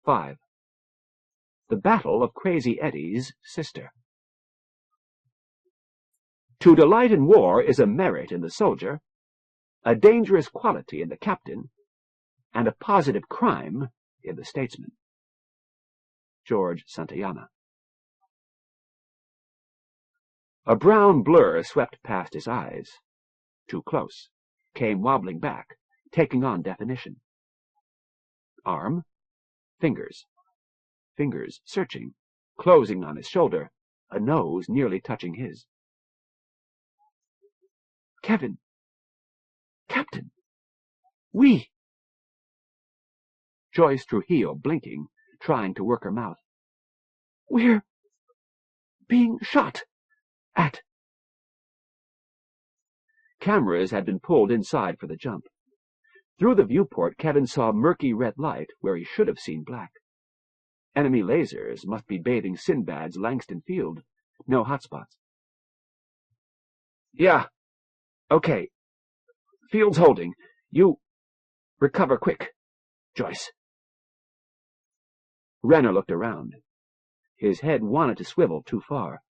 5. The Battle of Crazy Eddie's Sister. To delight in war is a merit in the soldier, a dangerous quality in the captain, and a positive crime in the statesman. George Santayana. A brown blur swept past his eyes. Too close. Came wobbling back, taking on definition. Arm. Fingers. Fingers searching, closing on his shoulder, a nose nearly touching his. Kevin. Captain. We. Joyce Trujillo blinking, trying to work her mouth. We're being shot at. Cameras had been pulled inside for the jump. Through the viewport, Kevin saw murky red light where he should have seen black. Enemy lasers must be bathing Sinbad's Langston field. No hotspots. Yeah. Okay. Field's holding. You recover quick, Joyce. Renner looked around. His head wanted to swivel too far.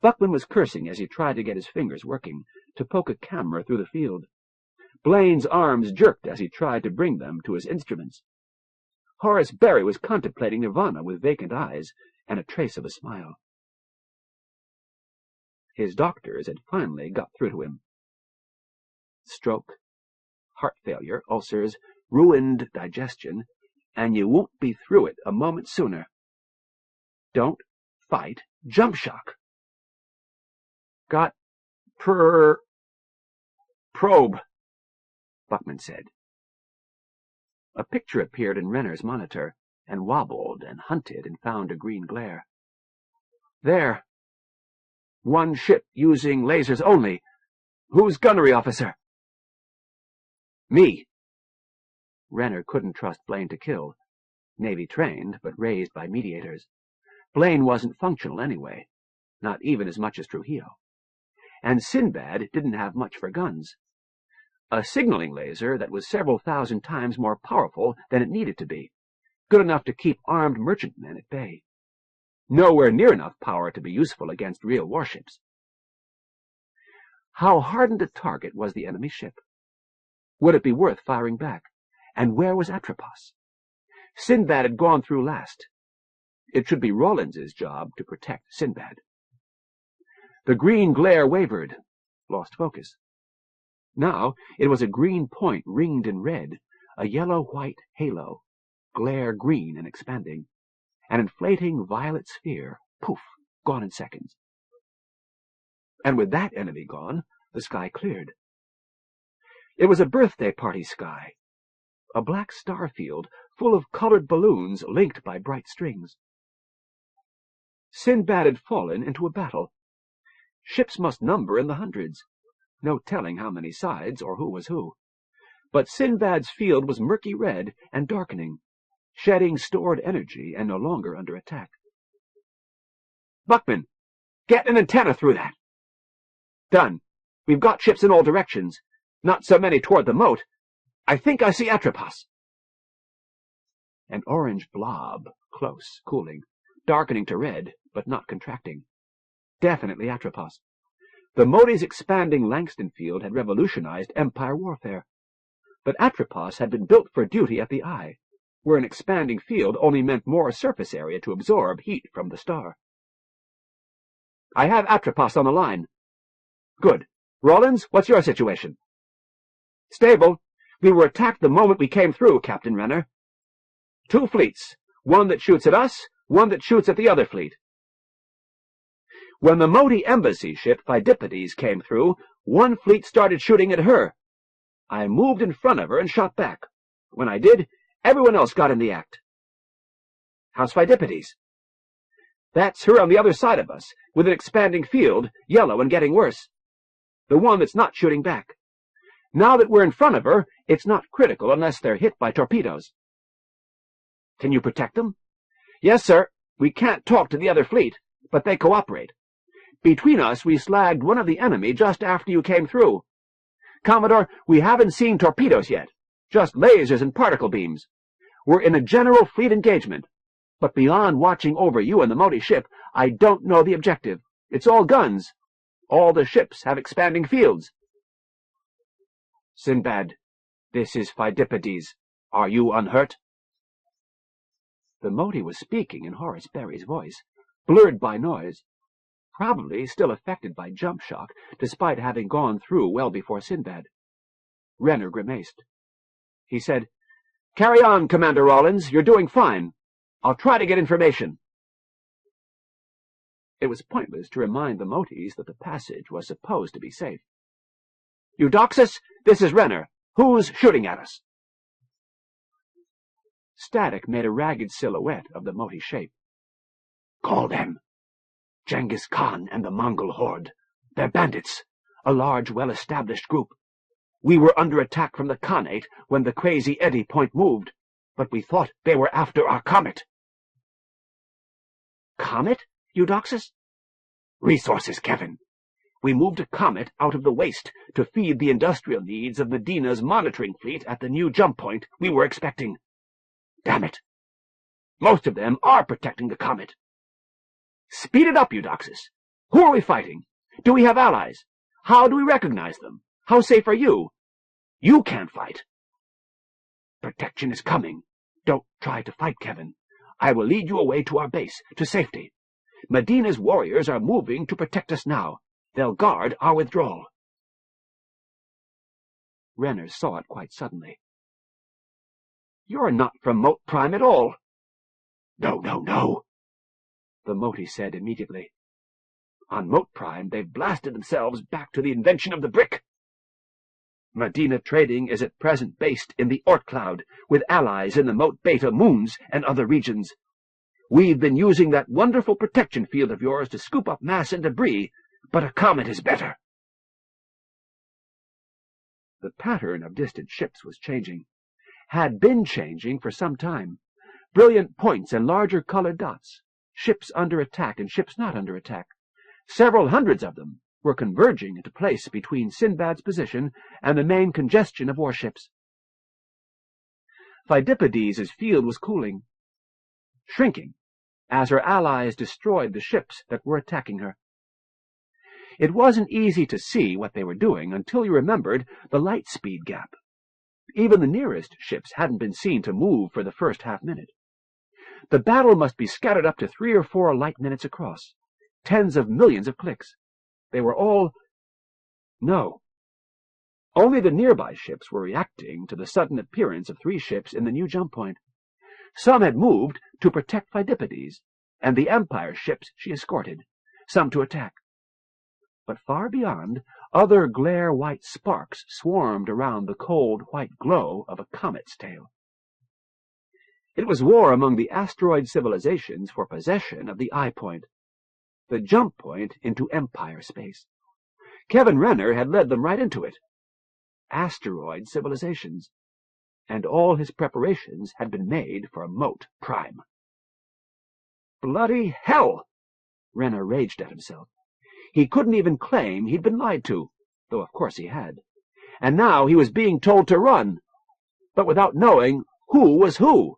Buckman was cursing as he tried to get his fingers working, to poke a camera through the field. Blaine's arms jerked as he tried to bring them to his instruments. Horace Berry was contemplating Nirvana with vacant eyes and a trace of a smile. His doctors had finally got through to him. Stroke, heart failure, ulcers, ruined digestion, and you won't be through it a moment sooner. Don't fight jump shock. Got probe, Buckman said. A picture appeared in Renner's monitor, and wobbled and hunted and found a green glare. There. One ship using lasers only. Who's gunnery officer? Me. Renner couldn't trust Blaine to kill. Navy trained, but raised by mediators. Blaine wasn't functional anyway, not even as much as Trujillo. And Sinbad didn't have much for guns. A signaling laser that was several thousand times more powerful than it needed to be, good enough to keep armed merchantmen at bay. Nowhere near enough power to be useful against real warships. How hardened a target was the enemy ship? Would it be worth firing back? And where was Atropos? Sinbad had gone through last. It should be Rawlins's job to protect Sinbad. The green glare wavered, lost focus. Now it was a green point ringed in red, a yellow-white halo, glare green and expanding, an inflating violet sphere, poof, gone in seconds. And with that enemy gone, the sky cleared. It was a birthday party sky, a black star field full of colored balloons linked by bright strings. Sinbad had fallen into a battle. Ships must number in the hundreds. No telling how many sides or who was who. But Sinbad's field was murky red and darkening, shedding stored energy and no longer under attack. Buckman, get an antenna through that. Done. We've got ships in all directions. Not so many toward the moat. I think I see Atropos. An orange blob, close, cooling, darkening to red, but not contracting. Definitely Atropos. The Modi's expanding Langston field had revolutionized Empire warfare. But Atropos had been built for duty at the eye, where an expanding field only meant more surface area to absorb heat from the star. I have Atropos on the line. Good. Rawlins, what's your situation? Stable. We were attacked the moment we came through, Captain Renner. 2 fleets, one that shoots at us, one that shoots at the other fleet. When the Modi embassy ship Pheidippides came through, one fleet started shooting at her. I moved in front of her and shot back. When I did, everyone else got in the act. How's Pheidippides? That's her on the other side of us, with an expanding field, yellow and getting worse. The one that's not shooting back. Now that we're in front of her, it's not critical unless they're hit by torpedoes. Can you protect them? Yes, sir. We can't talk to the other fleet, but they cooperate. Between us, we slagged one of the enemy just after you came through. Commodore, we haven't seen torpedoes yet, just lasers and particle beams. We're in a general fleet engagement. But beyond watching over you and the Moti ship, I don't know the objective. It's all guns. All the ships have expanding fields. Sinbad, this is Pheidippides. Are you unhurt? The Moti was speaking in Horace Berry's voice, blurred by noise, probably still affected by jump shock, despite having gone through well before Sinbad. Renner grimaced. He said, "Carry on, Commander Rawlins. You're doing fine. I'll try to get information." It was pointless to remind the Motis that the passage was supposed to be safe. "Eudoxus, this is Renner. Who's shooting at us?" Static made a ragged silhouette of the Moti shape. "Call them. Genghis Khan and the Mongol horde. They're bandits, a large, well-established group. We were under attack from the Khanate when the crazy eddy point moved, but we thought they were after our comet." "Comet, Eudoxus?" "Resources, Kevin. We moved a comet out of the waste to feed the industrial needs of Medina's monitoring fleet at the new jump point we were expecting. Damn it. Most of them are protecting the comet." "Speed it up, Eudoxus. Who are we fighting? Do we have allies? How do we recognize them? How safe are you? You can't fight." "Protection is coming. Don't try to fight, Kevin. I will lead you away to our base, to safety. Medina's warriors are moving to protect us now. They'll guard our withdrawal." Renner saw it quite suddenly. "You're not from Mote Prime at all." No, the Moti said immediately. "On Mote Prime, they've blasted themselves back to the invention of the brick. Medina trading is at present based in the Oort Cloud, with allies in the Mote Beta moons and other regions. We've been using that wonderful protection field of yours to scoop up mass and debris, but a comet is better." The pattern of distant ships was changing, had been changing for some time. Brilliant points and larger colored dots, ships under attack and ships not under attack. Several hundreds of them were converging into place between Sinbad's position and the main congestion of warships. Pheidippides' field was cooling, shrinking, as her allies destroyed the ships that were attacking her. It wasn't easy to see what they were doing until you remembered the light speed gap. Even the nearest ships hadn't been seen to move for the first half-minute. The battle must be scattered up to 3 or 4 light minutes across, tens of millions of clicks. They were all... No. Only the nearby ships were reacting to the sudden appearance of 3 ships in the new jump point. Some had moved to protect Pheidippides and the Empire ships she escorted, some to attack. But far beyond, other glare-white sparks swarmed around the cold white glow of a comet's tail. It was war among the asteroid civilizations for possession of the eye point, the jump point into Empire space. Kevin Renner had led them right into it. Asteroid civilizations. And all his preparations had been made for Mote Prime. Bloody hell! Renner raged at himself. He couldn't even claim he'd been lied to, though of course he had. And now he was being told to run, but without knowing who was who.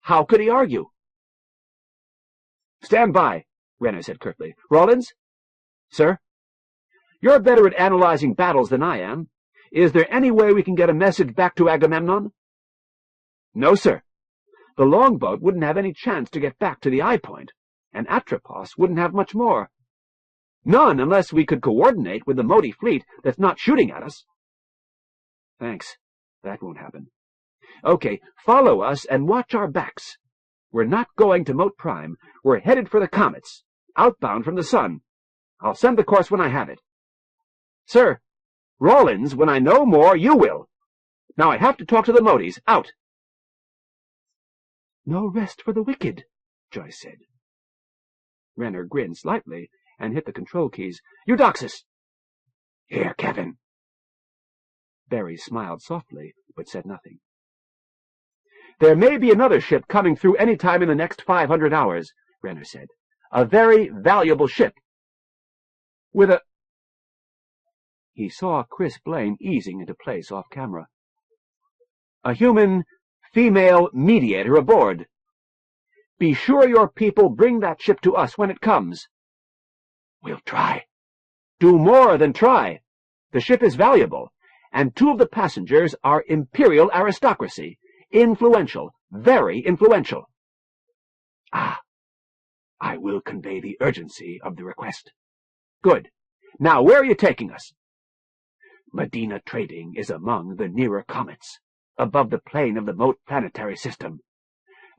How could he argue? "Stand by," Renner said curtly. "Rawlins?" "Sir?" "You're better at analyzing battles than I am. Is there any way we can get a message back to Agamemnon?" "No, sir. The longboat wouldn't have any chance to get back to the eye point, and Atropos wouldn't have much more. None unless we could coordinate with the Moti fleet that's not shooting at us." "Thanks. That won't happen. Okay, follow us and watch our backs. We're not going to Mote Prime. We're headed for the comets, outbound from the sun. I'll send the course when I have it." "Sir, Rawlins, when I know more, you will. Now I have to talk to the Motis. Out." "No rest for the wicked," Joyce said. Renner grinned slightly and hit the control keys. "Eudoxus!" "Here, Kevin." Berry smiled softly, but said nothing. "There may be another ship coming through any time in the next 500 hours, Renner said. "A very valuable ship. With a—" He saw Chris Blaine easing into place off-camera. "A human female mediator aboard. Be sure your people bring that ship to us when it comes. We'll try. Do more than try. The ship is valuable, and 2 of the passengers are imperial aristocracy. Influential, very influential. Ah, I will convey the urgency of the request. Good. Now, where are you taking us? Medina trading is among the nearer comets, above the plane of the Moat planetary system.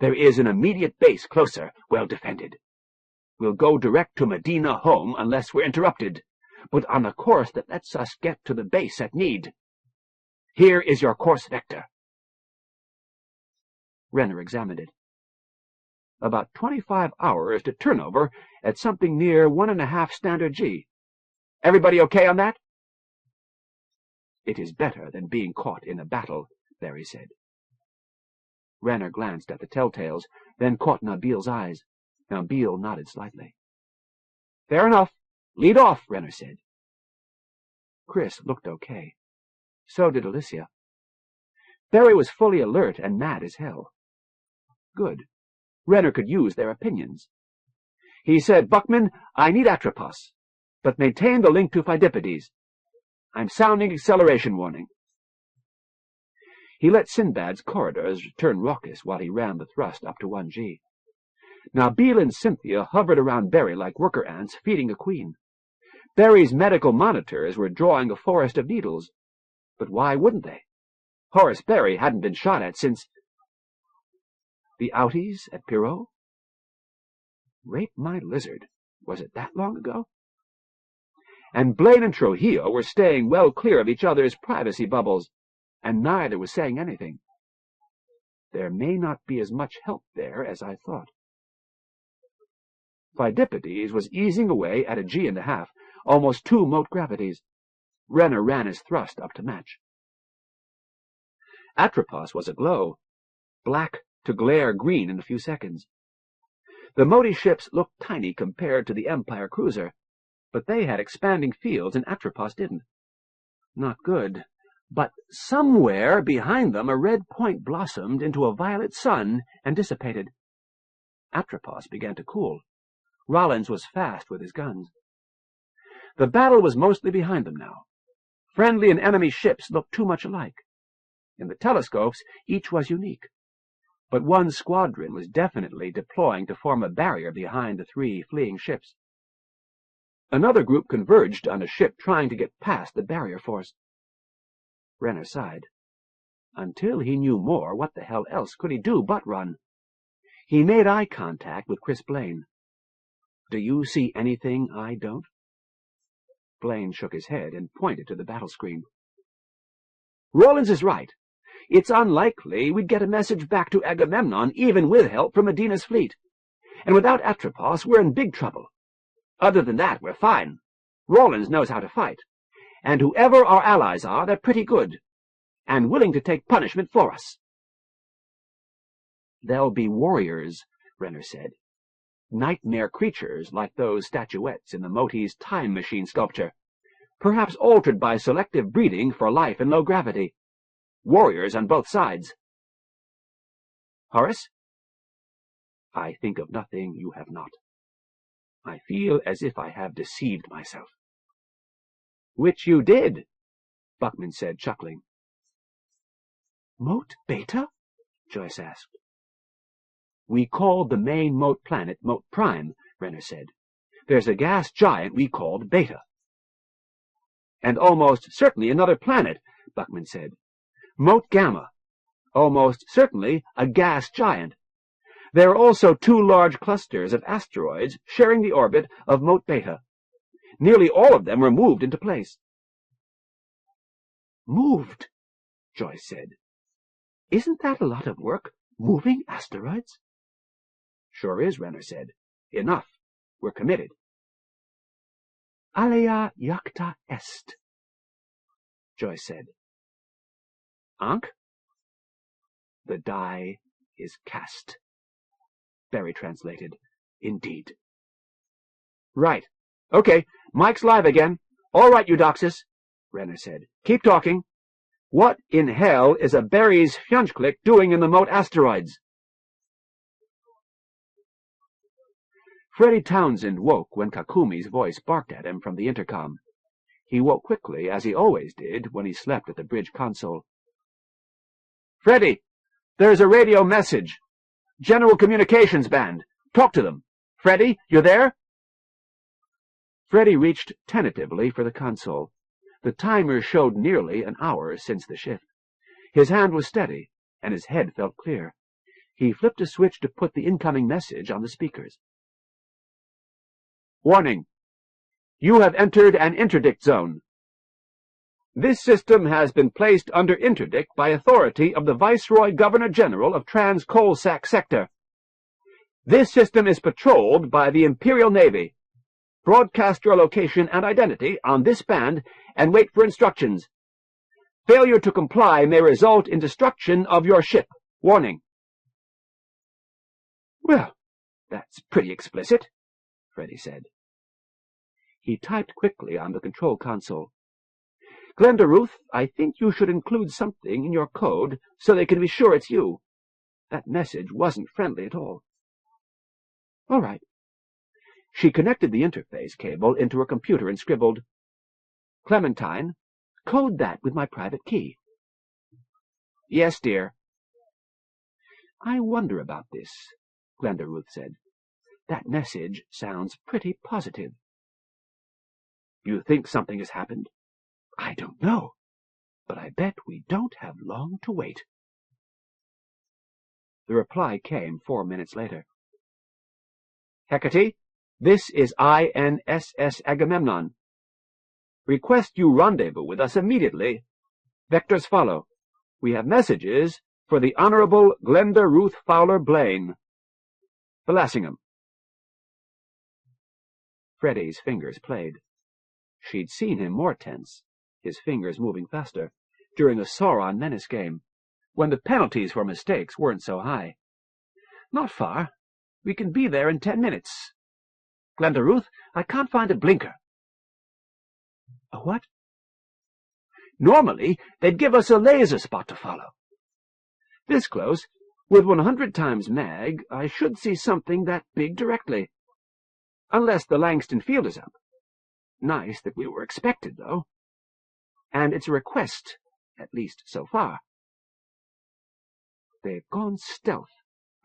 There is an immediate base closer, well defended. We'll go direct to Medina home unless we're interrupted, but on a course that lets us get to the base at need. Here is your course vector. Renner examined it. About 25 hours to turnover at something near 1.5 standard G. Everybody okay on that? It is better than being caught in a battle, Barry said. Renner glanced at the telltales, then caught Nabil's eyes. Nabil nodded slightly. Fair enough. Lead off, Renner said. Chris looked okay. So did Alicia. Barry was fully alert and mad as hell. Good. Renner could use their opinions. He said, Buckman, I need Atropos, but maintain the link to Pheidippides. I'm sounding acceleration warning. He let Sinbad's corridors turn raucous while he ran the thrust up to 1G. Nabil and Cynthia hovered around Barry like worker ants feeding a queen. Barry's medical monitors were drawing a forest of needles. But why wouldn't they? Horace Barry hadn't been shot at since... The outies at Pirot? Rape my lizard. Was it that long ago? And Blaine and Trujillo were staying well clear of each other's privacy bubbles, and neither was saying anything. There may not be as much help there as I thought. Pheidippides was easing away at a G.5, almost 2 mote gravities. Renner ran his thrust up to match. Atropos was aglow, black to glare green in a few seconds. The Modi ships looked tiny compared to the Empire cruiser, but they had expanding fields and Atropos didn't. Not good. But somewhere behind them a red point blossomed into a violet sun and dissipated. Atropos began to cool. Rollins was fast with his guns. The battle was mostly behind them now. Friendly and enemy ships looked too much alike. In the telescopes, each was unique. But one squadron was definitely deploying to form a barrier behind the 3 fleeing ships. Another group converged on a ship trying to get past the barrier force. Renner sighed. Until he knew more, what the hell else could he do but run? He made eye contact with Chris Blaine. Do you see anything I don't? Blaine shook his head and pointed to the battle screen. Rollins is right. It's unlikely we'd get a message back to Agamemnon even with help from Medina's fleet. And without Atropos, we're in big trouble. Other than that, we're fine. Rollins knows how to fight. And whoever our allies are, they're pretty good, and willing to take punishment for us. They'll be warriors, Renner said. Nightmare creatures like those statuettes in the Moti's time machine sculpture, perhaps altered by selective breeding for life in low gravity. Warriors on both sides. Horace? I think of nothing you have not. I feel as if I have deceived myself. Which you did, Buckman said, chuckling. Moat Beta? Joyce asked. We called the main Moat planet Moat Prime, Renner said. There's a gas giant we called Beta. And almost certainly another planet, Buckman said. Moat Gamma. Almost certainly a gas giant. There are also 2 large clusters of asteroids sharing the orbit of Moat Beta. Nearly all of them were moved into place. Moved, Joyce said. Isn't that a lot of work, moving asteroids? Sure is, Renner said. Enough. We're committed. Alea jacta est, Joyce said. Ankh? The die is cast. Barry translated. Indeed. Right. Okay, Mike's live again. All right, Eudoxus, Renner said. Keep talking. What in hell is a Berry's Fjunchklik doing in the Moat asteroids? Freddie Townsend woke when Kakumi's voice barked at him from the intercom. He woke quickly, as he always did when he slept at the bridge console. "Freddie, there's a radio message. General Communications Band. Talk to them. Freddie, you there?" Freddie reached tentatively for the console. The timer showed nearly an hour since the shift. His hand was steady, and his head felt clear. He flipped a switch to put the incoming message on the speakers. "Warning. You have entered an interdict zone. This system has been placed under interdict by authority of the Viceroy Governor-General of Trans-Colsack Sector. This system is patrolled by the Imperial Navy. Broadcast your location and identity on this band and wait for instructions. Failure to comply may result in destruction of your ship. Warning." "Well, that's pretty explicit," Freddie said. He typed quickly on the control console. "Glendaruth, I think you should include something in your code so they can be sure it's you. That message wasn't friendly at all." "All right." She connected the interface cable into her computer and scribbled, "Clementine, code that with my private key." "Yes, dear." "I wonder about this," Glendaruth said. "That message sounds pretty positive." "You think something has happened?" "I don't know, but I bet we don't have long to wait." The reply came 4 minutes later. "Hecate, this is INSS Agamemnon. Request you rendezvous with us immediately. Vectors follow. We have messages for the Honorable Glenda Ruth Fowler Blaine. Belassingham." Freddie's fingers played. She'd seen him more tense, his fingers moving faster, during the Sauron Menace game, when the penalties for mistakes weren't so high. "Not far. We can be there in 10 minutes. Glendaruth, I can't find a blinker." "A what?" "Normally, they'd give us a laser spot to follow. This close, with 100 times mag, I should see something that big directly. Unless the Langston field is up. Nice that we were expected, though. And it's a request, at least so far." "They've gone stealth,"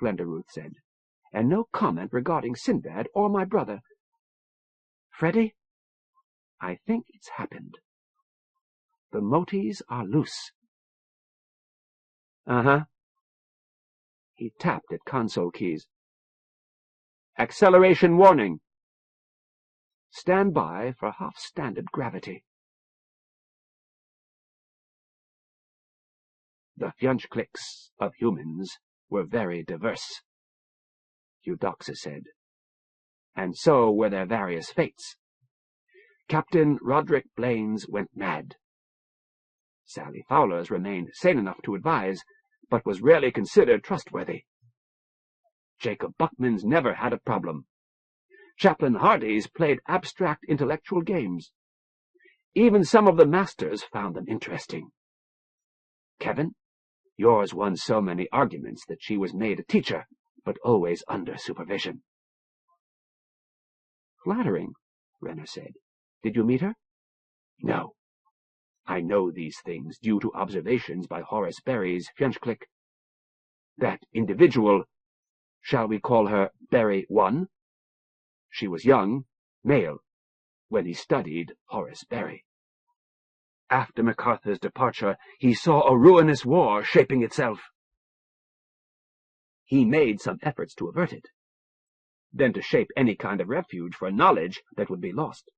Glendaruth said, "and no comment regarding Sinbad or my brother. Freddie, I think it's happened. The Moties are loose." "Uh-huh." He tapped at console keys. "Acceleration warning. Stand by for half-standard gravity." The Fjunchkliks of humans were very diverse, Eudoxus said, and so were their various fates. Captain Roderick Blaine's went mad. Sally Fowler's remained sane enough to advise, but was rarely considered trustworthy. Jacob Buckman's never had a problem. Chaplain Hardy's played abstract intellectual games. Even some of the masters found them interesting. Kevin, yours won so many arguments that she was made a teacher, but always under supervision. "Flattering," Renner said. "Did you meet her?" "No. I know these things due to observations by Horace Berry's Fjunchklik. That individual, shall we call her Berry 1? She was young, male, when he studied Horace Berry. After MacArthur's departure, he saw a ruinous war shaping itself. He made some efforts to avert it, then to shape any kind of refuge for knowledge that would be lost.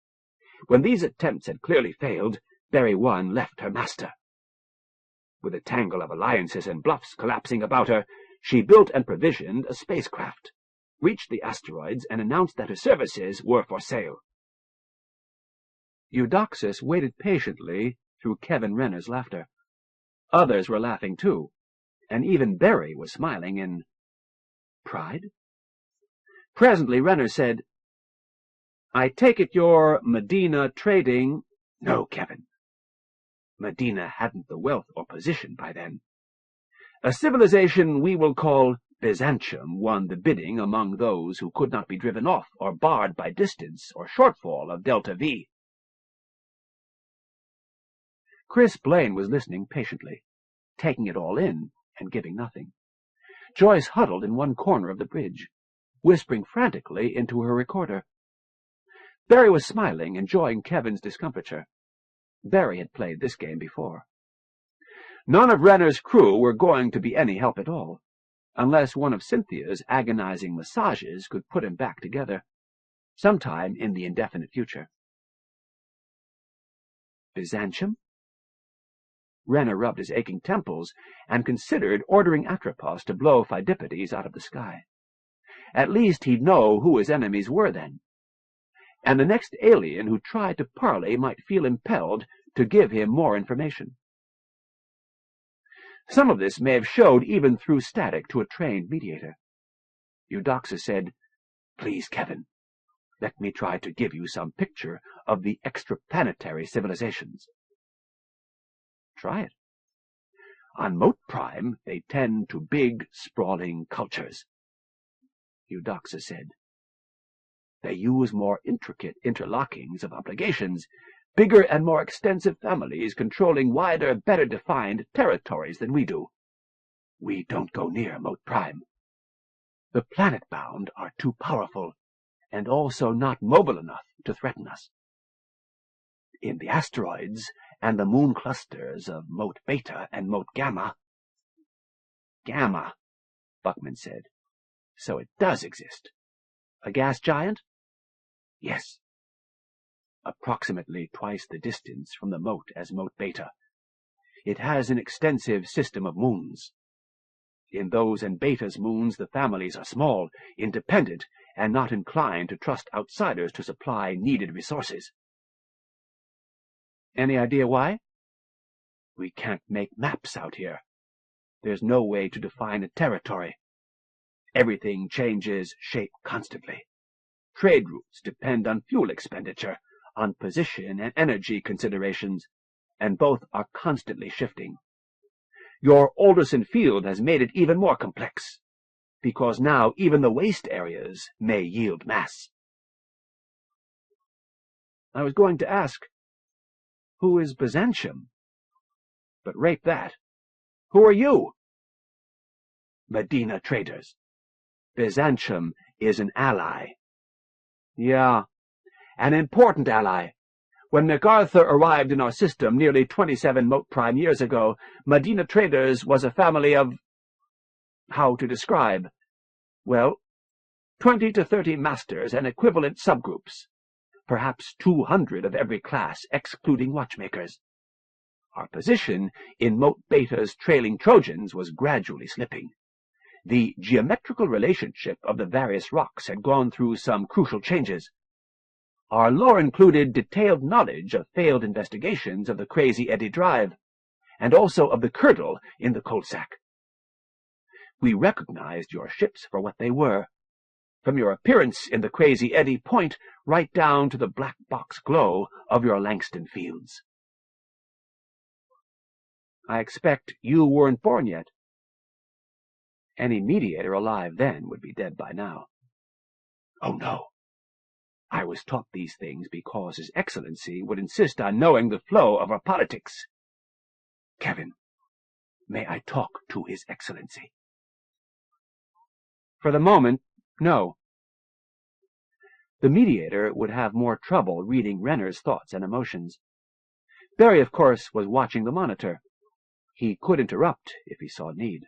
When these attempts had clearly failed, Berry 1 left her master. With a tangle of alliances and bluffs collapsing about her, she built and provisioned a spacecraft, reached the asteroids, and announced that her services were for sale." Eudoxus waited patiently through Kevin Renner's laughter. Others were laughing too, and even Berry was smiling in pride. Presently Renner said, "I take it you're Medina trading—" "No, Kevin. Medina hadn't the wealth or position by then. A civilization we will call Byzantium won the bidding among those who could not be driven off or barred by distance or shortfall of Delta V. Chris Blaine was listening patiently, taking it all in and giving nothing. Joyce huddled in one corner of the bridge, whispering frantically into her recorder. Barry was smiling, enjoying Kevin's discomfiture. Barry had played this game before. None of Renner's crew were going to be any help at all, unless one of Cynthia's agonizing massages could put him back together, sometime in the indefinite future. Byzantium? Renner rubbed his aching temples and considered ordering Atropos to blow Pheidippides out of the sky. At least he'd know who his enemies were then, and the next alien who tried to parley might feel impelled to give him more information. Some of this may have showed even through static to a trained mediator. Eudoxus said, "Please, Kevin, let me try to give you some picture of the extraplanetary civilizations." Try it. On Moat Prime, they tend to big, sprawling cultures. Eudoxus said, "They use more intricate interlockings of obligations, bigger and more extensive families controlling wider, better-defined territories than we do. We don't go near Moat Prime. The planet-bound are too powerful, and also not mobile enough to threaten us. In the asteroids and the moon clusters of Moat Beta and Moat Gamma—" "Gamma," Buckman said. "So it does exist. A gas giant?" "Yes. Approximately twice the distance from the moat as Moat Beta. It has an extensive system of moons. In those and Beta's moons the families are small, independent, and not inclined to trust outsiders to supply needed resources." "Any idea why?" "We can't make maps out here. There's no way to define a territory. Everything changes shape constantly. Trade routes depend on fuel expenditure, on position and energy considerations, and both are constantly shifting. Your Alderson field has made it even more complex, because now even the waste areas may yield mass." "I was going to ask, who is Byzantium? But rape that. Who are you?" "Medina traders. Byzantium is an ally." "Yeah, an important ally. When MacArthur arrived in our system nearly 27 Moat Prime years ago, Medina traders was a family of— how to describe? Well, 20 to 30 masters and equivalent subgroups. Perhaps 200 of every class, excluding watchmakers. Our position in Moat Beta's trailing Trojans was gradually slipping. The geometrical relationship of the various rocks had gone through some crucial changes. Our lore included detailed knowledge of failed investigations of the Crazy Eddy Drive, and also of the Curdle in the Cold Sack. We recognized your ships for what they were, from your appearance in the Crazy Eddy Point right down to the black box glow of your Langston fields." "I expect you weren't born yet." "Any mediator alive then would be dead by now." "Oh, no. I was taught these things because His Excellency would insist on knowing the flow of our politics. Kevin, may I talk to His Excellency?" "For the moment, no." The mediator would have more trouble reading Renner's thoughts and emotions. Barry, of course, was watching the monitor. He could interrupt if he saw need.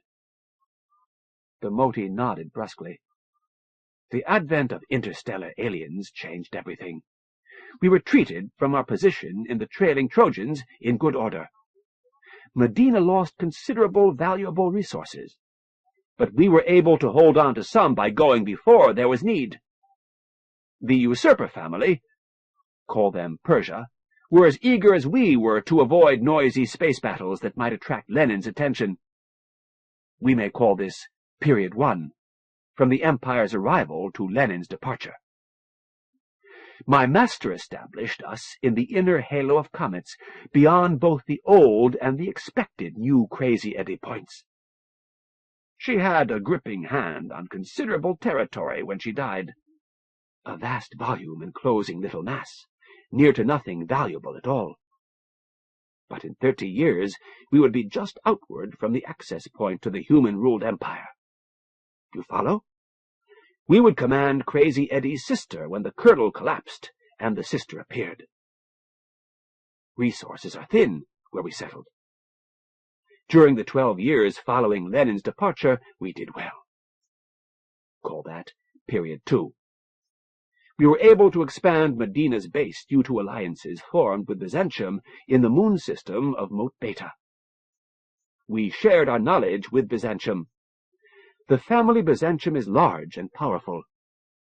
The Moti nodded brusquely. The advent of interstellar aliens changed everything. We retreated from our position in the trailing Trojans in good order. Medina lost considerable valuable resources, but we were able to hold on to some by going before there was need. The usurper family, call them Persia, were as eager as we were to avoid noisy space battles that might attract Lenin's attention. We may call this Period 1, from the Empire's arrival to Lenin's departure. My master established us in the inner halo of comets, beyond both the old and the expected new Crazy Eddy points. She had a gripping hand on considerable territory when she died. A vast volume enclosing little mass, near to nothing valuable at all. But in 30 years we would be just outward from the access point to the human-ruled empire. You follow? We would command Crazy Eddy's sister when the kernel collapsed and the sister appeared. Resources are thin where we settled. During the 12 years following Lenin's departure, we did well. Call that Period 2. We were able to expand Medina's base due to alliances formed with Byzantium in the moon system of Mote Beta. We shared our knowledge with Byzantium. The family Byzantium is large and powerful,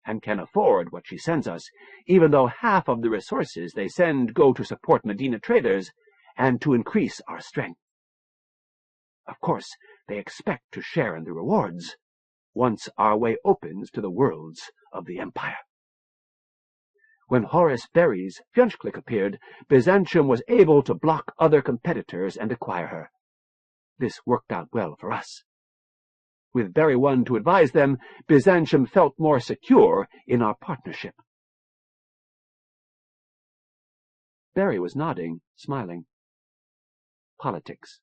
and can afford what she sends us, even though half of the resources they send go to support Medina traders and to increase our strength. Of course, they expect to share in the rewards, once our way opens to the worlds of the Empire. When Horace Berry's Fjunchklik appeared, Byzantium was able to block other competitors and acquire her. This worked out well for us. With Berry I to advise them, Byzantium felt more secure in our partnership. Berry was nodding, smiling. Politics.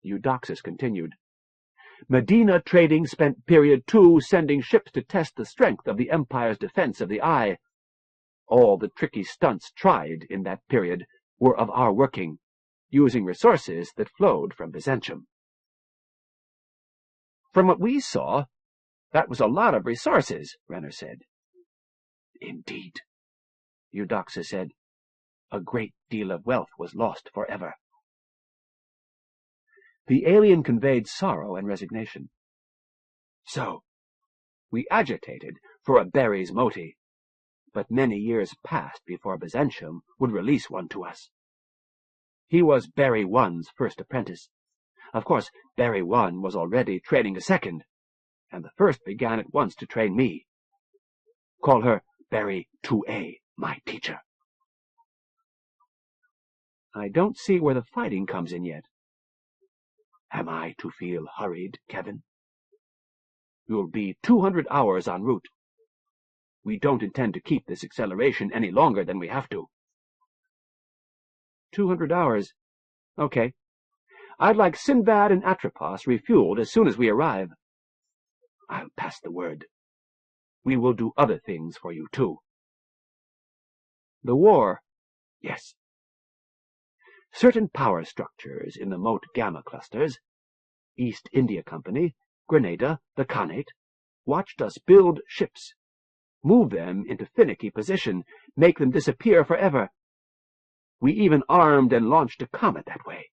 Eudoxus continued. Medina Trading spent Period 2 sending ships to test the strength of the Empire's defense of the Eye. All the tricky stunts tried in that period were of our working, using resources that flowed from Byzantium. From what we saw, that was a lot of resources, Renner said. Indeed, Eudoxus said. A great deal of wealth was lost forever. The alien conveyed sorrow and resignation. So, we agitated for a Berry's Moti, but many years passed before Byzantium would release one to us. He was Berry I's first apprentice. Of course, Berry I was already training a second, and the first began at once to train me. Call her Berry 2A, my teacher. I don't see where the fighting comes in yet. Am I to feel hurried, Kevin? You'll be 200 hours en route. We don't intend to keep this acceleration any longer than we have to. 200 hours. Okay. I'd like Sinbad and Atropos refueled as soon as we arrive. I'll pass the word. We will do other things for you, too. The war, yes. Certain power structures in the Mote Gamma clusters, East India Company, Grenada, the Khanate, watched us build ships, move them into finicky position, make them disappear forever. We even armed and launched a comet that way.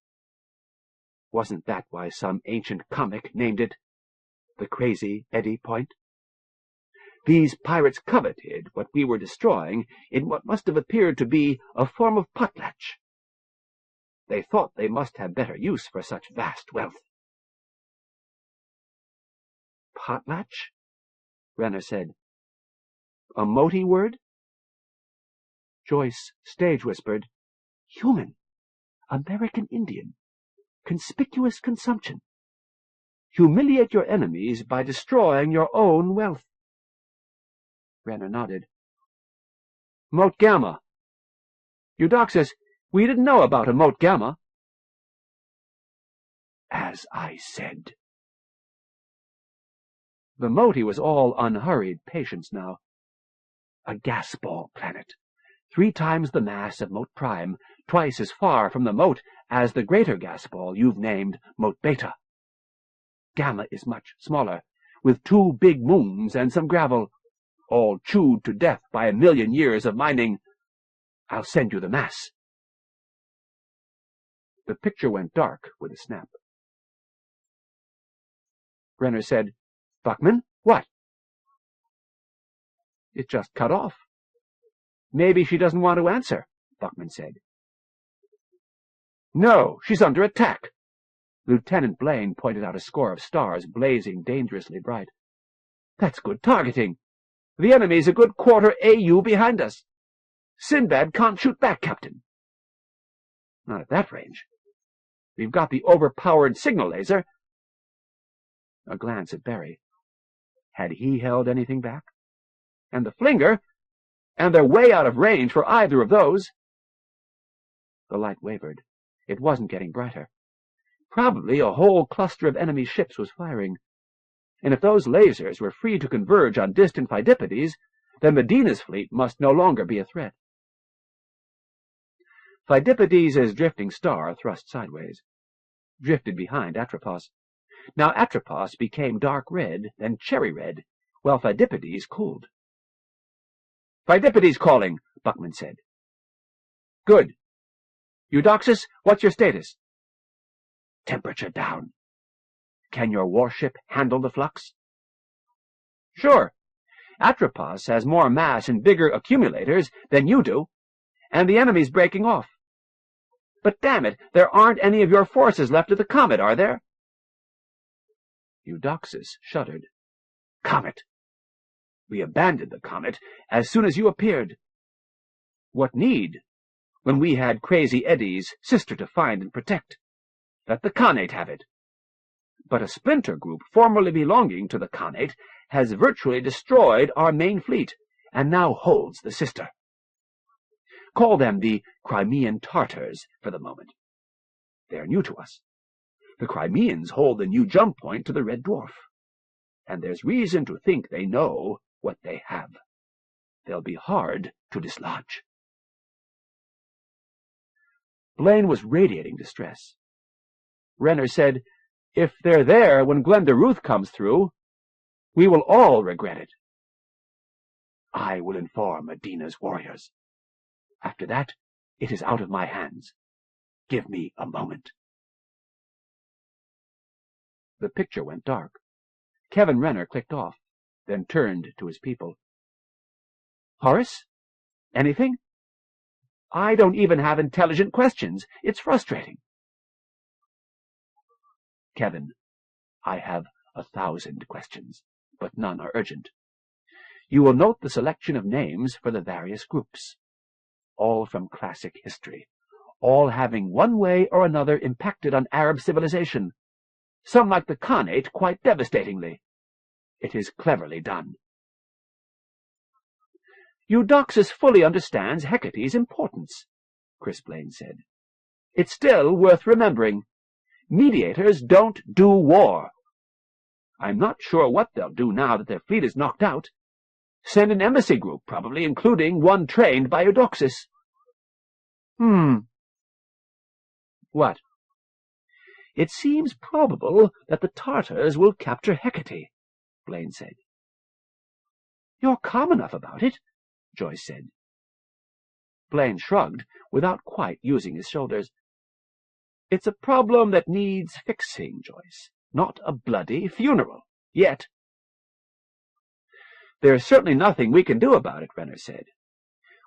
Wasn't that why some ancient comic named it the Crazy Eddy Point? These pirates coveted what we were destroying in what must have appeared to be a form of potlatch. They thought they must have better use for such vast wealth. Potlatch? Renner said. A Moti word? Joyce stage-whispered, Human, American Indian, conspicuous consumption. Humiliate your enemies by destroying your own wealth. Renner nodded. Mote Gamma. Eudoxus, we didn't know about a Mote Gamma. As I said. The Moti was all unhurried patience now. A gas ball planet, 3 times the mass of Mote Prime, twice as far from the Mote as the greater gas ball you've named Mote Beta. Gamma is much smaller, with 2 big moons and some gravel, all chewed to death by 1,000,000 years of mining. I'll send you the mass. The picture went dark with a snap. Renner said, Buckman, what? It just cut off. Maybe she doesn't want to answer, Buckman said. No, she's under attack. Lieutenant Blaine pointed out a score of stars blazing dangerously bright. That's good targeting. The enemy's a good quarter AU behind us. Sinbad can't shoot back, Captain. Not at that range. We've got the overpowered signal laser. A glance at Barry. Had he held anything back? And the flinger? And they're way out of range for either of those. The light wavered. It wasn't getting brighter. Probably a whole cluster of enemy ships was firing. And if those lasers were free to converge on distant Pheidippides, then Medina's fleet must no longer be a threat. Pheidippides' drifting star thrust sideways, drifted behind Atropos. Now Atropos became dark red, then cherry red, while Pheidippides cooled. "Pheidippides calling," Buckman said. "Good. Eudoxus, what's your status?" "Temperature down. Can your warship handle the flux?" "Sure. Atropos has more mass and bigger accumulators than you do, and the enemy's breaking off. But damn it, there aren't any of your forces left of the comet, are there?" Eudoxus shuddered. "Comet. We abandoned the comet as soon as you appeared. What need, when we had Crazy Eddie's sister to find and protect? Let the Khanate have it. But a splinter group formerly belonging to the Khanate has virtually destroyed our main fleet, and now holds the sister. Call them the Crimean Tartars for the moment. They are new to us. The Crimeans hold the new jump point to the Red Dwarf, and there's reason to think they know what they have. They'll be hard to dislodge." Blaine was radiating distress. Renner said, "If they're there when Glenda Ruth comes through, we will all regret it." "I will inform Medina's warriors. After that, it is out of my hands. Give me a moment." The picture went dark. Kevin Renner clicked off, then turned to his people. "Horace? Anything? I don't even have intelligent questions. It's frustrating." "Kevin, I have 1,000 questions, but none are urgent. You will note the selection of names for the various groups. All from classic history, all having one way or another impacted on Arab civilization, some like the Khanate quite devastatingly. It is cleverly done." "Eudoxus fully understands Hecate's importance," Chris Blaine said. "It's still worth remembering. Mediators don't do war. I'm not sure what they'll do now that their fleet is knocked out. Send an embassy group, probably, including one trained by Eudoxus." "What?" "It seems probable that the Tartars will capture Hecate," Blaine said. "You're calm enough about it," Joyce said. Blaine shrugged, without quite using his shoulders. "It's a problem that needs fixing, Joyce, not a bloody funeral, yet." "There's certainly nothing we can do about it," Renner said.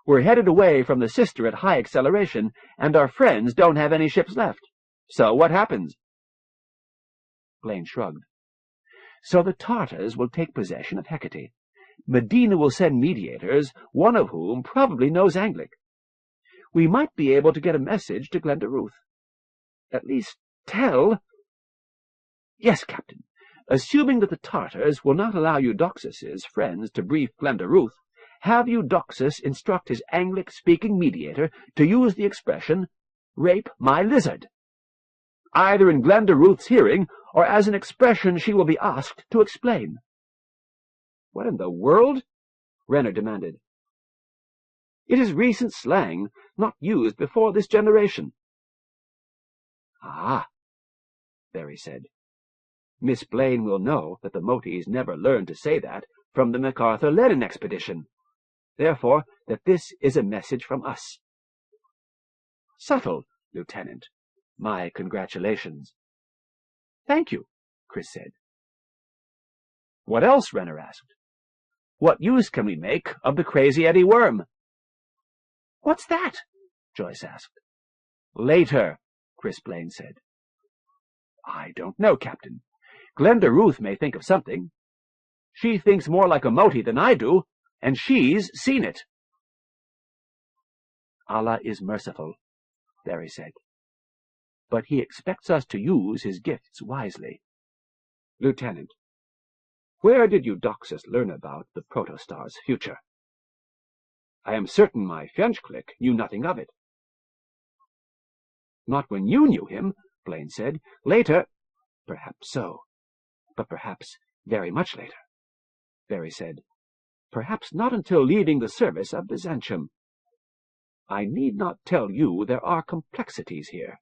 "We're headed away from the sister at high acceleration, and our friends don't have any ships left. So what happens?" Blaine shrugged. "So the Tartars will take possession of Hecate. Medina will send mediators, one of whom probably knows Anglic. We might be able to get a message to Glenda Ruth. At least tell—" "Yes, Captain. Assuming that the Tartars will not allow Eudoxus's friends to brief Glenda Ruth, have Eudoxus instruct his Anglic-speaking mediator to use the expression, 'rape my lizard,' either in Glenda Ruth's hearing or as an expression she will be asked to explain." "What in the world?" Renner demanded. "It is recent slang, not used before this generation." "Ah," Barry said. "Miss Blaine will know that the Motis never learned to say that from the MacArthur-Lennon expedition. Therefore, that this is a message from us." "Subtle, Lieutenant. My congratulations." "Thank you," Chris said. "What else?" Renner asked. "What use can we make of the Crazy Eddie worm?" "What's that?" Joyce asked. "Later," Chris Blaine said. "I don't know, Captain. Glenda Ruth may think of something. She thinks more like a Moti than I do, and she's seen it." "Allah is merciful," Barry said. "But he expects us to use his gifts wisely." "Lieutenant, where did you Doxus learn about the Protostar's future? I am certain my French clique knew nothing of it." "Not when you knew him," Blaine said. "Later—" "Perhaps so, but perhaps very much later," Barry said. "Perhaps not until leaving the service of Byzantium. I need not tell you there are complexities here."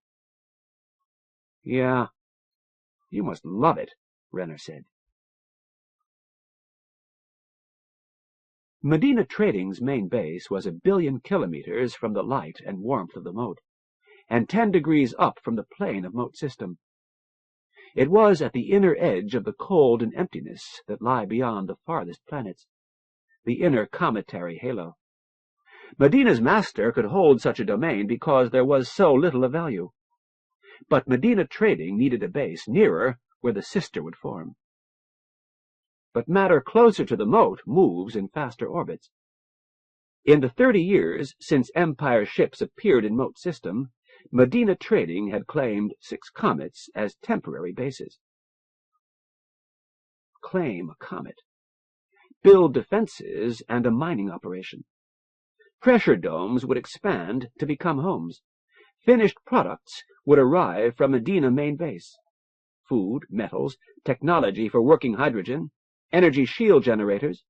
"Yeah, you must love it," Renner said. Medina Trading's main base was 1 billion kilometers from the light and warmth of the moat, and 10 degrees up from the plane of moat system. It was at the inner edge of the cold and emptiness that lie beyond the farthest planets, the inner cometary halo. Medina's master could hold such a domain because there was so little of value. But Medina Trading needed a base nearer where the sister would form. But matter closer to the moat moves in faster orbits. In the 30 years since Empire ships appeared in moat system, Medina Trading had claimed 6 comets as temporary bases. Claim a comet. Build defenses and a mining operation. Pressure domes would expand to become homes. Finished products would arrive from Medina main base. Food, metals, technology for working hydrogen, energy shield generators,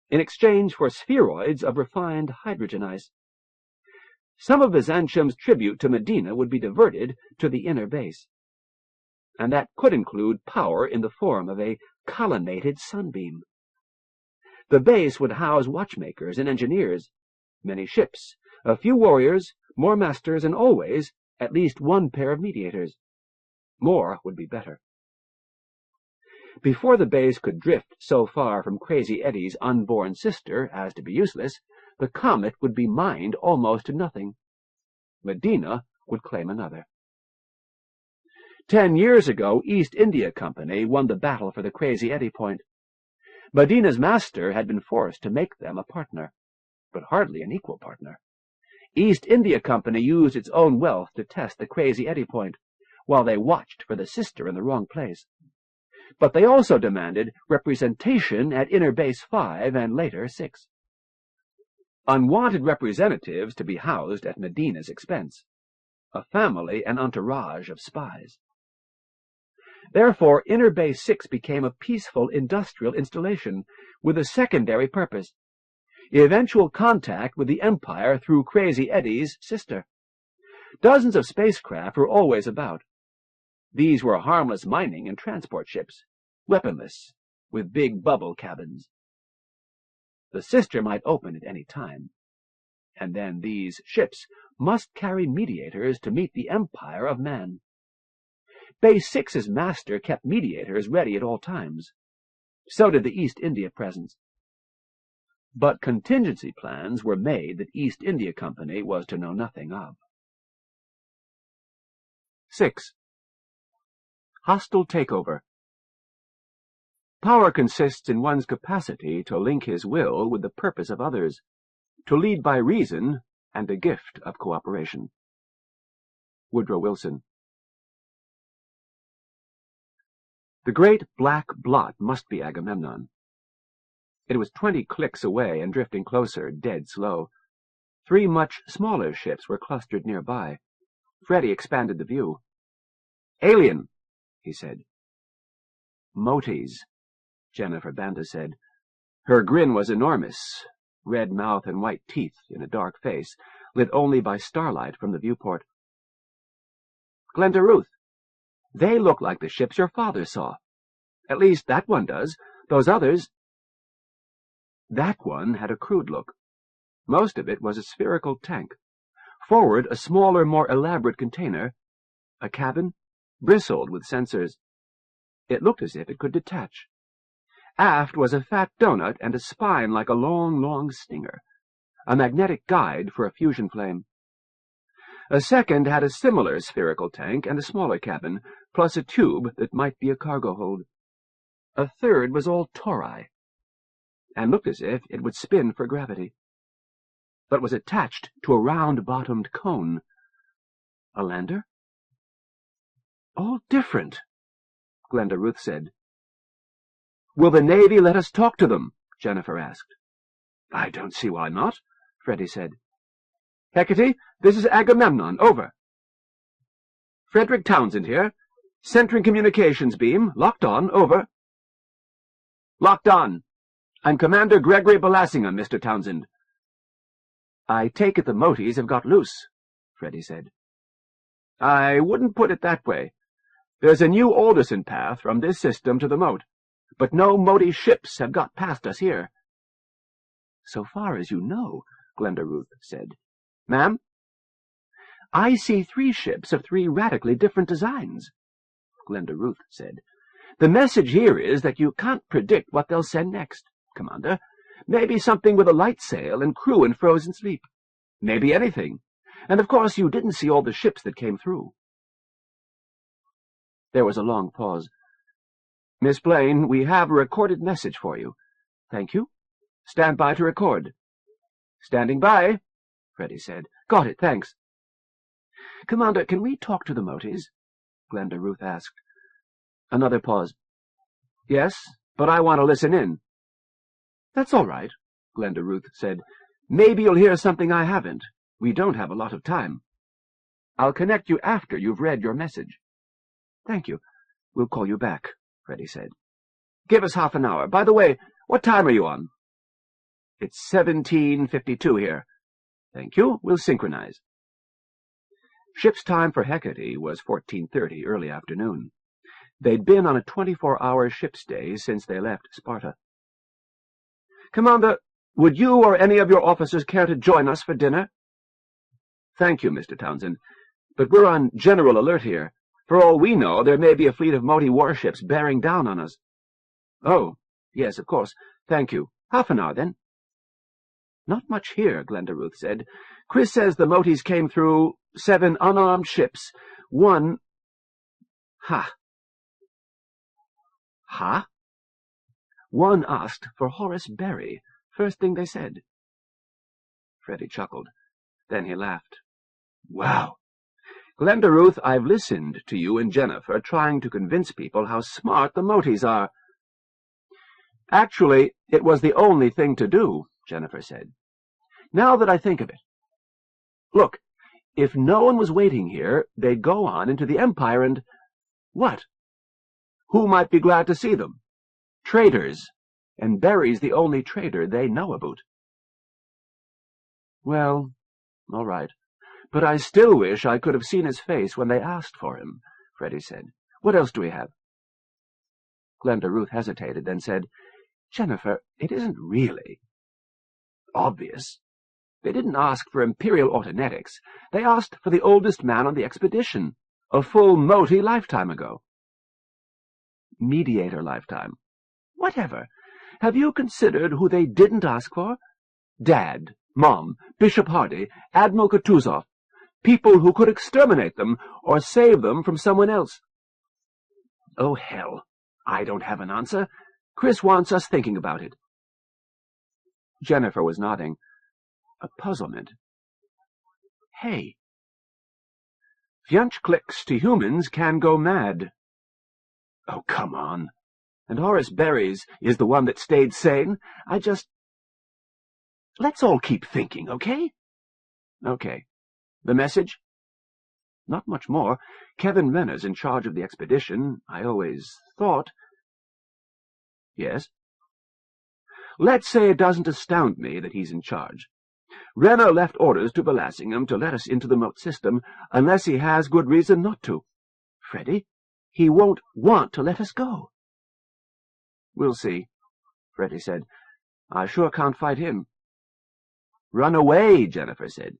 in exchange for spheroids of refined hydrogen ice. Some of Byzantium's tribute to Medina would be diverted to the inner base, and that could include power in the form of a collimated sunbeam. The base would house watchmakers and engineers, many ships, a few warriors, more masters, and always at least 1 pair of mediators. More would be better. Before the base could drift so far from Crazy Eddie's unborn sister as to be useless, the comet would be mined almost to nothing. Medina would claim another. 10 years ago, East India Company won the battle for the Crazy Eddie point. Medina's master had been forced to make them a partner, but hardly an equal partner. East India Company used its own wealth to test the Crazy Eddie point, while they watched for the sister in the wrong place. But they also demanded representation at Inner Base 5 and later 6. Unwanted representatives to be housed at Medina's expense. A family and entourage of spies. Therefore, Inner Base 6 became a peaceful industrial installation with a secondary purpose: eventual contact with the Empire through Crazy Eddie's sister. Dozens of spacecraft were always about. These were harmless mining and transport ships, weaponless, with big bubble cabins. The sister might open at any time, and then these ships must carry mediators to meet the Empire of Man. Base 6's master kept mediators ready at all times. So did the East India presence. But contingency plans were made that East India Company was to know nothing of. 6. Hostile takeover. Power consists in one's capacity to link his will with the purpose of others, to lead by reason and the gift of cooperation. Woodrow Wilson. The great black blot must be Agamemnon. It was 20 clicks away and drifting closer, dead slow. 3 much smaller ships were clustered nearby. Freddy expanded the view. "Alien," he said. "Moties," Jennifer Banda said. Her grin was enormous, red mouth and white teeth in a dark face, lit only by starlight from the viewport. "Glenda Ruth, they look like the ships your father saw. At least that one does. Those others—" That one had a crude look. Most of it was a spherical tank. Forward, a smaller, more elaborate container. A cabin, bristled with sensors. It looked as if it could detach. Aft was a fat donut and a spine like a long, long stinger, a magnetic guide for a fusion flame. A second had a similar spherical tank and a smaller cabin, plus a tube that might be a cargo hold. A third was all tori. and looked as if it would spin for gravity, but was attached to a round-bottomed cone. A lander? All different, Glenda Ruth said. Will the Navy let us talk to them? Jennifer asked. I don't see why not, Freddie said. Hecate, this is Agamemnon, over. Frederick Townsend here. Centering communications beam, locked on, over. Locked on. I'm Commander Gregory Belassingham, Mr. Townsend. I take it the Moties have got loose, Freddie said. I wouldn't put it that way. There's a new Alderson path from this system to the moat, but no Moty ships have got past us here. So far as you know, Glenda Ruth said. Ma'am? I see 3 ships of 3 radically different designs, Glenda Ruth said. The message here is that you can't predict what they'll send next, Commander. Maybe something with a light sail and crew in frozen sleep. Maybe anything. And of course you didn't see all the ships that came through. There was a long pause. Miss Blaine, we have a recorded message for you. Thank you. Stand by to record. Standing by, Freddie said. Got it, thanks. Commander, can we talk to the Moties? Glenda Ruth asked. Another pause. Yes, but I want to listen in. That's all right, Glenda Ruth said. Maybe you'll hear something I haven't. We don't have a lot of time. I'll connect you after you've read your message. Thank you. We'll call you back, Freddie said. Give us half an hour. By the way, what time are you on? It's 17:52 here. Thank you. We'll synchronize. Ship's time for Hecate was 14:30, early afternoon. They'd been on a 24-hour ship's day since they left Sparta. Commander, would you or any of your officers care to join us for dinner? Thank you, Mr. Townsend, but we're on general alert here. For all we know, there may be a fleet of Moti warships bearing down on us. Oh, yes, of course. Thank you. Half an hour, then. Not much here, Glenda Ruth said. Chris says the Moties came through 7 unarmed ships. 1... Ha. Ha? 1 asked for Horace Berry, first thing they said. Freddie chuckled. Then he laughed. Wow. Glenda Ruth, I've listened to you and Jennifer trying to convince people how smart the Moties are. Actually, it was the only thing to do, Jennifer said. Now that I think of it. Look, if no one was waiting here, they'd go on into the Empire and... What? Who might be glad to see them? Traders, and Berry's the only trader they know about. Well, all right. But I still wish I could have seen his face when they asked for him, Freddie said. What else do we have? Glenda Ruth hesitated, then said, Jennifer, it isn't really obvious. They didn't ask for Imperial Autonetics. They asked for the oldest man on the expedition, a full Moti lifetime ago. Mediator lifetime. Whatever. Have you considered who they didn't ask for? Dad, Mom, Bishop Hardy, Admiral Kutuzov. People who could exterminate them or save them from someone else. Oh, hell. I don't have an answer. Chris wants us thinking about it. Jennifer was nodding. A puzzlement. Hey. Fyunch clicks to humans can go mad. Oh, come on. And Horace Berry's is the one that stayed sane. Let's all keep thinking, okay? Okay. The message? Not much more. Kevin Renner's in charge of the expedition. I always thought... Yes? Let's say it doesn't astound me that he's in charge. Renner left orders to Belassingham to let us into the moat system, unless he has good reason not to. Freddie, he won't want to let us go. We'll see, Freddie said. I sure can't fight him. Run away, Jennifer said.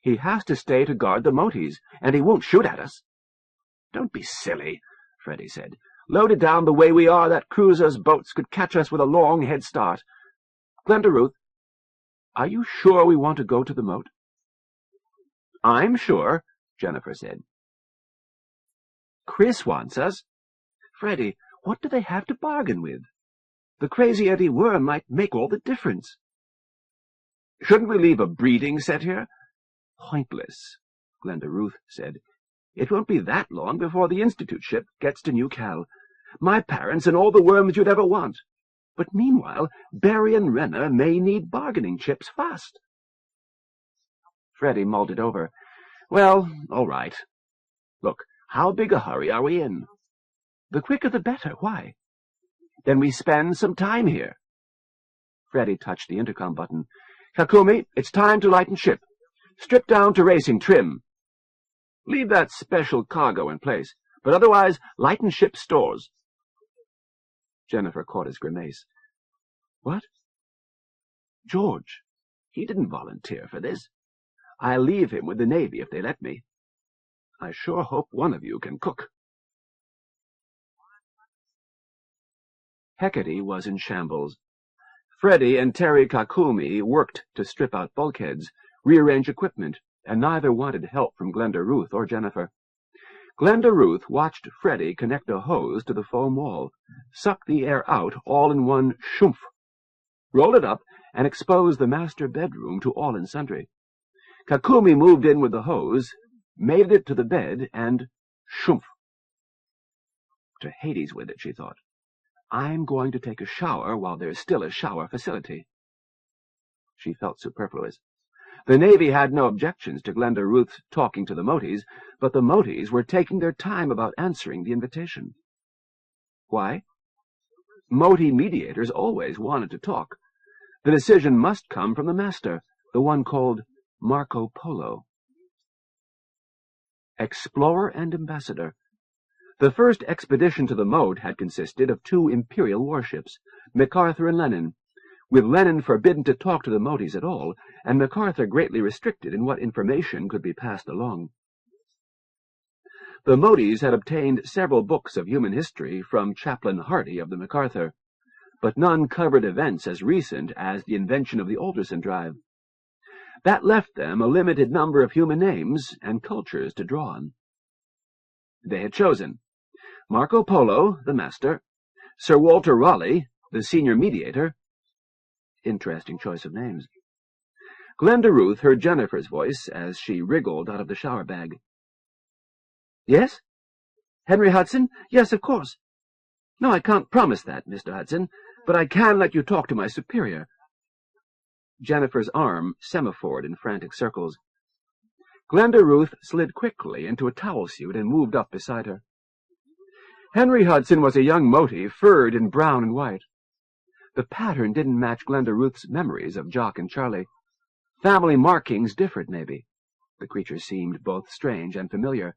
He has to stay to guard the Moties, and he won't shoot at us. Don't be silly, Freddie said. Loaded down the way we are, that cruiser's boats could catch us with a long head start. Glenda Ruth, are you sure we want to go to the moat? I'm sure, Jennifer said. Chris wants us. Freddie, what do they have to bargain with? The crazy anti-worm might make all the difference. Shouldn't we leave a breeding set here? Pointless, Glenda Ruth said. It won't be that long before the Institute ship gets to New Cal. My parents and all the worms you'd ever want. But meanwhile, Barry and Renner may need bargaining chips fast. Freddie mulled it over. Well, all right. Look, how big a hurry are we in? The quicker the better. Why? Then we spend some time here. Freddie touched the intercom button. Kakumi, it's time to lighten ship. Strip down to racing trim. Leave that special cargo in place, but otherwise lighten ship stores. Jennifer caught his grimace. What? George. He didn't volunteer for this. I'll leave him with the Navy if they let me. I sure hope one of you can cook. Hecate was in shambles. Freddie and Terry Kakumi worked to strip out bulkheads, rearrange equipment, and neither wanted help from Glenda Ruth or Jennifer. Glenda Ruth watched Freddie connect a hose to the foam wall, suck the air out all in one shoomph, roll it up, and expose the master bedroom to all and sundry. Kakumi moved in with the hose, made it to the bed, and shoomph. To Hades with it, she thought. I'm going to take a shower while there's still a shower facility. She felt superfluous. The Navy had no objections to Glenda Ruth's talking to the Moties, but the Moties were taking their time about answering the invitation. Why? Motie mediators always wanted to talk. The decision must come from the master, the one called Marco Polo. Explorer and ambassador. The first expedition to the moat had consisted of 2 Imperial warships, MacArthur and Lennon, with Lennon forbidden to talk to the Moties at all, and MacArthur greatly restricted in what information could be passed along. The Moties had obtained several books of human history from Chaplain Hardy of the MacArthur, but none covered events as recent as the invention of the Alderson drive. That left them a limited number of human names and cultures to draw on. They had chosen Marco Polo, the master, Sir Walter Raleigh, the senior mediator. Interesting choice of names. Glenda Ruth heard Jennifer's voice as she wriggled out of the shower bag. Yes? Henry Hudson? Yes, of course. No, I can't promise that, Mr. Hudson, but I can let you talk to my superior. Jennifer's arm semaphored in frantic circles. Glenda Ruth slid quickly into a towel suit and moved up beside her. Henry Hudson was a young Motie, furred in brown and white. The pattern didn't match Glenda Ruth's memories of Jock and Charlie. Family markings differed, maybe. The creature seemed both strange and familiar.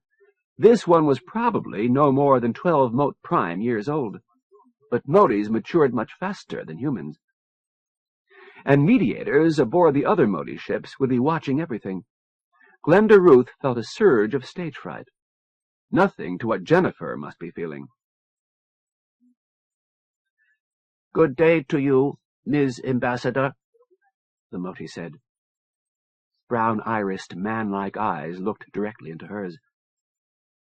This one was probably no more than 12 Mote Prime years old, but Moties matured much faster than humans. And mediators aboard the other Motie ships would be watching everything. Glenda Ruth felt a surge of stage fright. Nothing to what Jennifer must be feeling. Good day to you, Ms. Ambassador, the Motie said. Brown-irised, man-like eyes looked directly into hers.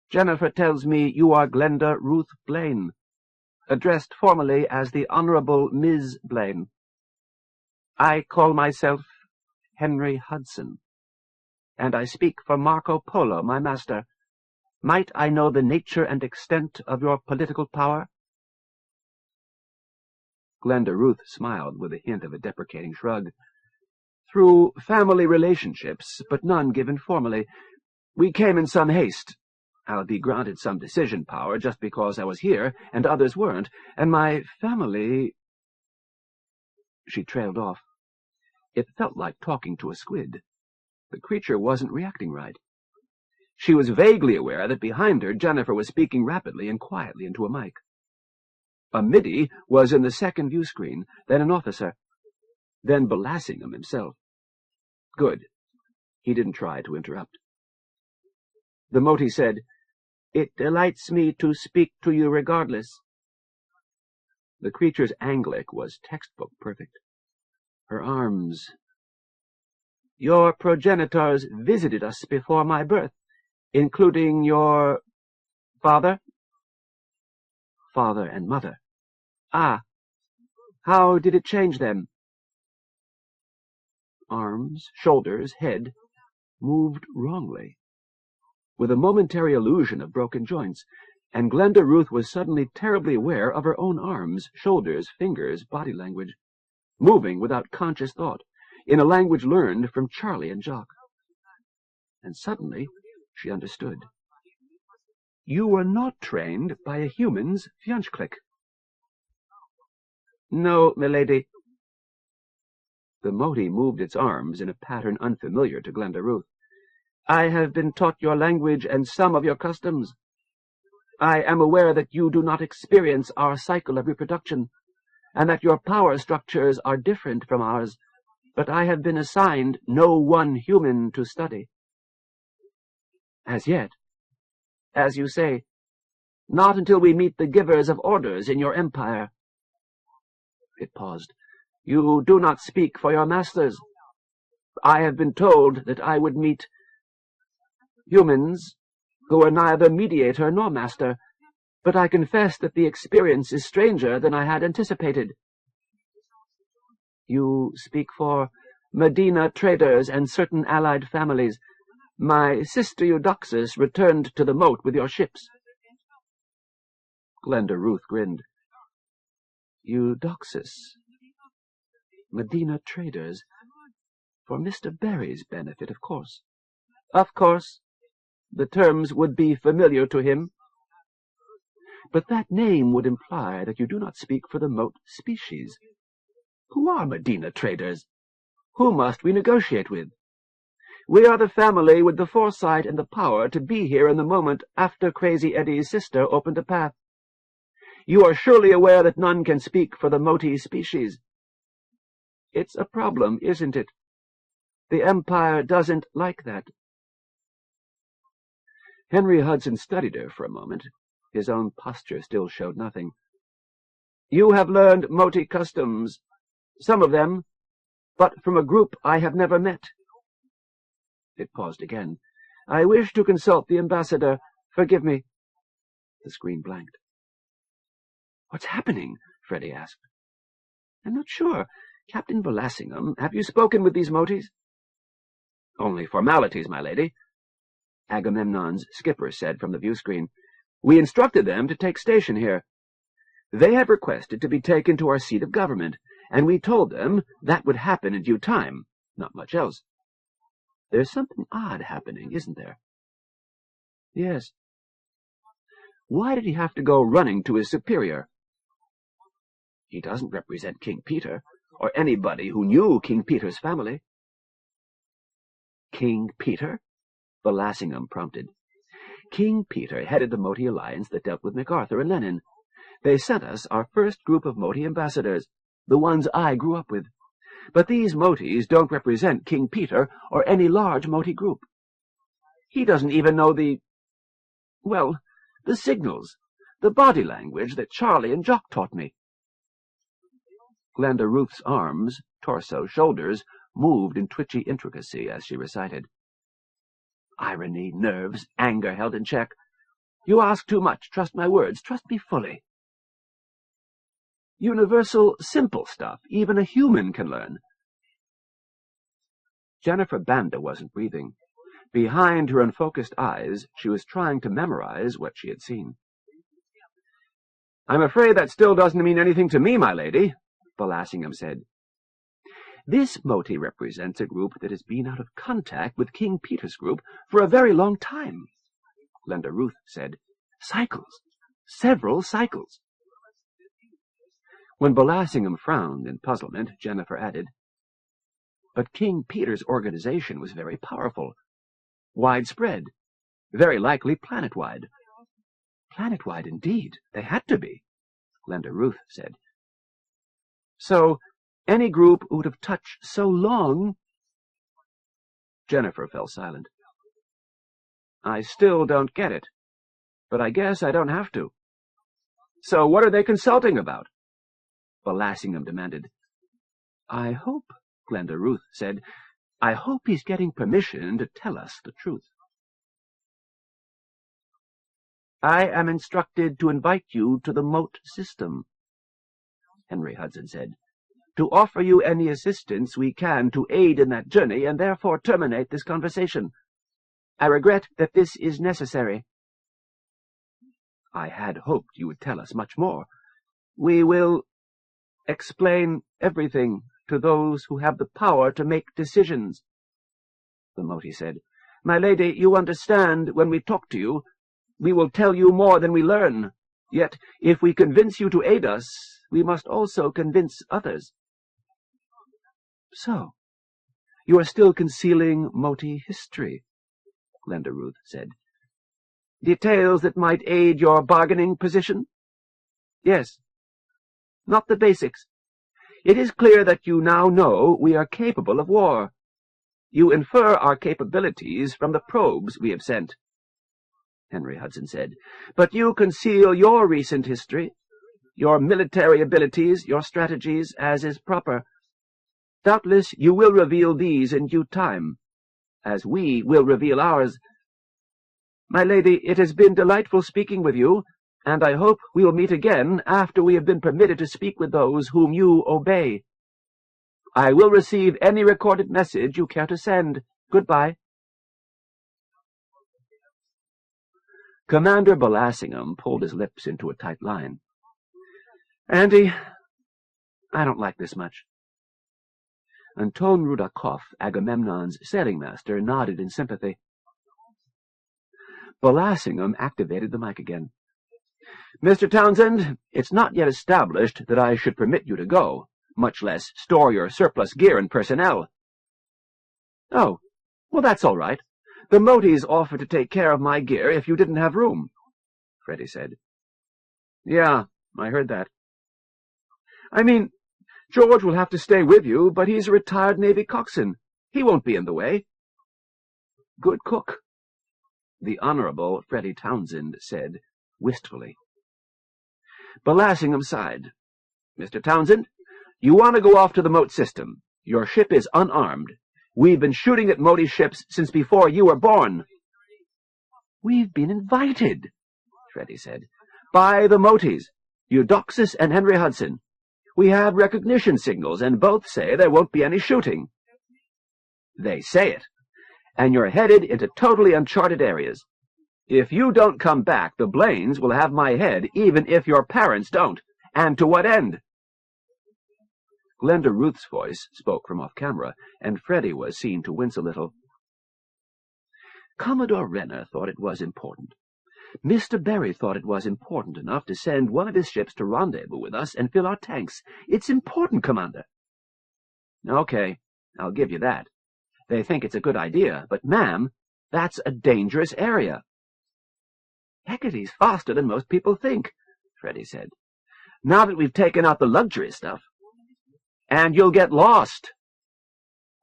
Jennifer tells me you are Glenda Ruth Blaine, addressed formally as the Honorable Ms. Blaine. I call myself Henry Hudson, and I speak for Marco Polo, my master. Might I know the nature and extent of your political power? Glenda Ruth smiled with a hint of a deprecating shrug. Through family relationships, but none given formally. We came in some haste. I'll be granted some decision power just because I was here and others weren't, and my family— She trailed off. It felt like talking to a squid. The creature wasn't reacting right. She was vaguely aware that behind her Jennifer was speaking rapidly and quietly into a mic. A middy was in the second view screen, then an officer, then Belassingham himself. Good. He didn't try to interrupt. The Motie said, It delights me to speak to you regardless. The creature's Anglic was textbook perfect. Her arms— Your progenitors visited us before my birth, including your— father? Father and mother. Ah, How did it change them? Arms, shoulders, head moved wrongly, with a momentary illusion of broken joints, and Glenda Ruth was suddenly terribly aware of her own arms, shoulders, fingers, body language, moving without conscious thought, in a language learned from Charlie and Jock. And suddenly she understood. You were not trained by a human's Fjonchklik. No, milady. The Moti moved its arms in a pattern unfamiliar to Glenda Ruth. I have been taught your language and some of your customs. I am aware that you do not experience our cycle of reproduction, and that your power structures are different from ours, but I have been assigned no one human to study. As yet, as you say, not until we meet the givers of orders in your empire. It paused. You do not speak for your masters. I have been told that I would meet humans who are neither mediator nor master, but I confess that the experience is stranger than I had anticipated. You speak for Medina traders and certain allied families. My sister Eudoxus returned to the moat with your ships. Glenda Ruth grinned. Eudoxus. Medina traders. For Mr. Barry's benefit, of course. Of course. The terms would be familiar to him. But that name would imply that you do not speak for the moat species. Who are Medina traders? Who must we negotiate with? We are the family with the foresight and the power to be here in the moment after Crazy Eddie's sister opened a path. You are surely aware that none can speak for the Moti species. It's a problem, isn't it? The Empire doesn't like that. Henry Hudson studied her for a moment. His own posture still showed nothing. You have learned Moti customs, some of them, but from a group I have never met. It paused again. I wish to consult the ambassador. Forgive me. The screen blanked. What's happening? Freddie asked. I'm not sure. Captain Belassingham, have you spoken with these Motis? Only formalities, my lady, Agamemnon's skipper said from the view-screen. We instructed them to take station here. They have requested to be taken to our seat of government, and we told them that would happen in due time, not much else. There's something odd happening, isn't there? Yes. Why did he have to go running to his superior? He doesn't represent King Peter, or anybody who knew King Peter's family. King Peter? Belassingham prompted. King Peter headed the Moti alliance that dealt with MacArthur and Lenin. They sent us our first group of Moti ambassadors, the ones I grew up with. But these Motis don't represent King Peter or any large Moti group. He doesn't even know the signals, the body language that Charlie and Jock taught me. Glenda Ruth's arms, torso, shoulders moved in twitchy intricacy as she recited. Irony, nerves, anger held in check. You ask too much. Trust my words. Trust me fully. Universal, simple stuff even a human can learn. Jennifer Banda wasn't breathing. Behind her unfocused eyes, she was trying to memorize what she had seen. I'm afraid that still doesn't mean anything to me, my lady, Belassingham said. This Moti represents a group that has been out of contact with King Peter's group for a very long time, Glenda Ruth said. Cycles. Several cycles. When Belassingham frowned in puzzlement, Jennifer added, But King Peter's organization was very powerful, widespread, very likely planet-wide. Planet-wide indeed. They had to be, Glenda Ruth said. So, any group would have touched so long... Jennifer fell silent. I still don't get it, but I guess I don't have to. So what are they consulting about? Belassingham demanded. I hope, Glenda Ruth said, I hope he's getting permission to tell us the truth. I am instructed to invite you to the moat system, Henry Hudson said, "to offer you any assistance we can to aid in that journey, and therefore terminate this conversation. I regret that this is necessary." "I had hoped you would tell us much more." "We will explain everything to those who have the power to make decisions," the Moti said. "My lady, you understand, when we talk to you, we will tell you more than we learn. Yet, if we convince you to aid us, we must also convince others." "So, you are still concealing Moti history," Glenda Ruth said. "Details that might aid your bargaining position?" "Yes. Not the basics. It is clear that you now know we are capable of war. You infer our capabilities from the probes we have sent," Henry Hudson said. "But you conceal your recent history, your military abilities, your strategies, as is proper. Doubtless you will reveal these in due time, as we will reveal ours. My lady, it has been delightful speaking with you, and I hope we will meet again after we have been permitted to speak with those whom you obey. I will receive any recorded message you care to send. Goodbye." Commander Belassingham pulled his lips into a tight line. "Auntie, I don't like this much." Anton Rudakov, Agamemnon's sailing master, nodded in sympathy. Belassingham activated the mic again. "Mr. Townsend, it's not yet established that I should permit you to go, much less store your surplus gear and personnel." "Oh, well, that's all right. The Motis offered to take care of my gear if you didn't have room," Freddie said. "Yeah, I heard that. I mean, George will have to stay with you, but he's a retired Navy coxswain. He won't be in the way." "Good cook," the Honorable Freddie Townsend said, wistfully. Belassingham sighed. "Mr. Townsend, you want to go off to the Mote system. Your ship is unarmed. We've been shooting at Moti ships since before you were born." "We've been invited," Freddie said, "by the Motis, Eudoxus and Henry Hudson. We had recognition signals, and both say there won't be any shooting." "They say it. And you're headed into totally uncharted areas. If you don't come back, the Blaines will have my head, even if your parents don't. And to what end?" Glenda Ruth's voice spoke from off-camera, and Freddie was seen to wince a little. "Commodore Renner thought it was important. Mr. Berry thought it was important enough to send one of his ships to rendezvous with us and fill our tanks. It's important, Commander." "Okay, I'll give you that. They think it's a good idea, but, ma'am, that's a dangerous area." "Hecate's faster than most people think," Freddie said. "Now that we've taken out the luxury stuff." "And you'll get lost."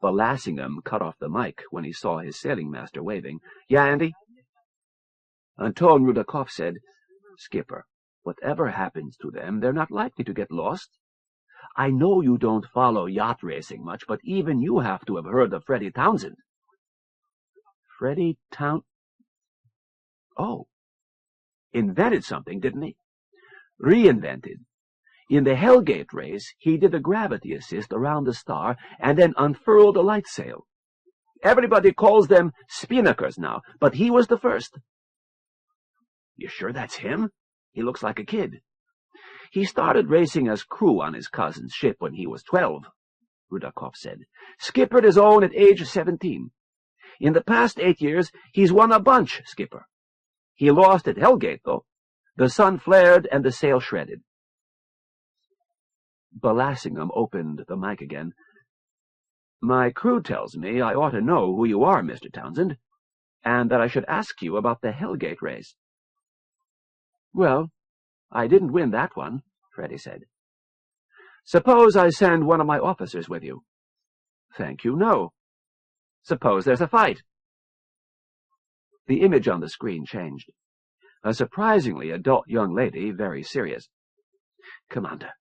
Belassingham cut off the mic when he saw his sailing master waving. "Yeah, Andy?" Anton Rudakov said, "Skipper, whatever happens to them, they're not likely to get lost. I know you don't follow yacht racing much, but even you have to have heard of Freddie Townsend." "Freddie Oh, invented something, didn't he?" "Reinvented. In the Hellgate race, he did a gravity assist around the star and then unfurled a light sail. Everybody calls them spinnakers now, but he was the first." "You sure that's him? He looks like a kid." "He started racing as crew on his cousin's ship when he was 12, Rudakov said. "Skippered his own at age 17. In the past 8 years, he's won a bunch, Skipper. He lost at Hellgate, though. The sun flared and the sail shredded." Belassingham opened the mic again. "My crew tells me I ought to know who you are, Mr. Townsend, and that I should ask you about the Hellgate race." "Well, I didn't win that one," Freddie said. "Suppose I send one of my officers with you?" "Thank you, no." "Suppose there's a fight?" The image on the screen changed. A surprisingly adult young lady, very serious. "Commander,"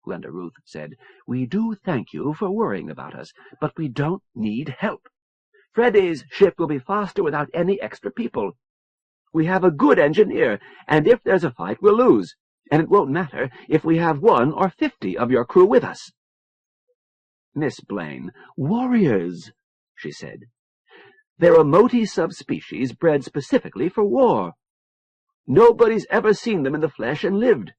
Glenda Ruth said, "we do thank you for worrying about us, but we don't need help. Freddie's ship will be faster without any extra people. We have a good engineer, and if there's a fight, we'll lose. and it won't matter if we have 1 or 50 of your crew with us." "Miss Blaine, warriors," she said. "They're a Moti subspecies bred specifically for war. Nobody's ever seen them in the flesh and lived.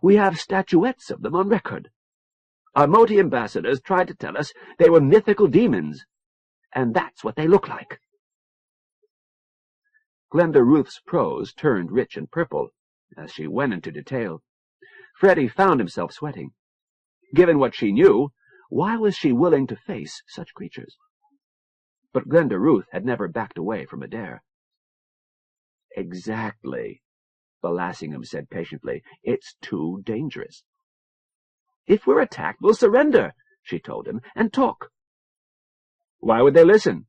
We have statuettes of them on record. Our Moti ambassadors tried to tell us they were mythical demons, and that's what they look like." Glenda Ruth's prose turned rich and purple as she went into detail. Freddie found himself sweating. Given what she knew, why was she willing to face such creatures? But Glenda Ruth had never backed away from a dare. "Exactly," Belassingham said patiently. "It's too dangerous." "If we're attacked, we'll surrender," she told him, "and talk." "Why would they listen?"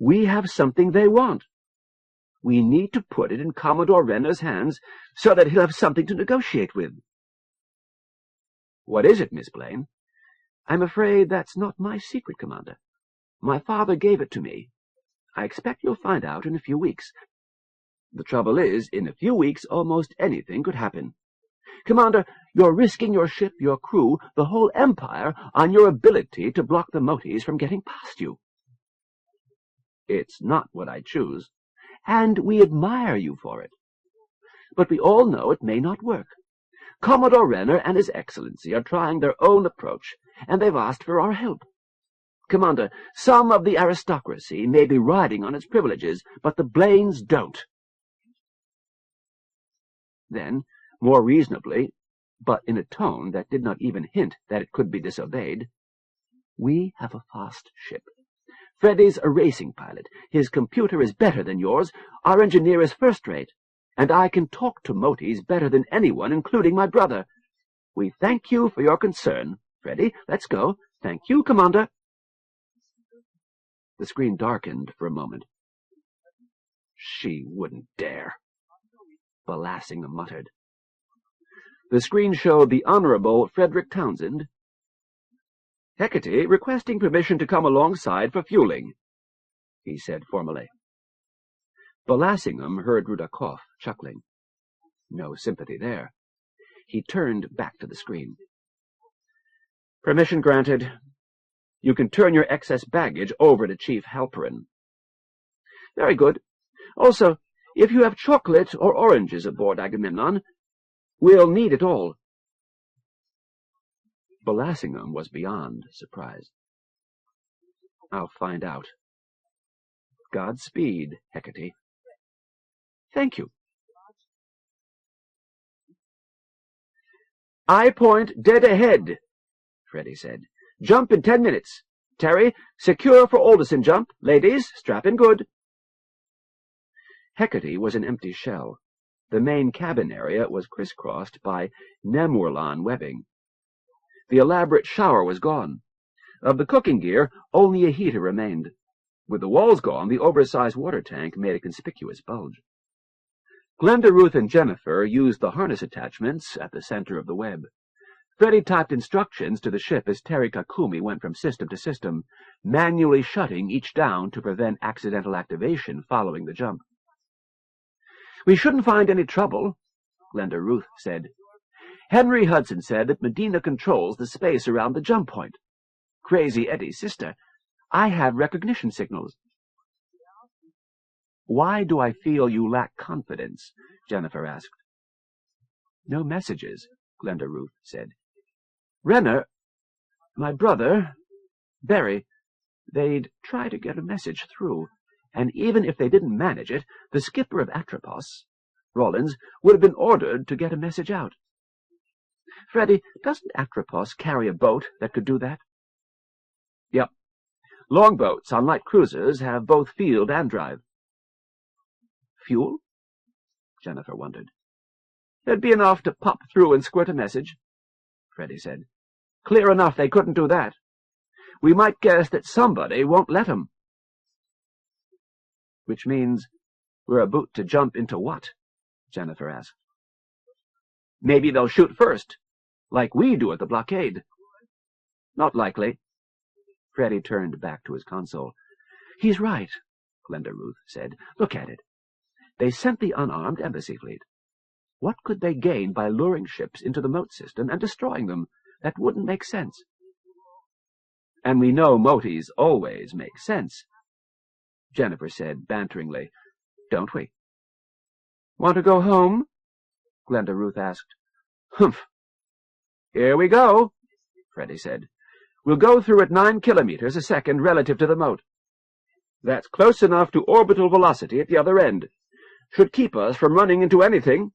"We have something they want. We need to put it in Commodore Renner's hands so that he'll have something to negotiate with." "What is it, Miss Blaine?" "I'm afraid that's not my secret, Commander. My father gave it to me. I expect you'll find out in a few weeks. The trouble is, in a few weeks almost anything could happen. Commander, you're risking your ship, your crew, the whole Empire, on your ability to block the Motis from getting past you." "It's not what I choose." "And we admire you for it. But we all know it may not work. Commodore Renner and His Excellency are trying their own approach, and they've asked for our help. Commander, some of the aristocracy may be riding on its privileges, but the Blaines don't." Then, more reasonably, but in a tone that did not even hint that it could be disobeyed, "We have a fast ship. Freddie's a racing pilot. His computer is better than yours. Our engineer is first-rate. And I can talk to Motis better than anyone, including my brother. We thank you for your concern. Freddie, let's go. Thank you, Commander." The screen darkened for a moment. "She wouldn't dare," Belassingham muttered. The screen showed the Honorable Frederick Townsend. "Hecate requesting permission to come alongside for fueling," he said formally. Belassingham heard Rudakov chuckling. No sympathy there. He turned back to the screen. "Permission granted. You can turn your excess baggage over to Chief Halperin." "Very good. Also, if you have chocolate or oranges aboard Agamemnon, we'll need it all." Belassingham was beyond surprised. "I'll find out. Godspeed, Hecate." "Thank you." "Eye point dead ahead," Freddie said. "Jump in 10 minutes. Terry, secure for Alderson jump. Ladies, strap in good." Hecate was an empty shell. The main cabin area was crisscrossed by Nemurlan webbing. The elaborate shower was gone. Of the cooking gear, only a heater remained. With the walls gone, the oversized water tank made a conspicuous bulge. Glenda Ruth and Jennifer used the harness attachments at the center of the web. Freddie typed instructions to the ship as Terry Kakumi went from system to system, manually shutting each down to prevent accidental activation following the jump. "We shouldn't find any trouble," Glenda Ruth said. "Henry Hudson said that Medina controls the space around the jump point. Crazy Eddie's sister. I have recognition signals." "Why do I feel you lack confidence?" Jennifer asked. "No messages," Glenda Ruth said. "Renner, my brother, Barry, they'd try to get a message through, and even if they didn't manage it, the skipper of Atropos, Rollins, would have been ordered to get a message out. Freddie, doesn't Atropos carry a boat that could do that?" "Yep. Longboats on light cruisers have both field and drive." "Fuel?" Jennifer wondered. "There'd be enough to pop through and squirt a message," Freddie said. "Clear enough they couldn't do that. We might guess that somebody won't let 'em." "Which means we're about to jump into what?" Jennifer asked. "Maybe they'll shoot first, like we do at the blockade." "Not likely." Freddie turned back to his console. "He's right," Glenda Ruth said. "Look at it. They sent the unarmed embassy fleet. What could they gain by luring ships into the moat system and destroying them? That wouldn't make sense. And we know moties always make sense, Jennifer said banteringly, don't we? Want to go home? Glenda Ruth asked. Humph. Here we go, Freddie said. We'll go through at 9 kilometers a second relative to the moat. That's close enough to orbital velocity at the other end. Should keep us from running into anything.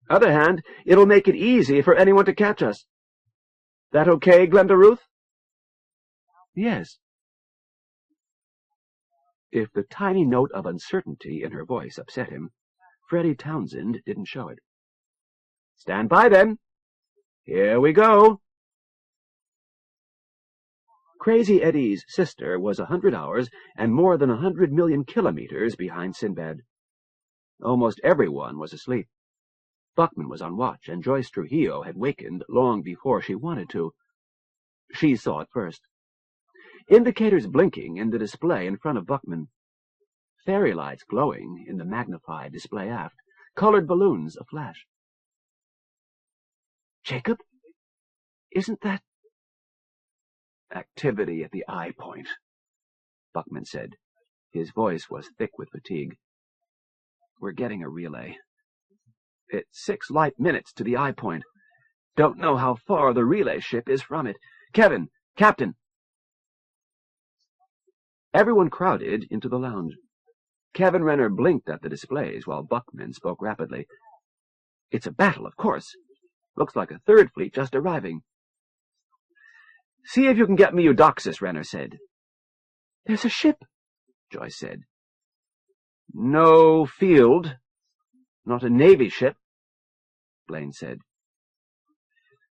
Other hand, it'll make it easy for anyone to catch us. That okay, Glenda Ruth? Yes. If the tiny note of uncertainty in her voice upset him, Freddie Townsend didn't show it. Stand by, then. Here we go. Crazy Eddie's sister was 100 hours and more than 100 million kilometers behind Sinbad. Almost everyone was asleep. Buckman was on watch, and Joyce Trujillo had wakened long before she wanted to. She saw it first. Indicators blinking in the display in front of Buckman. Fairy lights glowing in the magnified display aft. Colored balloons aflash. Jacob? Isn't that... Activity at the eye point, Buckman said. His voice was thick with fatigue. We're getting a relay. It's 6 light minutes to the eye point. Don't know how far the relay ship is from it. Kevin, Captain! Everyone crowded into the lounge. Kevin Renner blinked at the displays while Buckman spoke rapidly. It's a battle, of course. Looks like a third fleet just arriving. See if you can get me Eudoxus, Renner said. There's a ship, Joyce said. No field. Not a Navy ship, Blaine said.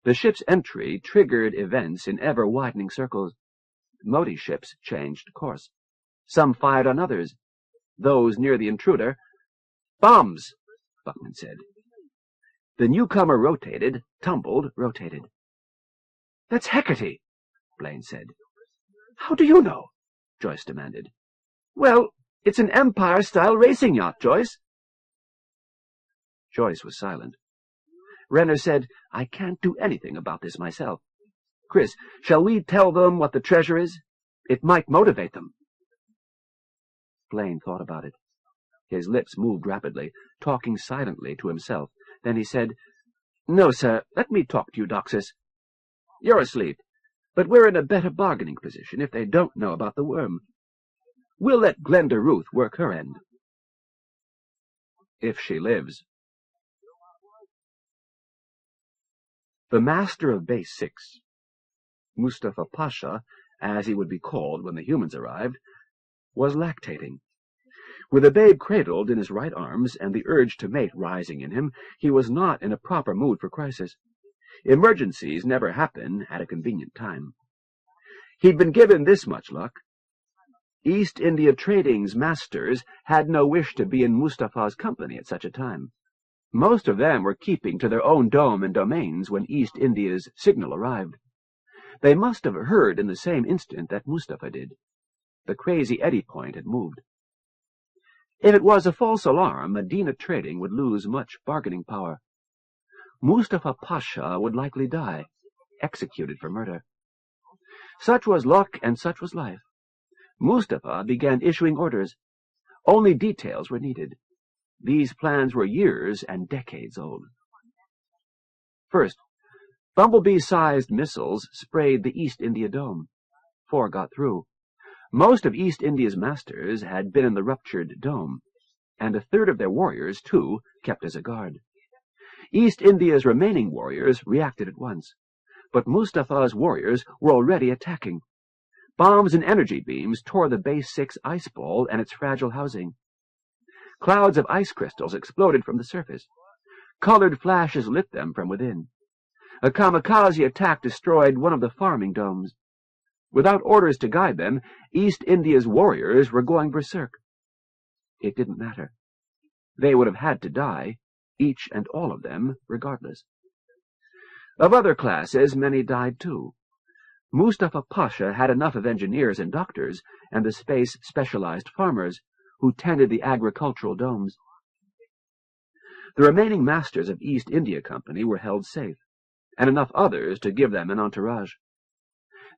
The ship's entry triggered events in ever-widening circles. Modi ships changed course. Some fired on others. Those near the intruder. Bombs, Buckman said. The newcomer rotated, tumbled, rotated. That's Hecate, Blaine said. How do you know? Joyce demanded. Well, it's an Empire-style racing yacht, Joyce. Joyce was silent. Renner said, I can't do anything about this myself. Chris, shall we tell them what the treasure is? It might motivate them. Blaine thought about it. His lips moved rapidly, talking silently to himself. Then he said, No, sir, let me talk to you, Eudoxus. You're asleep, but we're in a better bargaining position if they don't know about the worm. We'll let Glenda Ruth work her end. If she lives. The master of Base 6, Mustafa Pasha, as he would be called when the humans arrived, was lactating. With a babe cradled in his right arms and the urge to mate rising in him, he was not in a proper mood for crisis. Emergencies never happen at a convenient time. He'd been given this much luck. East India Trading's masters had no wish to be in Mustafa's company at such a time. Most of them were keeping to their own dome and domains when East India's signal arrived. They must have heard in the same instant that Mustafa did. The crazy eddy point had moved. If it was a false alarm, Medina Trading would lose much bargaining power. Mustafa Pasha would likely die, executed for murder. Such was luck and such was life. Mustafa began issuing orders. Only details were needed. These plans were years and decades old. First, bumblebee-sized missiles sprayed the East India Dome. 4 got through. Most of East India's masters had been in the ruptured dome, and a third of their warriors, too, kept as a guard. East India's remaining warriors reacted at once, but Mustafa's warriors were already attacking. Bombs and energy beams tore the Base 6 ice ball and its fragile housing. Clouds of ice crystals exploded from the surface. Colored flashes lit them from within. A kamikaze attack destroyed one of the farming domes. Without orders to guide them, East India's warriors were going berserk. It didn't matter. They would have had to die, each and all of them, regardless. Of other classes, many died too. Mustafa Pasha had enough of engineers and doctors, and the space-specialized farmers, who tended the agricultural domes. The remaining masters of East India Company were held safe, and enough others to give them an entourage.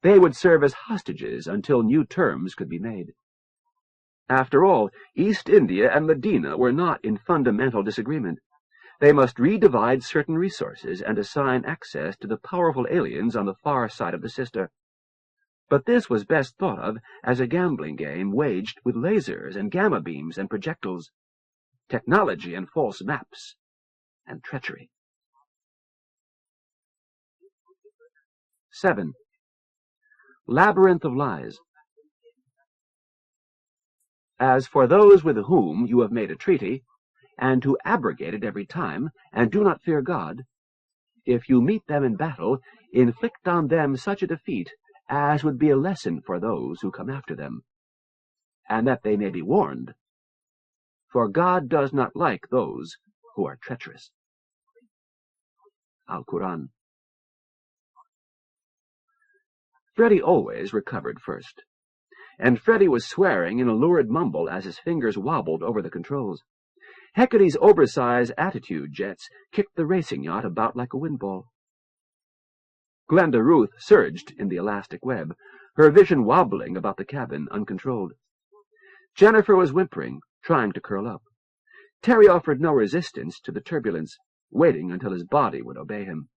They would serve as hostages until new terms could be made. After all, East India and Medina were not in fundamental disagreement. They must redivide certain resources and assign access to the powerful aliens on the far side of the Sister. But this was best thought of as a gambling game waged with lasers and gamma beams and projectiles, technology and false maps, and treachery. 7. Labyrinth of Lies. As for those with whom you have made a treaty, and who abrogate it every time, and do not fear God, if you meet them in battle, inflict on them such a defeat as would be a lesson for those who come after them, and that they may be warned, for God does not like those who are treacherous. Al-Quran. Freddy always recovered first, and Freddy was swearing in a lurid mumble as his fingers wobbled over the controls. Hecate's oversized attitude jets kicked the racing yacht about like a windball. Glenda Ruth surged in the elastic web, her vision wobbling about the cabin, uncontrolled. Jennifer was whimpering, trying to curl up. Terry offered no resistance to the turbulence, waiting until his body would obey him.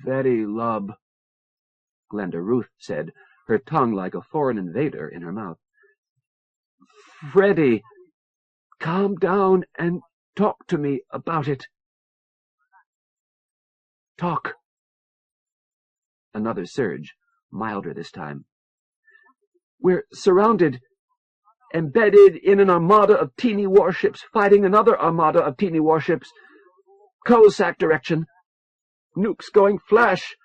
"Freddy, lub," Glenda Ruth said, her tongue like a foreign invader in her mouth. "Freddy, calm down and talk to me about it." "Talk." Another surge, milder this time. "We're surrounded, embedded in an armada of teeny warships fighting another armada of teeny warships. Cossack direction. Nukes going flash.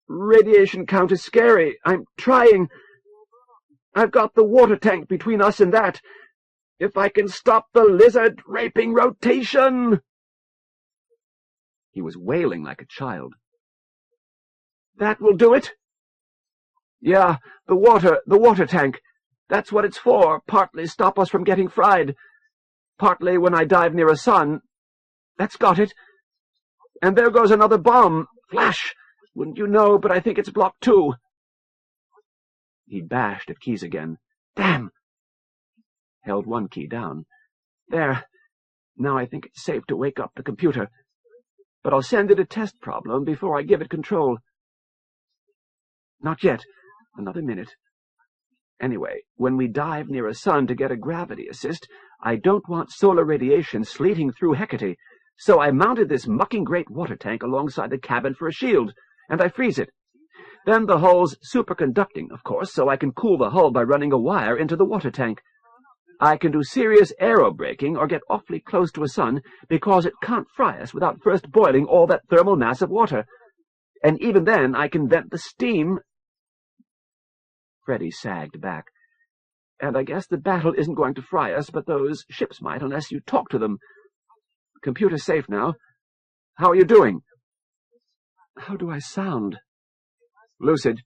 Radiation count is scary. I'm trying. I've got the water tank between us and that. If I can stop the lizard-raping rotation!" He was wailing like a child. "That will do it?" "Yeah, the water tank. That's what it's for, partly stop us from getting fried. Partly when I dive near a sun. That's got it. And there goes another bomb. Flash! Wouldn't you know, but I think it's block 2. He bashed at keys again. "Damn!" Held one key down. "There. Now I think it's safe to wake up the computer. But I'll send it a test problem before I give it control." "Not yet. Another minute. Anyway, when we dive near a sun to get a gravity assist, I don't want solar radiation sleeting through Hecate, so I mounted this mucking great water tank alongside the cabin for a shield, and I freeze it. Then the hull's superconducting, of course, so I can cool the hull by running a wire into the water tank. I can do serious aerobraking or get awfully close to a sun because it can't fry us without first boiling all that thermal mass of water. And even then I can vent the steam." Freddy sagged back. "And I guess the battle isn't going to fry us, but those ships might unless you talk to them. Computer's safe now. How are you doing?" "How do I sound?" "Lucid."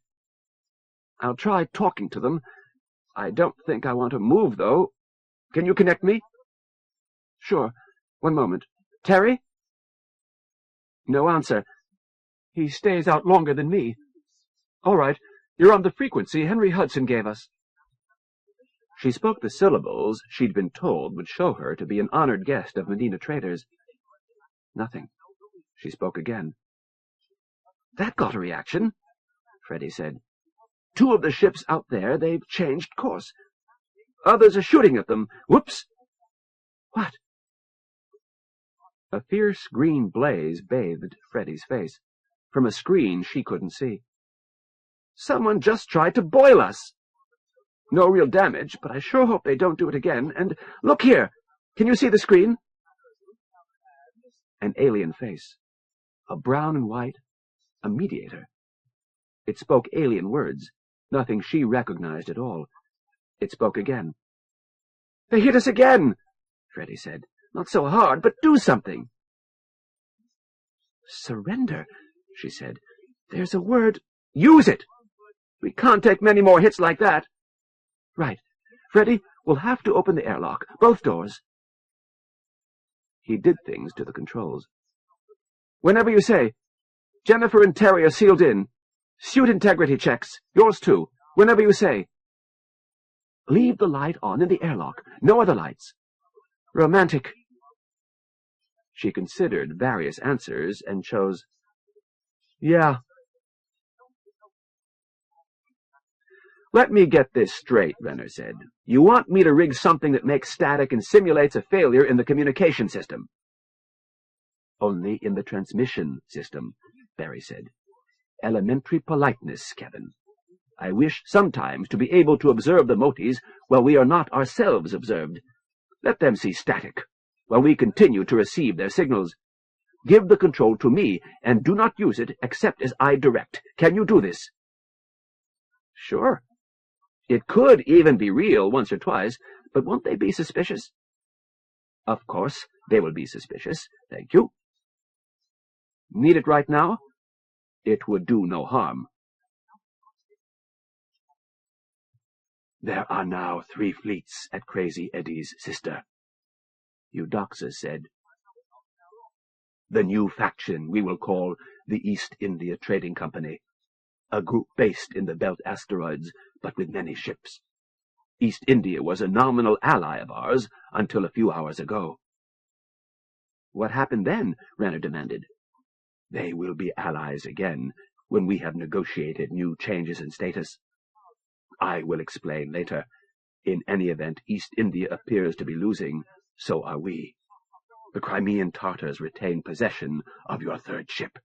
"I'll try talking to them. I don't think I want to move, though. Can you connect me?" "Sure. One moment. Terry?" No answer. He stays out longer than me. "All right. You're on the frequency Henry Hudson gave us." She spoke the syllables she'd been told would show her to be an honored guest of Medina traders. Nothing. She spoke again. "That got a reaction," Freddy said. "2 of the ships out there, they've changed course. Others are shooting at them. Whoops!" "What?" A fierce green blaze bathed Freddy's face, from a screen she couldn't see. "Someone just tried to boil us! No real damage, but I sure hope they don't do it again. And look here! Can you see the screen?" An alien face. A brown and white. A mediator. It spoke alien words, nothing she recognized at all. It spoke again. "They hit us again!" Freddy said. "Not so hard, but do something." "Surrender," she said. "There's a word." "Use it! We can't take many more hits like that." "Right. Freddy, we'll have to open the airlock, both doors." He did things to the controls. "Whenever you say. Jennifer and Terry are sealed in. Suit integrity checks. Yours too. Whenever you say." "Leave the light on in the airlock. No other lights." "Romantic." She considered various answers and chose, "Yeah." "Let me get this straight," Renner said. "You want me to rig something that makes static and simulates a failure in the communication system?" "Only in the transmission system," Barry said. "Elementary politeness, Kevin. I wish sometimes to be able to observe the Motis while we are not ourselves observed. Let them see static, while we continue to receive their signals. Give the control to me, and do not use it except as I direct. Can you do this?" "Sure. It could even be real once or twice, but won't they be suspicious?" "Of course they will be suspicious. Thank you." "Need it right now?" "It would do no harm." "There are now 3 fleets at Crazy Eddie's, sister," Eudoxus said. "The new faction we will call the East India Trading Company, a group based in the Belt Asteroids, but with many ships. East India was a nominal ally of ours until a few hours ago." "What happened then?" Renner demanded. "They will be allies again when we have negotiated new changes in status. I will explain later. In any event, East India appears to be losing. So are we. The Crimean Tartars retain possession of your 3rd ship."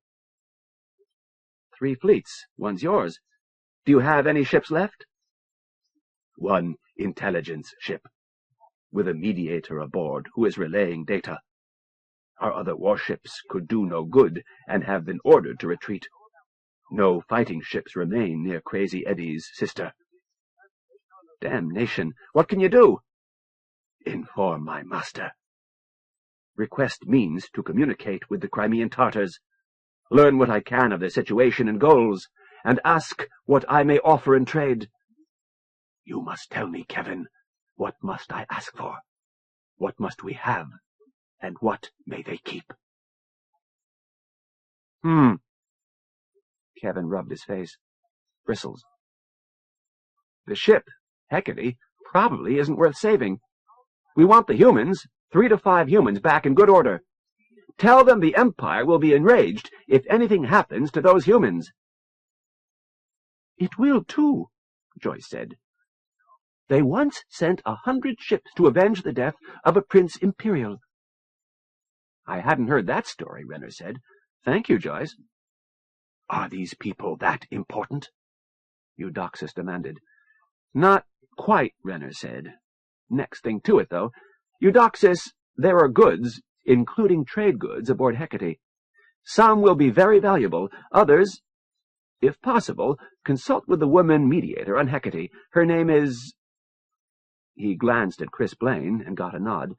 3 fleets. One's yours. Do you have any ships left?" "One intelligence ship, with a mediator aboard who is relaying data. Our other warships could do no good and have been ordered to retreat. No fighting ships remain near Crazy Eddie's, sister." "Damnation! What can you do?" "Inform my master. Request means to communicate with the Crimean Tartars. Learn what I can of their situation and goals, and ask what I may offer in trade." "You must tell me, Kevin. What must I ask for? What must we have? And what may they keep?" Kevin rubbed his face. Bristles. "The ship, Hecate, probably isn't worth saving. We want the humans, 3 to 5 humans back in good order. Tell them the Empire will be enraged if anything happens to those humans." "It will, too," Joyce said. "They once sent 100 ships to avenge the death of a Prince Imperial." "I hadn't heard that story," Renner said. "Thank you, Joyce." "Are these people that important?" Eudoxus demanded. "Not quite," Renner said. "Next thing to it, though. Eudoxus, there are goods, including trade goods, aboard Hecate. Some will be very valuable. Others, if possible, consult with the woman mediator on Hecate. Her name is—" He glanced at Chris Blaine and got a nod.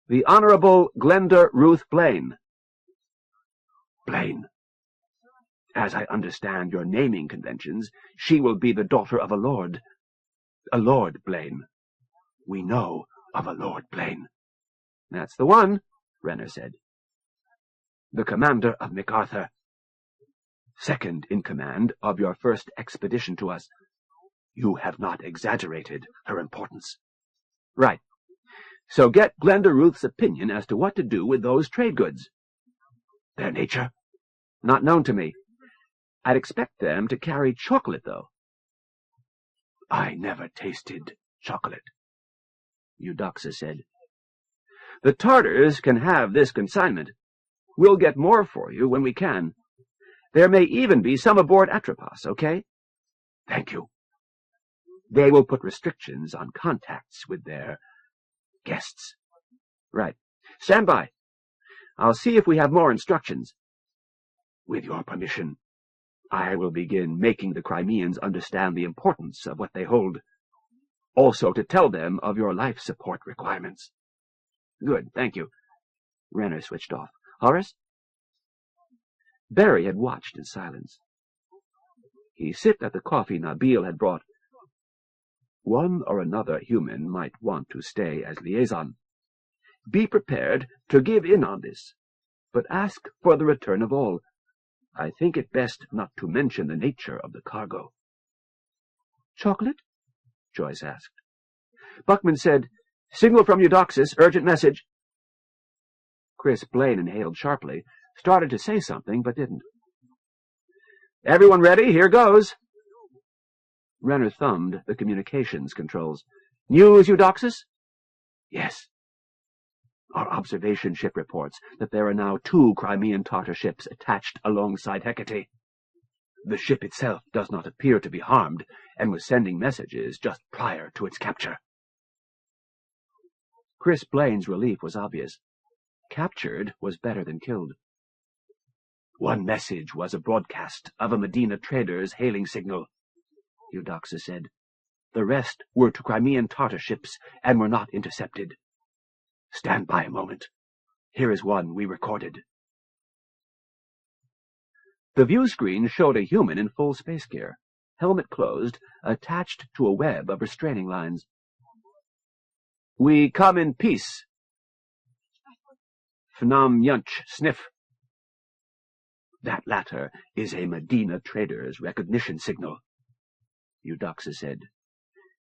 "The Honorable Glenda Ruth Blaine." "Blaine. As I understand your naming conventions, she will be the daughter of a lord. A Lord Blaine. We know of a Lord Blaine." "That's the one," Renner said. "The commander of MacArthur. Second in command of your first expedition to us. You have not exaggerated her importance." "Right. So get Glenda Ruth's opinion as to what to do with those trade goods." "Their nature?" "Not known to me. I'd expect them to carry chocolate, though." "I never tasted chocolate," Eudoxus said. "The Tartars can have this consignment. We'll get more for you when we can. There may even be some aboard Atropos, okay?" "Thank you." "They will put restrictions on contacts with their guests." "Right. Stand by. I'll see if we have more instructions." "With your permission, I will begin making the Crimeans understand the importance of what they hold. Also to tell them of your life support requirements." "Good, thank you." Renner switched off. "Horace?" Barry had watched in silence. He sipped at the coffee Nabil had brought. One or another human might want to stay as liaison. Be prepared to give in on this, but ask for the return of all. I think it best not to mention the nature of the cargo." "Chocolate?" Joyce asked. Buckman said, "Signal from Eudoxus, urgent message." Chris Blaine inhaled sharply, started to say something, but didn't. "Everyone ready? Here goes." Renner thumbed the communications controls. "News, Eudoxus?" "Yes. Our observation ship reports that there are now 2 Crimean Tartar ships attached alongside Hecate. The ship itself does not appear to be harmed, and was sending messages just prior to its capture." Chris Blaine's relief was obvious. Captured was better than killed. "One message was a broadcast of a Medina trader's hailing signal," Eudoxus said. "The rest were to Crimean Tartar ships and were not intercepted. Stand by a moment. Here is one we recorded." The view screen showed a human in full space gear, helmet closed, attached to a web of restraining lines. "We come in peace. Fnam Yunch Sniff." "That latter is a Medina trader's recognition signal," Eudoxus said.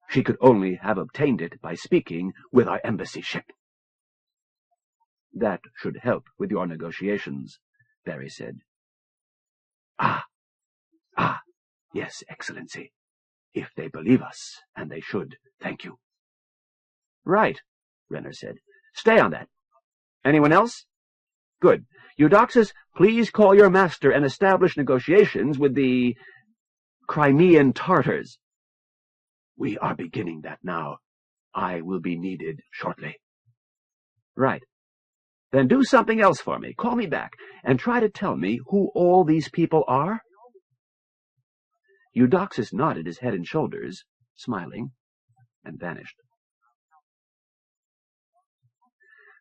"She could only have obtained it by speaking with our embassy ship." "That should help with your negotiations," Barry said. Ah, yes, Excellency. If they believe us, and they should, thank you." "Right," Renner said. "Stay on that. Anyone else? Good. Eudoxus, please call your master and establish negotiations with the Crimean Tartars." "We are beginning that now. I will be needed shortly." "Right. Then do something else for me. Call me back, and try to tell me who all these people are." Eudoxus nodded his head and shoulders, smiling, and vanished.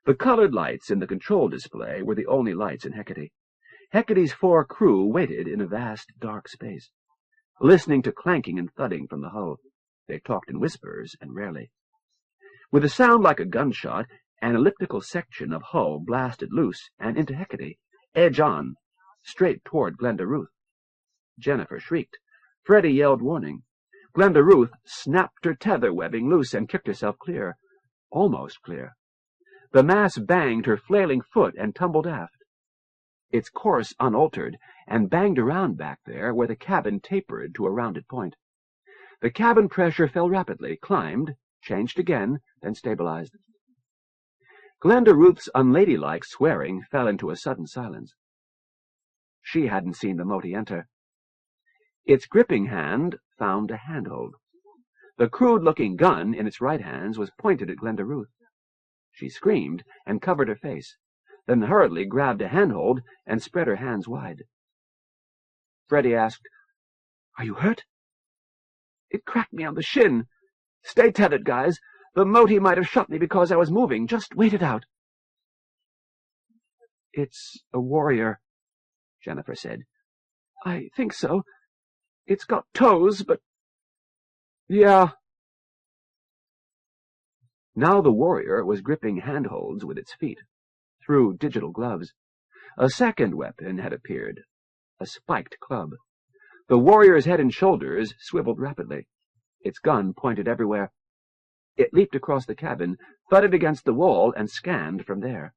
The colored lights in the control display were the only lights in Hecate. Hecate's 4 crew waited in a vast, dark space, listening to clanking and thudding from the hull. They talked in whispers and rarely. With a sound like a gunshot, an elliptical section of hull blasted loose and into Hecate, edge on, straight toward Glenda Ruth. Jennifer shrieked. Freddie yelled warning. Glenda Ruth snapped her tether webbing loose and kicked herself clear. Almost clear. The mass banged her flailing foot and tumbled aft. Its course unaltered, and banged around back there where the cabin tapered to a rounded point. The cabin pressure fell rapidly, climbed, changed again, then stabilized. Glenda Ruth's unladylike swearing fell into a sudden silence. She hadn't seen the Moti enter. Its gripping hand found a handhold. The crude-looking gun in its right hands was pointed at Glenda Ruth. She screamed and covered her face, then hurriedly grabbed a handhold and spread her hands wide. Freddie asked, "Are you hurt?" "It cracked me on the shin. Stay tethered, guys. The Moti might have shot me because I was moving. Just wait it out." "It's a warrior," Jennifer said. "I think so. It's got toes, but—" "Yeah." Now the warrior was gripping handholds with its feet, through digital gloves. A second weapon had appeared, a spiked club. The warrior's head and shoulders swiveled rapidly. Its gun pointed everywhere. It leaped across the cabin, thudded against the wall, and scanned from there.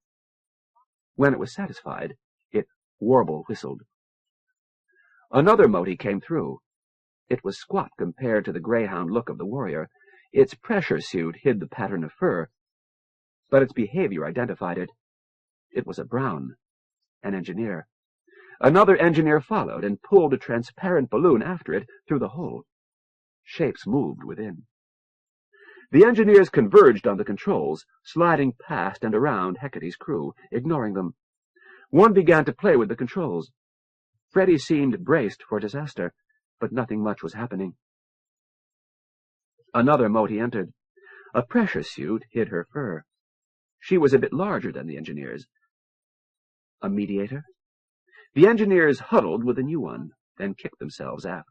When it was satisfied, it warble-whistled. Another Moti came through. It was squat compared to the greyhound look of the warrior. Its pressure suit hid the pattern of fur, but its behavior identified it. It was a Brown, an engineer. Another engineer followed and pulled a transparent balloon after it through the hole. Shapes moved within. The engineers converged on the controls, sliding past and around Hecate's crew, ignoring them. One began to play with the controls. Freddie seemed braced for disaster, but nothing much was happening. Another Moti entered. A pressure suit hid her fur. She was a bit larger than the engineers. A mediator? The engineers huddled with a new one, then kicked themselves aft.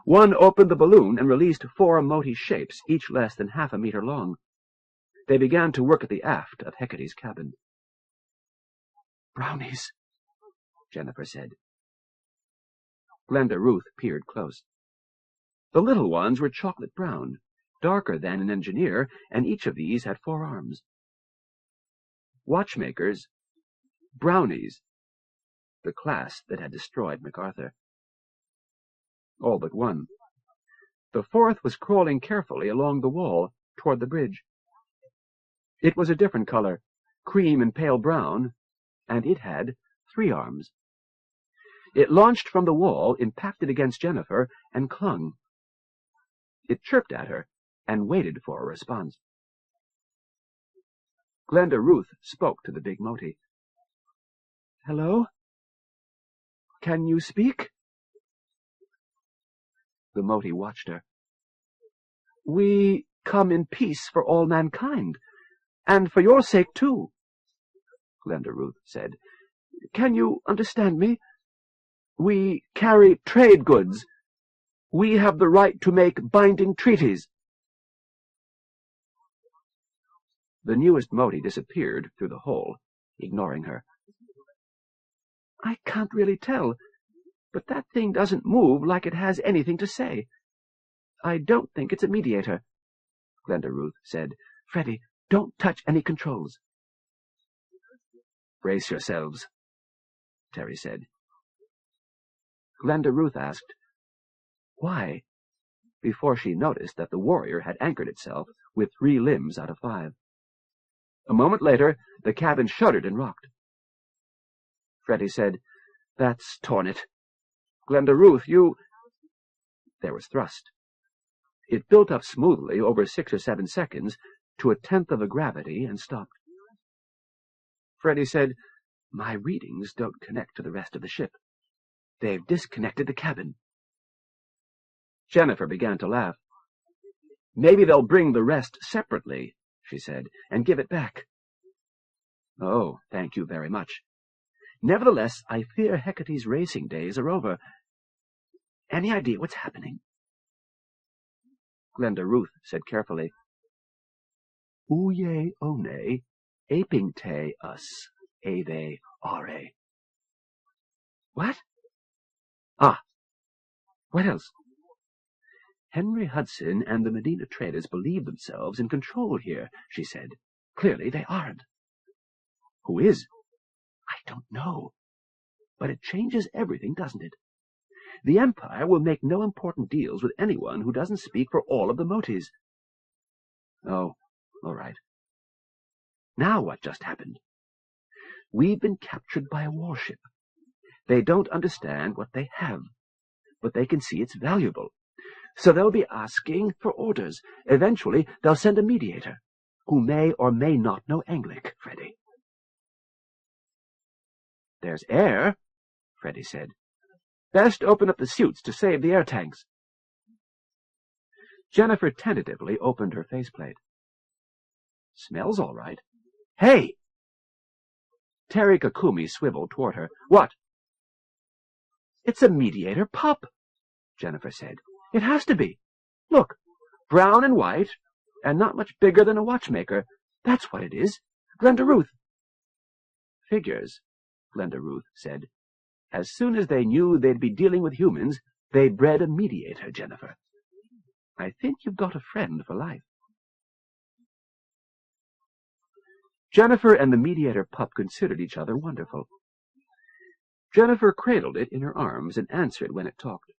One opened the balloon and released 4 Moti shapes, each less than half a meter long. They began to work at the aft of Hecate's cabin. "Brownies," Jennifer said. Glenda Ruth peered close. The little ones were chocolate brown, darker than an engineer, and each of these had 4 arms. Watchmakers, brownies, the class that had destroyed MacArthur. All but one. The 4th was crawling carefully along the wall toward the bridge. It was a different color, cream and pale brown, and it had 3 arms. It launched from the wall, impacted against Jennifer, and clung. It chirped at her and waited for a response. Glenda Ruth spoke to the big Moti. "Hello? Can you speak?" The Moti watched her. "We come in peace for all mankind, and for your sake, too," Glenda Ruth said. "Can you understand me? We carry trade goods. We have the right to make binding treaties." The newest Moti disappeared through the hole, ignoring her. "I can't really tell, but that thing doesn't move like it has anything to say. I don't think it's a mediator," Glenda Ruth said. "Freddie, don't touch any controls." "Brace yourselves," Terry said. Glenda Ruth asked, "Why?" before she noticed that the warrior had anchored itself with 3 limbs out of 5. A moment later, the cabin shuddered and rocked. Freddie said, "That's torn it. Glenda Ruth, you—" There was thrust. It built up smoothly over 6 or 7 seconds to 1/10 of a gravity and stopped. Freddie said, "My readings don't connect to the rest of the ship. They've disconnected the cabin." Jennifer began to laugh. "Maybe they'll bring the rest separately," she said, "and give it back." "Oh, thank you very much. Nevertheless, I fear Hecate's racing days are over. Any idea what's happening?" Glenda Ruth said carefully, "Uye one, aping te us, ave are." "What?" "Ah, what else?" "Henry Hudson and the Medina traders believe themselves in control here," she said. "Clearly they aren't." "Who is?" "I don't know. But it changes everything, doesn't it? The Empire will make no important deals with anyone who doesn't speak for all of the Motis." "Oh, all right." "Now what just happened?" "We've been captured by a warship. They don't understand what they have, but they can see it's valuable. So they'll be asking for orders. Eventually, they'll send a mediator, who may or may not know Anglic, Freddie." "There's air," Freddie said. "Best open up the suits to save the air tanks." Jennifer tentatively opened her faceplate. "Smells all right. Hey!" Terry Kakumi swiveled toward her. "What?" "It's a mediator pup," Jennifer said. "It has to be. Look, brown and white, and not much bigger than a watchmaker. That's what it is. Glenda Ruth." "Figures," Glenda Ruth said. "As soon as they knew they'd be dealing with humans, they bred a mediator, Jennifer. I think you've got a friend for life." Jennifer and the mediator pup considered each other wonderful. Jennifer cradled it in her arms and answered when it talked.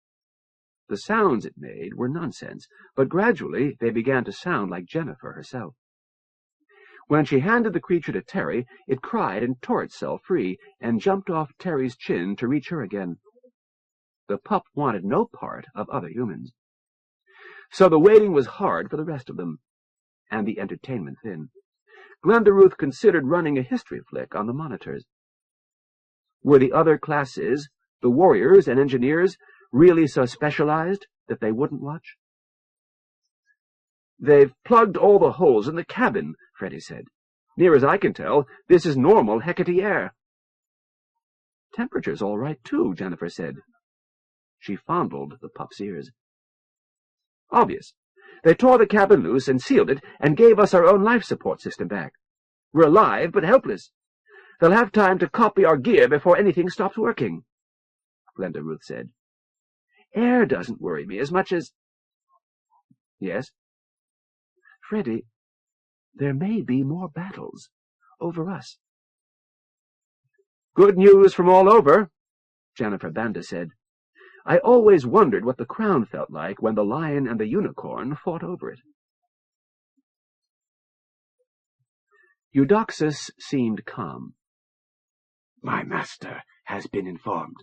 The sounds it made were nonsense, but gradually they began to sound like Jennifer herself. When she handed the creature to Terry, it cried and tore itself free and jumped off Terry's chin to reach her again. The pup wanted no part of other humans. So the waiting was hard for the rest of them, and the entertainment thin. Glenda Ruth considered running a history flick on the monitors. Were the other classes, the warriors and engineers, really so specialized that they wouldn't watch? "They've plugged all the holes in the cabin," Freddie said. "Near as I can tell, this is normal Hecate air." "Temperature's all right, too," Jennifer said. She fondled the pup's ears. "Obvious. They tore the cabin loose and sealed it and gave us our own life support system back. We're alive, but helpless. They'll have time to copy our gear before anything stops working, Glenda Ruth said. Air doesn't worry me as much as— Yes? Freddie, there may be more battles over us. Good news from all over, Jennifer Banda said. I always wondered what the Crown felt like when the Lion and the Unicorn fought over it. Eudoxus seemed calm. My master has been informed.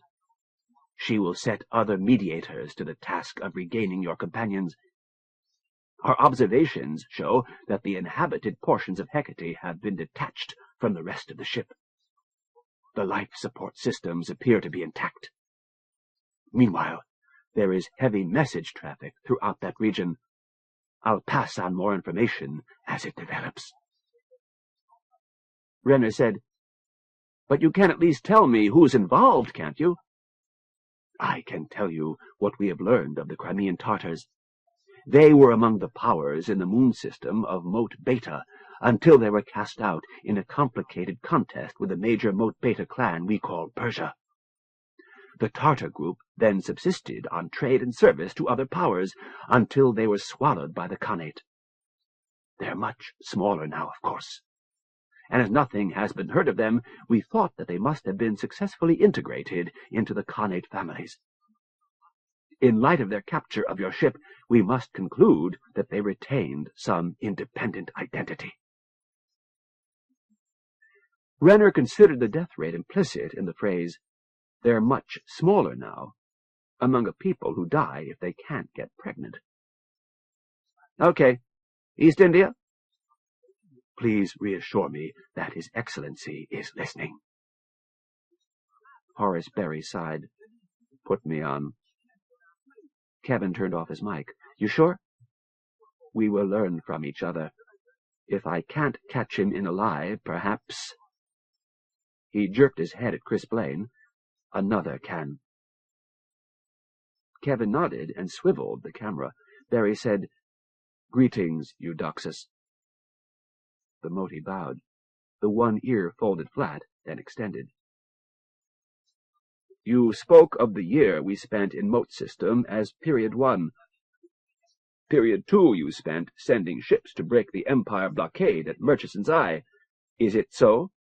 She will set other mediators to the task of regaining your companions. Our observations show that the inhabited portions of Hecate have been detached from the rest of the ship. The life support systems appear to be intact. Meanwhile, there is heavy message traffic throughout that region. I'll pass on more information as it develops. Renner said, But you can at least tell me who's involved, can't you? I can tell you what we have learned of the Crimean Tartars. They were among the powers in the moon system of Mote Beta until they were cast out in a complicated contest with a major Mote Beta clan we call Persia. The Tartar group then subsisted on trade and service to other powers until they were swallowed by the Khanate. They're much smaller now, of course. And as nothing has been heard of them, we thought that they must have been successfully integrated into the Khanate families. In light of their capture of your ship, we must conclude that they retained some independent identity. Renner considered the death rate implicit in the phrase, they're much smaller now, among a people who die if they can't get pregnant. Okay. East India? Please reassure me that His Excellency is listening. Horace Berry sighed. Put me on. Kevin turned off his mic. You sure? We will learn from each other. If I can't catch him in a lie, perhaps— He jerked his head at Chris Blaine. Another can. Kevin nodded and swiveled the camera. Berry said, Greetings, Eudoxus. The Moti bowed. The one ear folded flat, then extended. You spoke of the year we spent in Mote System as Period 1. Period 2 you spent sending ships to break the Empire blockade at Murchison's Eye. Is it so?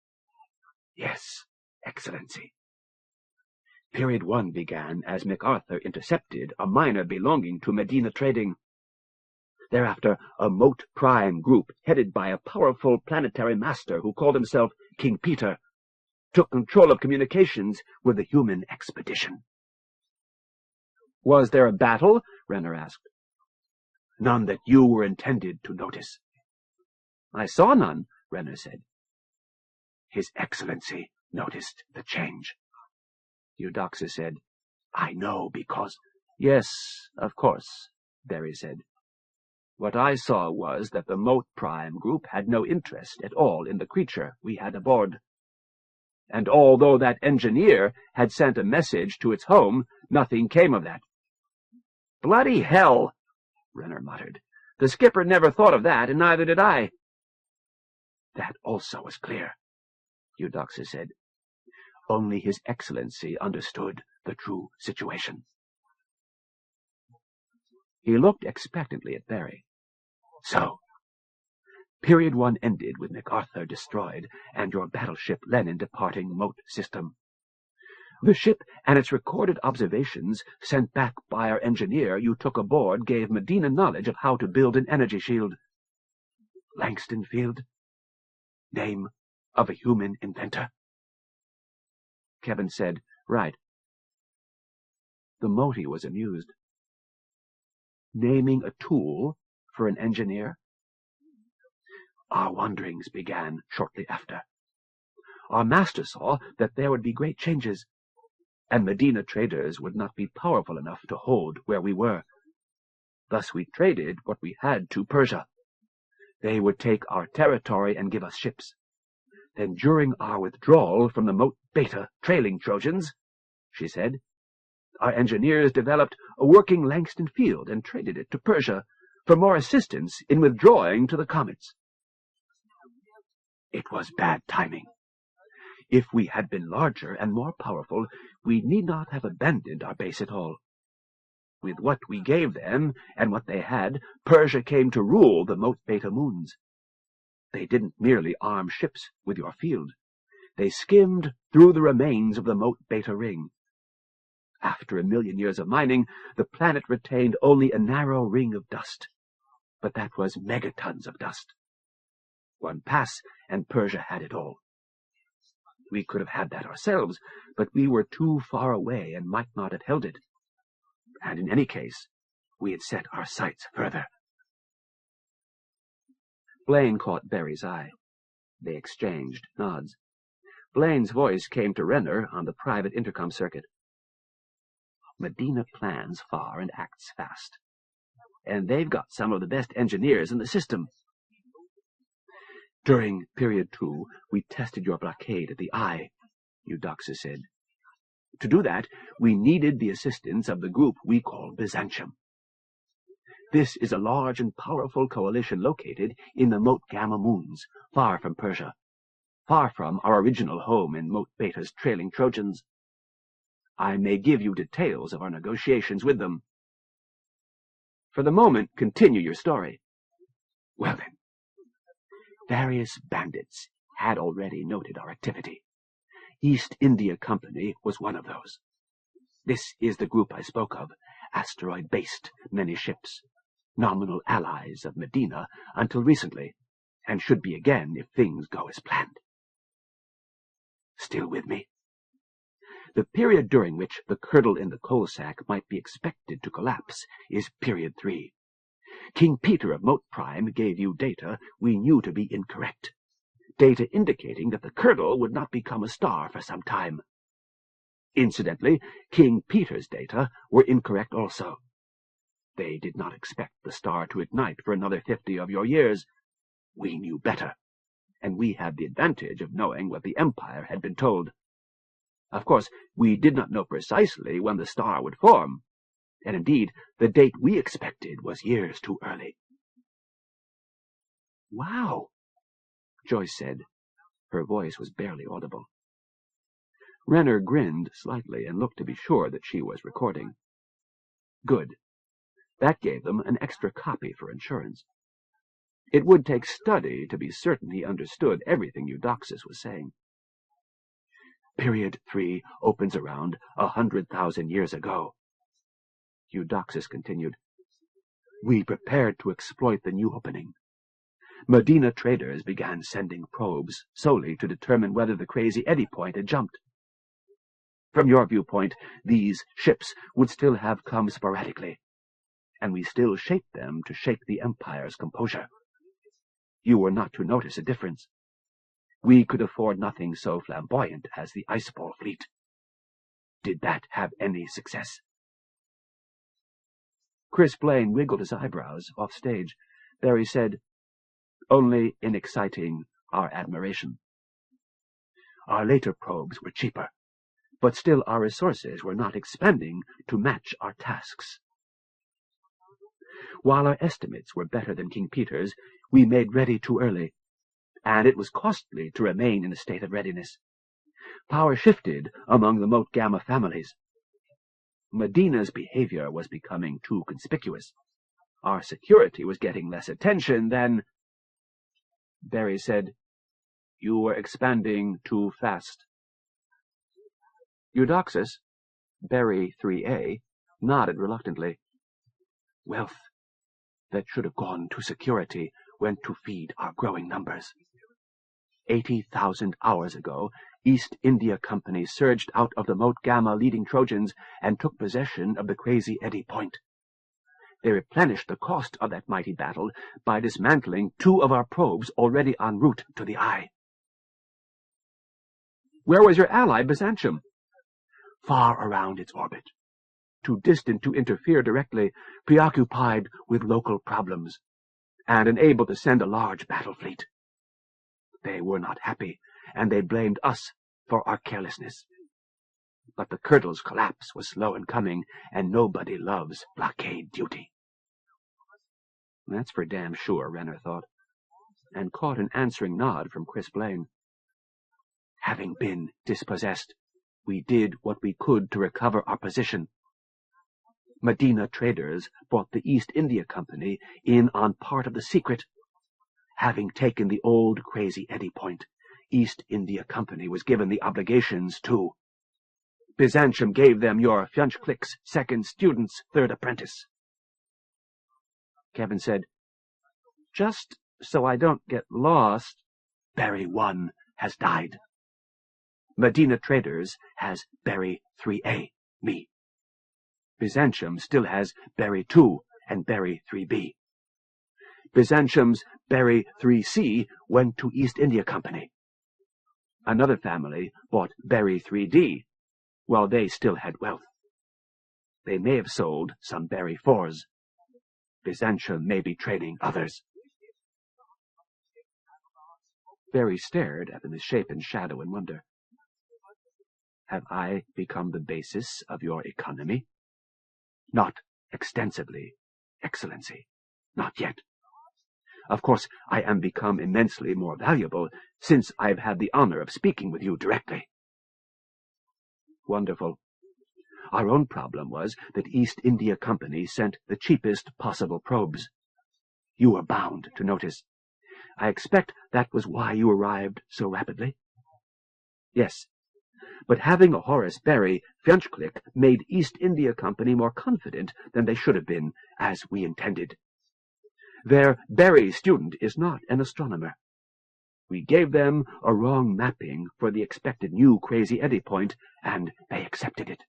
Yes, Excellency. Period 1 began as MacArthur intercepted a miner belonging to Medina Trading. Thereafter, a Mote Prime group headed by a powerful planetary master who called himself King Peter took control of communications with the human expedition. Was there a battle? Renner asked. None that you were intended to notice. I saw none, Renner said. His Excellency noticed the change. Eudoxus said, I know because— Yes, of course, Berry said. What I saw was that the Mote Prime group had no interest at all in the creature we had aboard. And although that engineer had sent a message to its home, nothing came of that. Bloody hell, Renner muttered. The skipper never thought of that, and neither did I. That also was clear, Eudoxus said. Only His Excellency understood the true situation. He looked expectantly at Berry. So, Period 1 ended with MacArthur destroyed and your battleship Lenin departing Mote System. The ship and its recorded observations sent back by our engineer you took aboard gave Medina knowledge of how to build an energy shield. Langston Field? Name of a human inventor. Kevin said, Right. The Moti was amused. Naming a tool for an engineer? Our wanderings began shortly after. Our master saw that there would be great changes, and Medina traders would not be powerful enough to hold where we were. Thus we traded what we had to Persia. They would take our territory and give us ships. Then during our withdrawal from the Mote Beta trailing Trojans, she said, our engineers developed a working Langston Field and traded it to Persia for more assistance in withdrawing to the comets. It was bad timing. If we had been larger and more powerful, we need not have abandoned our base at all. With what we gave them and what they had, Persia came to rule the Moat Beta moons. They didn't merely arm ships with your field. They skimmed through the remains of the Moat Beta ring. After 1,000,000 years of mining, the planet retained only a narrow ring of dust. But that was megatons of dust. One pass, and Persia had it all. We could have had that ourselves, but we were too far away and might not have held it. And in any case, we had set our sights further. Blaine caught Barry's eye. They exchanged nods. Blaine's voice came to Renner on the private intercom circuit. Medina plans far and acts fast. And they've got some of the best engineers in the system. During Period 2, we tested your blockade at the Eye, Eudoxus said. To do that, we needed the assistance of the group we call Byzantium. This is a large and powerful coalition located in the Moat Gamma moons, far from Persia, far from our original home in Moat Beta's trailing Trojans. I may give you details of our negotiations with them. For the moment, continue your story. Well then, various bandits had already noted our activity. East India Company was one of those. This is the group I spoke of, asteroid-based, many ships, nominal allies of Medina until recently, and should be again if things go as planned. Still with me? The period during which the curdle in the coal sack might be expected to collapse is Period 3. King Peter of Moat Prime gave you data we knew to be incorrect. Data indicating that the curdle would not become a star for some time. Incidentally, King Peter's data were incorrect also. They did not expect the star to ignite for another 50 of your years. We knew better, and we had the advantage of knowing what the Empire had been told. Of course, we did not know precisely when the star would form, and indeed, the date we expected was years too early. Wow, Joyce said. Her voice was barely audible. Renner grinned slightly and looked to be sure that she was recording. Good. That gave them an extra copy for insurance. It would take study to be certain he understood everything Eudoxus was saying. Period 3 opens around 100,000 years ago. Eudoxus continued. We prepared to exploit the new opening. Medina traders began sending probes solely to determine whether the Crazy Eddy point had jumped. From your viewpoint, these ships would still have come sporadically, and we still shaped them to shake the Empire's composure. You were not to notice a difference. We could afford nothing so flamboyant as the Iceball fleet. Did that have any success? Chris Blaine wiggled his eyebrows off stage. Barry said, Only in exciting our admiration. Our later probes were cheaper, but still our resources were not expanding to match our tasks. While our estimates were better than King Peter's, we made ready too early, and it was costly to remain in a state of readiness. Power shifted among the Moat Gamma families. Medina's behavior was becoming too conspicuous. Our security was getting less attention than... Barry said, You were expanding too fast. Eudoxus, Barry 3A, nodded reluctantly. Wealth that should have gone to security went to feed our growing numbers. 80,000 hours ago, East India Company surged out of the Moat Gamma leading Trojans and took possession of the Crazy Eddy point. They replenished the cost of that mighty battle by dismantling 2 of our probes already en route to the Eye. Where was your ally, Byzantium? Far around its orbit. Too distant to interfere directly, preoccupied with local problems, and unable to send a large battle fleet. They were not happy, and they blamed us for our carelessness. But the Curdle's collapse was slow in coming, and nobody loves blockade duty. That's for damn sure, Renner thought, and caught an answering nod from Chris Blaine. Having been dispossessed, we did what we could to recover our position. Medina traders brought the East India Company in on part of the secret. Having taken the old Crazy Eddie Point, East India Company was given the obligations to. Byzantium gave them your Fjunchklik's second student's third apprentice. Kevin said, just so I don't get lost, Barry 1 has died. Medina Traders has Barry 3A, me. Byzantium still has Barry 2 and Barry 3B. Byzantium's Barry 3C went to East India Company. Another family bought Barry 3D, while they still had wealth. They may have sold some Barry 4s. Byzantium may be trading others. Barry stared at the misshapen shadow in wonder. Have I become the basis of your economy? Not extensively, Excellency. Not yet. Of course, I am become immensely more valuable since I have had the honor of speaking with you directly. Wonderful. Our own problem was that East India Company sent the cheapest possible probes. You were bound to notice. I expect that was why you arrived so rapidly. Yes, but having a Horace Barry Fjunchklik made East India Company more confident than they should have been, as we intended. Their Barry student is not an astronomer. We gave them a wrong mapping for the expected new Crazy Eddie Point, and they accepted it.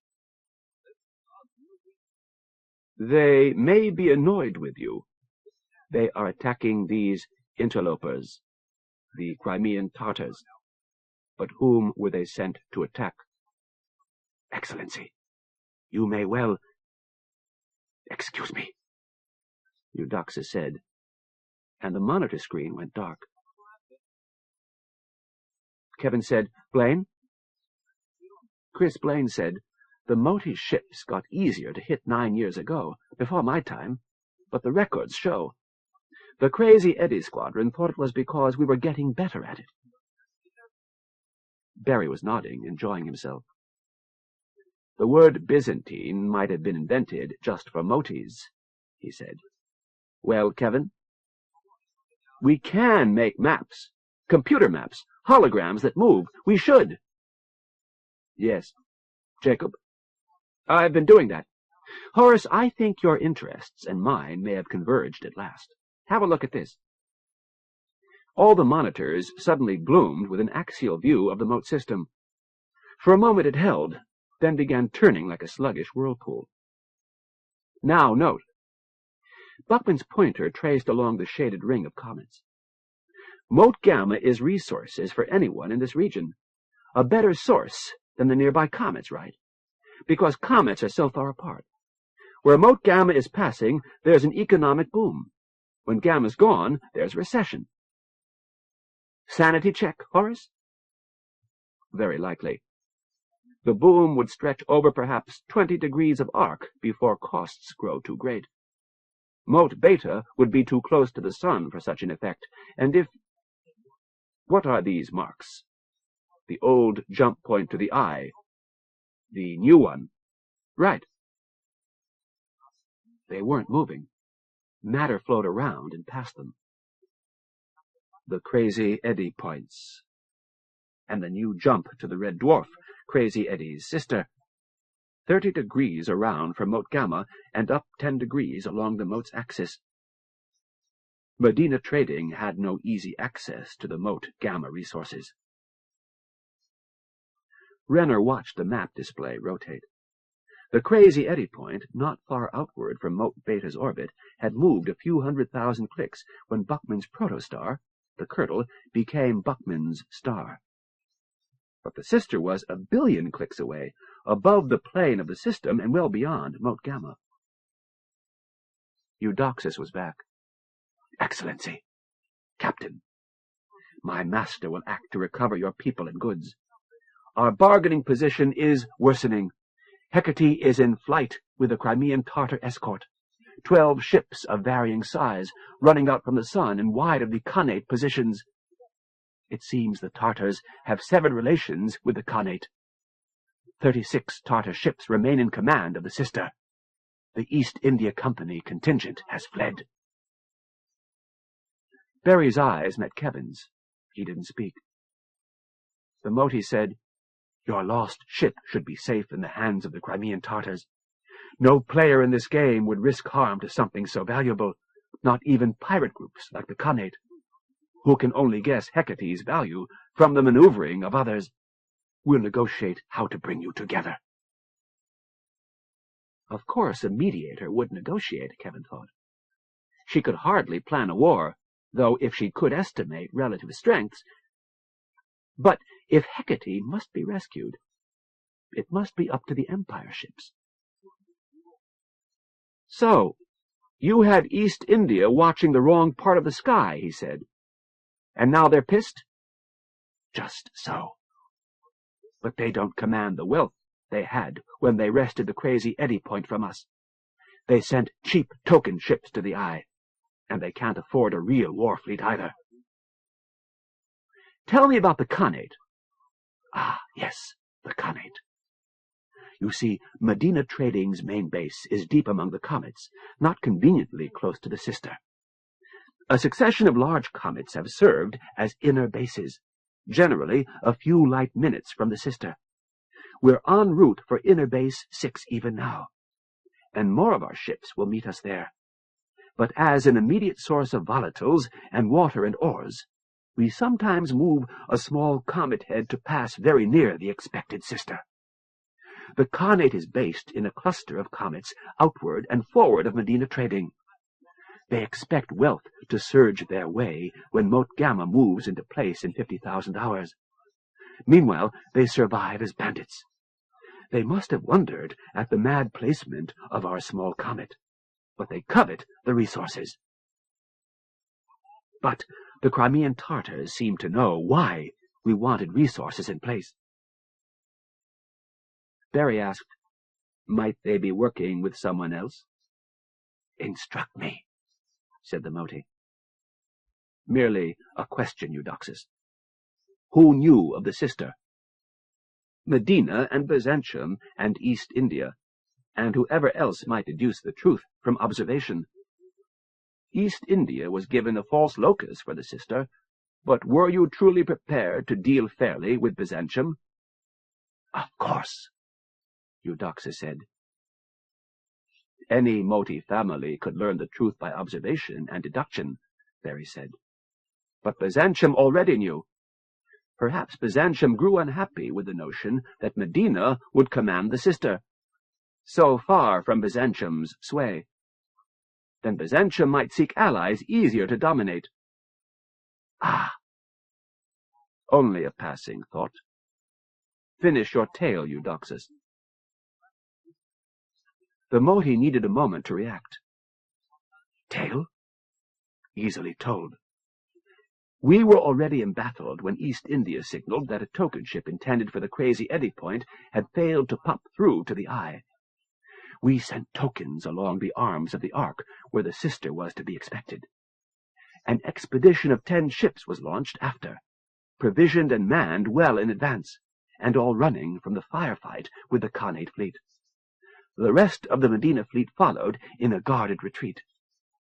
They may be annoyed with you. They are attacking these interlopers, the Crimean Tartars. But whom were they sent to attack? Excellency, you may well... Excuse me, Eudoxus said, and the monitor screen went dark. Kevin said, Blaine? Chris Blaine said, the Moti ships got easier to hit 9 years ago, before my time, but the records show. The Crazy Eddie Squadron thought it was because we were getting better at it. Barry was nodding, enjoying himself. The word Byzantine might have been invented just for Motis, he said. Well, Kevin? We can make maps, computer maps, holograms that move. We should. Yes. Jacob? I've been doing that. Horace, I think your interests and mine may have converged at last. Have a look at this. All the monitors suddenly bloomed with an axial view of the moat system. For a moment it held, then began turning like a sluggish whirlpool. Now note. Buckman's pointer traced along the shaded ring of comets. Moat Gamma is resources for anyone in this region. A better source than the nearby comets, right? Because comets are so far apart. Where Moat Gamma is passing, there's an economic boom. When Gamma's gone, there's recession. Sanity check, Horace? Very likely. The boom would stretch over perhaps 20 degrees of arc before costs grow too great. Moat Beta would be too close to the sun for such an effect, and if... What are these marks? The old jump point to the eye. The new one. Right. They weren't moving. Matter flowed around and past them. The Crazy Eddie points. And the new jump to the Red Dwarf, Crazy Eddie's sister. 30 degrees around for Moat Gamma, and up 10 degrees along the moat's axis. Medina Trading had no easy access to the Moat Gamma resources. Renner watched the map display rotate. The Crazy Eddie point, not far outward from Moat Beta's orbit, had moved a few 100,000 clicks when Buckman's protostar, the Curdle, became Buckman's star. But the sister was 1 billion clicks away, above the plane of the system and well beyond Moat Gamma. Eudoxus was back. Excellency, Captain, my master will act to recover your people and goods. Our bargaining position is worsening. Hecate is in flight with the Crimean Tartar escort. 12 ships of varying size, running out from the sun and wide of the Khanate positions. It seems the Tartars have severed relations with the Khanate. 36 Tartar ships remain in command of the sister. The East India Company contingent has fled. Barry's eyes met Kevin's. He didn't speak. The Moti said, "Your lost ship should be safe in the hands of the Crimean Tartars. No player in this game would risk harm to something so valuable, not even pirate groups like the Khanate, who can only guess Hecate's value from the maneuvering of others. We'll negotiate how to bring you together." Of course a mediator would negotiate, Kevin thought. She could hardly plan a war, though if she could estimate relative strengths. But if Hecate must be rescued, it must be up to the Empire ships. "So, you had East India watching the wrong part of the sky," he said. "And now they're pissed?" "Just so. But they don't command the wealth they had when they wrested the crazy Eddy Point from us. They sent cheap token ships to the Eye, and they can't afford a real war fleet either." "Tell me about the Khanate." "Ah, yes, the Khanate. You see, Medina Trading's main base is deep among the comets, not conveniently close to the sister. A succession of large comets have served as inner bases, generally a few light minutes from the sister. We're en route for Inner Base 6 even now, and more of our ships will meet us there. But as an immediate source of volatiles and water and ores, we sometimes move a small comet head to pass very near the expected sister. The Khanate is based in a cluster of comets outward and forward of Medina Trading. They expect wealth to surge their way when Mote Gamma moves into place in 50,000 hours. Meanwhile, they survive as bandits. They must have wondered at the mad placement of our small comet, but they covet the resources. But the Crimean Tartars seem to know why we wanted resources in place." Barry asked, "Might they be working with someone else?" "Instruct me," said the Moti. "Merely a question, Eudoxus. Who knew of the sister?" "Medina and Byzantium and East India, and whoever else might deduce the truth from observation. East India was given a false locus for the sister, but were you truly prepared to deal fairly with Byzantium?" "Of course," Eudoxus said. "Any Moti family could learn the truth by observation and deduction," Barry said. "But Byzantium already knew. Perhaps Byzantium grew unhappy with the notion that Medina would command the sister, so far from Byzantium's sway. Then Byzantium might seek allies easier to dominate." "Ah!" "Only a passing thought. Finish your tale, Eudoxus." The Moti needed a moment to react. "Tale? Easily told. We were already embattled when East India signaled that a token ship intended for the crazy Eddy Point had failed to pop through to the Eye. We sent tokens along the arms of the Ark where the sister was to be expected. An expedition of 10 ships was launched after, provisioned and manned well in advance, and all running from the firefight with the Khanate fleet. The rest of the Medina fleet followed in a guarded retreat,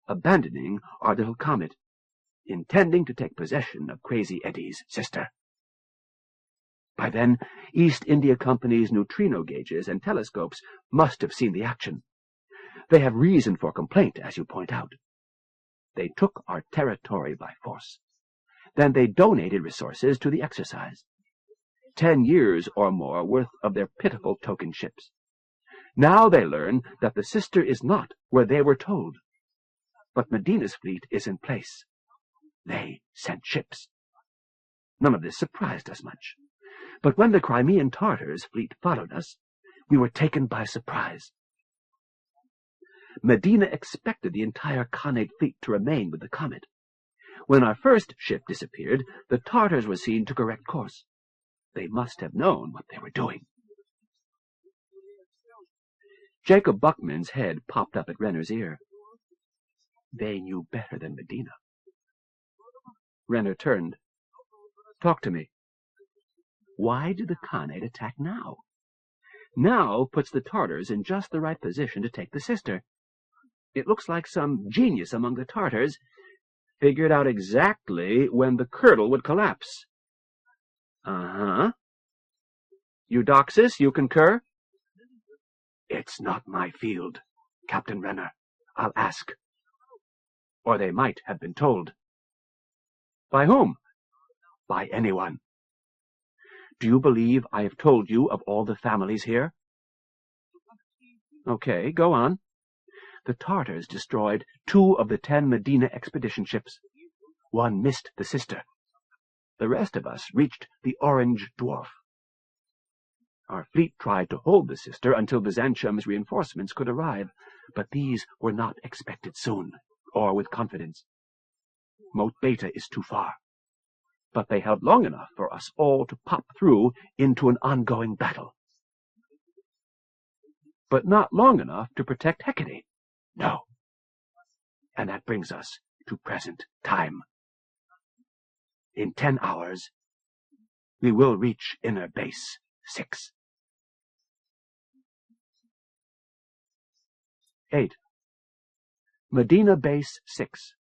abandoning our little comet, intending to take possession of Crazy Eddy's sister. By then, East India Company's neutrino gauges and telescopes must have seen the action. They have reason for complaint, as you point out. They took our territory by force. Then they donated resources to the exercise. 10 years or more worth of their pitiful token ships. Now they learn that the sister is not where they were told. But Medina's fleet is in place. They sent ships. None of this surprised us much. But when the Crimean Tartars' fleet followed us, we were taken by surprise. Medina expected the entire Khanate fleet to remain with the comet. When our first ship disappeared, the Tartars were seen to correct course. They must have known what they were doing. Jacob Buckman's head popped up at Renner's ear. They knew better than Medina. Renner turned. Talk to me. Why did the Khanate attack now? Now puts the Tartars in just the right position to take the sister. It looks like some genius among the Tartars figured out exactly when the curdle would collapse. Uh-huh. Eudoxus, you concur? It's not my field, Captain Renner. I'll ask. Or they might have been told. By whom? By anyone. Do you believe I have told you of all the families here? Okay, go on. The Tartars destroyed 2 of the 10 Medina expedition ships. 1 missed the sister. The rest of us reached the Orange Dwarf. Our fleet tried to hold the sister until Byzantium's reinforcements could arrive, but these were not expected soon, or with confidence. Moat Beta is too far, but they held long enough for us all to pop through into an ongoing battle. But not long enough to protect Hecate. No. And that brings us to present time. In 10 hours, we will reach Inner Base 6. 8. Medina Base 6.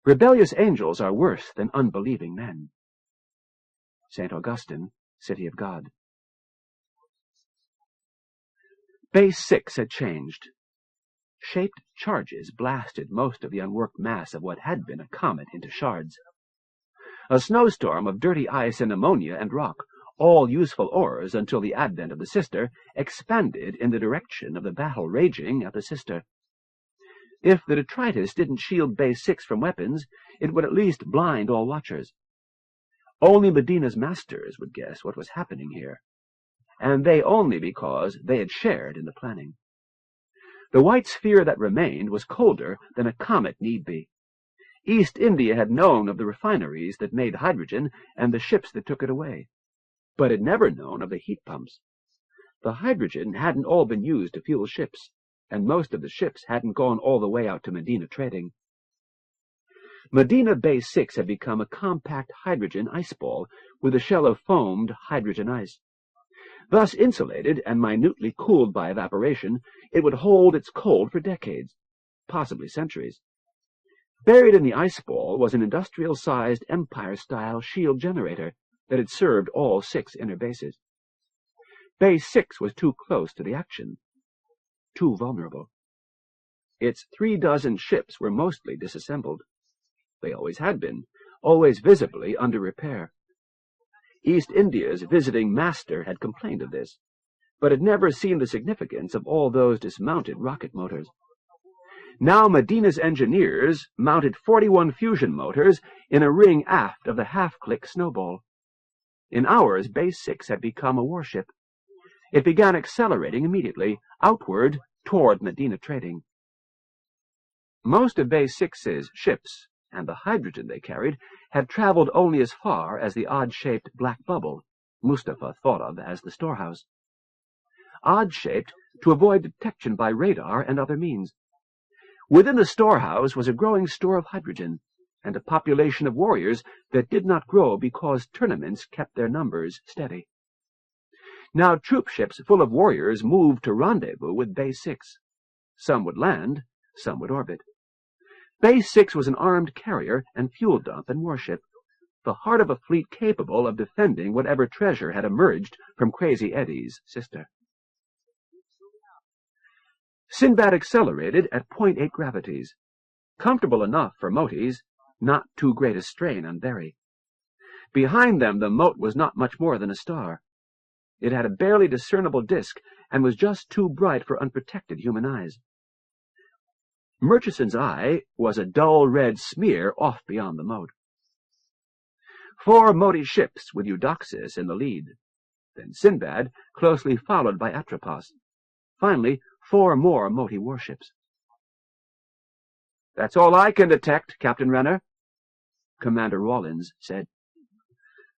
Rebellious angels are worse than unbelieving men. St. Augustine, City of God. Base 6 had changed. Shaped charges blasted most of the unworked mass of what had been a comet into shards. A snowstorm of dirty ice and ammonia and rock, all useful ores until the advent of the sister, expanded in the direction of the battle raging at the sister. If the detritus didn't shield Base 6 from weapons, it would at least blind all watchers. Only Medina's masters would guess what was happening here, and they only because they had shared in the planning. The white sphere that remained was colder than a comet need be. East India had known of the refineries that made hydrogen and the ships that took it away, but had never known of the heat pumps. The hydrogen hadn't all been used to fuel ships, and most of the ships hadn't gone all the way out to Medina trading. Medina Base 6 had become a compact hydrogen ice ball with a shell of foamed hydrogen ice. Thus insulated and minutely cooled by evaporation, it would hold its cold for decades, possibly centuries. Buried in the ice ball was an industrial-sized Empire-style shield generator that had served all 6 inner bases. Base 6 was too close to the action, too vulnerable. Its 36 ships were mostly disassembled. They always had been, always visibly under repair. East India's visiting master had complained of this, but had never seen the significance of all those dismounted rocket motors. Now Medina's engineers mounted 41 fusion motors in a ring aft of the half-click Snowball. In hours, Base 6 had become a warship. It began accelerating immediately, outward toward Medina trading. Most of Base 6's ships, and the hydrogen they carried, had traveled only as far as the odd-shaped black bubble Mustafa thought of as the storehouse. Odd-shaped to avoid detection by radar and other means. Within the storehouse was a growing store of hydrogen, and a population of warriors that did not grow because tournaments kept their numbers steady. Now troop ships full of warriors moved to rendezvous with Base 6. Some would land, some would orbit. Base 6 was an armed carrier and fuel dump and warship, the heart of a fleet capable of defending whatever treasure had emerged from Crazy Eddie's sister. Sinbad accelerated at 0.8 gravities, comfortable enough for moties, not too great a strain on Berry. Behind them the moat was not much more than a star. It had a barely discernible disk and was just too bright for unprotected human eyes. Murchison's eye was a dull red smear off beyond the moat. 4 moaty ships with Eudoxus in the lead, then Sinbad, closely followed by Atropos. Finally, 4 more moaty warships. "That's all I can detect, Captain Renner," Commander Rawlins said.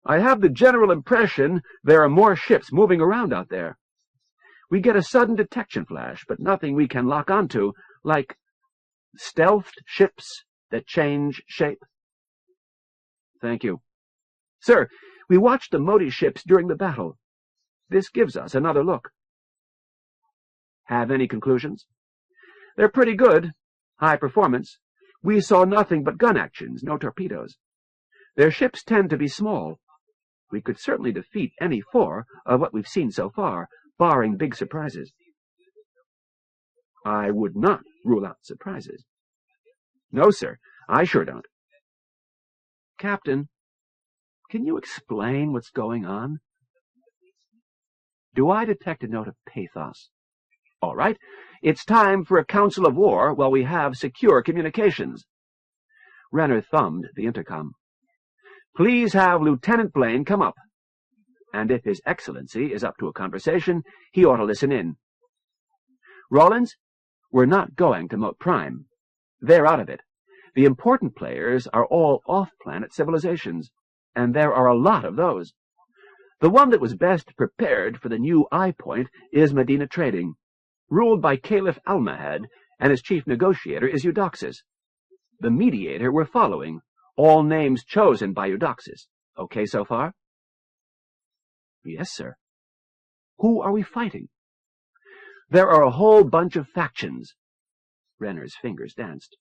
"I have the general impression there are more ships moving around out there. We get a sudden detection flash, but nothing we can lock onto, like Stealthed ships that change shape. Thank you. Sir, we watched the Modi ships during the battle. This gives us another look. Have any conclusions? They're pretty good. High performance. We saw nothing but gun actions, no torpedoes. Their ships tend to be small. We could certainly defeat any 4 of what we've seen so far, barring big surprises. I would not rule out surprises. No, sir, I sure don't. Captain, can you explain what's going on? Do I detect a note of pathos? All right, it's time for a council of war while we have secure communications. Renner thumbed the intercom. Please have Lieutenant Blaine come up. And if His Excellency is up to a conversation, he ought to listen in. Rawlins, we're not going to Moat Prime. They're out of it. The important players are all off-planet civilizations, and there are a lot of those. The one that was best prepared for the new eye point is Medina Trading, ruled by Caliph Almahad, and his chief negotiator is Eudoxus. The mediator we're following, all names chosen by Eudoxus. Okay so far? Yes, sir. Who are we fighting? There are a whole bunch of factions. Renner's fingers danced.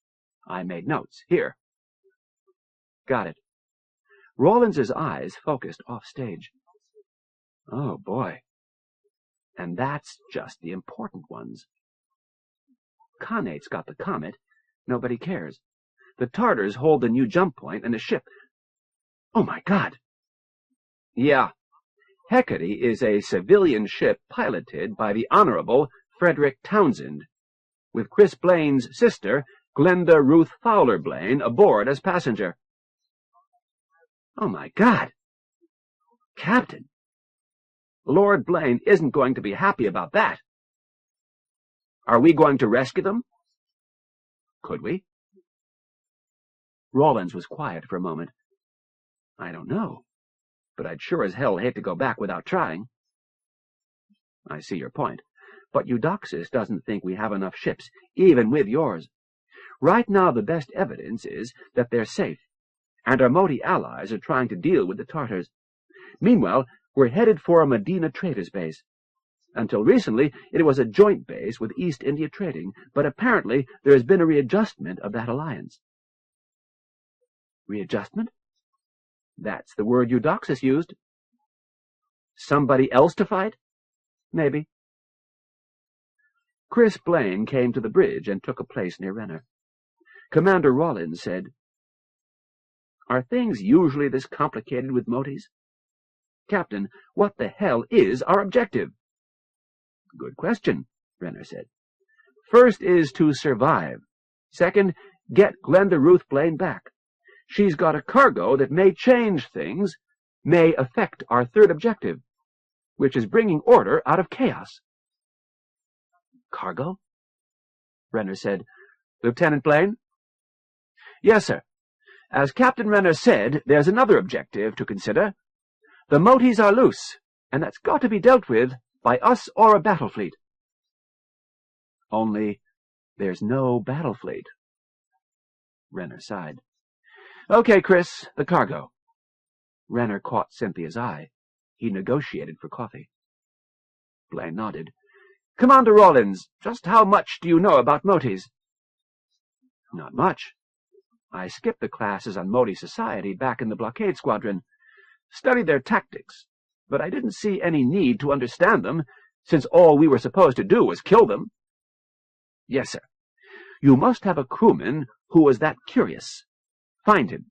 I made notes. Here. Got it. Rawlins's eyes focused off stage. Oh, boy. And that's just the important ones. Khanate's got the comet. Nobody cares. The Tartars hold the new jump point and the ship. Oh, my God. Yeah. Hecate is a civilian ship piloted by the Honorable Frederick Townsend, with Chris Blaine's sister, Glenda Ruth Fowler Blaine, aboard as passenger. Oh, my God. Captain, Lord Blaine isn't going to be happy about that. Are we going to rescue them? Could we? Rawlins was quiet for a moment. I don't know, but I'd sure as hell hate to go back without trying. I see your point, but Eudoxus doesn't think we have enough ships, even with yours. Right now the best evidence is that they're safe, and our Modi allies are trying to deal with the Tartars. Meanwhile, we're headed for a Medina traders base. Until recently, it was a joint base with East India Trading, but apparently there has been a readjustment of that alliance. Readjustment? That's the word Eudoxus used. Somebody else to fight? Maybe. Chris Blaine came to the bridge and took a place near Renner. Commander Rawlins said, Are things usually this complicated with Modis? Captain, what the hell is our objective? Good question, Renner said. First is to survive. Second, get Glenda Ruth Blaine back. She's got a cargo that may change things, may affect our third objective, which is bringing order out of chaos. Cargo? Renner said. Lieutenant Blaine? Yes, sir. As Captain Renner said, there's another objective to consider. The Motis are loose, and that's got to be dealt with by us or a battle fleet. Only there's no battle fleet. Renner sighed. Okay, Chris, the cargo. Renner caught Cynthia's eye. He negotiated for coffee. Blaine nodded. Commander Rawlins, just how much do you know about Motis? Not much. I skipped the classes on Moti society back in the blockade squadron, studied their tactics, but I didn't see any need to understand them, since all we were supposed to do was kill them. Yes, sir. You must have a crewman who was that curious. Find him.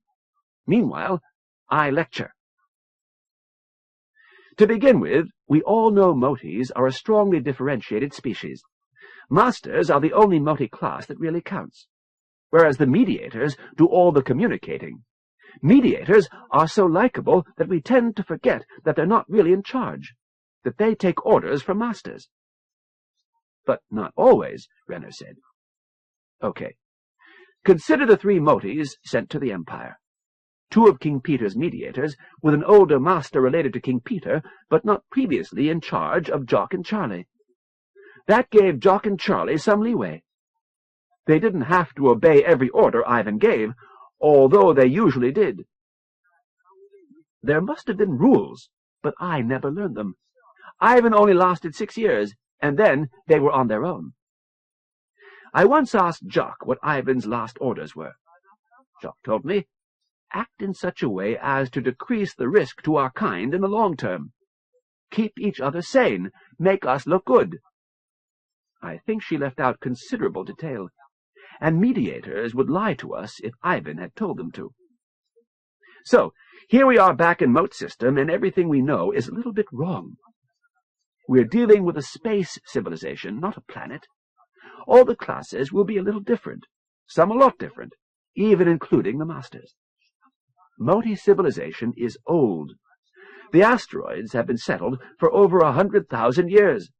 Meanwhile, I lecture. To begin with, we all know Motis are a strongly differentiated species. Masters are the only Moti class that really counts, whereas the mediators do all the communicating. Mediators are so likable that we tend to forget that they're not really in charge, that they take orders from masters. But not always, Renner said. Okay. Consider the 3 Motis sent to the Empire. 2 of King Peter's mediators, with an older master related to King Peter, but not previously in charge of Jock and Charlie. That gave Jock and Charlie some leeway. They didn't have to obey every order Ivan gave, although they usually did. There must have been rules, but I never learned them. Ivan only lasted 6 years, and then they were on their own. I once asked Jock what Ivan's last orders were. Jock told me, "Act in such a way as to decrease the risk to our kind in the long term. Keep each other sane, make us look good." I think she left out considerable detail, and mediators would lie to us if Ivan had told them to. So, here we are back in Moat System, and everything we know is a little bit wrong. We're dealing with a space civilization, not a planet. All the classes will be a little different, some a lot different, even including the masters. Moti civilization is old. The asteroids have been settled for over 100,000 years,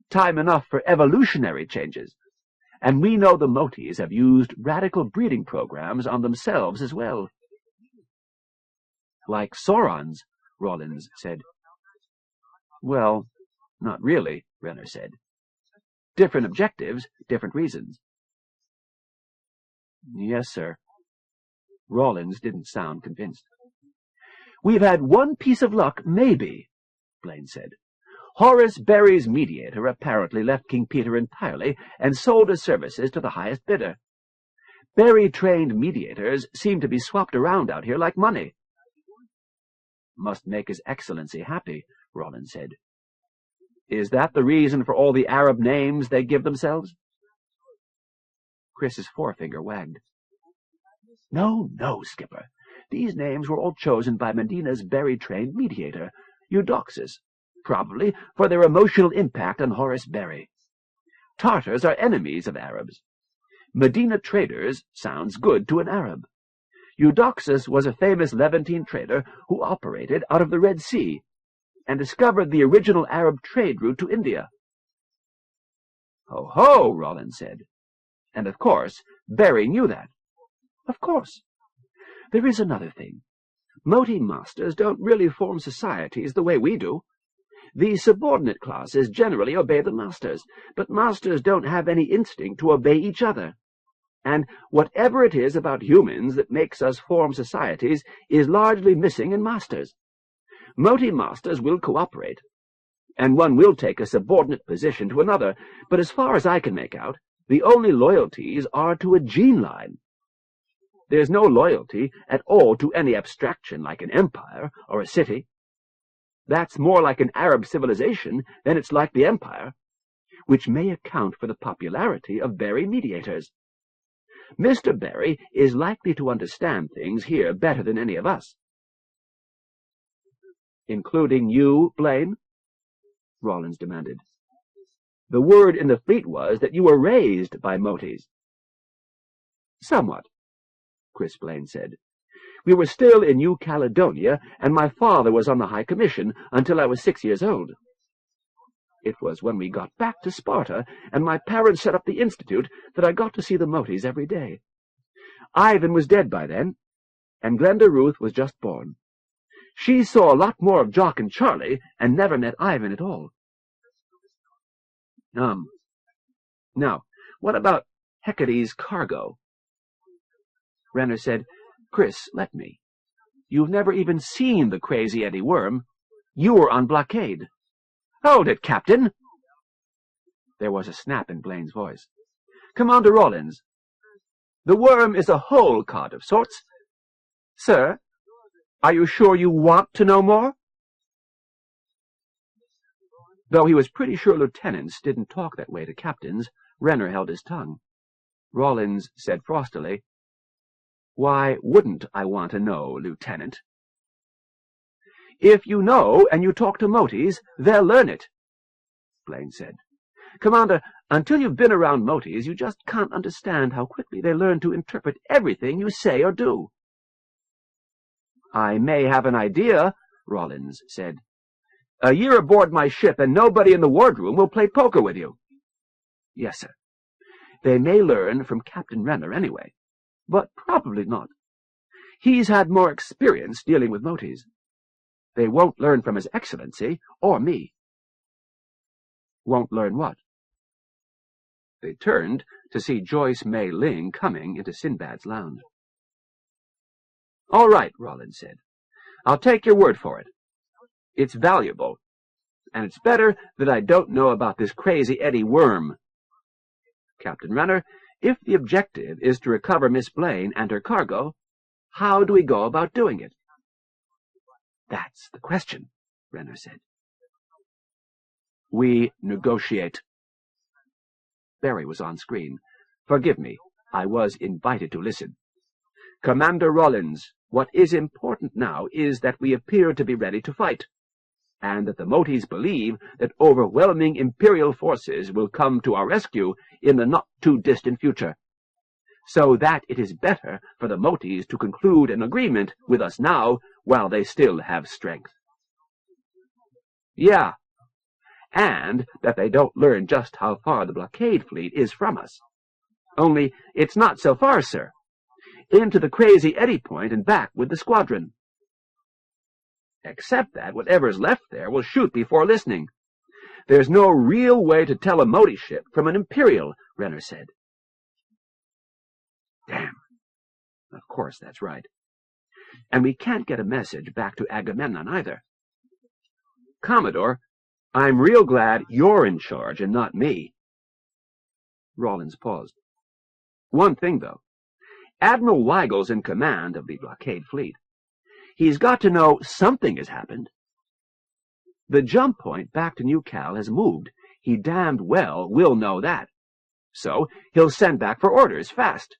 time enough for evolutionary changes, and we know the Motis have used radical breeding programs on themselves as well. "Like Sauron's," Rawlins said. "Well, not really," Renner said. "Different objectives, different reasons." "Yes, sir." Rawlins didn't sound convinced. "We've had one piece of luck, maybe," Blaine said. "Horace Berry's mediator apparently left King Peter entirely and sold his services to the highest bidder. Berry-trained mediators seem to be swapped around out here like money." "Must make His Excellency happy," Rawlins said. "Is that the reason for all the Arab names they give themselves?" Chris's forefinger wagged. "No, no, Skipper. These names were all chosen by Medina's Berry-trained mediator, Eudoxus, probably for their emotional impact on Horace Berry. Tartars are enemies of Arabs. Medina traders sounds good to an Arab. Eudoxus was a famous Levantine trader who operated out of the Red Sea and discovered the original Arab trade route to India." "Ho, ho," Rawlins said. "And of course, Berry knew that." "Of course. There is another thing. Moti masters don't really form societies the way we do. The subordinate classes generally obey the masters, but masters don't have any instinct to obey each other. And whatever it is about humans that makes us form societies is largely missing in masters. Moti masters will cooperate, and one will take a subordinate position to another, but as far as I can make out, the only loyalties are to a gene line. There's no loyalty at all to any abstraction like an empire or a city. That's more like an Arab civilization than it's like the empire, which may account for the popularity of Berry mediators. Mr. Berry is likely to understand things here better than any of us." "Including you, Blaine?" Rawlins demanded. "The word in the fleet was that you were raised by Motis." "Somewhat," Chris Blaine said. "We were still in New Caledonia, and my father was on the High Commission until I was 6 years old. It was when we got back to Sparta, and my parents set up the Institute, that I got to see the Motis every day. Ivan was dead by then, and Glenda Ruth was just born. She saw a lot more of Jock and Charlie, and never met Ivan at all." Now, what about Hecate's cargo?" Renner said, "Chris, let me. You've never even seen the crazy Eddie Worm. You were on blockade." "Hold it, Captain!" There was a snap in Blaine's voice. "Commander Rawlins, the Worm is a whole cod of sorts. Sir, are you sure you want to know more?" Though he was pretty sure lieutenants didn't talk that way to captains, Renner held his tongue. Rawlins said frostily, "Why wouldn't I want to know, Lieutenant?" "If you know and you talk to Motis, they'll learn it," Blaine said. "Commander, until you've been around Motis, you just can't understand how quickly they learn to interpret everything you say or do." "I may have an idea," Rawlins said. "A year aboard my ship and nobody in the wardroom will play poker with you." "Yes, sir. They may learn from Captain Renner anyway, but probably not. He's had more experience dealing with Motis. They won't learn from His Excellency or me." "Won't learn what?" They turned to see Joyce May Ling coming into Sinbad's lounge. "All right," Rollins said. "I'll take your word for it. It's valuable, and it's better that I don't know about this crazy Eddie worm. Captain Renner, if the objective is to recover Miss Blaine and her cargo, how do we go about doing it?" "That's the question," Renner said. "We negotiate." Barry was on screen. "Forgive me, I was invited to listen. Commander Rollins, what is important now is that we appear to be ready to fight, and that the Moties believe that overwhelming Imperial forces will come to our rescue in the not-too-distant future, so that it is better for the Moties to conclude an agreement with us now while they still have strength." "Yeah, and that they don't learn just how far the blockade fleet is from us. Only it's not so far, sir. Into the Crazy Eddy Point and back with the squadron. Except that whatever's left there will shoot before listening. There's no real way to tell a Moti ship from an Imperial," Renner said. "Damn. Of course, that's right. And we can't get a message back to Agamemnon either. Commodore, I'm real glad you're in charge and not me." Rollins paused. "One thing, though. Admiral Weigel's in command of the blockade fleet. He's got to know something has happened. The jump point back to New Cal has moved. He damned well will know that. So he'll send back for orders fast.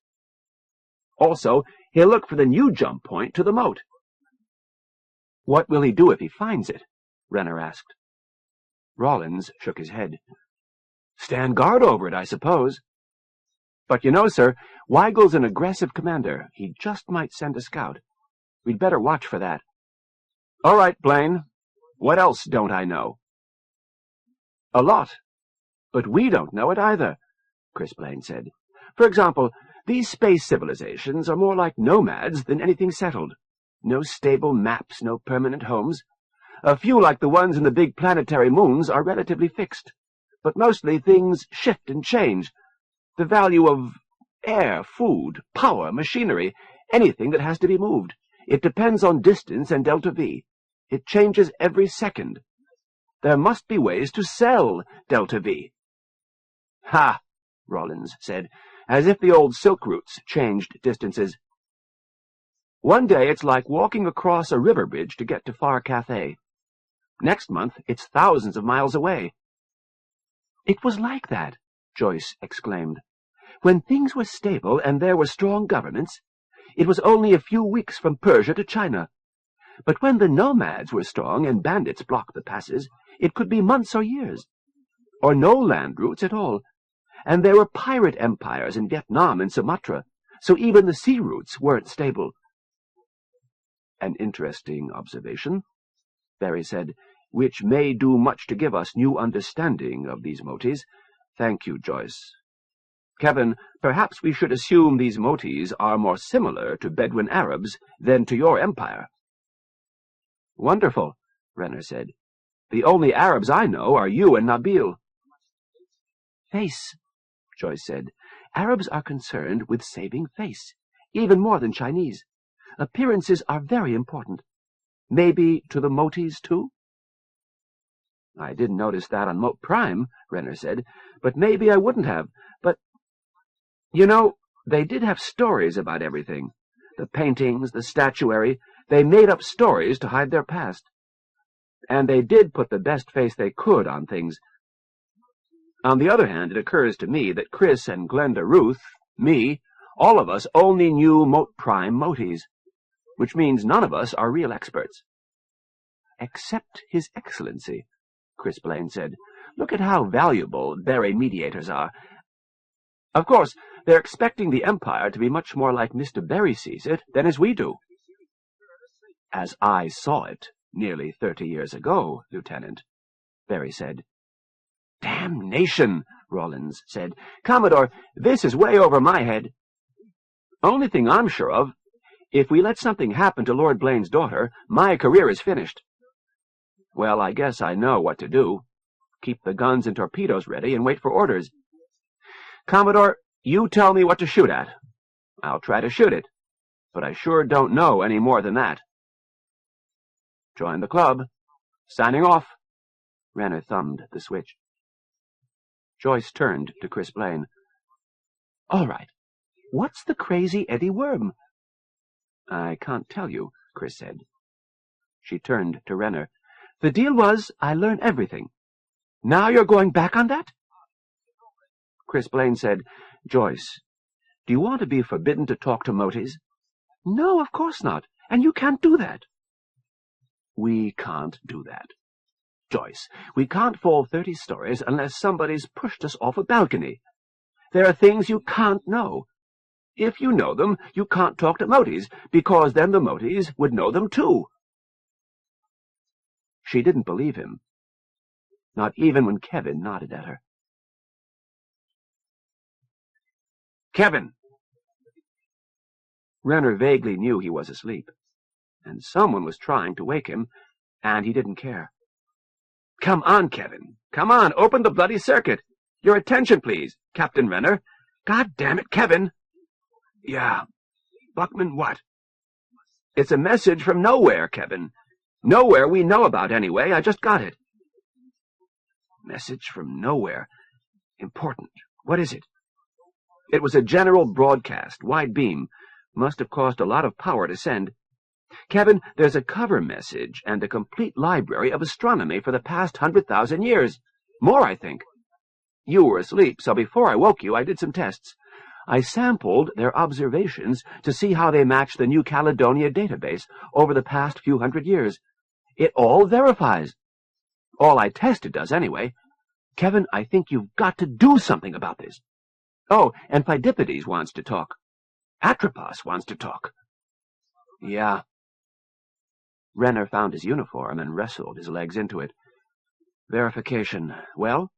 Also, he'll look for the new jump point to the moat." "What will he do if he finds it?" Renner asked. Rollins shook his head. "Stand guard over it, I suppose. But you know, sir, Weigel's an aggressive commander. He just might send a scout. We'd better watch for that." "All right, Blaine. What else don't I know?" "A lot. But we don't know it either," Chris Blaine said. "For example, these space civilizations are more like nomads than anything settled. No stable maps, no permanent homes. A few like the ones in the big planetary moons are relatively fixed. But mostly things shift and change. The value of air, food, power, machinery, anything that has to be moved. It depends on distance and delta V. It changes every second. There must be ways to sell delta V." "Ha!" Rollins said, as if the old silk routes changed distances. "One day it's like walking across a river bridge to get to Far Cathay. Next month it's thousands of miles away." "It was like that," Joyce exclaimed. "When things were stable and there were strong governments, it was only a few weeks from Persia to China. But when the nomads were strong and bandits blocked the passes, it could be months or years, or no land routes at all. And there were pirate empires in Vietnam and Sumatra, so even the sea routes weren't stable." "An interesting observation," Barry said, "which may do much to give us new understanding of these Moties. Thank you, Joyce. Kevin, perhaps we should assume these Moties are more similar to Bedouin Arabs than to your empire." "Wonderful," Renner said. "The only Arabs I know are you and Nabil." "Face," Joyce said. "Arabs are concerned with saving face, even more than Chinese. Appearances are very important. Maybe to the Moties, too?" "I didn't notice that on Mote Prime," Renner said, "but maybe I wouldn't have. But, you know, they did have stories about everything. The paintings, the statuary, they made up stories to hide their past. And they did put the best face they could on things. On the other hand, it occurs to me that Chris and Glenda Ruth, me, all of us only knew Mote Prime Moties, which means none of us are real experts." "Except His Excellency," Chris Blaine said. "Look at how valuable Barry mediators are. Of course, they're expecting the Empire to be much more like Mr. Barry sees it than as we do." "As I saw it nearly 30 years ago, Lieutenant," Barry said. "Damnation," Rollins said. "Commodore, this is way over my head. Only thing I'm sure of, if we let something happen to Lord Blaine's daughter, my career is finished. Well, I guess I know what to do. Keep the guns and torpedoes ready and wait for orders. Commodore, you tell me what to shoot at. I'll try to shoot it, but I sure don't know any more than that. Join the club. Signing off. Renner thumbed the switch. Joyce turned to Chris Blaine. All right. What's the crazy Eddie Worm? I can't tell you, Chris said. She turned to Renner. The deal was I learn everything. Now you're going back on that? Chris Blaine said, Joyce, do you want to be forbidden to talk to Moties? No, of course not. And you can't do that. We can't do that. Joyce, we can't fall 30 stories unless somebody's pushed us off a balcony. There are things you can't know. If you know them, you can't talk to Moties, because then the Moties would know them too. She didn't believe him, not even when Kevin nodded at her. Kevin! Renner vaguely knew he was asleep, and someone was trying to wake him, and he didn't care. Come on, Kevin. Come on, open the bloody circuit. Your attention, please, Captain Renner. God damn it, Kevin. Yeah. Buckman, what? It's a message from nowhere, Kevin. Nowhere we know about, anyway. I just got it. Message from nowhere. Important. What is it? It was a general broadcast, wide beam. Must have cost a lot of power to send. Kevin, there's a cover message and a complete library of astronomy for the past 100,000 years. More, I think. You were asleep, so before I woke you, I did some tests. I sampled their observations to see how they match the New Caledonia database over the past few hundred years. It all verifies. All I tested does, anyway. Kevin, I think you've got to do something about this. Oh, and Pheidippides wants to talk. Atropos wants to talk. Yeah. Renner found his uniform and wrestled his legs into it. Verification. Well?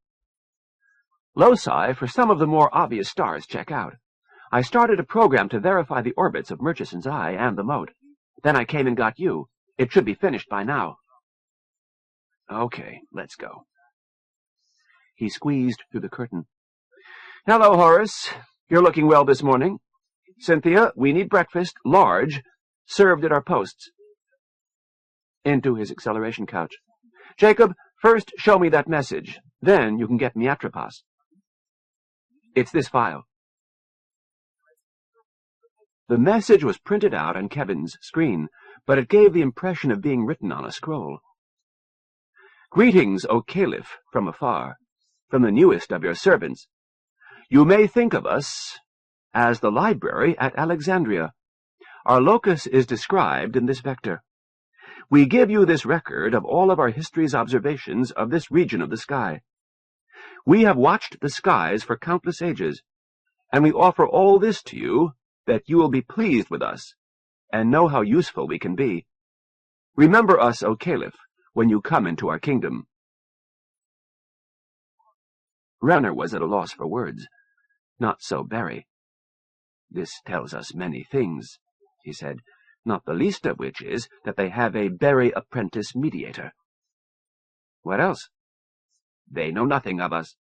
Loci for some of the more obvious stars check out. I started a program to verify the orbits of Murchison's Eye and the Mote. Then I came and got you. It should be finished by now. Okay, let's go. He squeezed through the curtain. Hello, Horace. You're looking well this morning. Cynthia, we need breakfast, large, served at our posts. Into his acceleration couch. Jacob, first show me that message. Then you can get me Atropos. It's this file. The message was printed out on Kevin's screen, but it gave the impression of being written on a scroll. Greetings, O Caliph, from afar, from the newest of your servants. You may think of us as the library at Alexandria. Our locus is described in this vector. We give you this record of all of our history's observations of this region of the sky. We have watched the skies for countless ages, and we offer all this to you that you will be pleased with us and know how useful we can be. Remember us, O Caliph, when you come into our kingdom. Renner was at a loss for words. Not so Barry. This tells us many things, he said, not the least of which is that they have a Berry apprentice mediator. What else? They know nothing of us.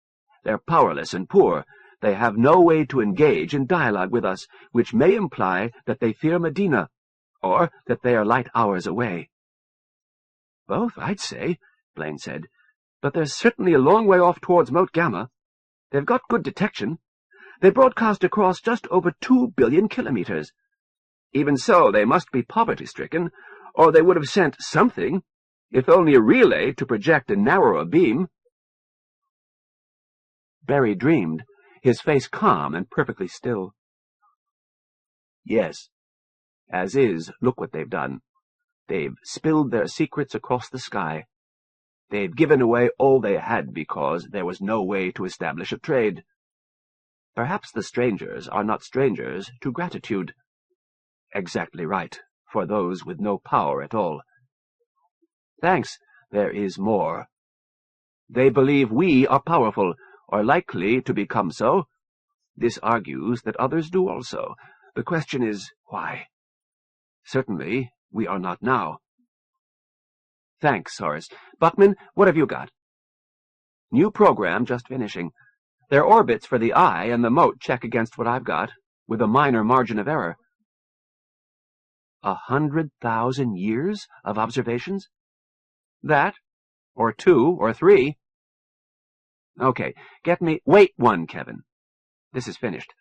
They're powerless and poor. They have no way to engage in dialogue with us, which may imply that they fear Medina, or that they are light hours away. Both, I'd say, Blaine said, but they're certainly a long way off towards Mote Gamma. They've got good detection. They broadcast across just over 2 billion kilometers. Even so, they must be poverty-stricken, or they would have sent something, if only a relay to project a narrower beam. Barry dreamed, his face calm and perfectly still. Yes. As is, look what they've done. They've spilled their secrets across the sky. They've given away all they had because there was no way to establish a trade. Perhaps the strangers are not strangers to gratitude. Exactly right, for those with no power at all. Thanks, there is more. They believe we are powerful, or likely to become so. This argues that others do also. The question is, why? Certainly, we are not now. Thanks, Horace. Buckman, what have you got? New program just finishing. Their orbits for the eye and the mote check against what I've got, with a minor margin of error. 100,000 years of observations? That, or 2, or 3. Okay, get me— Wait one, Kevin. This is finished.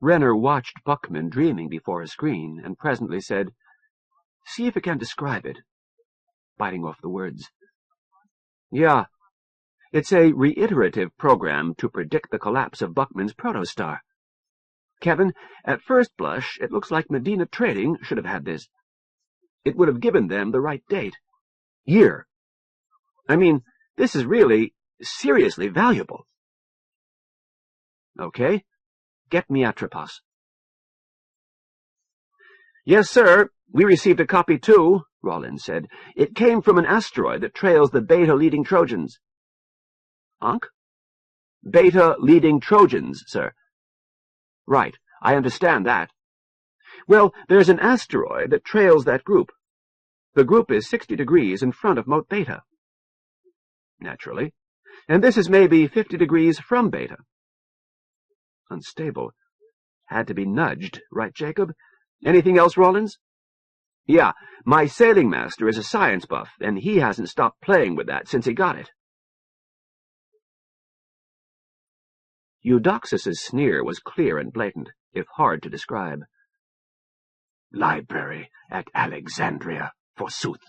Renner watched Buckman dreaming before a screen, and presently said, "See if you can describe it," biting off the words. "Yeah. It's a reiterative program to predict the collapse of Buckman's protostar. Kevin, at first blush, it looks like Medina Trading should have had this. It would have given them the right date. Year. I mean, this is really, seriously valuable." "Okay. Get me Atropos." "Yes, sir. We received a copy, too," Rollins said. "It came from an asteroid that trails the Beta-leading Trojans." "Ankh?" "Beta-leading Trojans, sir." "Right. I understand that. Well, there's an asteroid that trails that group. The group is 60 degrees in front of Mote Beta." "Naturally. And this is maybe 50 degrees from Beta." "Unstable. Had to be nudged, right, Jacob? Anything else, Rollins?" "Yeah, my sailing master is a science buff, and he hasn't stopped playing with that since he got it." Eudoxus's sneer was clear and blatant, if hard to describe. "Library at Alexandria, forsooth.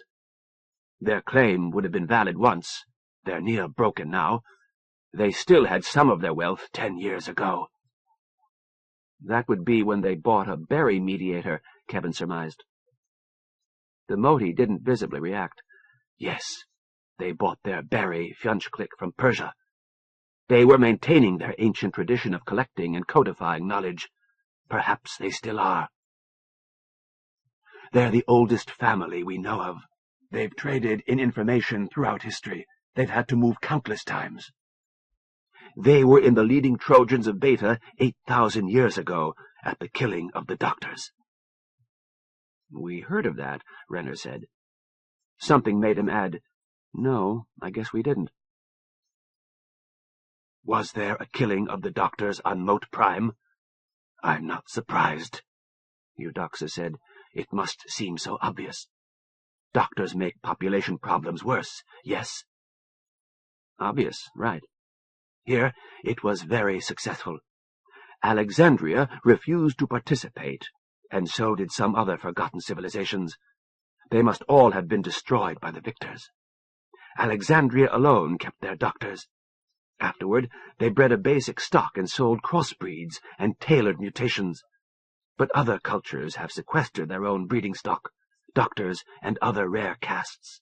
Their claim would have been valid once. They're near broken now. They still had some of their wealth 10 years ago." "That would be when they bought a berry mediator," Kevin surmised. The Moti didn't visibly react. "Yes, they bought their berry Fünschklick from Persia. They were maintaining their ancient tradition of collecting and codifying knowledge. Perhaps they still are. They're the oldest family we know of. They've traded in information throughout history. They've had to move countless times. They were in the leading Trojans of Beta 8,000 years ago, at the killing of the doctors." "We heard of that," Renner said. Something made him add, "No, I guess we didn't." "Was there a killing of the doctors on Mote Prime?" "I'm not surprised," Eudoxus said. "It must seem so obvious. Doctors make population problems worse, yes?" "Obvious, right." "Here, it was very successful. Alexandria refused to participate, and so did some other forgotten civilizations. They must all have been destroyed by the victors. Alexandria alone kept their doctors. Afterward, they bred a basic stock and sold crossbreeds and tailored mutations. But other cultures have sequestered their own breeding stock, doctors and other rare castes,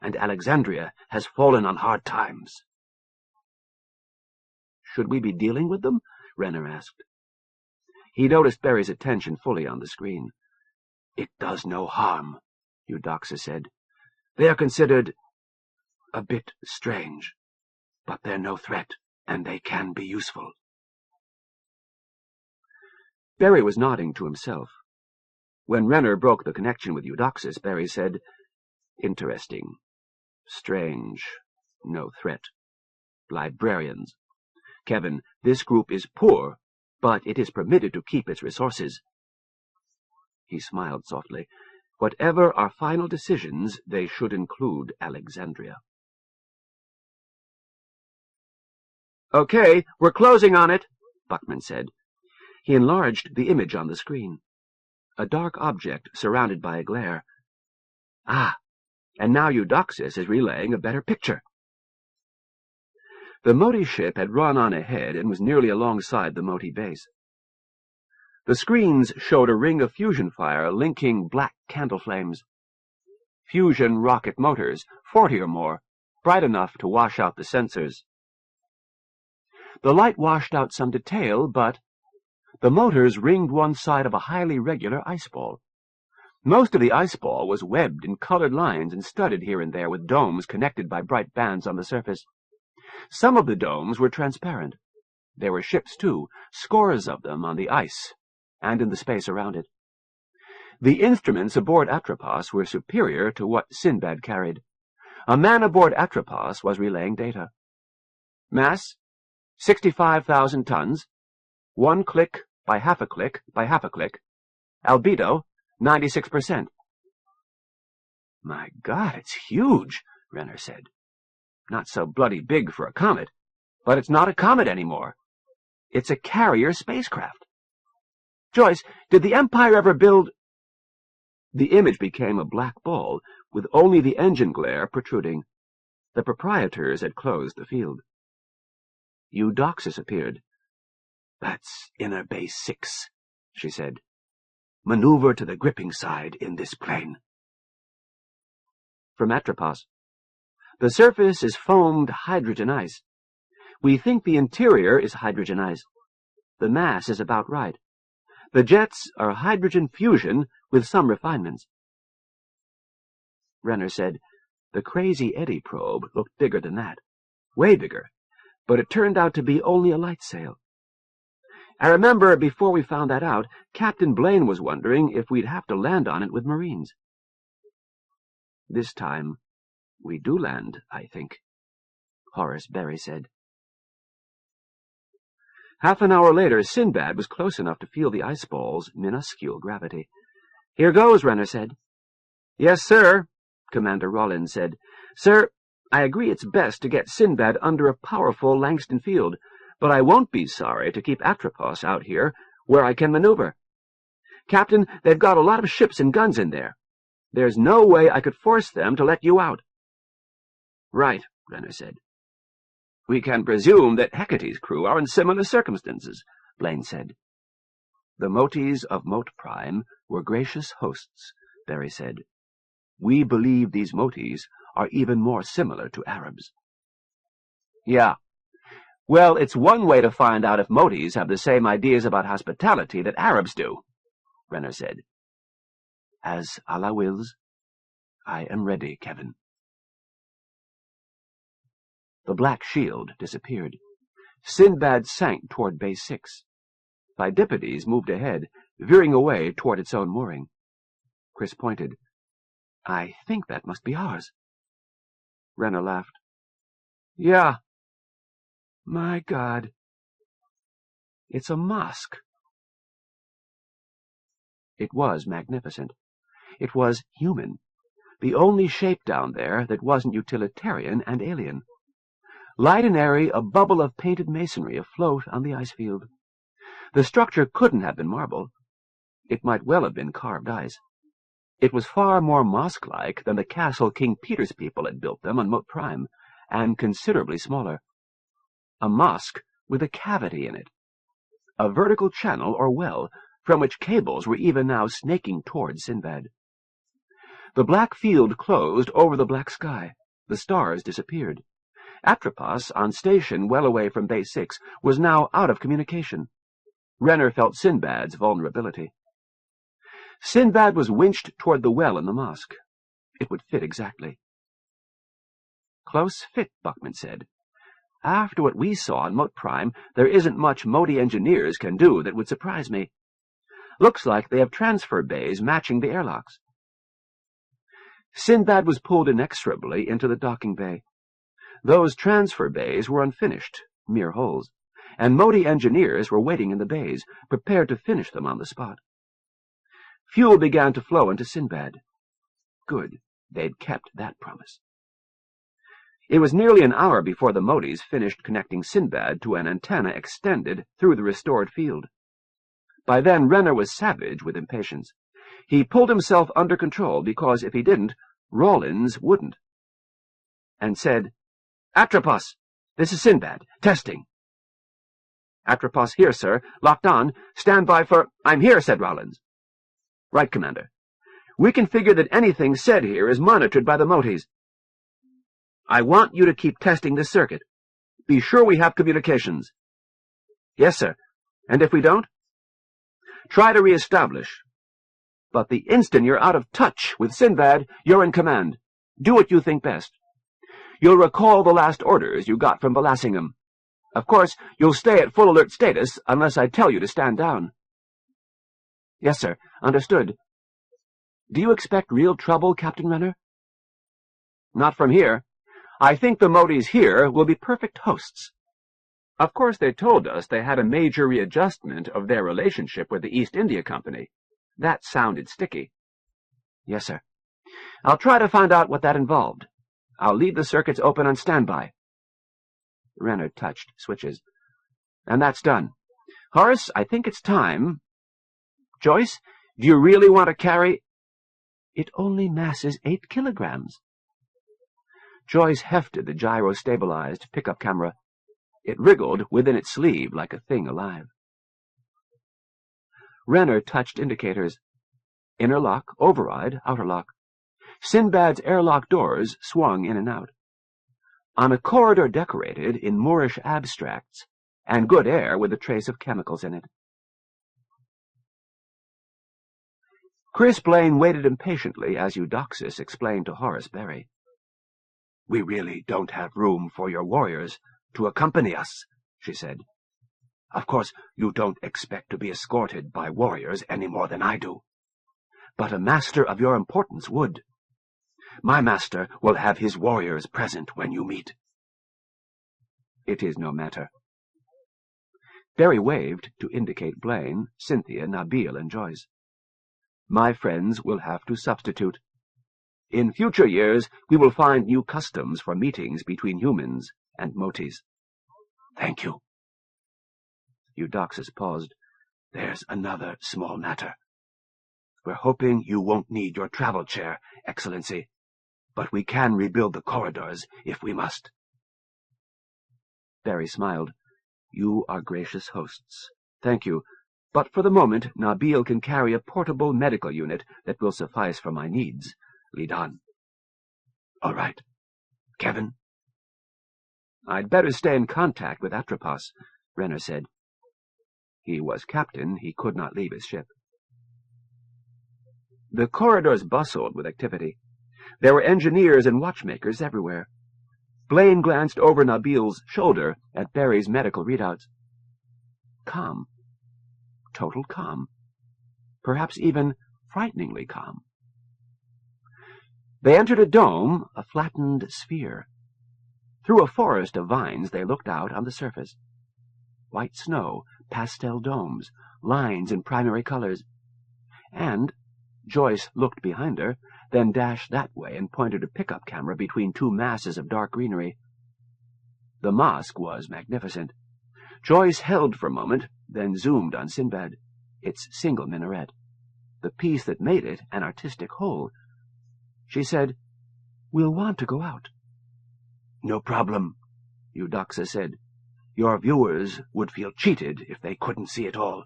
and Alexandria has fallen on hard times." "Should we be dealing with them?" Renner asked. He noticed Barry's attention fully on the screen. "It does no harm," Eudoxus said. "They are considered a bit strange, but they're no threat, and they can be useful." Barry was nodding to himself. When Renner broke the connection with Eudoxus, Barry said, "Interesting. Strange. No threat. Librarians. Kevin, this group is poor, but it is permitted to keep its resources." He smiled softly. "Whatever our final decisions, they should include Alexandria." "Okay, we're closing on it," Buckman said. He enlarged the image on the screen. A dark object surrounded by a glare. "Ah, and now Eudoxus is relaying a better picture." The Moti ship had run on ahead and was nearly alongside the Moti base. The screens showed a ring of fusion fire linking black candle flames. Fusion rocket motors, 40 or more, bright enough to wash out the sensors. The light washed out some detail, but the motors ringed one side of a highly regular ice ball. Most of the ice ball was webbed in colored lines and studded here and there with domes connected by bright bands on the surface. Some of the domes were transparent. There were ships, too, scores of them on the ice and in the space around it. The instruments aboard Atropos were superior to what Sinbad carried. A man aboard Atropos was relaying data. Mass, 65,000 tons. 1 click by half a click by half a click. Albedo, 96%. My God, it's huge, Renner said. Not so bloody big for a comet, but it's not a comet anymore. It's a carrier spacecraft. Joyce, did the Empire ever build— The image became a black ball, with only the engine glare protruding. The proprietors had closed the field. Eudoxus appeared. "That's Inner Base 6, she said. "Maneuver to the gripping side in this plane." From Atropos. "The surface is foamed hydrogen ice. We think the interior is hydrogen ice. The mass is about right. The jets are hydrogen fusion with some refinements." Renner said, "The Crazy Eddie probe looked bigger than that. Way bigger. But it turned out to be only a light sail. I remember before we found that out, Captain Blaine was wondering if we'd have to land on it with Marines." "This time, we do land, I think," Horace Berry said. Half an hour later, Sinbad was close enough to feel the ice ball's minuscule gravity. "Here goes," Renner said. "Yes, sir," Commander Rollins said. "Sir, I agree it's best to get Sinbad under a powerful Langston field, but I won't be sorry to keep Atropos out here, where I can maneuver. Captain, they've got a lot of ships and guns in there. There's no way I could force them to let you out." "Right," Renner said. "We can presume that Hecate's crew are in similar circumstances," Blaine said. "The Motis of Mote Prime were gracious hosts," Berry said. "We believe these Motis are even more similar to Arabs." "Yeah. Well, it's one way to find out if Motis have the same ideas about hospitality that Arabs do," Renner said. "As Allah wills. I am ready, Kevin." The black shield disappeared. Sinbad sank toward Base 6. Pheidippides moved ahead, veering away toward its own mooring. Chris pointed. "I think that must be ours." Renner laughed. "Yeah. My God. It's a mosque." It was magnificent. It was human, the only shape down there that wasn't utilitarian and alien. Light and airy, a bubble of painted masonry afloat on the ice field. The structure couldn't have been marble. It might well have been carved ice. It was far more mosque-like than the castle King Peter's people had built them on Mote Prime, and considerably smaller. A mosque with a cavity in it. A vertical channel or well, from which cables were even now snaking toward Sinbad. The black field closed over the black sky. The stars disappeared. Atropos, on station well away from Base 6, was now out of communication. Renner felt Sinbad's vulnerability. Sinbad was winched toward the well in the mosque. It would fit exactly. "Close fit," Buckman said. "After what we saw on Mote Prime, there isn't much Moti engineers can do that would surprise me. Looks like they have transfer bays matching the airlocks." Sinbad was pulled inexorably into the docking bay. Those transfer bays were unfinished, mere holes, and Moti engineers were waiting in the bays, prepared to finish them on the spot. Fuel began to flow into Sinbad. Good, they'd kept that promise. It was nearly an hour before the Motis finished connecting Sinbad to an antenna extended through the restored field. By then Renner was savage with impatience. He pulled himself under control because if he didn't, Rollins wouldn't, and said, "Atropos, this is Sinbad. Testing." "Atropos here, sir. Locked on. Stand by for—" "I'm here," said Rollins. "Right, Commander. We can figure that anything said here is monitored by the Motis. I want you to keep testing this circuit. Be sure we have communications." "Yes, sir. And if we don't?" "Try to reestablish. But the instant you're out of touch with Sinbad, you're in command. Do what you think best. You'll recall the last orders you got from Belassingham. Of course, you'll stay at full alert status unless I tell you to stand down." "Yes, sir. Understood." "Do you expect real trouble, Captain Renner?" "Not from here. I think the Motis here will be perfect hosts. Of course they told us they had a major readjustment of their relationship with the East India Company. That sounded sticky. Yes, sir. I'll try to find out what that involved. I'll leave the circuits open on standby. Renner touched switches. And that's done. Horace, I think it's time. Joyce, do you really want to carry— It only masses 8 kilograms. Joyce hefted the gyro-stabilized pickup camera. It wriggled within its sleeve like a thing alive. Renner touched indicators. Inner lock, override, outer lock. Sinbad's airlock doors swung in and out. On a corridor decorated in Moorish abstracts, and good air with a trace of chemicals in it. Chris Blaine waited impatiently as Eudoxus explained to Horace Berry. "We really don't have room for your warriors to accompany us," she said. "Of course, you don't expect to be escorted by warriors any more than I do. But a master of your importance would. My master will have his warriors present when you meet." "It is no matter." Berry waved to indicate Blaine, Cynthia, Nabil, and Joyce. "My friends will have to substitute. In future years, we will find new customs for meetings between humans and motis." "Thank you." Eudoxus paused. "There's another small matter. We're hoping you won't need your travel chair, Excellency, but we can rebuild the corridors if we must." Berry smiled. "You are gracious hosts. Thank you. But for the moment, Nabil can carry a portable medical unit that will suffice for my needs. Lead on." "All right. Kevin?" "I'd better stay in contact with Atropos," Renner said. He was captain. He could not leave his ship. The corridors bustled with activity. There were engineers and watchmakers everywhere. Blaine glanced over Nabil's shoulder at Berry's medical readouts. Calm. Total calm. Perhaps even frighteningly calm. They entered a dome, a flattened sphere. Through a forest of vines they looked out on the surface. White snow, pastel domes, lines in primary colors. And Joyce looked behind her, then dashed that way and pointed a pickup camera between 2 masses of dark greenery. The mosque was magnificent. Joyce held for a moment, then zoomed on Sinbad, its single minaret, the piece that made it an artistic whole. She said, "We'll want to go out." "No problem," Eudoxus said. "Your viewers would feel cheated if they couldn't see it all."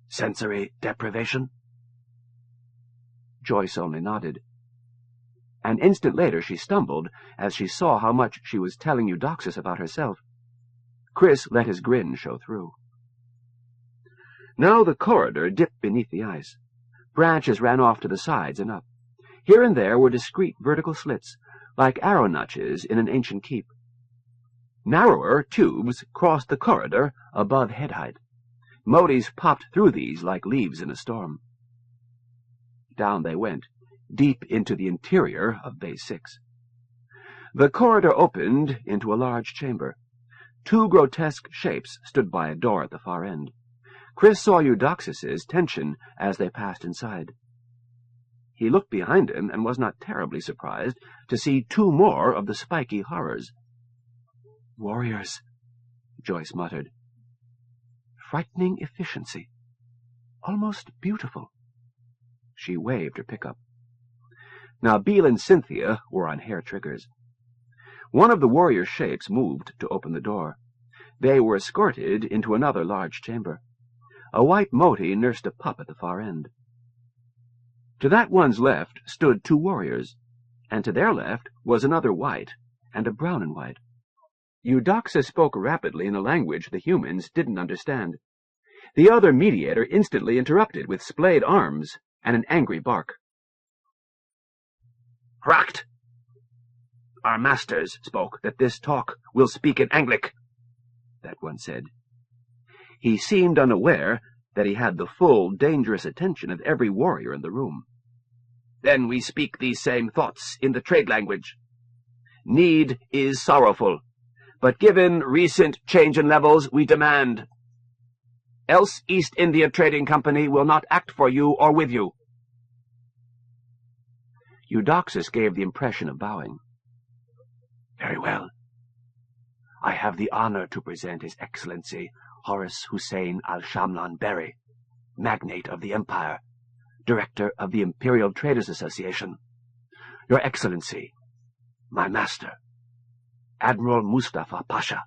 "Sensory deprivation?" Joyce only nodded. An instant later she stumbled as she saw how much she was telling Eudoxus about herself. Chris let his grin show through. Now the corridor dipped beneath the ice. Branches ran off to the sides and up. Here and there were discreet vertical slits, like arrow notches in an ancient keep. Narrower tubes crossed the corridor above head height. Motis popped through these like leaves in a storm. Down they went, deep into the interior of Base 6. The corridor opened into a large chamber. 2 grotesque shapes stood by a door at the far end. Chris saw Eudoxus's tension as they passed inside. He looked behind him and was not terribly surprised to see 2 more of the spiky horrors. "Warriors," Joyce muttered. "Frightening efficiency. Almost beautiful." She waved her pickup. Nabil and Cynthia were on hair triggers. One of the warrior shapes moved to open the door. They were escorted into another large chamber. A white moti nursed a pup at the far end. To that one's left stood 2 warriors, and to their left was another white and a brown and white. Eudoxus spoke rapidly in a language the humans didn't understand. The other mediator instantly interrupted with splayed arms and an angry bark. "Hracht! Our masters spoke that this talk will speak in Anglic," that one said. He seemed unaware that he had the full, dangerous attention of every warrior in the room. "Then we speak these same thoughts in the trade language. Need is sorrowful. but given recent change in levels, we demand. Else East India Trading Company will not act for you or with you. Eudoxus gave the impression of bowing. Very well. I have the honor to present His Excellency Horace Hussein al-Shamlan Berry, magnate of the Empire, director of the Imperial Traders Association. Your Excellency, my master, Admiral Mustafa Pasha,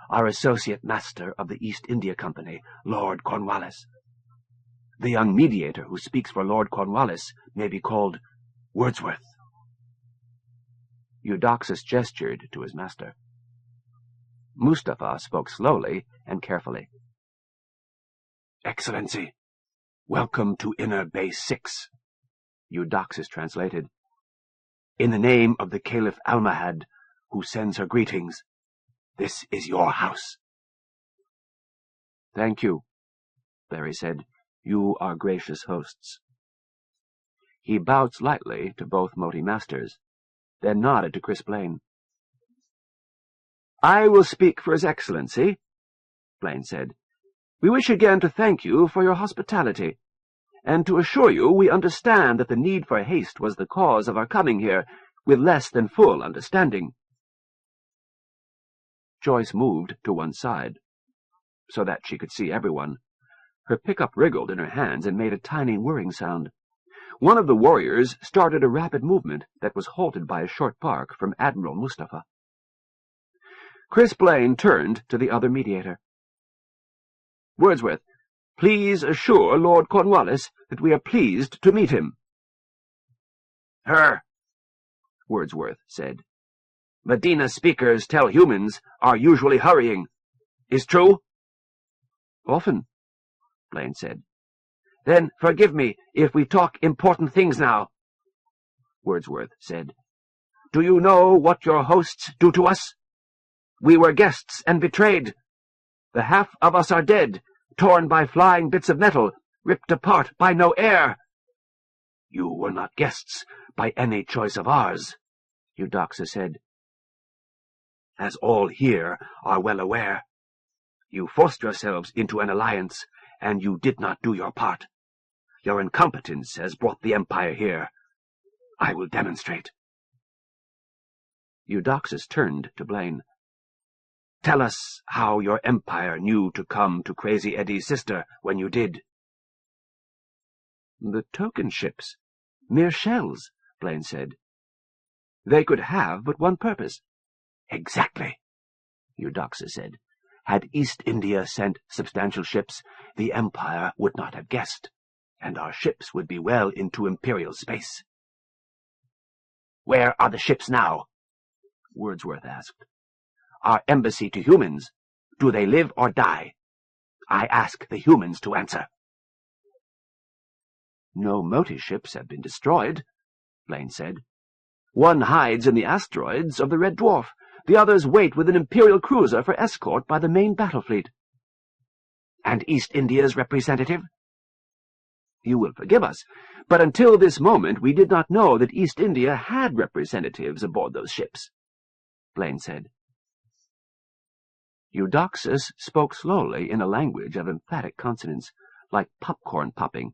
our associate master of the East India Company, Lord Cornwallis. The young mediator who speaks for Lord Cornwallis may be called Wordsworth. Eudoxus gestured to his master. Mustafa spoke slowly and carefully. Excellency, welcome to Inner Base 6, Eudoxus translated. In the name of the Caliph Almahad, who sends her greetings, this is your house. Thank you, Berry said. You are gracious hosts. He bowed slightly to both Moti masters, then nodded to Chris Blaine. I will speak for His Excellency, Blaine said. We wish again to thank you for your hospitality, and to assure you we understand that the need for haste was the cause of our coming here, with less than full understanding. Joyce moved to one side, so that she could see everyone. Her pickup wriggled in her hands and made a tiny whirring sound. One of the warriors started a rapid movement that was halted by a short bark from Admiral Mustafa. Chris Blaine turned to the other mediator. Wordsworth, please assure Lord Cornwallis that we are pleased to meet him. Her, Wordsworth said. Medina speakers tell humans are usually hurrying. Is true? Often, Blaine said. Then forgive me if we talk important things now, Wordsworth said. Do you know what your hosts do to us? We were guests and betrayed. The half of us are dead, torn by flying bits of metal, ripped apart by no air. You were not guests by any choice of ours, Eudoxus said. As all here are well aware, you forced yourselves into an alliance, and you did not do your part. Your incompetence has brought the Empire here. I will demonstrate. Eudoxus turned to Blaine. Tell us how your Empire knew to come to Crazy Eddie's sister when you did. The token ships. Mere shells, Blaine said. They could have but one purpose. Exactly, Eudoxus said. Had East India sent substantial ships, the Empire would not have guessed, and our ships would be well into Imperial space. Where are the ships now? Wordsworth asked. Our embassy to humans. Do they live or die? I ask the humans to answer. No Moti ships have been destroyed, Blaine said. One hides in the asteroids of the Red Dwarf. The others wait with an Imperial cruiser for escort by the main battle fleet. And East India's representative? You will forgive us, but until this moment we did not know that East India had representatives aboard those ships, Blaine said. Eudoxus spoke slowly in a language of emphatic consonants, like popcorn popping.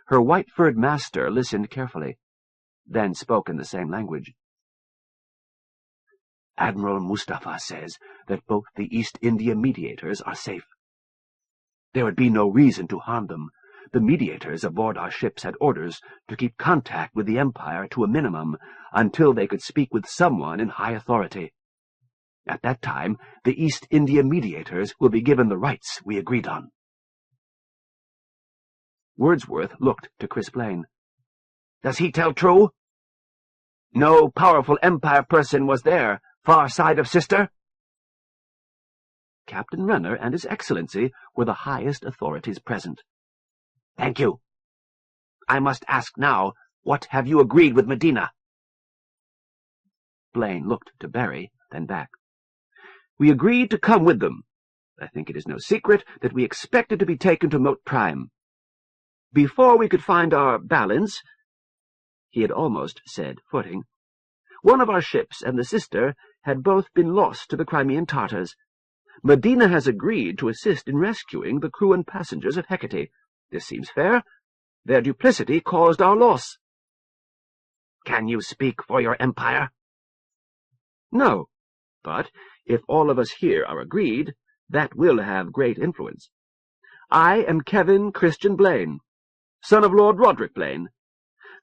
Her white-furred master listened carefully, then spoke in the same language. Admiral Mustafa says that both the East India mediators are safe. There would be no reason to harm them. The mediators aboard our ships had orders to keep contact with the Empire to a minimum until they could speak with someone in high authority. At that time, the East India mediators will be given the rights we agreed on. Wordsworth looked to Chris Blaine. Does he tell true? No powerful Empire person was there, far side of sister? Captain Renner and His Excellency were the highest authorities present. Thank you. I must ask now, what have you agreed with Medina? Blaine looked to Berry, then back. We agreed to come with them. I think it is no secret that we expected to be taken to Moat Prime. Before we could find our balance, he had almost said footing, one of our ships and the sister had both been lost to the Crimean Tartars. Medina has agreed to assist in rescuing the crew and passengers of Hecate. This seems fair. Their duplicity caused our loss. Can you speak for your empire? No, but if all of us here are agreed, that will have great influence. I am Kevin Christian Blaine, son of Lord Roderick Blaine.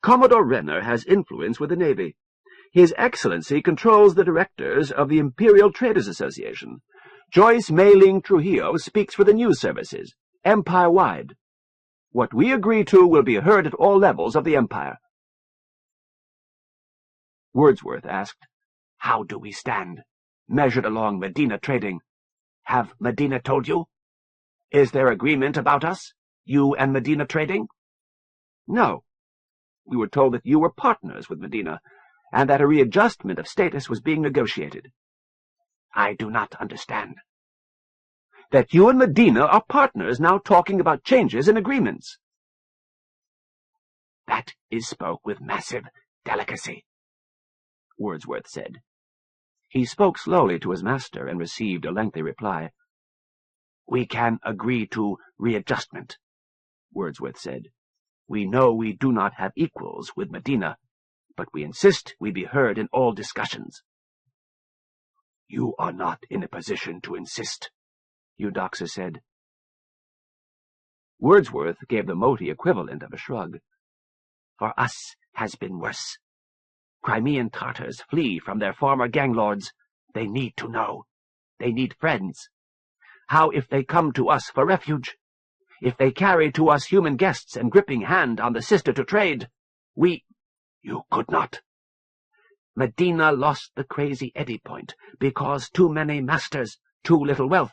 Commodore Renner has influence with the Navy. His Excellency controls the directors of the Imperial Traders Association. Joyce Mei-Ling Trujillo speaks for the news services, empire-wide. What we agree to will be heard at all levels of the empire. Wordsworth asked, "How do we stand, measured along Medina trading? Have Medina told you? Is there agreement about us, you and Medina trading?" No. We were told that you were partners with Medina, and that a readjustment of status was being negotiated. I do not understand. That you and Medina are partners now talking about changes in agreements. That is spoke with massive delicacy, Wordsworth said. He spoke slowly to his master and received a lengthy reply. We can agree to readjustment, Wordsworth said. We know we do not have equals with Medina, but we insist we be heard in all discussions. You are not in a position to insist, Eudoxus said. Wordsworth gave the Moti equivalent of a shrug. For us has been worse. Crimean Tartars flee from their former gang lords. They need to know. They need friends. How if they come to us for refuge? If they carry to us human guests and gripping hand on the sister to trade? You could not. Medina lost the crazy eddy point because too many masters, too little wealth,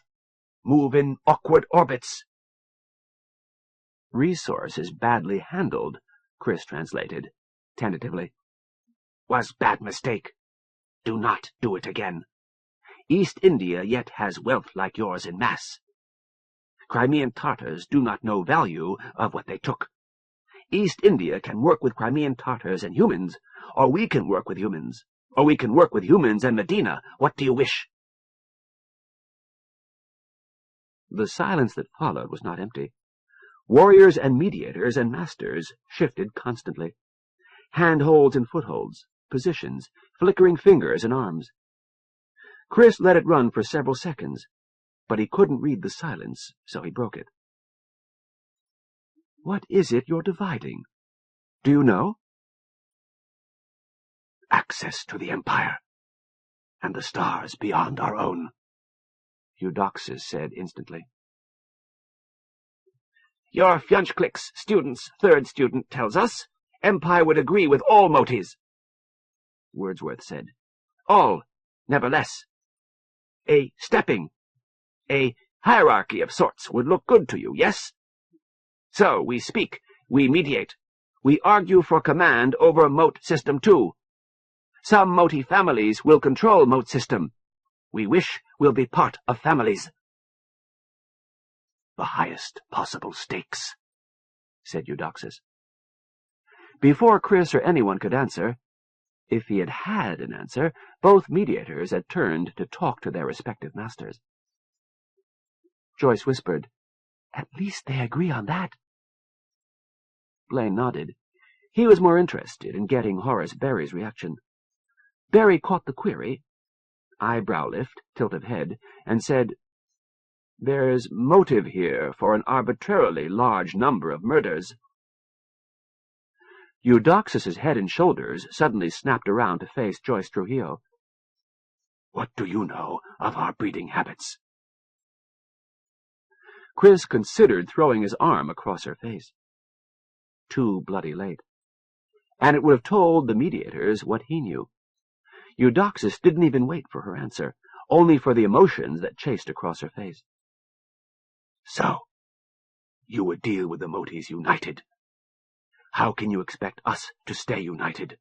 move in awkward orbits. Resources badly handled, Chris translated, tentatively. Was bad mistake. Do not do it again. East India yet has wealth like yours in mass. Crimean Tartars do not know value of what they took. East India can work with Crimean Tartars and humans, or we can work with humans, or we can work with humans and Medina. What do you wish? The silence that followed was not empty. Warriors and mediators and masters shifted constantly. Handholds and footholds, positions, flickering fingers and arms. Chris let it run for several seconds, but he couldn't read the silence, so he broke it. What is it you're dividing? Do you know? Access to the Empire, and the stars beyond our own, Eudoxus said instantly. Your Fjunchklick's student's third student tells us Empire would agree with all motis, Wordsworth said. All, nevertheless. A stepping, a hierarchy of sorts would look good to you, yes? So we speak, we mediate, we argue for command over Mote System 2. Some Moti families will control Mote System. We wish we'll be part of families. The highest possible stakes, said Eudoxus. Before Chris or anyone could answer, if he had had an answer, both mediators had turned to talk to their respective masters. Joyce whispered, "At least they agree on that." Blaine nodded. He was more interested in getting Horace Berry's reaction. Berry caught the query, eyebrow lift, tilt of head, and said, "There's motive here for an arbitrarily large number of murders." Eudoxus's head and shoulders suddenly snapped around to face Joyce Trujillo. "What do you know of our breeding habits?" Chris considered throwing his arm across her face. Too bloody late. And it would have told the mediators what he knew. Eudoxus didn't even wait for her answer, only for the emotions that chased across her face. "So, you would deal with the Motis united. How can you expect us to stay united?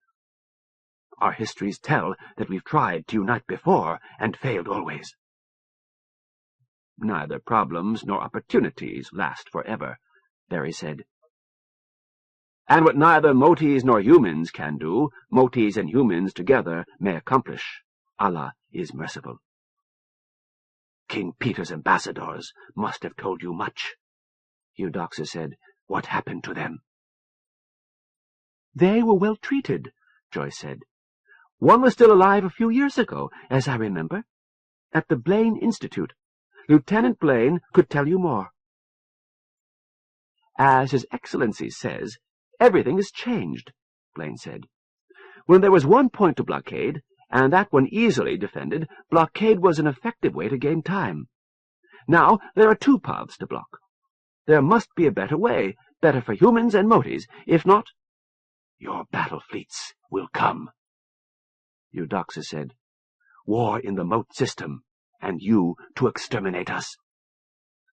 Our histories tell that we've tried to unite before and failed always." "Neither problems nor opportunities last forever," Berry said. "And what neither Motis nor humans can do, Motis and humans together may accomplish," Allah is merciful. King Peter's ambassadors must have told you much, Eudoxus said. What happened to them? They were well treated, Joyce said. One was still alive a few years ago, as I remember, at the Blaine Institute. Lieutenant Blaine could tell you more. As His Excellency says, everything has changed, Blaine said. When there was one point to blockade, and that one easily defended, blockade was an effective way to gain time. Now there are two paths to block. There must be a better way, better for humans and moties. If not, your battle fleets will come, Eudoxus said. War in the moat system, and you to exterminate us.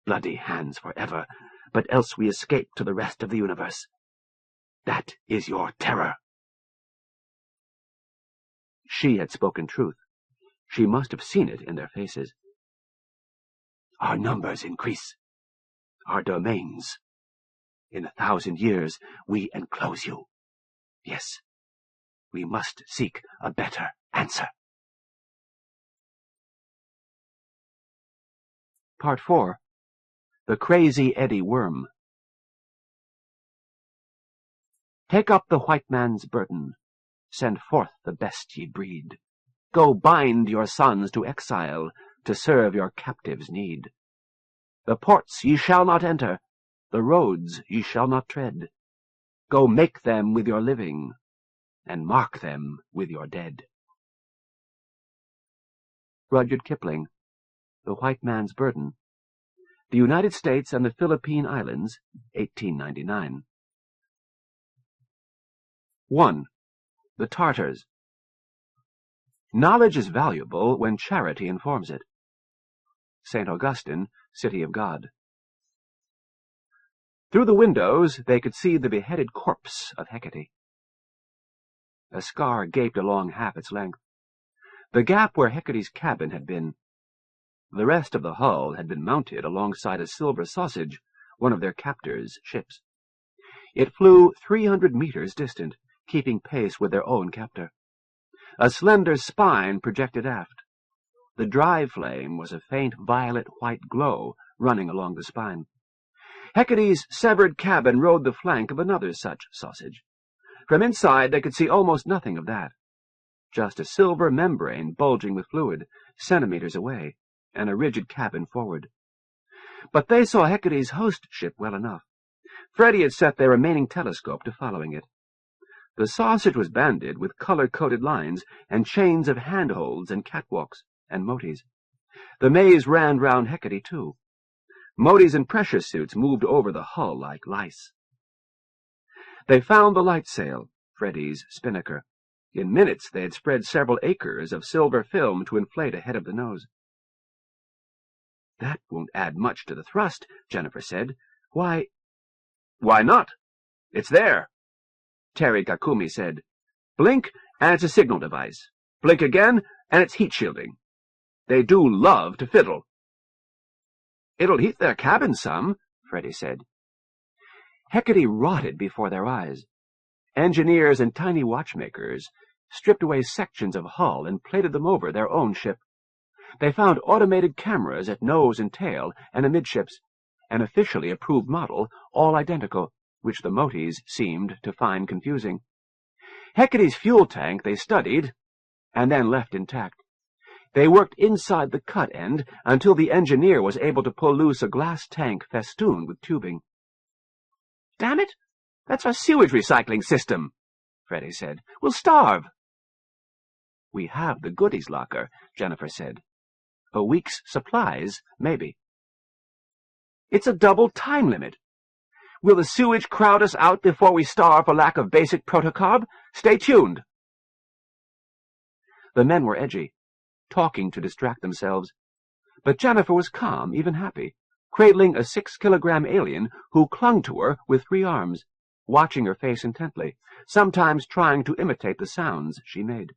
Bloody hands forever, but else we escape to the rest of the universe. That is your terror. She had spoken truth. She must have seen it in their faces. Our numbers increase. Our domains. In 1,000 years, we enclose you. Yes, we must seek a better answer. Part 4. The Crazy Eddy Worm. Take up the white man's burden. Send forth the best ye breed. Go bind your sons to exile, to serve your captives' need. The ports ye shall not enter, the roads ye shall not tread. Go make them with your living, and mark them with your dead. Rudyard Kipling, The White Man's Burden. The United States and the Philippine Islands, 1899. 1. The Tartars. Knowledge is valuable when charity informs it. St. Augustine, City of God. Through the windows they could see the beheaded corpse of Hecate. A scar gaped along half its length. The gap where Hecate's cabin had been. The rest of the hull had been mounted alongside a silver sausage, one of their captors' ships. It flew 300 meters distant, keeping pace with their own captor. A slender spine projected aft. The drive flame was a faint violet-white glow running along the spine. Hecate's severed cabin rode the flank of another such sausage. From inside they could see almost nothing of that. Just a silver membrane bulging with fluid, centimeters away, and a rigid cabin forward. But they saw Hecate's host ship well enough. Freddy had set their remaining telescope to following it. The sausage was banded with color-coded lines and chains of handholds and catwalks and moties. The maze ran round Hecate, too. Moties in pressure suits moved over the hull like lice. They found the light sail, Freddy's spinnaker. In minutes they had spread several acres of silver film to inflate ahead of the nose. That won't add much to the thrust, Jennifer said. Why not? It's there, Terry Kakumi said. Blink, and it's a signal device. Blink again, and it's heat shielding. They do love to fiddle. It'll heat their cabin some, Freddy said. Hecate rotted before their eyes. Engineers and tiny watchmakers stripped away sections of hull and plated them over their own ship. They found automated cameras at nose and tail and amidships, an officially approved model, all identical, which the moties seemed to find confusing. Hecate's fuel tank they studied, and then left intact. They worked inside the cut end until the engineer was able to pull loose a glass tank festooned with tubing. Damn it! That's our sewage recycling system, Freddy said. We'll starve. We have the goodies locker, Jennifer said. A week's supplies, maybe. It's a double time limit. Will the sewage crowd us out before we starve for lack of basic protocarb? Stay tuned. The men were edgy, talking to distract themselves. But Jennifer was calm, even happy, cradling a 6-kilogram alien who clung to her with 3 arms, watching her face intently, sometimes trying to imitate the sounds she made.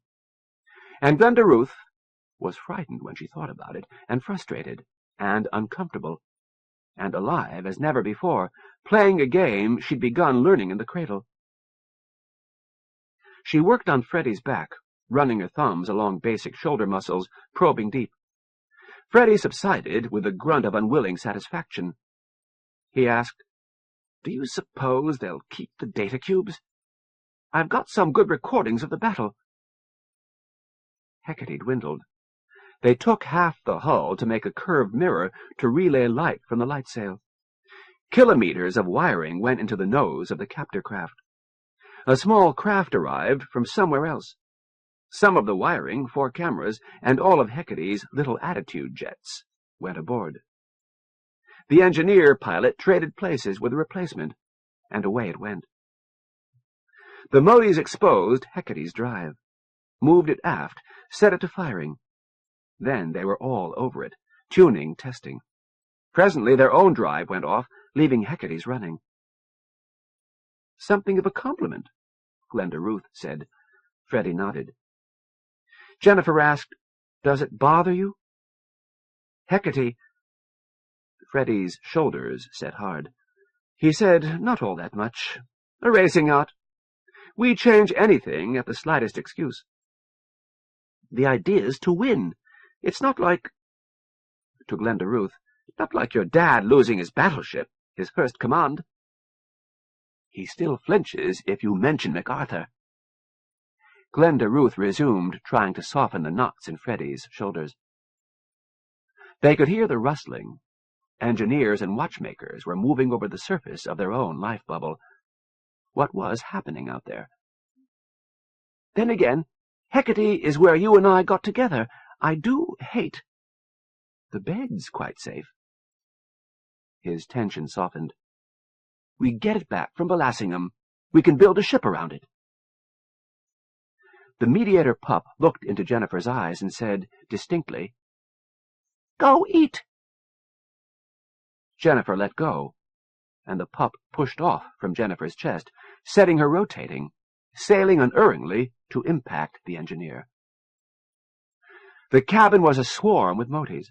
And Glenda Ruth was frightened when she thought about it, and frustrated, and uncomfortable, and alive as never before, playing a game she'd begun learning in the cradle. She worked on Freddy's back, running her thumbs along basic shoulder muscles, probing deep. Freddie subsided with a grunt of unwilling satisfaction. He asked, "Do you suppose they'll keep the data cubes? I've got some good recordings of the battle." Hecate dwindled. They took half the hull to make a curved mirror to relay light from the light sail. Kilometers of wiring went into the nose of the captor craft. A small craft arrived from somewhere else. Some of the wiring, 4 cameras, and all of Hecate's little attitude jets went aboard. The engineer pilot traded places with the replacement, and away it went. The Modis exposed Hecate's drive, moved it aft, set it to firing. Then they were all over it, tuning, testing. Presently their own drive went off, leaving Hecate's running. "Something of a compliment," Glenda Ruth said. Freddie nodded. Jennifer asked, "Does it bother you?" Hecate— Freddie's shoulders set hard. He said, "Not all that much. A racing yacht. We change anything at the slightest excuse. The idea's to win. It's not like—" To Glenda Ruth, "Not like your dad losing his battleship, his first command. He still flinches if you mention MacArthur." Glenda Ruth resumed, trying to soften the knots in Freddie's shoulders. They could hear the rustling. Engineers and watchmakers were moving over the surface of their own life bubble. What was happening out there? "Then again, Hecate is where you and I got together. I do hate—" "The bed's quite safe." His tension softened. "We get it back from Belassingham. We can build a ship around it." The mediator pup looked into Jennifer's eyes and said, distinctly, "Go eat." Jennifer let go, and the pup pushed off from Jennifer's chest, setting her rotating, sailing unerringly to impact the engineer. The cabin was a swarm with Motis.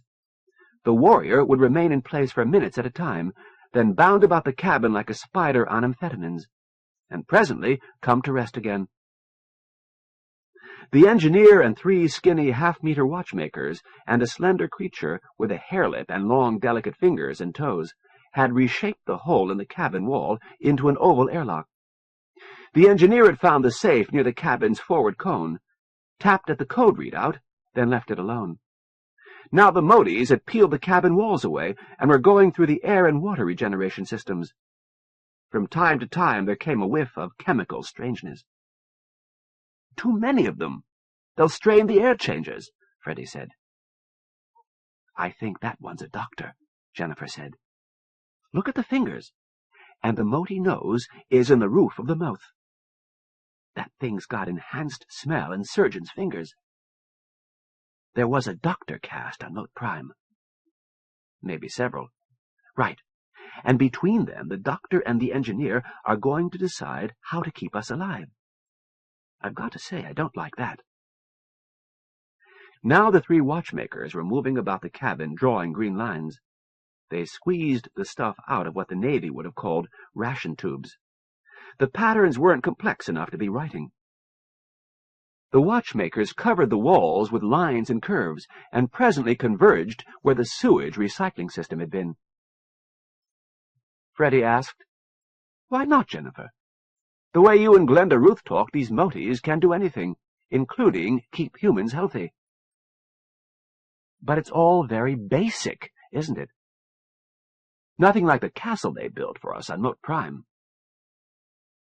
The warrior would remain in place for minutes at a time, then bound about the cabin like a spider on amphetamines, and presently come to rest again. The engineer and 3 skinny half-meter watchmakers and a slender creature with a hairlip and long, delicate fingers and toes had reshaped the hole in the cabin wall into an oval airlock. The engineer had found the safe near the cabin's forward cone, tapped at the code readout, then left it alone. Now the Modis had peeled the cabin walls away and were going through the air and water regeneration systems. From time to time there came a whiff of chemical strangeness. "Too many of them. They'll strain the air changers," Freddie said. "I think that one's a doctor," Jennifer said. "Look at the fingers. And the Moti nose is in the roof of the mouth. That thing's got enhanced smell and surgeon's fingers. There was a doctor cast on Mote Prime." "Maybe several." "Right. And between them, the doctor and the engineer are going to decide how to keep us alive. I've got to say, I don't like that." Now the 3 watchmakers were moving about the cabin, drawing green lines. They squeezed the stuff out of what the Navy would have called ration tubes. The patterns weren't complex enough to be writing. The watchmakers covered the walls with lines and curves, and presently converged where the sewage recycling system had been. Freddie asked, "Why not, Jennifer? The way you and Glenda Ruth talk, these Motis can do anything, including keep humans healthy." "But it's all very basic, isn't it? Nothing like the castle they built for us on Mote Prime."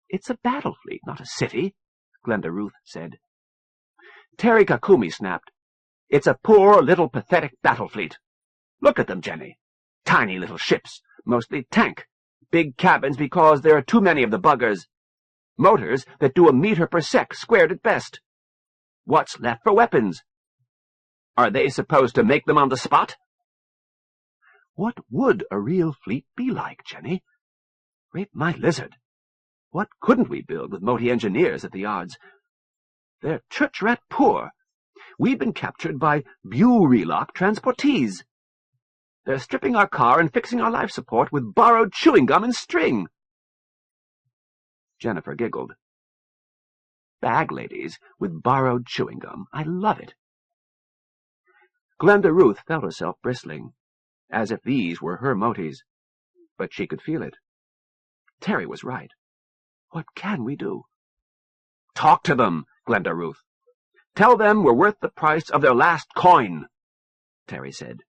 "It's a battle fleet, not a city," Glenda Ruth said. Terry Kakumi snapped, "It's a poor, little, pathetic battle fleet. Look at them, Jenny. Tiny little ships, mostly tank. Big cabins because there are too many of the buggers. Motors that do a meter per sec, squared at best. What's left for weapons? Are they supposed to make them on the spot?" "What would a real fleet be like, Jenny? Rape my lizard. What couldn't we build with Moti engineers at the yards? They're church-rat poor. We've been captured by Burelock transportees. They're stripping our car and fixing our life support with borrowed chewing gum and string." Jennifer giggled. bag ladies with borrowed chewing gum. I love it." Glenda Ruth felt herself bristling, as if these were her moties, but she could feel it. Terry was right. What can we do? "Talk to them, Glenda Ruth. Tell them we're worth the price of their last coin," Terry said.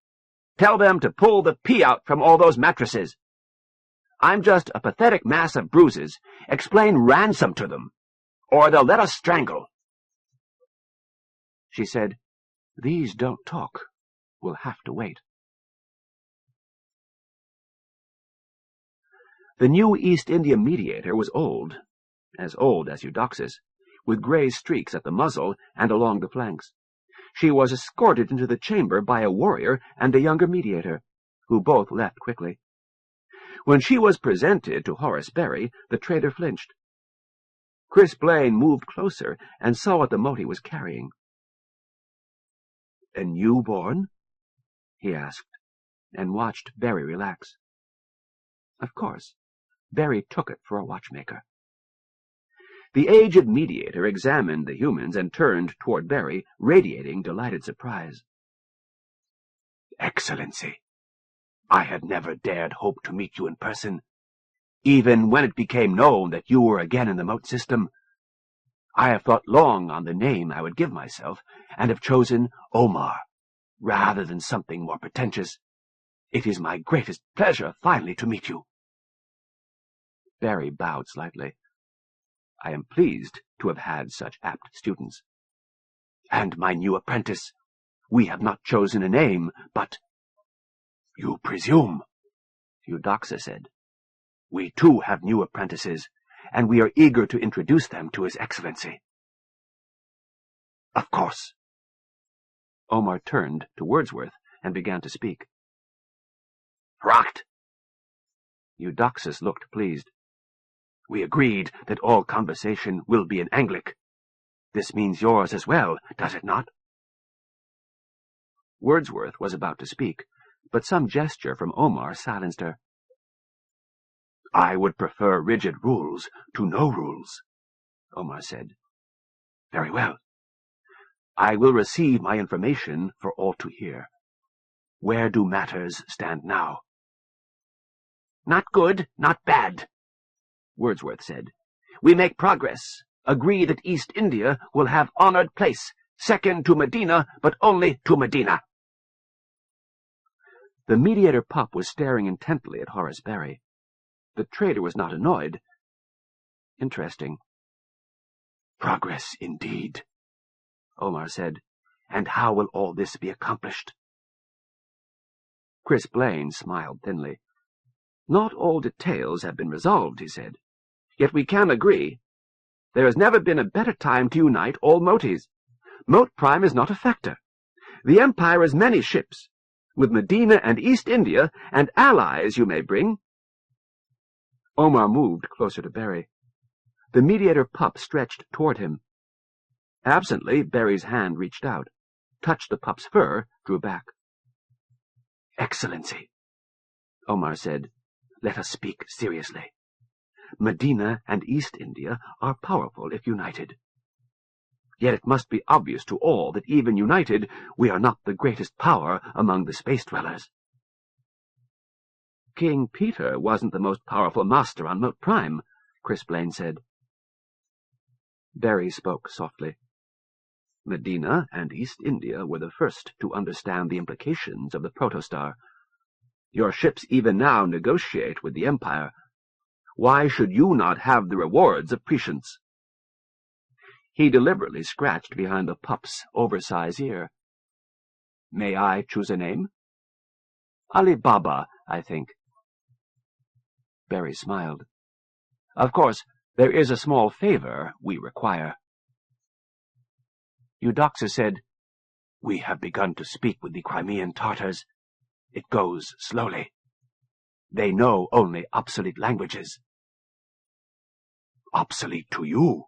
"Tell them to pull the pee out from all those mattresses. I'm just a pathetic mass of bruises. Explain ransom to them, or they'll let us strangle." She said, "These don't talk. We'll have to wait." The new East India mediator was old as Eudoxus, with grey streaks at the muzzle and along the flanks. She was escorted into the chamber by a warrior and a younger mediator, who both left quickly. When she was presented to Horace Berry, the trader flinched. Chris Blaine moved closer and saw what the moti was carrying. "A newborn?" he asked, and watched Berry relax. Of course, Berry took it for a watchmaker. The aged mediator examined the humans and turned toward Berry, radiating delighted surprise. "Excellency, I had never dared hope to meet you in person, even when it became known that you were again in the moat system. I have thought long on the name I would give myself, and have chosen Omar, rather than something more pretentious. It is my greatest pleasure finally to meet you." Berry bowed slightly. "I am pleased to have had such apt students." "And my new apprentice. We have not chosen a name, but—" "You presume," Eudoxus said. "We too have new apprentices, and we are eager to introduce them to His Excellency." "Of course." Omar turned to Wordsworth and began to speak. "Racht." Eudoxus looked pleased. "We agreed that all conversation will be in Anglic. This means yours as well, does it not?" Wordsworth was about to speak, but some gesture from Omar silenced her. "I would prefer rigid rules to no rules," Omar said. "Very well. I will receive my information for all to hear. Where do matters stand now?" "Not good, not bad," Wordsworth said. "We make progress. Agree that East India will have honored place, second to Medina, but only to Medina." The mediator pup was staring intently at Horace Berry. The trader was not annoyed. Interesting. "Progress indeed," Omar said. "And how will all this be accomplished?" Chris Blaine smiled thinly. "Not all details have been resolved," he said. "Yet we can agree. There has never been a better time to unite all moties. Moat Prime is not a factor. The Empire has many ships, with Medina and East India, and allies you may bring." Omar moved closer to Berry. The mediator pup stretched toward him. Absently, Berry's hand reached out, touched the pup's fur, drew back. "Excellency," Omar said, "let us speak seriously. Medina and East India are powerful if united. Yet it must be obvious to all that even united, we are not the greatest power among the space-dwellers." "King Peter wasn't the most powerful master on Moat Prime," Chris Blaine said. Berry spoke softly. "Medina and East India were the first to understand the implications of the protostar. Your ships even now negotiate with the Empire. Why should you not have the rewards of prescience?" He deliberately scratched behind the pup's oversized ear. "May I choose a name?" "Ali Baba, I think." Berry smiled. "Of course, there is a small favor we require." Eudoxus said, "We have begun to speak with the Crimean Tartars. It goes slowly. They know only obsolete languages." "Obsolete to you,"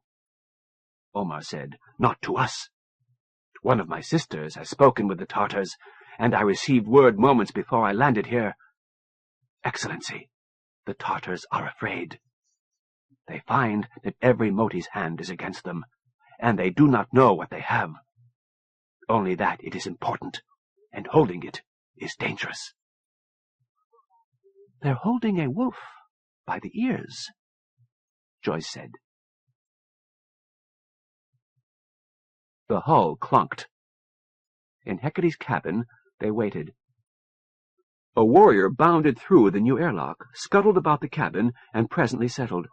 Omar said, "not to us. One of my sisters has spoken with the Tartars, and I received word moments before I landed here. Excellency, the Tartars are afraid. They find that every moti's hand is against them, and they do not know what they have. Only that it is important, and holding it is dangerous. They're holding a wolf by the ears, Joyce said. The hull clunked. In Hecate's cabin, they waited. A warrior bounded through the new airlock, scuttled about the cabin, and presently settled.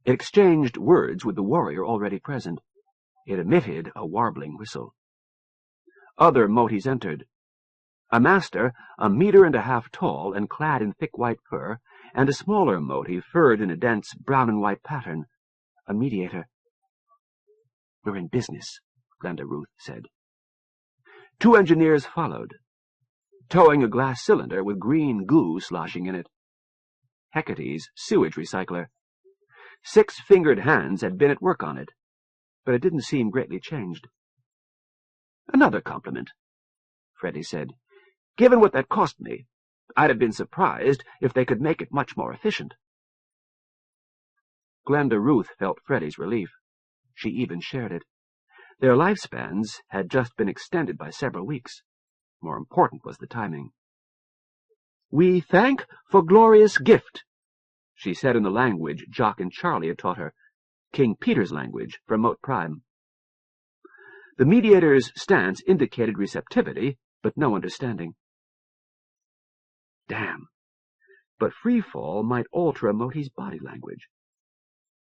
It exchanged words with the warrior already present. It emitted a warbling whistle. Other motis entered. A master, 1.5 meters tall and clad in thick white fur, and a smaller moti furred in a dense brown and white pattern, a mediator. "We're in business," Glenda Ruth said. 2 engineers followed, towing a glass cylinder with green goo sloshing in it. Hecate's sewage recycler. 6-fingered hands had been at work on it, but it didn't seem greatly changed. "Another compliment," Freddie said. "Given what that cost me, I'd have been surprised if they could make it much more efficient." Glenda Ruth felt Freddie's relief. She even shared it. Their lifespans had just been extended by several weeks. More important was the timing. "We thank for glorious gift," she said in the language Jock and Charlie had taught her, King Peter's language from Mote Prime. The mediator's stance indicated receptivity, but no understanding. Damn, but freefall might alter a moti's body language.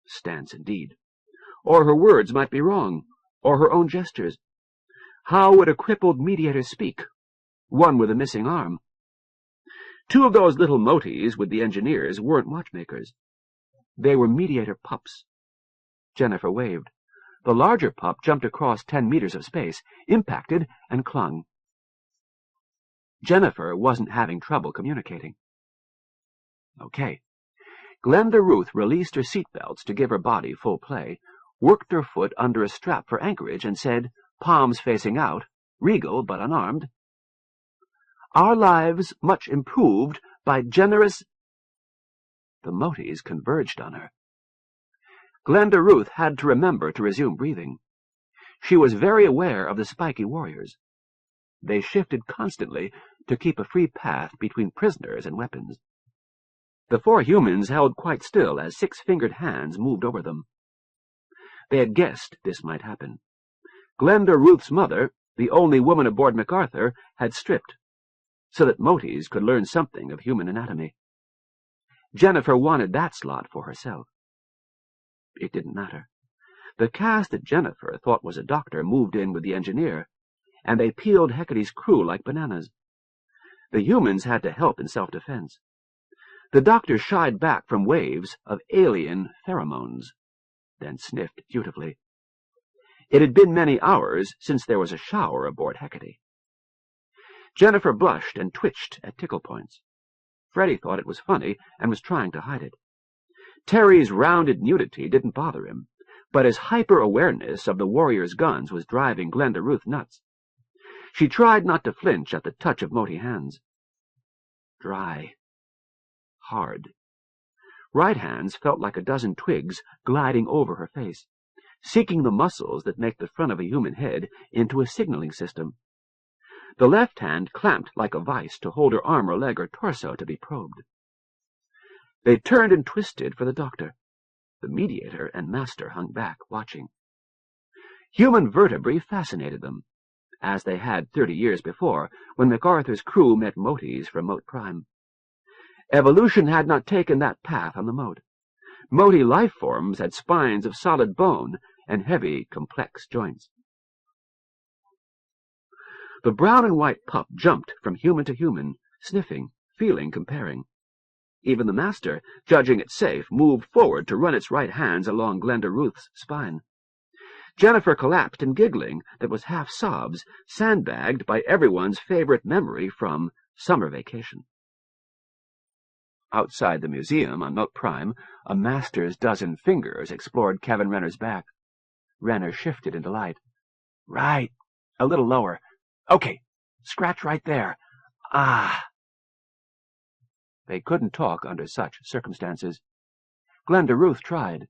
Stance, indeed. Or her words might be wrong, or her own gestures. How would a crippled mediator speak? One with a missing arm. 2 of those little motis with the engineers weren't watchmakers. They were mediator pups. Jennifer waved. The larger pup jumped across 10 meters of space, impacted, and clung. Jennifer wasn't having trouble communicating. Okay. Glenda Ruth released her seatbelts to give her body full play, worked her foot under a strap for anchorage, and said, palms facing out, regal but unarmed, "Our lives much improved by generous—" The motis converged on her. Glenda Ruth had to remember to resume breathing. She was very aware of the spiky warriors. They shifted constantly to keep a free path between prisoners and weapons. The 4 humans held quite still as 6-fingered hands moved over them. They had guessed this might happen. Glenda Ruth's mother, the only woman aboard MacArthur, had stripped, so that motis could learn something of human anatomy. Jennifer wanted that slot for herself. It didn't matter. The cast that Jennifer thought was a doctor moved in with the engineer, and they peeled Hecate's crew like bananas. The humans had to help in self-defense. The doctor shied back from waves of alien pheromones, then sniffed dutifully. It had been many hours since there was a shower aboard Hecate. Jennifer blushed and twitched at tickle points. Freddie thought it was funny and was trying to hide it. Terry's rounded nudity didn't bother him, but his hyper-awareness of the warrior's guns was driving Glenda Ruth nuts. She tried not to flinch at the touch of moti hands. Dry. Hard. Right hands felt like a dozen twigs gliding over her face, seeking the muscles that make the front of a human head into a signaling system. The left hand clamped like a vice to hold her arm or leg or torso to be probed. They turned and twisted for the doctor. The mediator and master hung back, watching. Human vertebrae fascinated them, as they had 30 years before, when MacArthur's crew met motis from Mote Prime. Evolution had not taken that path on the Mote. Moti life forms had spines of solid bone and heavy, complex joints. The brown and white pup jumped from human to human, sniffing, feeling, comparing. Even the master, judging it safe, moved forward to run its right hands along Glenda Ruth's spine. Jennifer collapsed in giggling that was half sobs, sandbagged by everyone's favorite memory from summer vacation. Outside the museum on Mote Prime, a master's dozen fingers explored Kevin Renner's back. Renner shifted into light. Right. A little lower. Okay. Scratch right there. Ah. They couldn't talk under such circumstances. Glenda Ruth tried.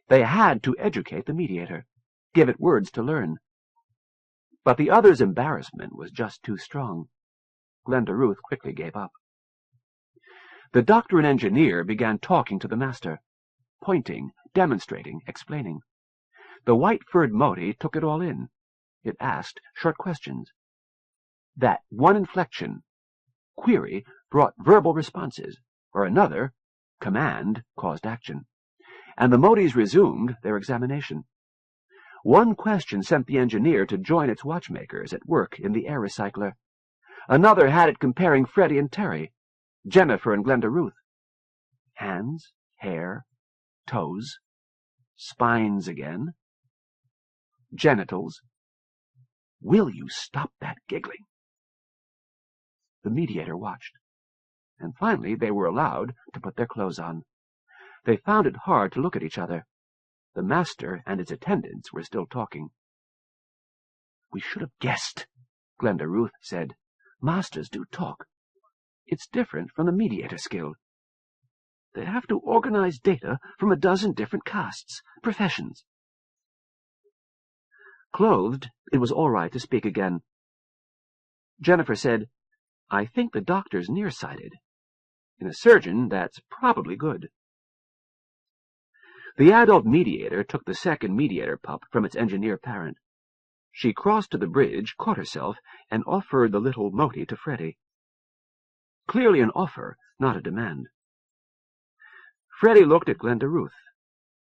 They had to educate the mediator. give it words to learn. But the other's embarrassment was just too strong. Glenda Ruth quickly gave up. The doctor and engineer began talking to the master, pointing, demonstrating, explaining. The white-furred Moti took it all in. It asked short questions. That one inflection, query, brought verbal responses, or another, command, caused action. And the Motis resumed their examination. One question sent the engineer to join its watchmakers at work in the air recycler. Another had it comparing Freddie and Terry, Jennifer and Glenda Ruth. Hands, hair, toes, spines again, genitals. Will you stop that giggling? The mediator watched, and finally they were allowed to put their clothes on. They found it hard to look at each other. The master and his attendants were still talking. "We should have guessed," Glenda Ruth said. "Masters do talk. It's different from the mediator skill. They have to organize data from a dozen different castes, professions." Clothed, it was all right to speak again. Jennifer said, "I think the doctor's nearsighted. In a surgeon, that's probably good." The adult mediator took the second mediator pup from its engineer parent. She crossed to the bridge, caught herself, and offered the little Moti to Freddie. Clearly an offer, not a demand. Freddie looked at Glenda Ruth.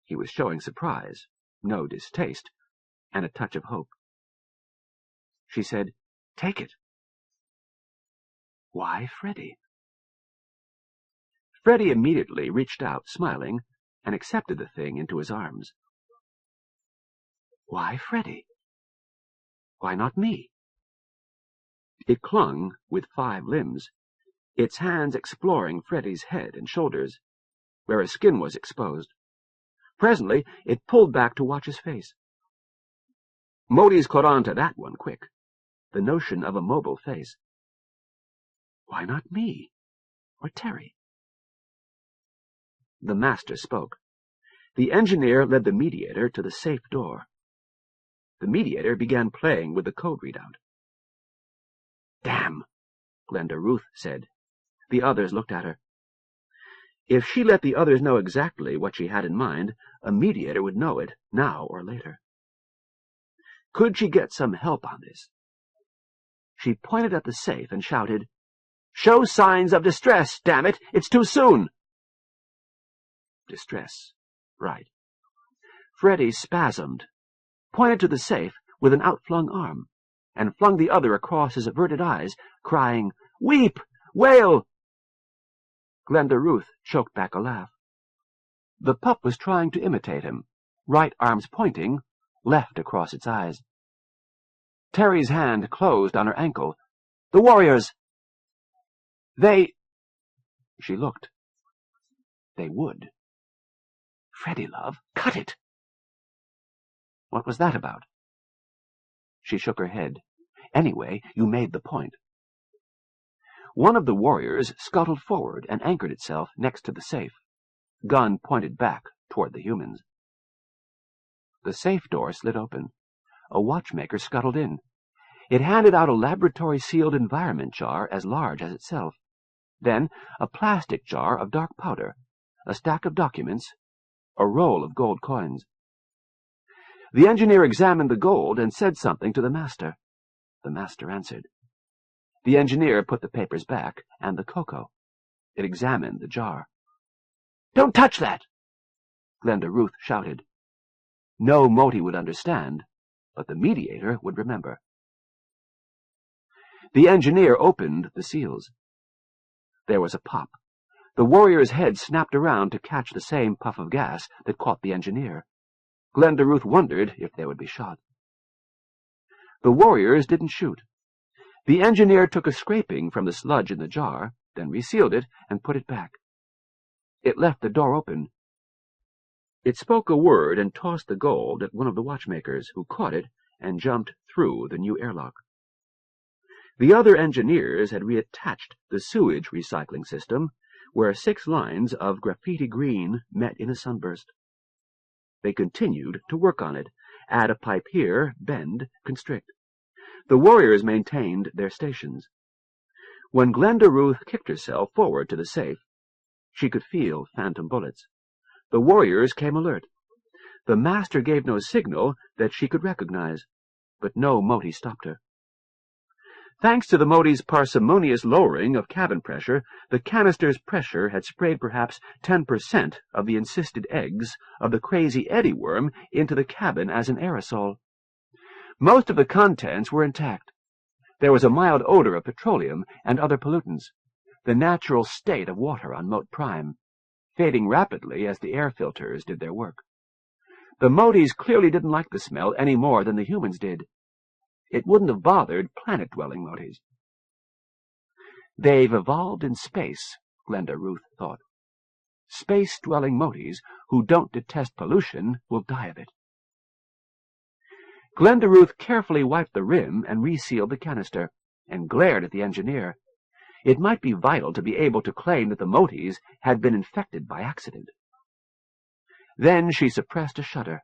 He was showing surprise, no distaste, and a touch of hope. She said, "Take it." "Why, Freddie?" Freddie immediately reached out, smiling, and accepted the thing into his arms. "Why, Freddie? Why not me?" It clung with 5 limbs, its hands exploring Freddie's head and shoulders, where his skin was exposed. Presently, it pulled back to watch his face. Motis caught on to that one quick, the notion of a mobile face. "Why not me? Or Terry?" The master spoke. The engineer led the mediator to the safe door. The mediator began playing with the code readout. "Damn," Glenda Ruth said. The others looked at her. If she let the others know exactly what she had in mind, a mediator would know it, now or later. Could she get some help on this? She pointed at the safe and shouted, "Show signs of distress, damn it! It's too soon!" Distress. Right. Freddie spasmed, pointed to the safe with an outflung arm, and flung the other across his averted eyes, crying, "Weep! Wail!" Glenda Ruth choked back a laugh. The pup was trying to imitate him, right arms pointing, left across its eyes. Terry's hand closed on her ankle. "The warriors! They—" She looked. They would. "Freddie, love, cut it!" What was that about? She shook her head. "Anyway, you made the point." One of the warriors scuttled forward and anchored itself next to the safe, gun pointed back toward the humans. The safe door slid open. A watchmaker scuttled in. It handed out a laboratory-sealed environment jar as large as itself, then a plastic jar of dark powder, a stack of documents, a roll of gold coins. The engineer examined the gold and said something to the master. The master answered. The engineer put the papers back, and the cocoa. It examined the jar. "Don't touch that!" Glenda Ruth shouted. No Moti would understand, but the mediator would remember. The engineer opened the seals. There was a pop. The warrior's head snapped around to catch the same puff of gas that caught the engineer. Glenda Ruth wondered if they would be shot. The warriors didn't shoot. The engineer took a scraping from the sludge in the jar, then resealed it and put it back. It left the door open. It spoke a word and tossed the gold at one of the watchmakers, who caught it and jumped through the new airlock. The other engineers had reattached the sewage recycling system, where 6 lines of graffiti green met in a sunburst. They continued to work on it, add a pipe here, bend, constrict. The warriors maintained their stations. When Glenda Ruth kicked herself forward to the safe, she could feel phantom bullets. The warriors came alert. The master gave no signal that she could recognize, but no Moti stopped her. Thanks to the Moti's parsimonious lowering of cabin pressure, the canister's pressure had sprayed perhaps 10% of the encysted eggs of the crazy eddy worm into the cabin as an aerosol. Most of the contents were intact. There was a mild odor of petroleum and other pollutants, the natural state of water on Mote Prime, fading rapidly as the air filters did their work. The Motis clearly didn't like the smell any more than the humans did. It wouldn't have bothered planet-dwelling Motis. They've evolved in space, Glenda Ruth thought. Space-dwelling Motis who don't detest pollution will die of it. Glenda Ruth carefully wiped the rim and resealed the canister, and glared at the engineer. It might be vital to be able to claim that the Motis had been infected by accident. Then she suppressed a shudder.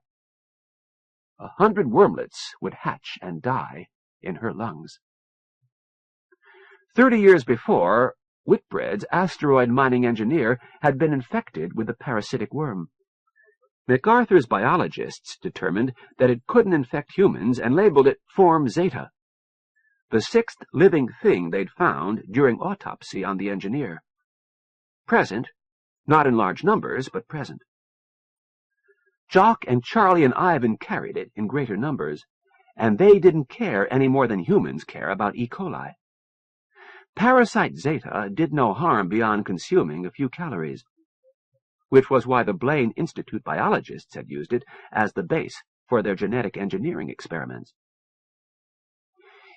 100 wormlets would hatch and die in her lungs. 30 years before, Whitbread's asteroid mining engineer had been infected with the parasitic worm. MacArthur's biologists determined that it couldn't infect humans and labeled it Form Zeta, the 6th living thing they'd found during autopsy on the engineer. Present, not in large numbers, but present. Jock and Charlie and Ivan carried it in greater numbers, and they didn't care any more than humans care about E. coli. Parasite Zeta did no harm beyond consuming a few calories, which was why the Blaine Institute biologists had used it as the base for their genetic engineering experiments.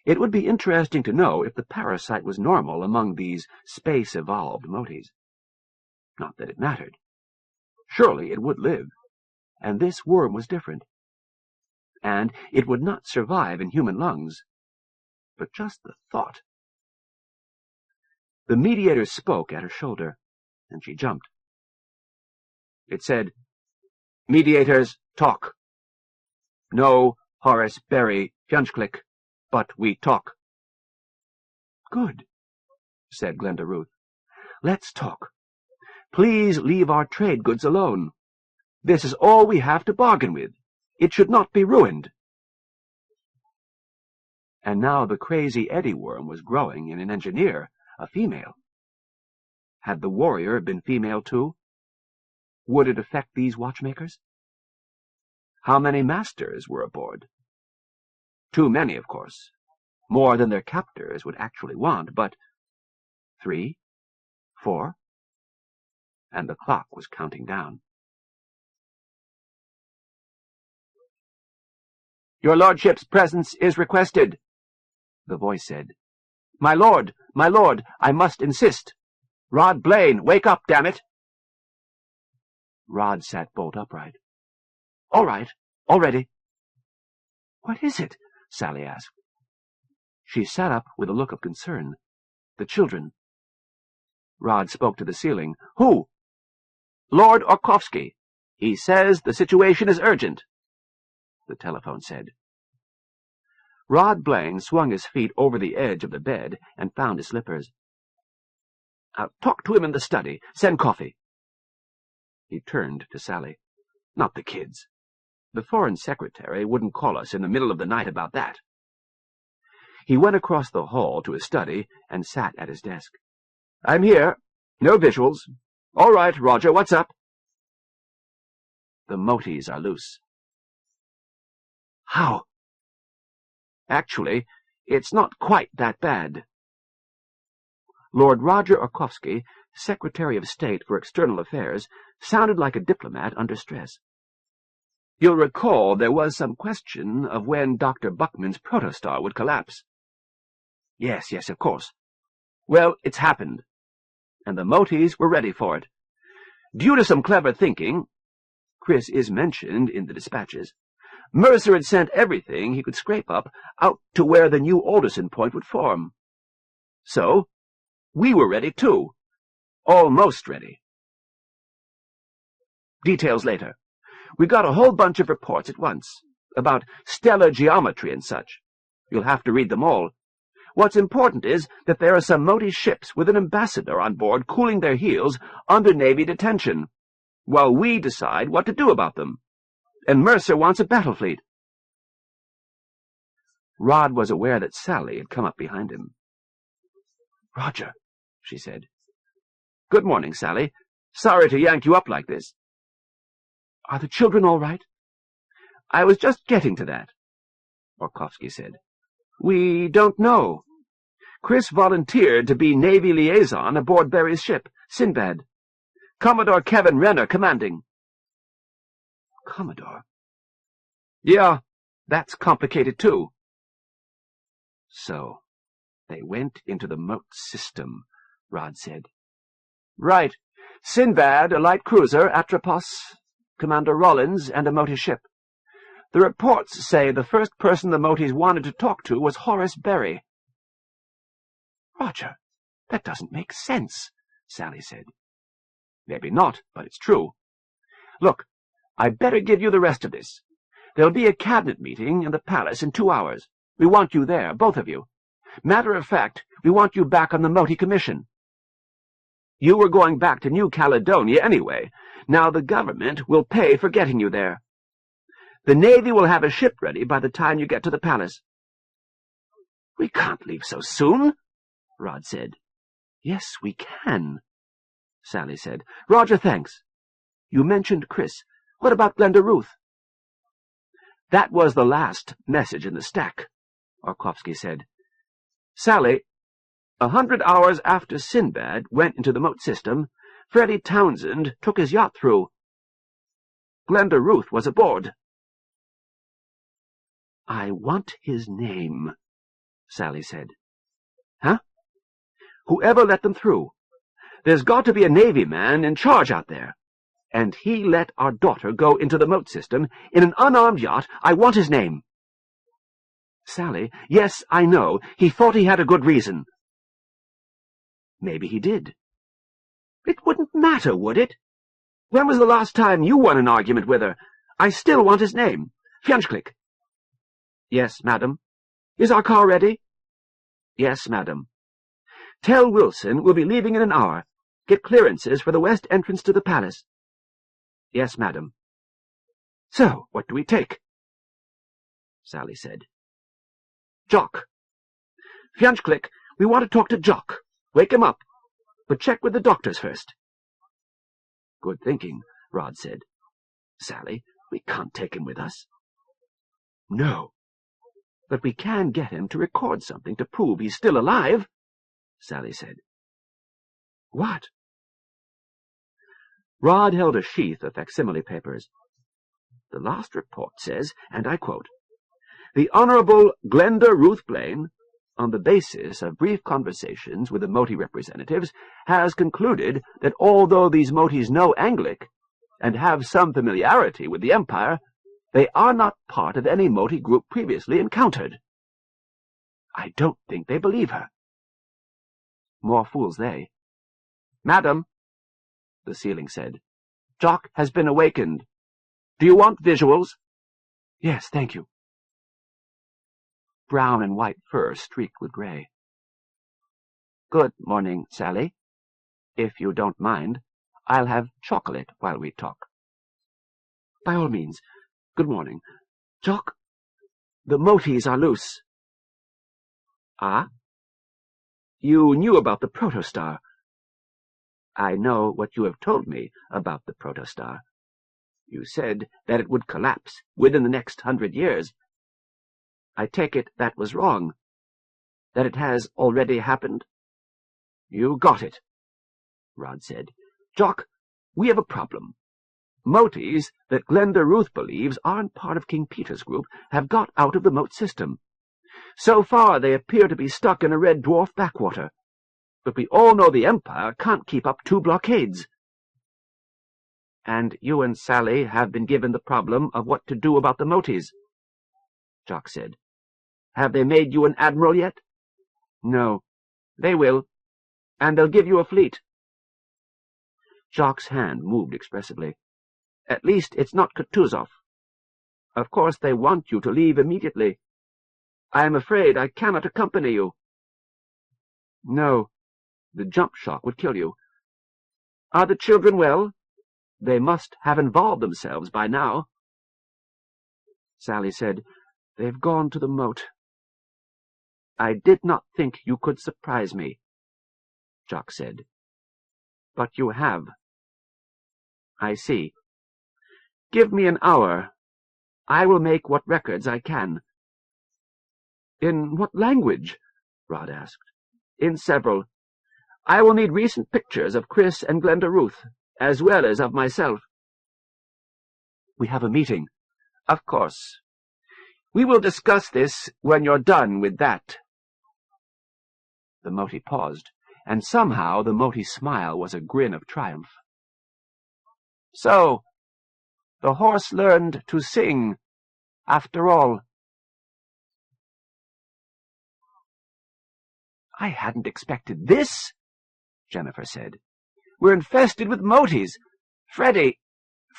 It would be interesting to know if the parasite was normal among these space-evolved Motis. Not that it mattered. Surely it would live. And this worm was different. And it would not survive in human lungs. But just the thought. The mediator spoke at her shoulder, and she jumped. It said, "Mediators, talk. No Horace Berry Fjunchclick, but we talk." "Good," said Glenda Ruth. "Let's talk. Please leave our trade goods alone. This is all we have to bargain with. It should not be ruined." And now the crazy eddy worm was growing in an engineer, a female. Had the warrior been female too? Would it affect these watchmakers? How many masters were aboard? Too many, of course. More than their captors would actually want, but 3, 4, and the clock was counting down. "Your lordship's presence is requested," the voice said. My lord, I must insist. Rod Blaine, wake up, damn it!" Rod sat bolt upright. "All right, all ready." "What is it?" Sally asked. She sat up with a look of concern. "The children." Rod spoke to the ceiling. "Who?" "Lord Orkovsky. He says the situation is urgent," the telephone said. Rod Blaine swung his feet over the edge of the bed and found his slippers. "Talk to him in the study. Send coffee." He turned to Sally. "Not the kids. The Foreign Secretary wouldn't call us in the middle of the night about that." He went across the hall to his study and sat at his desk. "I'm here. No visuals. All right, Roger, what's up?" "The Motis are loose." "How?" "Actually, it's not quite that bad." Lord Roger Orkovsky, Secretary of State for External Affairs, sounded like a diplomat under stress. "You'll recall there was some question of when Dr. Buckman's protostar would collapse." Yes, of course. "Well, it's happened, and the Motis were ready for it. Due to some clever thinking, Chris is mentioned in the dispatches, Mercer had sent everything he could scrape up out to where the new Alderson point would form. So, we were ready too. Almost ready. Details later. We got a whole bunch of reports at once. about stellar geometry and such. You'll have to read them all. What's important is that there are some Moti ships with an ambassador on board cooling their heels under Navy detention, while we decide what to do about them. And Mercer wants a battle fleet. Rod was aware that Sally had come up behind him. "Roger," she said. "Good morning, Sally. Sorry to yank you up like this." "Are the children all right?" "I was just getting to that," Orkovsky said. "We don't know. Chris volunteered to be Navy liaison aboard Barry's ship, Sinbad. Commodore Kevin Renner commanding." "Commodore?" "Yeah, that's complicated too." "So, they went into the Mote system," Rod said. "Right. Sinbad, a light cruiser, Atropos, Commander Rollins, and a Moti ship. The reports say the first person the Motis wanted to talk to was Horace Berry." "Roger, that doesn't make sense," Sally said. "Maybe not, but it's true. Look, I'd better give you the rest of this. There'll be a cabinet meeting in the palace in 2 hours. We want you there, both of you. Matter of fact, we want you back on the Moti Commission. You were going back to New Caledonia anyway. Now the government will pay for getting you there. The Navy will have a ship ready by the time you get to the palace." "We can't leave so soon," Rod said. "Yes, we can," Sally said. "Roger, thanks. You mentioned Chris. What about Glenda Ruth?" "That was the last message in the stack," Orkovsky said. "Sally, 100 hours after Sinbad went into the Mote system, Freddie Townsend took his yacht through. Glenda Ruth was aboard." "I want his name," Sally said. "Huh?" "Whoever let them through. There's got to be a Navy man in charge out there. And he let our daughter go into the Mote system in an unarmed yacht. I want his name." "Sally, yes, I know. He thought he had a good reason." "Maybe he did." "It wouldn't matter, would it? When was the last time you won an argument with her? I still want his name. Fjernsklik." "Yes, madam." "Is our car ready?" "Yes, madam." "Tell Wilson we'll be leaving in an hour. Get clearances for the west entrance to the palace." "Yes, madam." "So, what do we take?" Sally said. "Jock. Fjernsklik, we want to talk to Jock. Wake him up, but check with the doctors first." "Good thinking," Rod said. "Sally, we can't take him with us." "No, but we can get him to record something to prove he's still alive," Sally said. "What?" Rod held a sheath of facsimile papers. "The last report says, and I quote, 'The Honorable Glenda Ruth Blaine, on the basis of brief conversations with the Moti representatives, has concluded that although these Motis know Anglic and have some familiarity with the Empire, they are not part of any Moti group previously encountered.' I don't think they believe her." "More fools they." "Madam," the ceiling said, "Jock has been awakened. Do you want visuals?" "Yes, thank you." Brown and white fur streaked with gray. "Good morning, Sally. If you don't mind, I'll have chocolate while we talk." "By all means. Good morning. Jock, the Motis are loose." "Ah?" "You knew about the protostar." "I know what you have told me about the protostar. You said that it would collapse within the next 100 years. I take it that was wrong, that it has already happened?" "You got it," Rod said. "Jock, we have a problem. Motis that Glenda Ruth believes aren't part of King Peter's group have got out of the Mote system. So far they appear to be stuck in a red dwarf backwater, but we all know the Empire can't keep up 2 blockades." "And you and Sally have been given the problem of what to do about the Motis," Jock said. "Have they made you an admiral yet?" "No. They will, and they'll give you a fleet." Jock's hand moved expressively. "At least it's not Kutuzov." Of course they want you to leave immediately. I am afraid I cannot accompany you. No, the jump shock would kill you. Are the children well? They must have involved themselves by now. Sally said, They've gone to the moat. I did not think you could surprise me, Jock said. But you have. I see. Give me an hour. I will make what records I can. In what language? Rod asked. In several. I will need recent pictures of Chris and Glenda Ruth, as well as of myself. We have a meeting. Of course. We will discuss this when you're done with that. The Moti paused, and somehow the Moti's smile was a grin of triumph. So, the horse learned to sing, after all. I hadn't expected this, Jennifer said. We're infested with Motis. Freddie,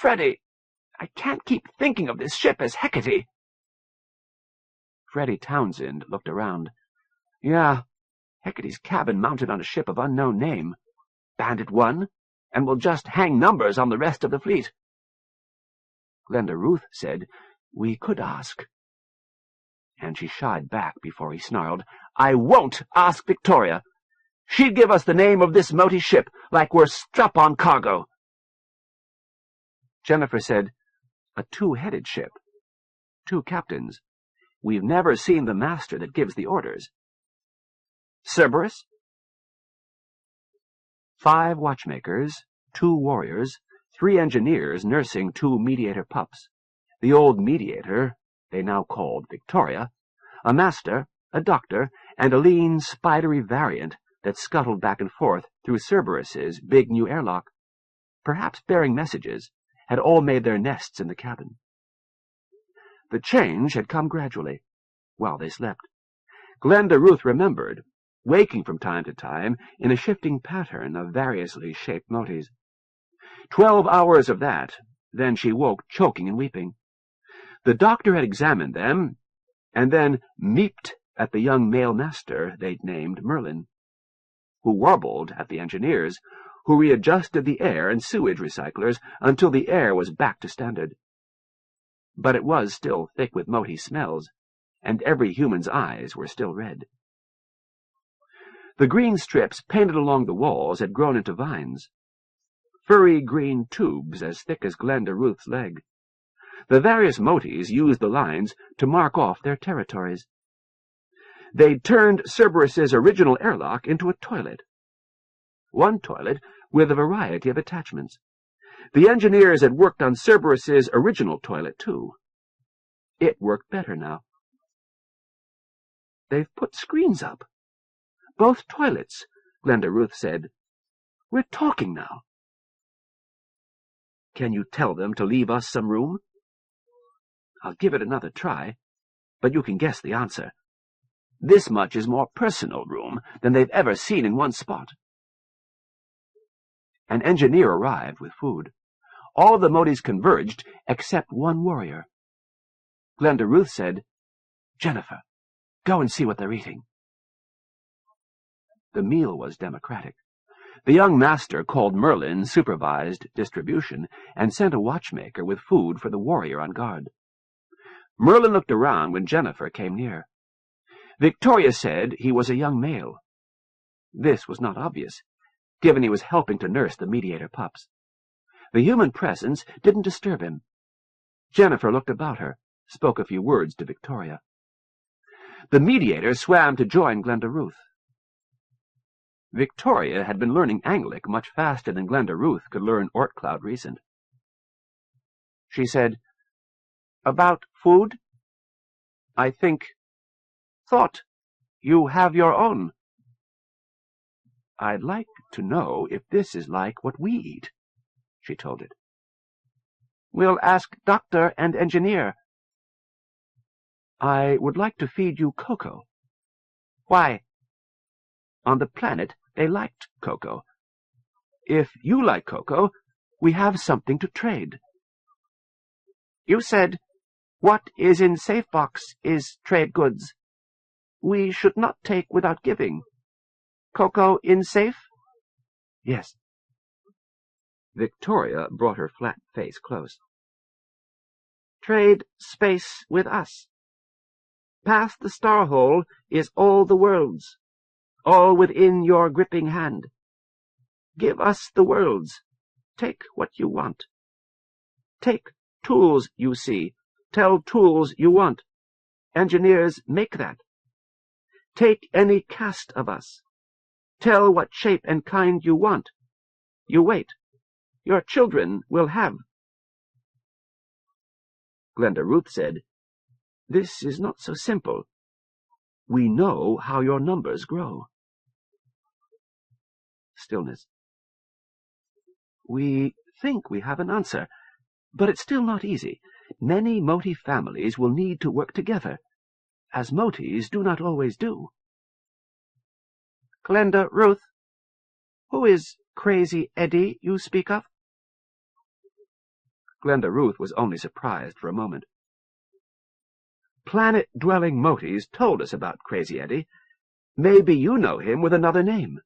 I can't keep thinking of this ship as Hecate. Freddie Townsend looked around. Yeah, Hecate's cabin mounted on a ship of unknown name. Bandit 1, and we'll just hang numbers on the rest of the fleet. Glenda Ruth said, We could ask. And she shied back before he snarled, I won't ask Victoria. She'd give us the name of this Moti ship like we're strap-on cargo. Jennifer said, A two-headed ship. 2 captains. We've never seen the master that gives the orders. Cerberus? 5 watchmakers, 2 warriors, 3 engineers nursing 2 mediator pups. The old mediator, they now called Victoria, a master, a doctor, and a lean, spidery variant that scuttled back and forth through Cerberus's big new airlock. Perhaps bearing messages, had all made their nests in the cabin. The change had come gradually, while they slept. Glenda Ruth remembered, waking from time to time in a shifting pattern of variously shaped Motis. 12 hours of that, then she woke choking and weeping. The doctor had examined them, and then meeped at the young male master they'd named Merlin, who warbled at the engineers, who readjusted the air and sewage recyclers until the air was back to standard. But it was still thick with Moti smells, and every human's eyes were still red. The green strips painted along the walls had grown into vines, furry green tubes as thick as Glenda Ruth's leg. The various Motis used the lines to mark off their territories. They'd turned Cerberus's original airlock into a toilet. One toilet with a variety of attachments. The engineers had worked on Cerberus's original toilet, too. It worked better now. They've put screens up. Both toilets, Glenda Ruth said. We're talking now. Can you tell them to leave us some room? I'll give it another try, but you can guess the answer. This much is more personal room than they've ever seen in one spot. An engineer arrived with food. All the Motis converged except one warrior. Glenda Ruth said, Jennifer, go and see what they're eating. The meal was democratic. The young master called Merlin supervised distribution and sent a watchmaker with food for the warrior on guard. Merlin looked around when Jennifer came near. Victoria said he was a young male. This was not obvious, given he was helping to nurse the mediator pups. The human presence didn't disturb him. Jennifer looked about her, spoke a few words to Victoria. The mediator swam to join Glenda Ruth. Victoria had been learning Anglic much faster than Glenda Ruth could learn Ortcloud Recent. She said, About food? I thought you have your own. I'd like to know if this is like what we eat, she told it. We'll ask doctor and engineer. I would like to feed you cocoa. Why? On the planet, they liked cocoa. If you like cocoa, we have something to trade. You said What is in safe box is trade goods. We should not take without giving. Cocoa in safe? Yes. Victoria brought her flat face close. Trade space with us. Past the star hole is all the worlds, all within your gripping hand. Give us the worlds. Take what you want. Take tools you see. Tell tools you want. Engineers make that. Take any cast of us. Tell what shape and kind you want. You wait. Your children will have. Glenda Ruth said, This is not so simple. We know how your numbers grow. Stillness. We think we have an answer, but it's still not easy. Many Moti families will need to work together, as Motis do not always do. Glenda Ruth, who is Crazy Eddie you speak of? Glenda Ruth was only surprised for a moment. Planet-dwelling Motis told us about Crazy Eddie. Maybe you know him with another name.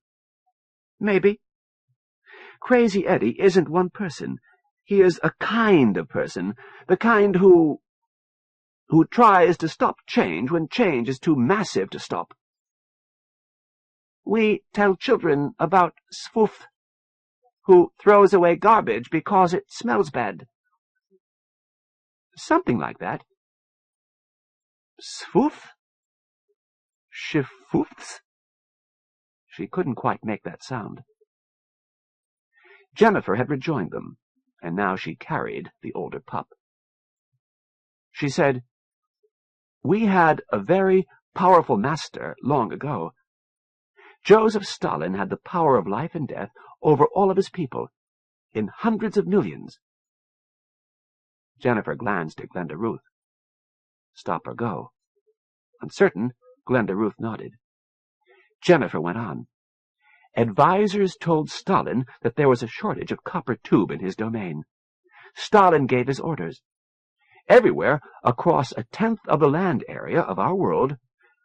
Maybe. Crazy Eddie isn't one person. He is a kind of person, the kind who tries to stop change when change is too massive to stop. We tell children about Spoof, who throws away garbage because it smells bad. Something like that. Spoof? Shifoofs? She couldn't quite make that sound. Jennifer had rejoined them, and now she carried the older pup. She said, We had a very powerful master long ago. Joseph Stalin had the power of life and death over all of his people, in hundreds of millions. Jennifer glanced at Glenda Ruth. Stop or go? Uncertain, Glenda Ruth nodded. Jennifer went on. Advisors told Stalin that there was a shortage of copper tube in his domain. Stalin gave his orders. Everywhere, across 1/10 of the land area of our world,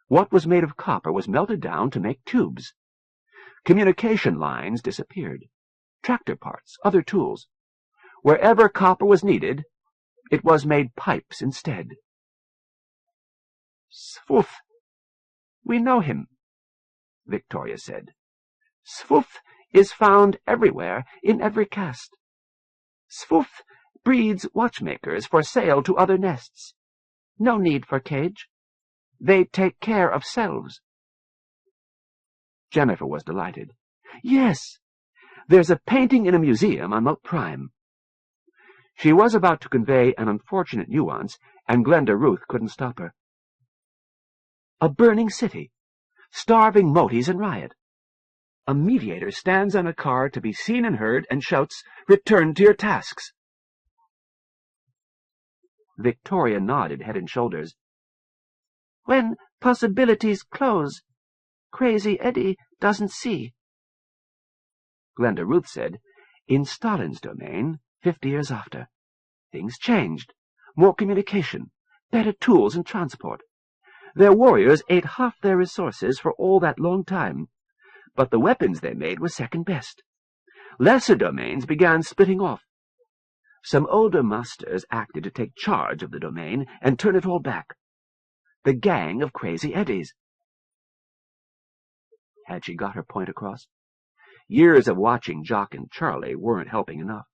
what was made of copper was melted down to make tubes. Communication lines disappeared. Tractor parts, other tools. Wherever copper was needed, it was made pipes instead. Spoof. We know him, Victoria said. Spoof is found everywhere, in every caste. Spoof breeds watchmakers for sale to other nests. No need for cage. They take care of selves. Jennifer was delighted. Yes, there's a painting in a museum on Moat Prime. She was about to convey an unfortunate nuance, and Glenda Ruth couldn't stop her. A burning city, starving Motis in riot. A mediator stands on a car to be seen and heard and shouts, Return to your tasks. Victoria nodded head and shoulders. When possibilities close, Crazy Eddie doesn't see. Glenda Ruth said, In Stalin's domain, 50 years after, things changed. More communication, better tools and transport. Their warriors ate half their resources for all that long time, but the weapons they made were second best. Lesser domains began splitting off. Some older masters acted to take charge of the domain and turn it all back. The gang of Crazy Eddies. Had she got her point across? Years of watching Jock and Charlie weren't helping enough.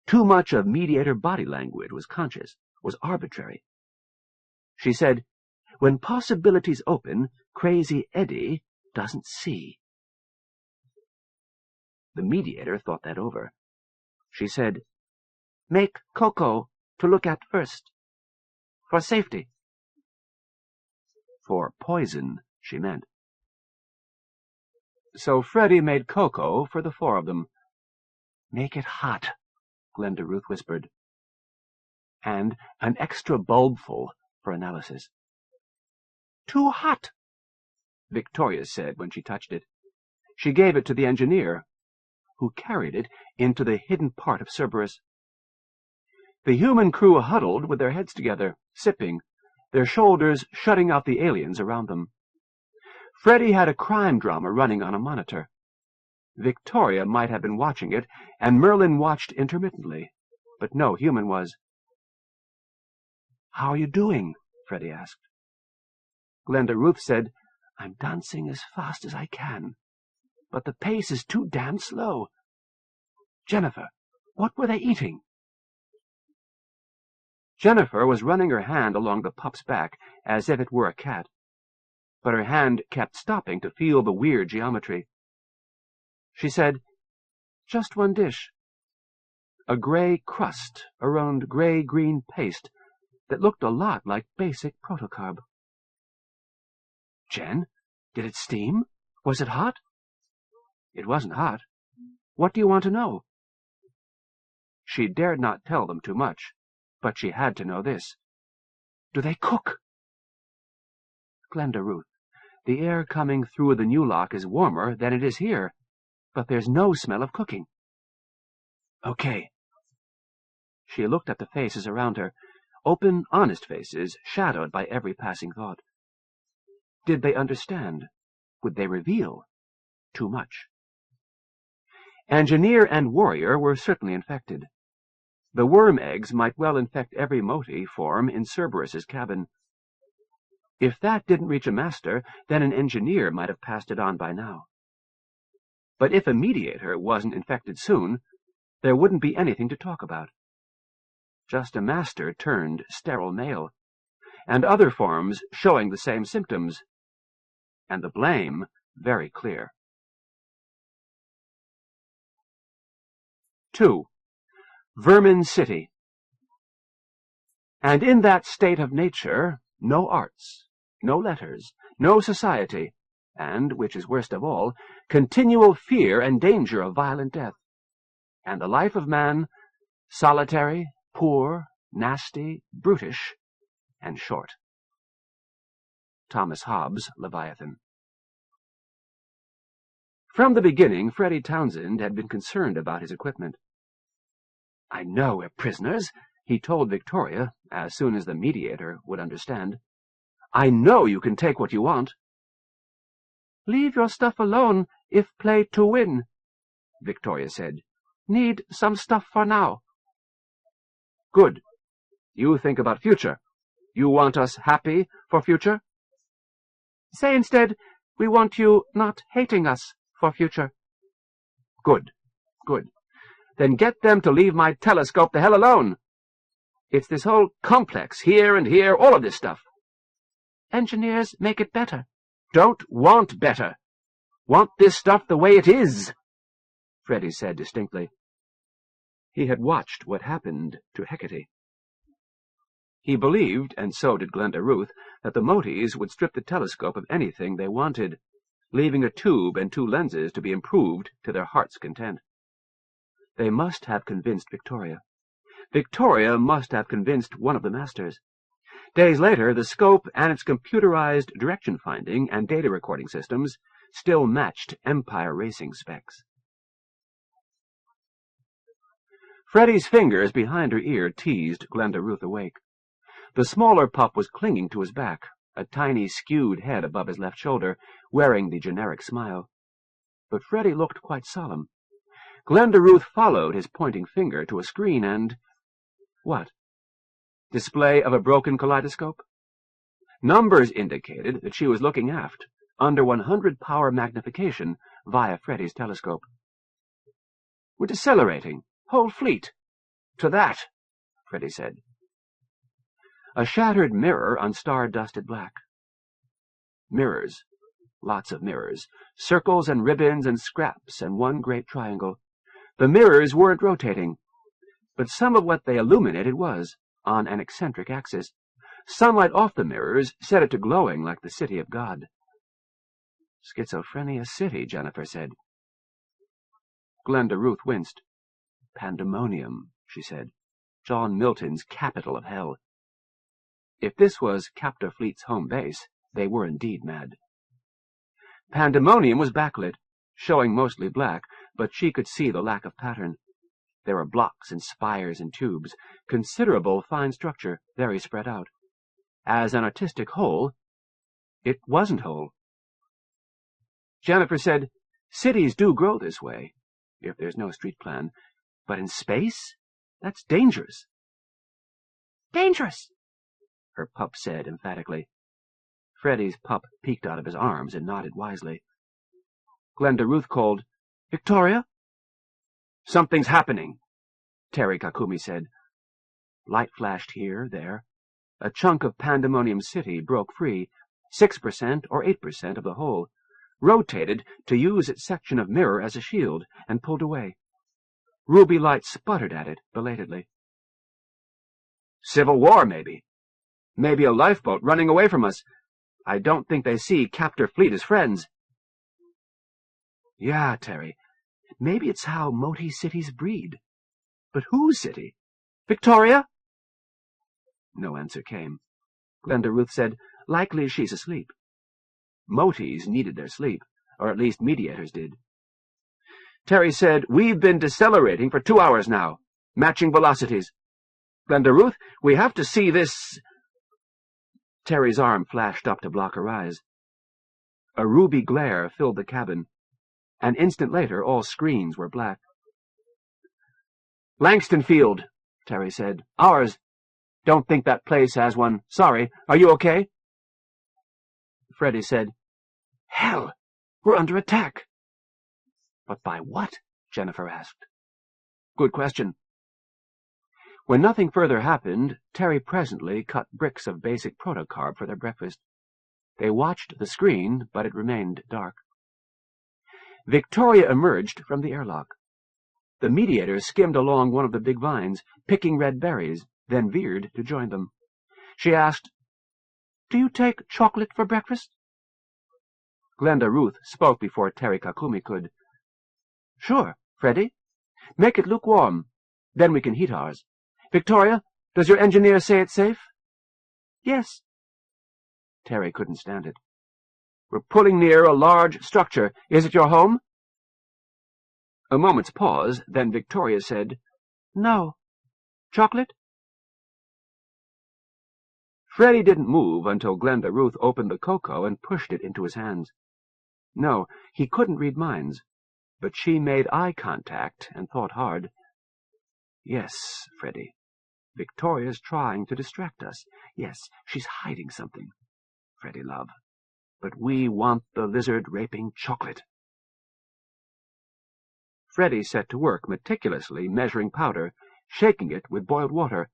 Too much of mediator body language was conscious, was arbitrary. She said, When possibilities open, Crazy Eddie doesn't see. The mediator thought that over. She said, Make Coco to look at first. For safety. For poison, she meant. So Freddie made Coco for the 4 of them. Make it hot, Glenda Ruth whispered. And an extra bulbful for analysis. Too hot, Victoria said when she touched it. She gave it to the engineer, who carried it into the hidden part of Cerberus. The human crew huddled with their heads together, sipping, their shoulders shutting out the aliens around them. Freddy had a crime drama running on a monitor. Victoria might have been watching it, and Merlin watched intermittently, but no human was. "How are you doing?" Freddy asked. Glenda Ruth said, "I'm dancing as fast as I can, but the pace is too damn slow. Jennifer, what were they eating?" Jennifer was running her hand along the pup's back as if it were a cat, but her hand kept stopping to feel the weird geometry. She said, "Just one dish. A gray crust around gray-green paste that looked a lot like basic protocarb." "Jen, did it steam? Was it hot?" "It wasn't hot. What do you want to know?" She dared not tell them too much, but she had to know this. "Do they cook?" "Glenda Ruth, the air coming through the new lock is warmer than it is here, but there's no smell of cooking." "Okay." She looked at the faces around her, open, honest faces, shadowed by every passing thought. Did they understand? Would they reveal? Too much. Engineer and warrior were certainly infected. The worm eggs might well infect every Moti form in Cerberus's cabin. If that didn't reach a master, then an engineer might have passed it on by now. But if a mediator wasn't infected soon, there wouldn't be anything to talk about. Just a master turned sterile male, and other forms showing the same symptoms, and the blame very clear. 2. Vermin City. And in that state of nature, no arts, no letters, no society, and, which is worst of all, continual fear and danger of violent death, and the life of man, solitary, poor, nasty, brutish, and short. Thomas Hobbes, Leviathan. From the beginning, Freddy Townsend had been concerned about his equipment. "I know we're prisoners," he told Victoria, as soon as the mediator would understand. "I know you can take what you want." "Leave your stuff alone if play to win," Victoria said. "Need some stuff for now." "Good. You think about future. You want us happy for future?" "Say instead, we want you not hating us for future." "Good, good. Then get them to leave my telescope the hell alone. It's this whole complex, here and here, all of this stuff." "Engineers make it better." "Don't want better. Want this stuff the way it is," Freddy said distinctly. He had watched what happened to Hecate. He believed, and so did Glenda Ruth, that the Motis would strip the telescope of anything they wanted, leaving a tube and 2 lenses to be improved to their heart's content. They must have convinced Victoria. Victoria must have convinced one of the masters. Days later, the scope and its computerized direction-finding and data recording systems still matched Empire racing specs. Freddy's fingers behind her ear teased Glenda Ruth awake. The smaller pup was clinging to his back, a tiny skewed head above his left shoulder, wearing the generic smile. But Freddy looked quite solemn. Glenda Ruth followed his pointing finger to a screen and— What? Display of a broken kaleidoscope? Numbers indicated that she was looking aft, under 100-power magnification, via Freddy's telescope. "We're decelerating. Whole fleet. To that," Freddy said. A shattered mirror on star-dusted black. Mirrors. Lots of mirrors. Circles and ribbons and scraps and one great triangle. The mirrors weren't rotating, but some of what they illuminated was, on an eccentric axis. Sunlight off the mirrors set it to glowing like the city of God. "Schizophrenia City," Jennifer said. Glenda Ruth winced. "Pandemonium," she said. "John Milton's capital of hell." If this was Captor Fleet's home base, they were indeed mad. Pandemonium was backlit, showing mostly black, but she could see the lack of pattern. There were blocks and spires and tubes, considerable fine structure, very spread out. as an artistic whole, it wasn't whole. Jennifer said, cities do grow this way, if there's no street plan, but in space? That's dangerous. Dangerous, her pup said emphatically. Freddy's pup peeked out of his arms and nodded wisely. Glenda Ruth called, Victoria? Something's happening, Terry Kakumi said. Light flashed here, there. A chunk of Pandemonium City broke free, 6% or 8% of the whole, rotated to use its section of mirror as a shield, and pulled away. Ruby light sputtered at it belatedly. Civil war, maybe. Maybe a lifeboat running away from us. I don't think they see Captor Fleet as friends. Yeah, Terry. Maybe it's how Moti cities breed. But whose city? Victoria? No answer came. Glenda Ruth said, likely she's asleep. Motis needed their sleep, or at least mediators did. Terry said, we've been decelerating for 2 hours now, matching velocities. Glenda Ruth, we have to see this... Terry's arm flashed up to block her eyes. A ruby glare filled the cabin. An instant later, all screens were black. Langston Field, Terry said. Ours. Don't think that place has one. Sorry. Are you okay? Freddy said, Hell! We're under attack. But by what? Jennifer asked. Good question. When nothing further happened, Terry presently cut bricks of basic protocarb for their breakfast. They watched the screen, but it remained dark. Victoria emerged from the airlock. The mediator skimmed along one of the big vines, picking red berries, then veered to join them. She asked, Do you take chocolate for breakfast? Glenda Ruth spoke before Terry Kakumi could. Sure, Freddy. Make it lukewarm. Then we can heat ours. Victoria, does your engineer say it's safe? Yes. Terry couldn't stand it. We're pulling near a large structure. Is it your home? A moment's pause, then Victoria said, No. Chocolate? Freddy didn't move until Glenda Ruth opened the cocoa and pushed it into his hands. No, he couldn't read minds, but she made eye contact and thought hard. Yes, Freddy. Victoria's trying to distract us. Yes, she's hiding something, Freddy love. But we want the lizard-raping chocolate. Freddy set to work meticulously measuring powder, shaking it with boiled water,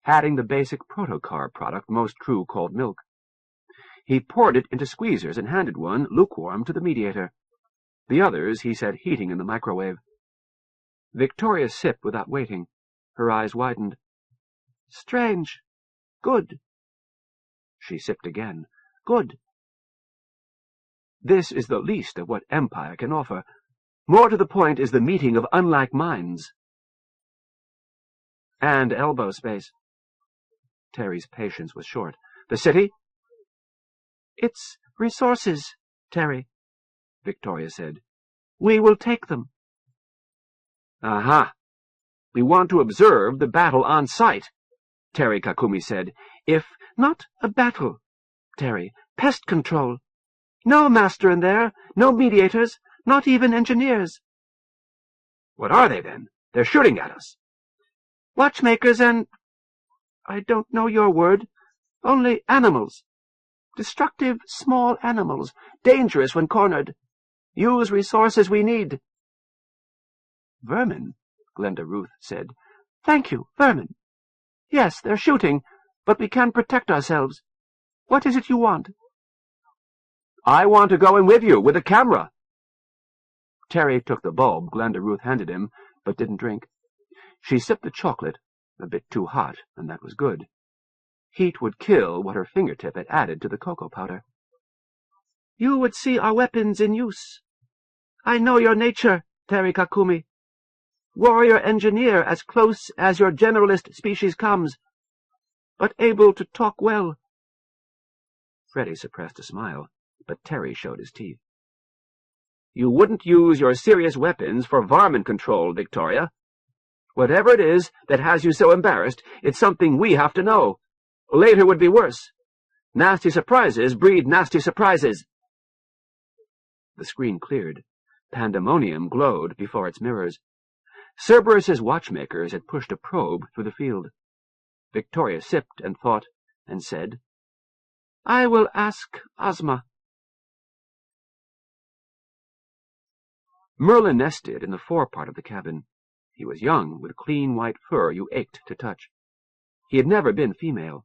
adding the basic protocarb product most crew called milk. He poured it into squeezers and handed one, lukewarm, to the mediator. The others he set heating in the microwave. Victoria sipped without waiting. Her eyes widened. Strange. Good. She sipped again. Good. This is the least of what Empire can offer. More to the point is the meeting of unlike minds. And elbow space. Terry's patience was short. The city? It's resources, Terry, Victoria said. We will take them. Aha. We want to observe the battle on sight, Terry Kakumi said. If not a battle, Terry. Pest control. No master in there, no mediators, not even engineers. What are they, then? They're shooting at us. Watchmakers and... I don't know your word. Only animals. Destructive small animals, dangerous when cornered. Use resources we need. Vermin, Glenda Ruth said. Thank you, vermin. Yes, they're shooting, but we can protect ourselves. What is it you want? I want to go in with you, with a camera. Terry took the bulb Glenda Ruth handed him, but didn't drink. She sipped the chocolate, a bit too hot, and that was good. Heat would kill what her fingertip had added to the cocoa powder. You would see our weapons in use. I know your nature, Terry Kakumi. Warrior engineer as close as your generalist species comes, but able to talk well. Freddy suppressed a smile, but Terry showed his teeth. You wouldn't use your serious weapons for varmin control, Victoria. Whatever it is that has you so embarrassed, it's something we have to know. Later would be worse. Nasty surprises breed nasty surprises. The screen cleared. Pandemonium glowed before its mirrors. Cerberus's watchmakers had pushed a probe through the field. Victoria sipped and thought, and said, "I will ask Ozma." Merlin nested in the forepart of the cabin. He was young, with clean white fur you ached to touch. He had never been female.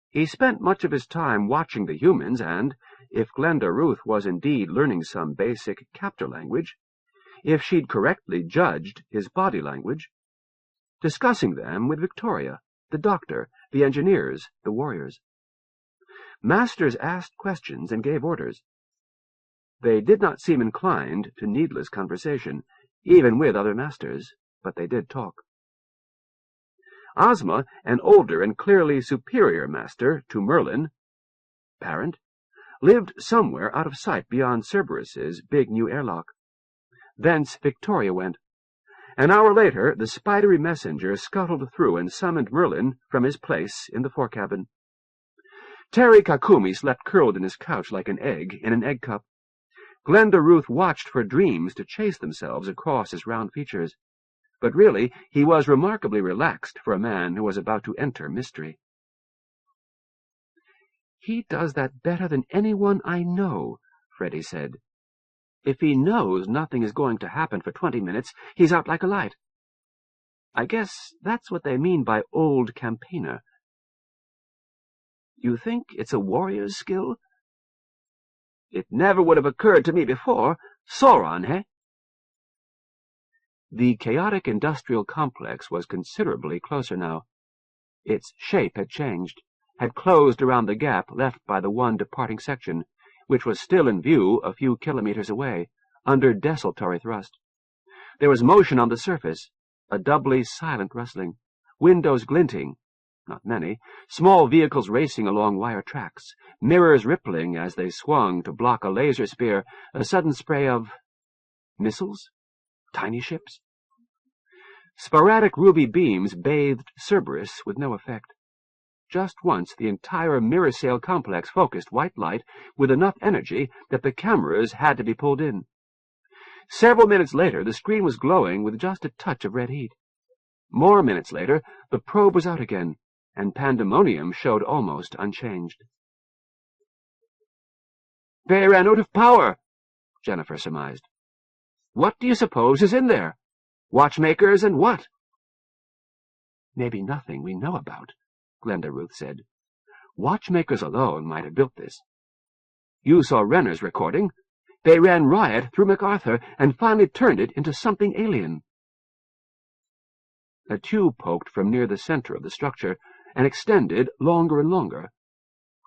He spent much of his time watching the humans and, if Glenda Ruth was indeed learning some basic captor language, if she'd correctly judged his body language, discussing them with Victoria, the doctor, the engineers, the warriors. Masters asked questions and gave orders. They did not seem inclined to needless conversation, even with other masters, but they did talk. Ozma, an older and clearly superior master to Merlin, parent, lived somewhere out of sight beyond Cerberus's big new airlock. Thence Victoria went. An hour later, the spidery messenger scuttled through and summoned Merlin from his place in the forecabin. Terry Kakumi slept curled in his couch like an egg in an egg cup. Glenda Ruth watched for dreams to chase themselves across his round features. But really, he was remarkably relaxed for a man who was about to enter mystery. "He does that better than anyone I know," Freddie said. "If he knows nothing is going to happen for 20 minutes, he's out like a light. I guess that's what they mean by old campaigner. You think it's a warrior's skill? It never would have occurred to me before. Sauron, eh?" The chaotic industrial complex was considerably closer now. Its shape had changed, had closed around the gap left by the one departing section, which was still in view a few kilometers away, under desultory thrust. There was motion on the surface, a doubly silent rustling, windows glinting, not many, small vehicles racing along wire tracks, mirrors rippling as they swung to block a laser spear, a sudden spray of missiles? Tiny ships? Sporadic ruby beams bathed Cerberus with no effect. Just once the entire mirror sail complex focused white light with enough energy that the cameras had to be pulled in. Several minutes later, the screen was glowing with just a touch of red heat. More minutes later, the probe was out again, and Pandemonium showed almost unchanged. "They ran out of power," Jennifer surmised. "What do you suppose is in there? Watchmakers and what?" "Maybe nothing we know about," Glenda Ruth said. "Watchmakers alone might have built this. You saw Renner's recording. They ran riot through MacArthur and finally turned it into something alien." A tube poked from near the center of the structure and extended longer and longer,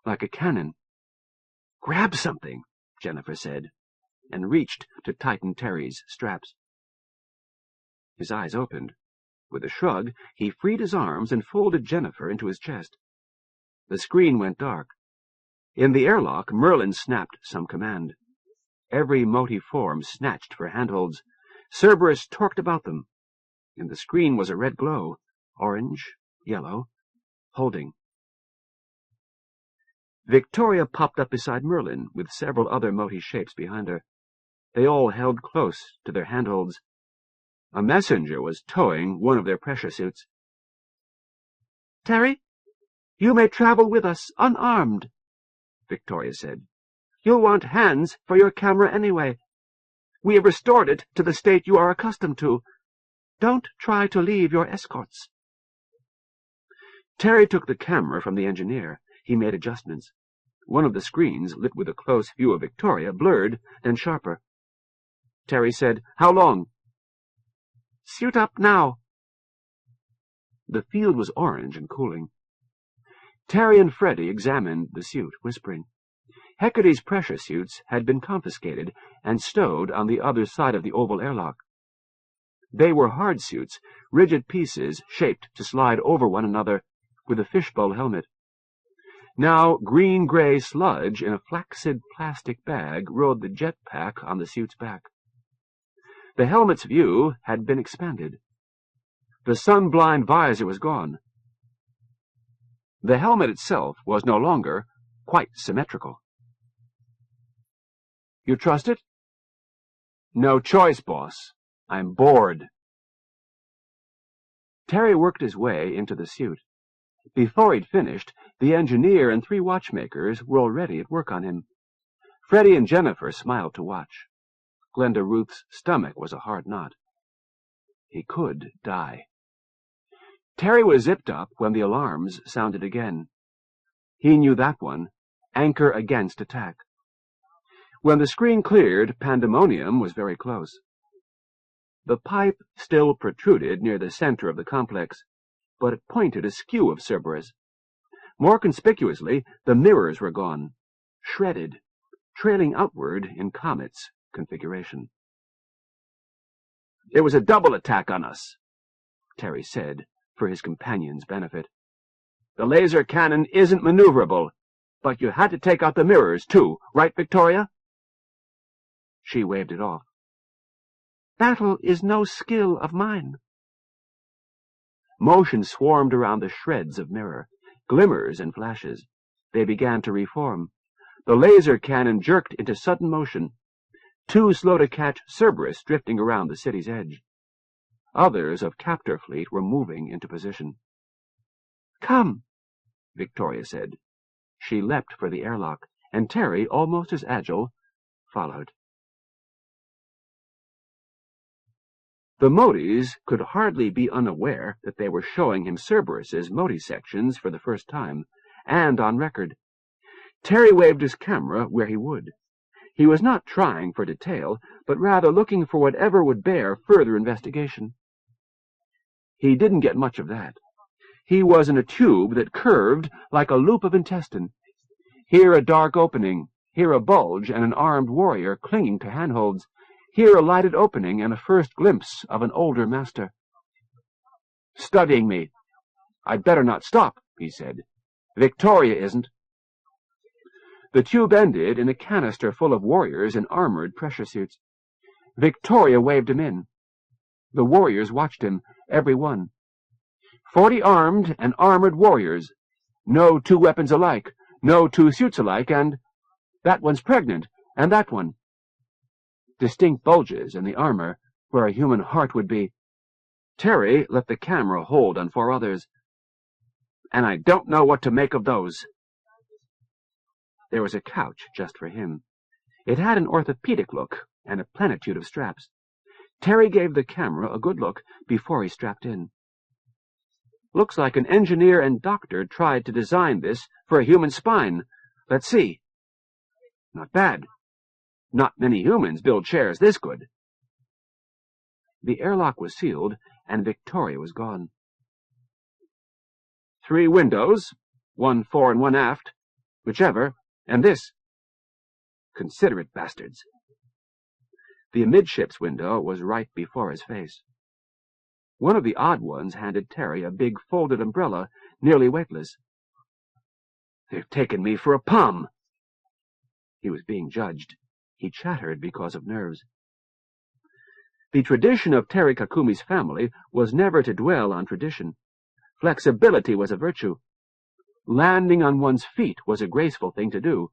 like a cannon. "Grab something," Jennifer said, and reached to tighten Terry's straps. His eyes opened. With a shrug, he freed his arms and folded Jennifer into his chest. The screen went dark. In the airlock, Merlin snapped some command. Every motif form snatched for handholds. Cerberus torqued about them. In the screen was a red glow, orange, yellow, holding. Victoria popped up beside Merlin, with several other motif shapes behind her. They all held close to their handholds. A messenger was towing one of their pressure suits. "Terry, you may travel with us unarmed," Victoria said. "You'll want hands for your camera anyway. We have restored it to the state you are accustomed to. Don't try to leave your escorts." Terry took the camera from the engineer. He made adjustments. One of the screens, lit with a close view of Victoria, blurred, then sharper. Terry said, "How long?" "Suit up now." The field was orange and cooling. Terry and Freddie examined the suit, whispering. Hecate's pressure suits had been confiscated and stowed on the other side of the oval airlock. They were hard suits, rigid pieces shaped to slide over one another, with a fishbowl helmet. Now green-gray sludge in a flaccid plastic bag rode the jet pack on the suit's back. The helmet's view had been expanded. The sun-blind visor was gone. The helmet itself was no longer quite symmetrical. "You trust it?" "No choice, boss. I'm bored." Terry worked his way into the suit. Before he'd finished, the engineer and 3 watchmakers were already at work on him. Freddie and Jennifer smiled to watch. Glenda Ruth's stomach was a hard knot. He could die. Terry was zipped up when the alarms sounded again. He knew that one, anchor against attack. When the screen cleared, pandemonium was very close. The pipe still protruded near the center of the complex, but it pointed askew of Cerberus. More conspicuously, the mirrors were gone, shredded, trailing outward in Comet's configuration. "It was a double attack on us," Terry said, for his companion's benefit. "The laser cannon isn't maneuverable, but you had to take out the mirrors, too, right, Victoria?" She waved it off. "Battle is no skill of mine." Motion swarmed around the shreds of mirror, glimmers and flashes. They began to reform. The laser cannon jerked into sudden motion, too slow to catch Cerberus drifting around the city's edge. Others of Captor Fleet were moving into position. "Come," Victoria said. She leapt for the airlock, and Terry, almost as agile, followed. The Modis could hardly be unaware that they were showing him Cerberus's Modi sections for the first time, and on record. Terry waved his camera where he would. He was not trying for detail, but rather looking for whatever would bear further investigation. He didn't get much of that. He was in a tube that curved like a loop of intestine. Here a dark opening, here a bulge and an armed warrior clinging to handholds, here a lighted opening and a first glimpse of an older master. "Studying me. I'd better not stop," he said. "Victoria isn't." The tube ended in a canister full of warriors in armored pressure suits. Victoria waved him in. The warriors watched him, every one. 40 armed and armored warriors. No 2 weapons alike, no 2 suits alike, and that one's pregnant, and that one. Distinct bulges in the armor, where a human heart would be. Terry let the camera hold on 4 others. "And I don't know what to make of those." There was a couch just for him. It had an orthopedic look and a plenitude of straps. Terry gave the camera a good look before he strapped in. "Looks like an engineer and doctor tried to design this for a human spine. Let's see. Not bad. Not many humans build chairs this good." The airlock was sealed, and Victoria was gone. 3 windows, 1 fore and 1 aft, whichever, and this. Considerate bastards. The amidships window was right before his face. One of the odd ones handed Terry a big folded umbrella, nearly weightless. "They've taken me for a pom." He was being judged. He chattered because of nerves. The tradition of Terry Kakumi's family was never to dwell on tradition. Flexibility was a virtue. Landing on one's feet was a graceful thing to do.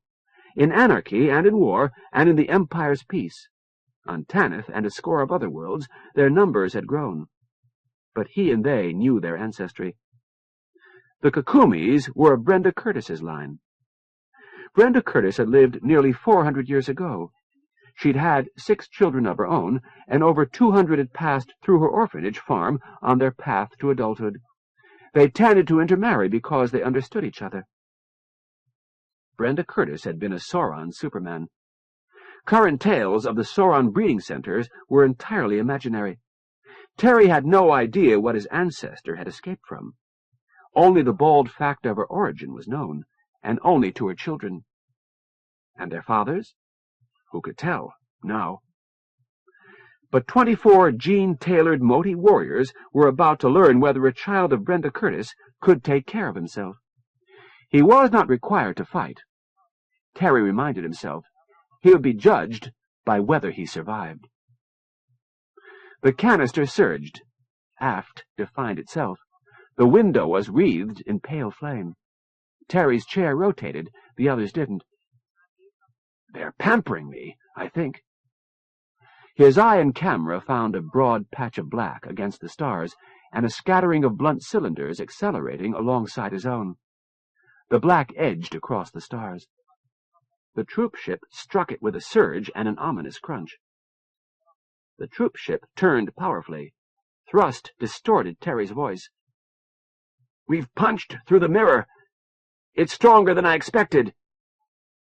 In anarchy and in war and in the Empire's peace. On Tanith and a score of other worlds, their numbers had grown. But he and they knew their ancestry. The Kakumis were of Brenda Curtis's line. Brenda Curtis had lived nearly 400 years ago. She'd had 6 children of her own, and over 200 had passed through her orphanage farm on their path to adulthood. They tended to intermarry because they understood each other. Brenda Curtis had been a Sauron Superman. Current tales of the Sauron breeding centers were entirely imaginary. Terry had no idea what his ancestor had escaped from. Only the bald fact of her origin was known, and only to her children. And their fathers? Who could tell, now? But 24 gene-tailored Modi warriors were about to learn whether a child of Brenda Curtis could take care of himself. He was not required to fight. Terry reminded himself. He would be judged by whether he survived. The canister surged. Aft defined itself. The window was wreathed in pale flame. Terry's chair rotated. The others didn't. "They're pampering me, I think." His eye and camera found a broad patch of black against the stars, and a scattering of blunt cylinders accelerating alongside his own. The black edged across the stars. The troop ship struck it with a surge and an ominous crunch. The troop ship turned powerfully. Thrust distorted Terry's voice. "We've punched through the mirror. It's stronger than I expected.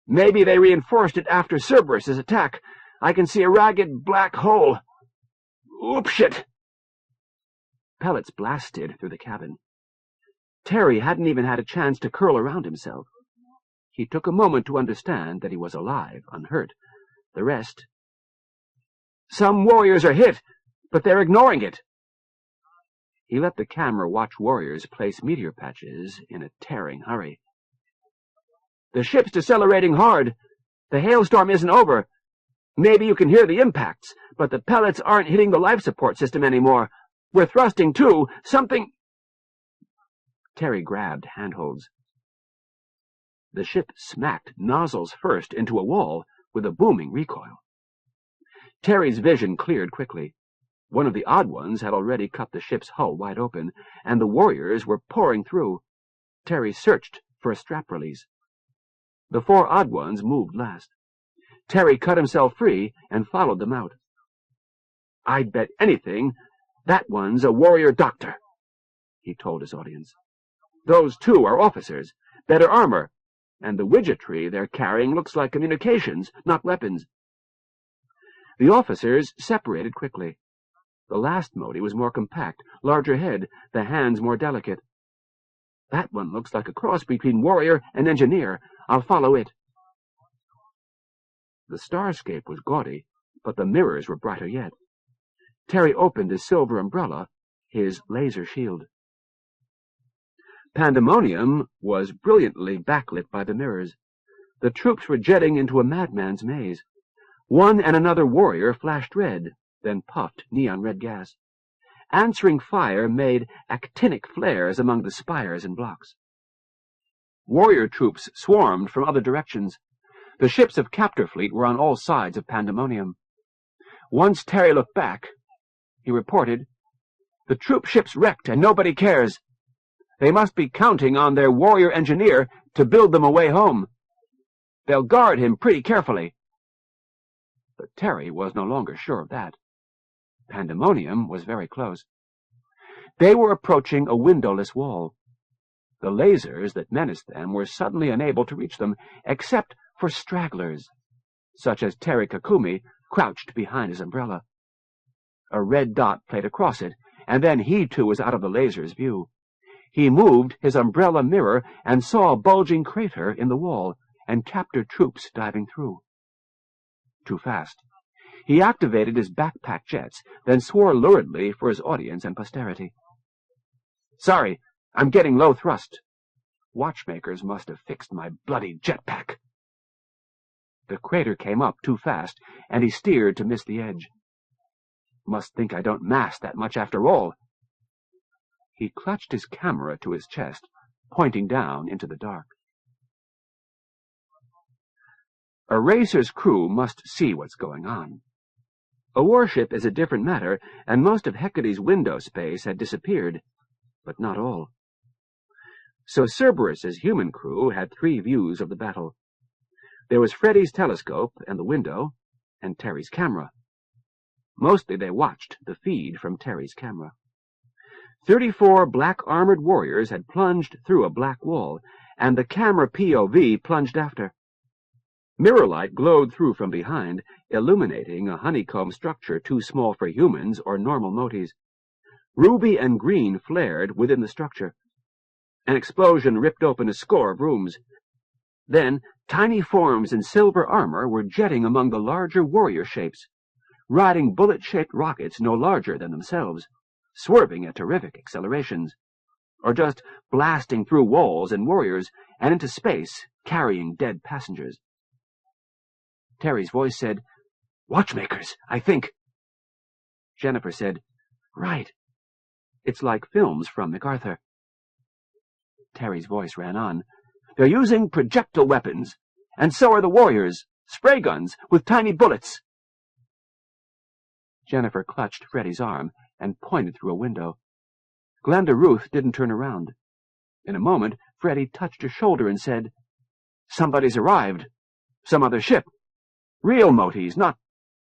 Maybe they reinforced it after Cerberus's attack. I can see a ragged black hole. Oop shit!" Pellets blasted through the cabin. Terry hadn't even had a chance to curl around himself. He took a moment to understand that he was alive, unhurt. The rest— "Some warriors are hit, but they're ignoring it." He let the camera watch warriors place meteor patches in a tearing hurry. "The ship's decelerating hard. The hailstorm isn't over. Maybe you can hear the impacts, but the pellets aren't hitting the life support system anymore. We're thrusting too. Something—" Terry grabbed handholds. The ship smacked nozzles first into a wall with a booming recoil. Terry's vision cleared quickly. One of the odd ones had already cut the ship's hull wide open, and the warriors were pouring through. Terry searched for a strap release. The 4 odd ones moved last. Terry cut himself free and followed them out. "I'd bet anything that one's a warrior doctor," he told his audience. "Those 2 are officers, better armor, and the widgetry they're carrying looks like communications, not weapons." The officers separated quickly. The last Modi was more compact, larger head, the hands more delicate. "That one looks like a cross between warrior and engineer. I'll follow it." The starscape was gaudy, but the mirrors were brighter yet. Terry opened his silver umbrella, his laser shield. Pandemonium was brilliantly backlit by the mirrors. The troops were jetting into a madman's maze. One and another warrior flashed red, then puffed neon-red gas. Answering fire made actinic flares among the spires and blocks. Warrior troops swarmed from other directions. The ships of Captor Fleet were on all sides of Pandemonium. Once Terry looked back, he reported, "The troop ship's wrecked and nobody cares. They must be counting on their warrior engineer to build them a way home. They'll guard him pretty carefully." But Terry was no longer sure of that. Pandemonium was very close. They were approaching a windowless wall. The lasers that menaced them were suddenly unable to reach them, except for stragglers, such as Terry Kakumi, crouched behind his umbrella. A red dot played across it, and then he too was out of the laser's view. He moved his umbrella mirror and saw a bulging crater in the wall, and captured troops diving through. Too fast. He activated his backpack jets, then swore luridly for his audience and posterity. "Sorry, I'm getting low thrust. Watchmakers must have fixed my bloody jetpack." The crater came up too fast, and he steered to miss the edge. "Must think I don't mass that much after all." He clutched his camera to his chest, pointing down into the dark. A racer's crew must see what's going on. A warship is a different matter, and most of Hecate's window space had disappeared, but not all. So Cerberus's human crew had 3 views of the battle. There was Freddy's telescope and the window, and Terry's camera. Mostly they watched the feed from Terry's camera. 34 black-armored warriors had plunged through a black wall, and the camera POV plunged after. Mirror light glowed through from behind, illuminating a honeycomb structure too small for humans or normal motis. Ruby and green flared within the structure. An explosion ripped open a score of rooms. Then tiny forms in silver armor were jetting among the larger warrior shapes, riding bullet-shaped rockets no larger than themselves, swerving at terrific accelerations, or just blasting through walls and warriors and into space, carrying dead passengers. Terry's voice said, "Watchmakers, I think." Jennifer said, "Right. It's like films from MacArthur." Terry's voice ran on. They're using projectile weapons, and so are the warriors, spray guns with tiny bullets. Jennifer clutched Freddy's arm and pointed through a window. Glenda Ruth didn't turn around. In a moment, Freddy touched her shoulder and said, "Somebody's arrived. Some other ship. Real Moties, not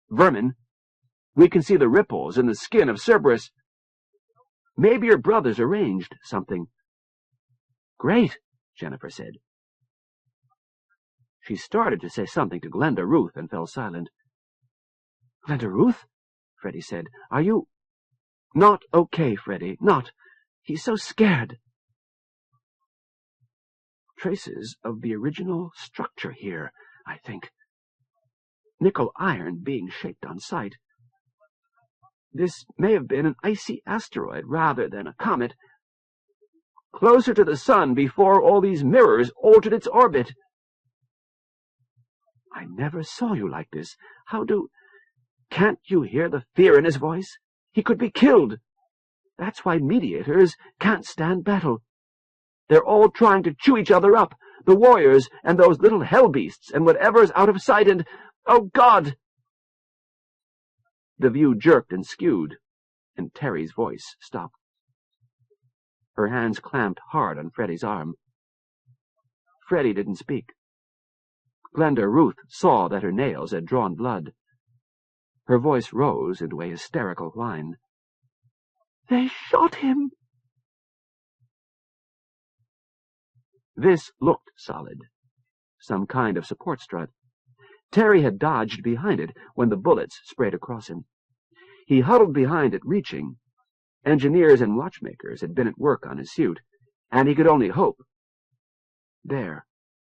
vermin. We can see the ripples in the skin of Cerberus. Maybe your brothers arranged something." "Great," Jennifer said. She started to say something to Glenda Ruth and fell silent. "Glenda Ruth?" Freddy said. "Are you—" "Not okay, Freddy, not. He's so scared." Traces of the original structure here, I think. Nickel iron being shaped on sight. This may have been an icy asteroid rather than a comet. Closer to the sun before all these mirrors altered its orbit. I never saw you like this. How do— Can't you hear the fear in his voice? He could be killed. That's why mediators can't stand battle. They're all trying to chew each other up, the warriors and those little hell beasts and whatever's out of sight and— Oh, God! The view jerked and skewed, and Terry's voice stopped. Her hands clamped hard on Freddy's arm. Freddy didn't speak. Glenda Ruth saw that her nails had drawn blood. Her voice rose into a hysterical whine. "They shot him!" This looked solid. Some kind of support strut. Terry had dodged behind it when the bullets sprayed across him. He huddled behind it, reaching. Engineers and watchmakers had been at work on his suit, and he could only hope. There,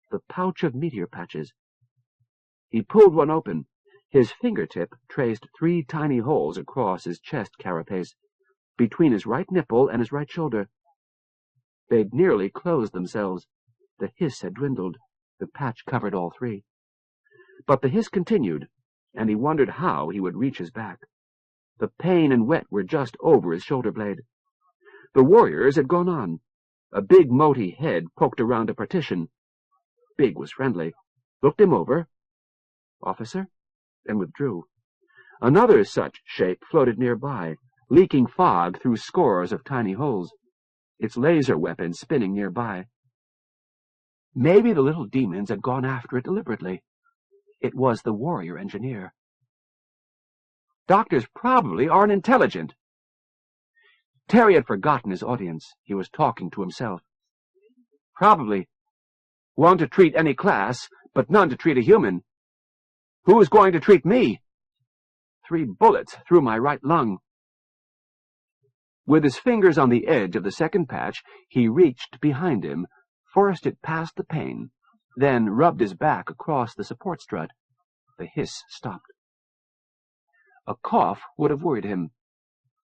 the pouch of meteor patches. He pulled one open. His fingertip traced 3 tiny holes across his chest carapace, between his right nipple and his right shoulder. They'd nearly closed themselves. The hiss had dwindled. The patch covered all 3. But the hiss continued, and he wondered how he would reach his back. The pain and wet were just over his shoulder blade. The warriors had gone on. A big Moti head poked around a partition. Big was friendly. Looked him over. "Officer?" and withdrew. Another such shape floated nearby, leaking fog through scores of tiny holes, its laser weapon spinning nearby. Maybe the little demons had gone after it deliberately. It was the warrior engineer. Doctors probably aren't intelligent. Terry had forgotten his audience. He was talking to himself. Probably. One to treat any class, but none to treat a human. Who's going to treat me? 3 bullets through my right lung. With his fingers on the edge of the second patch, he reached behind him, forced it past the pain, then rubbed his back across the support strut. The hiss stopped. A cough would have worried him.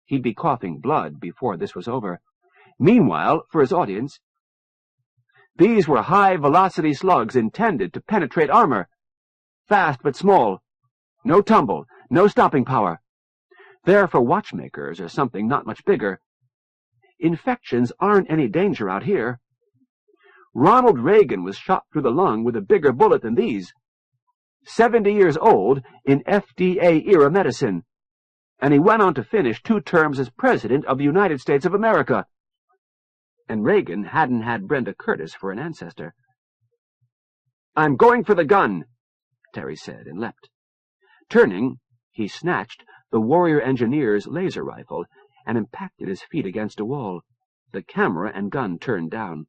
He'd be coughing blood before this was over. Meanwhile, for his audience, these were high-velocity slugs intended to penetrate armor. Fast but small. No tumble, no stopping power. They're for watchmakers or something not much bigger. Infections aren't any danger out here. Ronald Reagan was shot through the lung with a bigger bullet than these. 70 years old in FDA-era medicine. And he went on to finish 2 terms as President of the United States of America. And Reagan hadn't had Brenda Curtis for an ancestor. "I'm going for the gun," Terry said, and leapt. Turning, he snatched the warrior engineer's laser rifle and impacted his feet against a wall, the camera and gun turned down.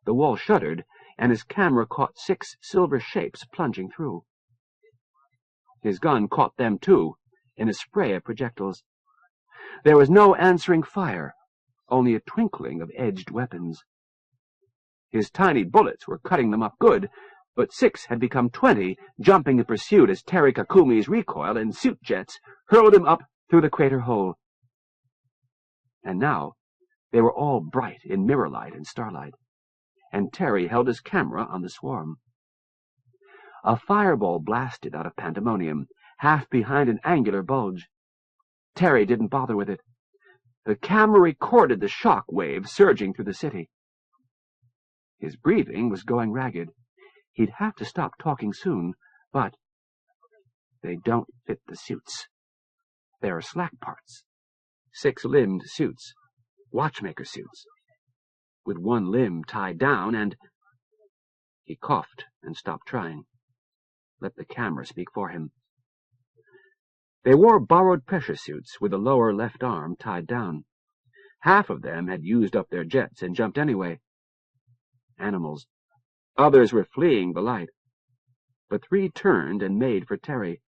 The wall shuddered, and his camera caught 6 silver shapes plunging through. His gun caught them, too, in a spray of projectiles. There was no answering fire, only a twinkling of edged weapons. His tiny bullets were cutting them up good, but 6 had become 20, jumping in pursuit as Terry Kakumi's recoil and suit jets hurled him up through the crater hole. And now they were all bright in mirror light and starlight, and Terry held his camera on the swarm. A fireball blasted out of pandemonium, half behind an angular bulge. Terry didn't bother with it. The camera recorded the shock wave surging through the city. His breathing was going ragged. He'd have to stop talking soon, but they don't fit the suits. There are slack parts. 6-limbed suits. Watchmaker suits. With one limb tied down and... He coughed and stopped trying. Let the camera speak for him. They wore borrowed pressure suits with the lower left arm tied down. Half of them had used up their jets and jumped anyway. Animals. Others were fleeing the light. But 3 turned and made for Terry.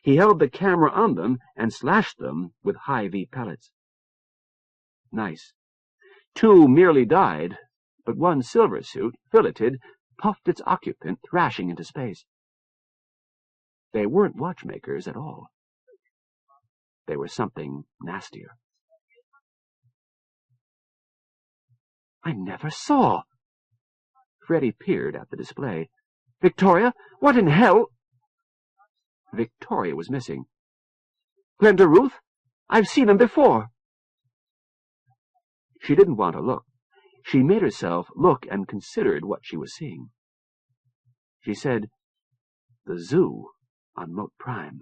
He held the camera on them and slashed them with high-V pellets. Nice. 2 merely died, but one silver suit, filleted, puffed its occupant, thrashing into space. They weren't watchmakers at all. They were something nastier. I never saw. Freddy peered at the display. Victoria? What in hell? Victoria was missing. Glenda Ruth? I've seen him before. She didn't want to look. She made herself look and considered what she was seeing. She said, the zoo on Moat Prime,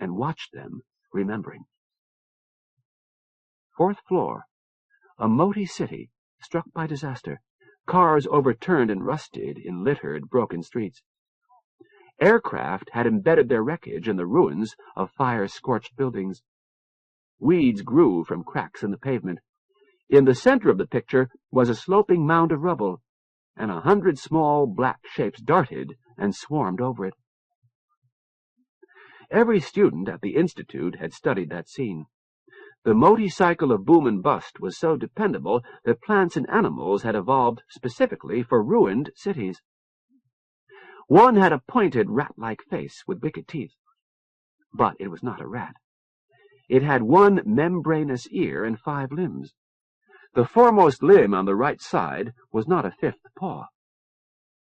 and watched them, remembering. 4th floor, a moaty city, struck by disaster, cars overturned and rusted in littered, broken streets. Aircraft had embedded their wreckage in the ruins of fire-scorched buildings. Weeds grew from cracks in the pavement. In the center of the picture was a sloping mound of rubble, and 100 small black shapes darted and swarmed over it. Every student at the Institute had studied that scene. The moaty cycle of boom and bust was so dependable that plants and animals had evolved specifically for ruined cities. One had a pointed rat-like face with wicked teeth, but it was not a rat. It had 1 membranous ear and 5 limbs. The foremost limb on the right side was not a 5th paw.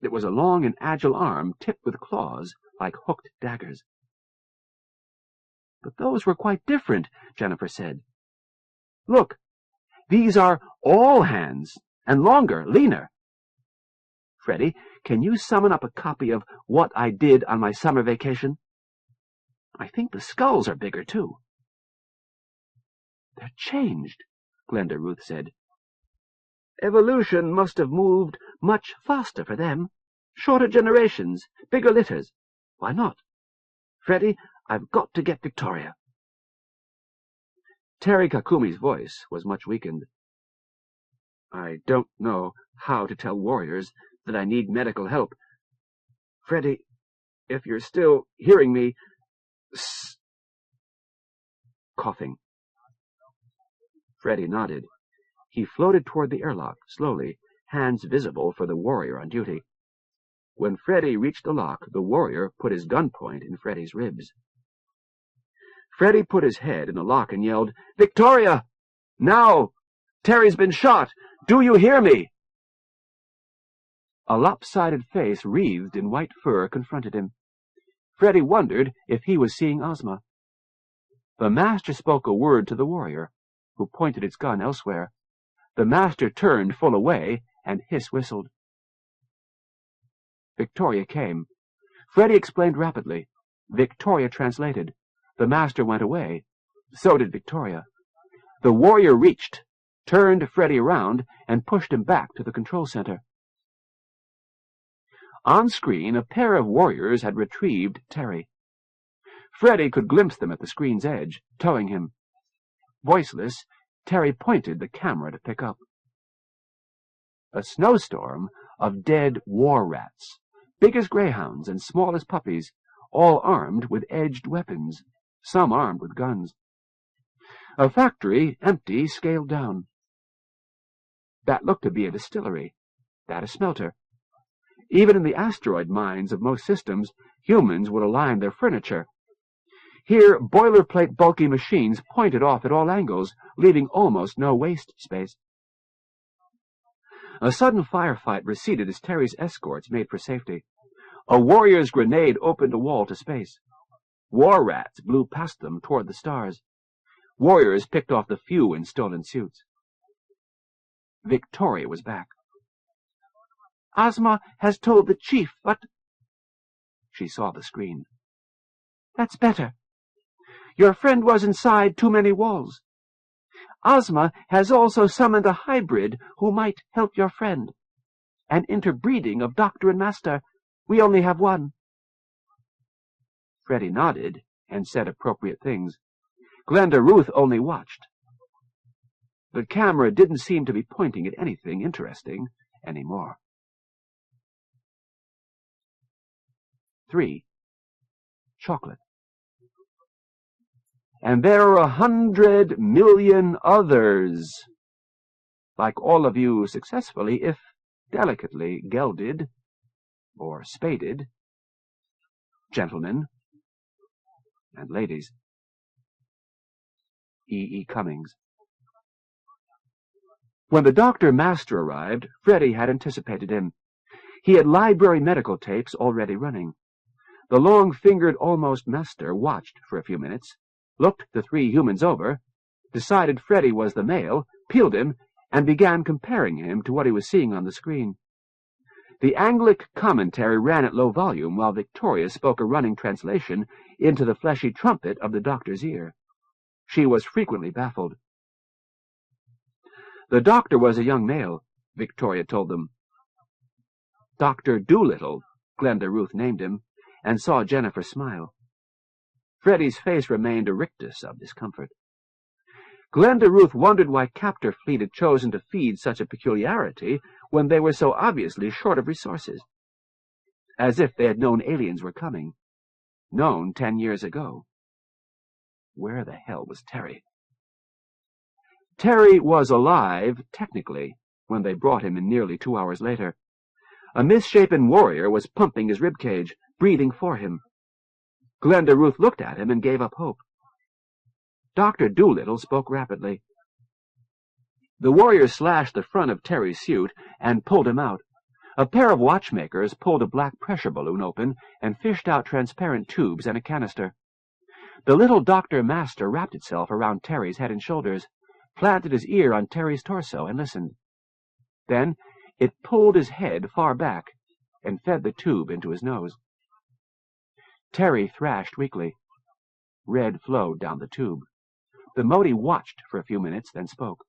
It was a long and agile arm tipped with claws like hooked daggers. But those were quite different, Jennifer said. Look, these are all hands, and longer, leaner. Freddy, can you summon up a copy of What I Did on My Summer Vacation? I think the skulls are bigger, too. They're changed, Glenda Ruth said. Evolution must have moved much faster for them. Shorter generations, bigger litters. Why not? Freddy, I've got to get Victoria. Terry Kakumi's voice was much weakened. I don't know how to tell warriors that I need medical help. Freddy, if you're still hearing me... Coughing. Freddy nodded. He floated toward the airlock, slowly, hands visible for the warrior on duty. When Freddy reached the lock, the warrior put his gun point in Freddy's ribs. Freddy put his head in the lock and yelled, Victoria! Now! Terry's been shot! Do you hear me? A lopsided face wreathed in white fur confronted him. Freddy wondered if he was seeing Ozma. The master spoke a word to the warrior, who pointed its gun elsewhere. The master turned full away and hiss-whistled. Victoria came. Freddy explained rapidly. Victoria translated. The master went away. So did Victoria. The warrior reached, turned Freddy around, and pushed him back to the control center. On screen, a pair of warriors had retrieved Terry. Freddy could glimpse them at the screen's edge, towing him. Voiceless, Terry pointed the camera to pick up. A snowstorm of dead war rats, big as greyhounds and small as puppies, all armed with edged weapons, some armed with guns. A factory, empty, scaled down. That looked to be a distillery, that a smelter. Even in the asteroid mines of most systems, humans would align their furniture. Here, boilerplate bulky machines pointed off at all angles, leaving almost no waste space. A sudden firefight receded as Terry's escorts made for safety. A warrior's grenade opened a wall to space. War rats blew past them toward the stars. Warriors picked off the few in stolen suits. Victoria was back. Ozma has told the chief, but—" She saw the screen. "That's better. Your friend was inside too many walls. Ozma has also summoned a hybrid who might help your friend. An interbreeding of Doctor and Master. We only have one." Freddie nodded and said appropriate things. Glenda Ruth only watched. The camera didn't seem to be pointing at anything interesting anymore. 3. Chocolate. And there are 100 million others, like all of you successfully, if delicately gelded or spaded, gentlemen and ladies. E. Cummings. When the Doctor Master arrived, Freddie had anticipated him. He had library medical tapes already running. The long-fingered almost Master watched for a few minutes, looked the three humans over, decided Freddie was the male, peeled him, and began comparing him to what he was seeing on the screen. The Anglic commentary ran at low volume while Victoria spoke a running translation into the fleshy trumpet of the Doctor's ear. She was frequently baffled. The Doctor was a young male, Victoria told them. Dr. Doolittle, Glenda Ruth named him, and saw Jennifer smile. Freddie's face remained a rictus of discomfort. Glenda Ruth wondered why Captor Fleet had chosen to feed such a peculiarity when they were so obviously short of resources. As if they had known aliens were coming. Known 10 years ago. Where the hell was Terry? Terry was alive, technically, when they brought him in nearly 2 hours later. A misshapen warrior was pumping his ribcage, breathing for him. Glenda Ruth looked at him and gave up hope. Dr. Doolittle spoke rapidly. The warrior slashed the front of Terry's suit and pulled him out. A pair of watchmakers pulled a black pressure balloon open and fished out transparent tubes and a canister. The little Doctor Master wrapped itself around Terry's head and shoulders, planted his ear on Terry's torso, and listened. Then it pulled his head far back and fed the tube into his nose. Terry thrashed weakly. Red flowed down the tube. The Modi watched for a few minutes, then spoke.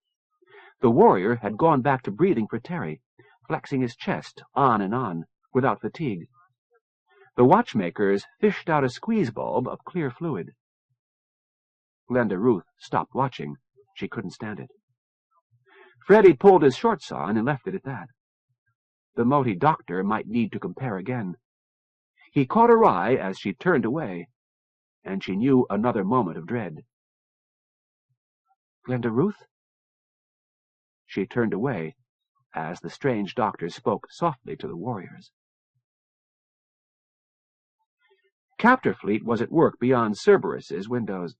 The warrior had gone back to breathing for Terry, flexing his chest on and on, without fatigue. The watchmakers fished out a squeeze bulb of clear fluid. Glenda Ruth stopped watching. She couldn't stand it. Freddie pulled his shorts on and left it at that. The Modi doctor might need to compare again. He caught her eye as she turned away, and she knew another moment of dread. Glenda Ruth? She turned away as the strange doctor spoke softly to the warriors. Captor Fleet was at work beyond Cerberus's windows.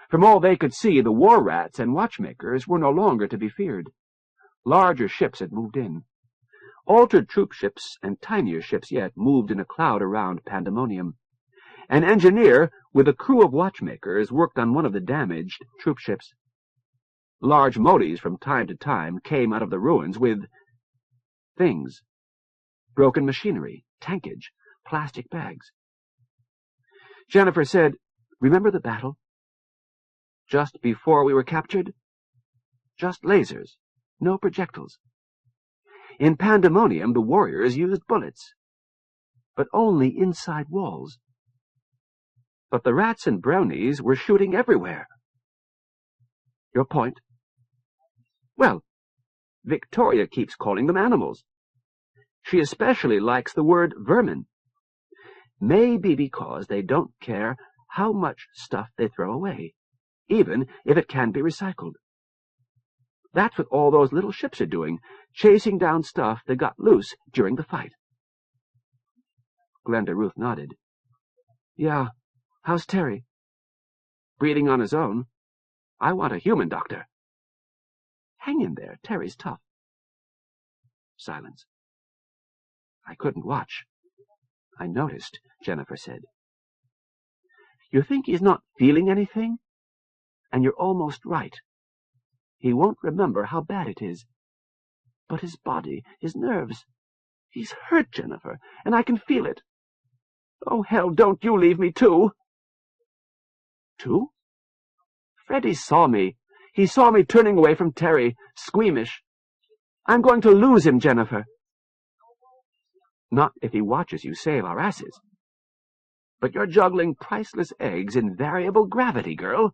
From all they could see, the war rats and watchmakers were no longer to be feared. Larger ships had moved in. Altered troop ships and tinier ships yet moved in a cloud around Pandemonium. An engineer with a crew of watchmakers worked on one of the damaged troop ships. Large Modis from time to time came out of the ruins with things. Broken machinery, tankage, plastic bags. Jennifer said, "Remember the battle? Just before we were captured? Just lasers, no projectiles. In Pandemonium, the warriors used bullets, but only inside walls. But the rats and brownies were shooting everywhere." Your point? Well, Victoria keeps calling them animals. She especially likes the word vermin. Maybe because they don't care how much stuff they throw away, even if it can be recycled. That's what all those little ships are doing, chasing down stuff that got loose during the fight. Glenda Ruth nodded. Yeah, how's Terry? Breathing on his own. I want a human doctor. Hang in there, Terry's tough. Silence. I couldn't watch. I noticed, Jennifer said. You think he's not feeling anything? And you're almost right. He won't remember how bad it is. But his body, his nerves, He's hurt, Jennifer, and I can feel it. Oh, hell, don't you leave me, too. Too? Freddie saw me. He saw me turning away from Terry, squeamish. I'm going to lose him, Jennifer. Not if he watches you save our asses. But you're juggling priceless eggs in variable gravity, girl.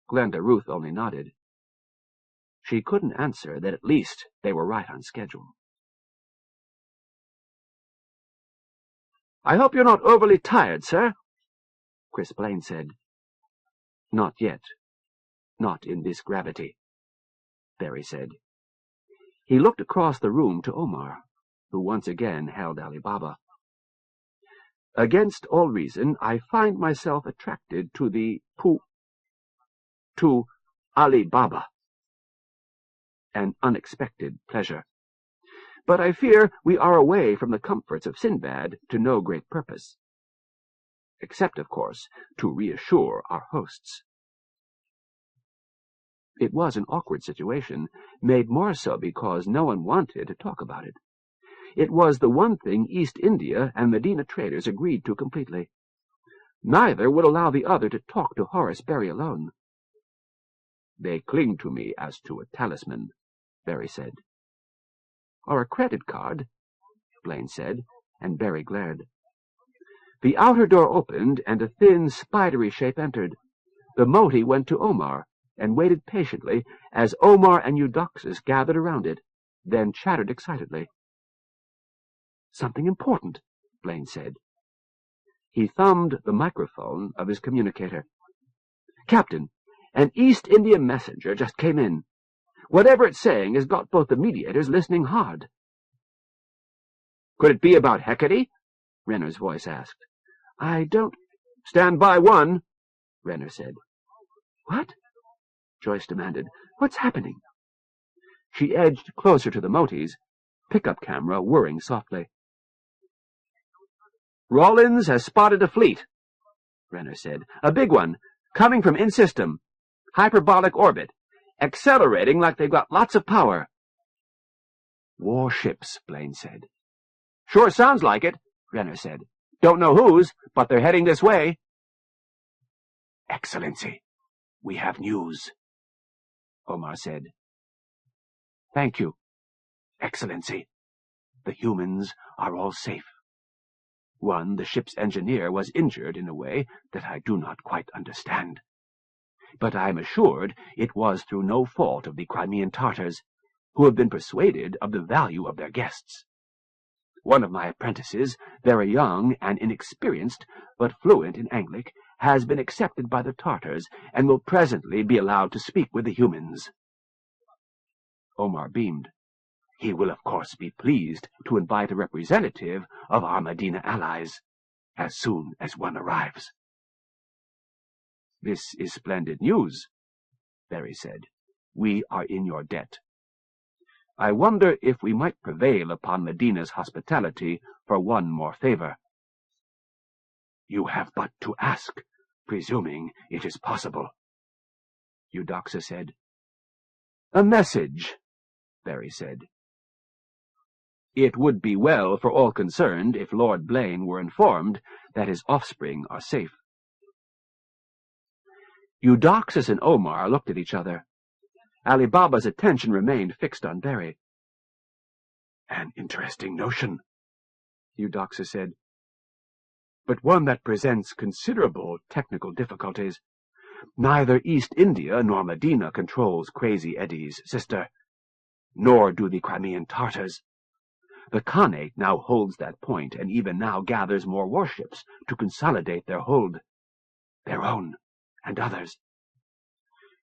Glenda Ruth only nodded. She couldn't answer that at least they were right on schedule. I hope you're not overly tired, sir, Chris Blaine said. Not yet. Not in this gravity, Barry said. He looked across the room to Omar, who once again held Ali Baba. Against all reason, I find myself attracted to to Ali Baba. An unexpected pleasure. But I fear we are away from the comforts of Sinbad to no great purpose. Except, of course, to reassure our hosts. It was an awkward situation, made more so because no one wanted to talk about it. It was the one thing East India and Medina traders agreed to completely. Neither would allow the other to talk to Horace Barry alone. They cling to me as to a talisman, Barry said. Or a credit card, Blaine said, and Barry glared. The outer door opened, and a thin, spidery shape entered. The Moti went to Omar, and waited patiently as Omar and Eudoxus gathered around it, then chattered excitedly. Something important, Blaine said. He thumbed the microphone of his communicator. Captain, an East India messenger just came in. Whatever it's saying has got both the mediators listening hard. Could it be about Hecate? Renner's voice asked. I don't... Stand by one, Renner said. What? Joyce demanded. What's happening? She edged closer to the Motis, pickup camera whirring softly. Rollins has spotted a fleet, Renner said. A big one, coming from in-system. Hyperbolic orbit. Accelerating like they've got lots of power. Warships, Blaine said. Sure sounds like it, Renner said. Don't know whose, but they're heading this way. Excellency, we have news, Omar said. Thank you, Excellency. The humans are all safe. One, the ship's engineer, was injured in a way that I do not quite understand. But I am assured it was through no fault of the Crimean Tartars, who have been persuaded of the value of their guests. One of my apprentices, very young and inexperienced, but fluent in Anglic, has been accepted by the Tartars, and will presently be allowed to speak with the humans. Omar beamed. He will, of course, be pleased to invite a representative of our Medina allies, as soon as one arrives. This is splendid news, Barry said. We are in your debt. I wonder if we might prevail upon Medina's hospitality for one more favor. You have but to ask, presuming it is possible, Eudoxus said. A message, Barry said. It would be well for all concerned if Lord Blaine were informed that his offspring are safe. Eudoxus and Omar looked at each other. Ali Baba's attention remained fixed on Barry. An interesting notion, Eudoxus said, but one that presents considerable technical difficulties. Neither East India nor Medina controls Crazy Eddie's sister, nor do the Crimean Tartars. The Khanate now holds that point, and even now gathers more warships to consolidate their hold, their own and others.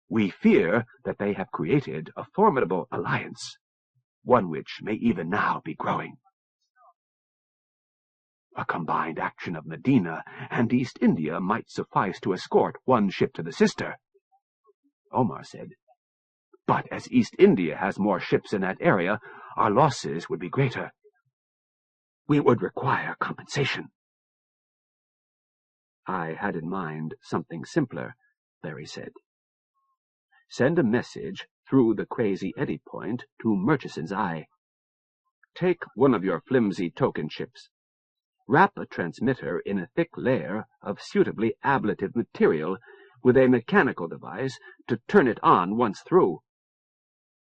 We fear that they have created a formidable alliance, one which may even now be growing. A combined action of Medina and East India might suffice to escort one ship to the sister, Omar said. But as East India has more ships in that area, our losses would be greater. We would require compensation. I had in mind something simpler, Barry said. Send a message through the Crazy Eddie point to Murchison's Eye. Take one of your flimsy token chips. Wrap a transmitter in a thick layer of suitably ablative material with a mechanical device to turn it on once through.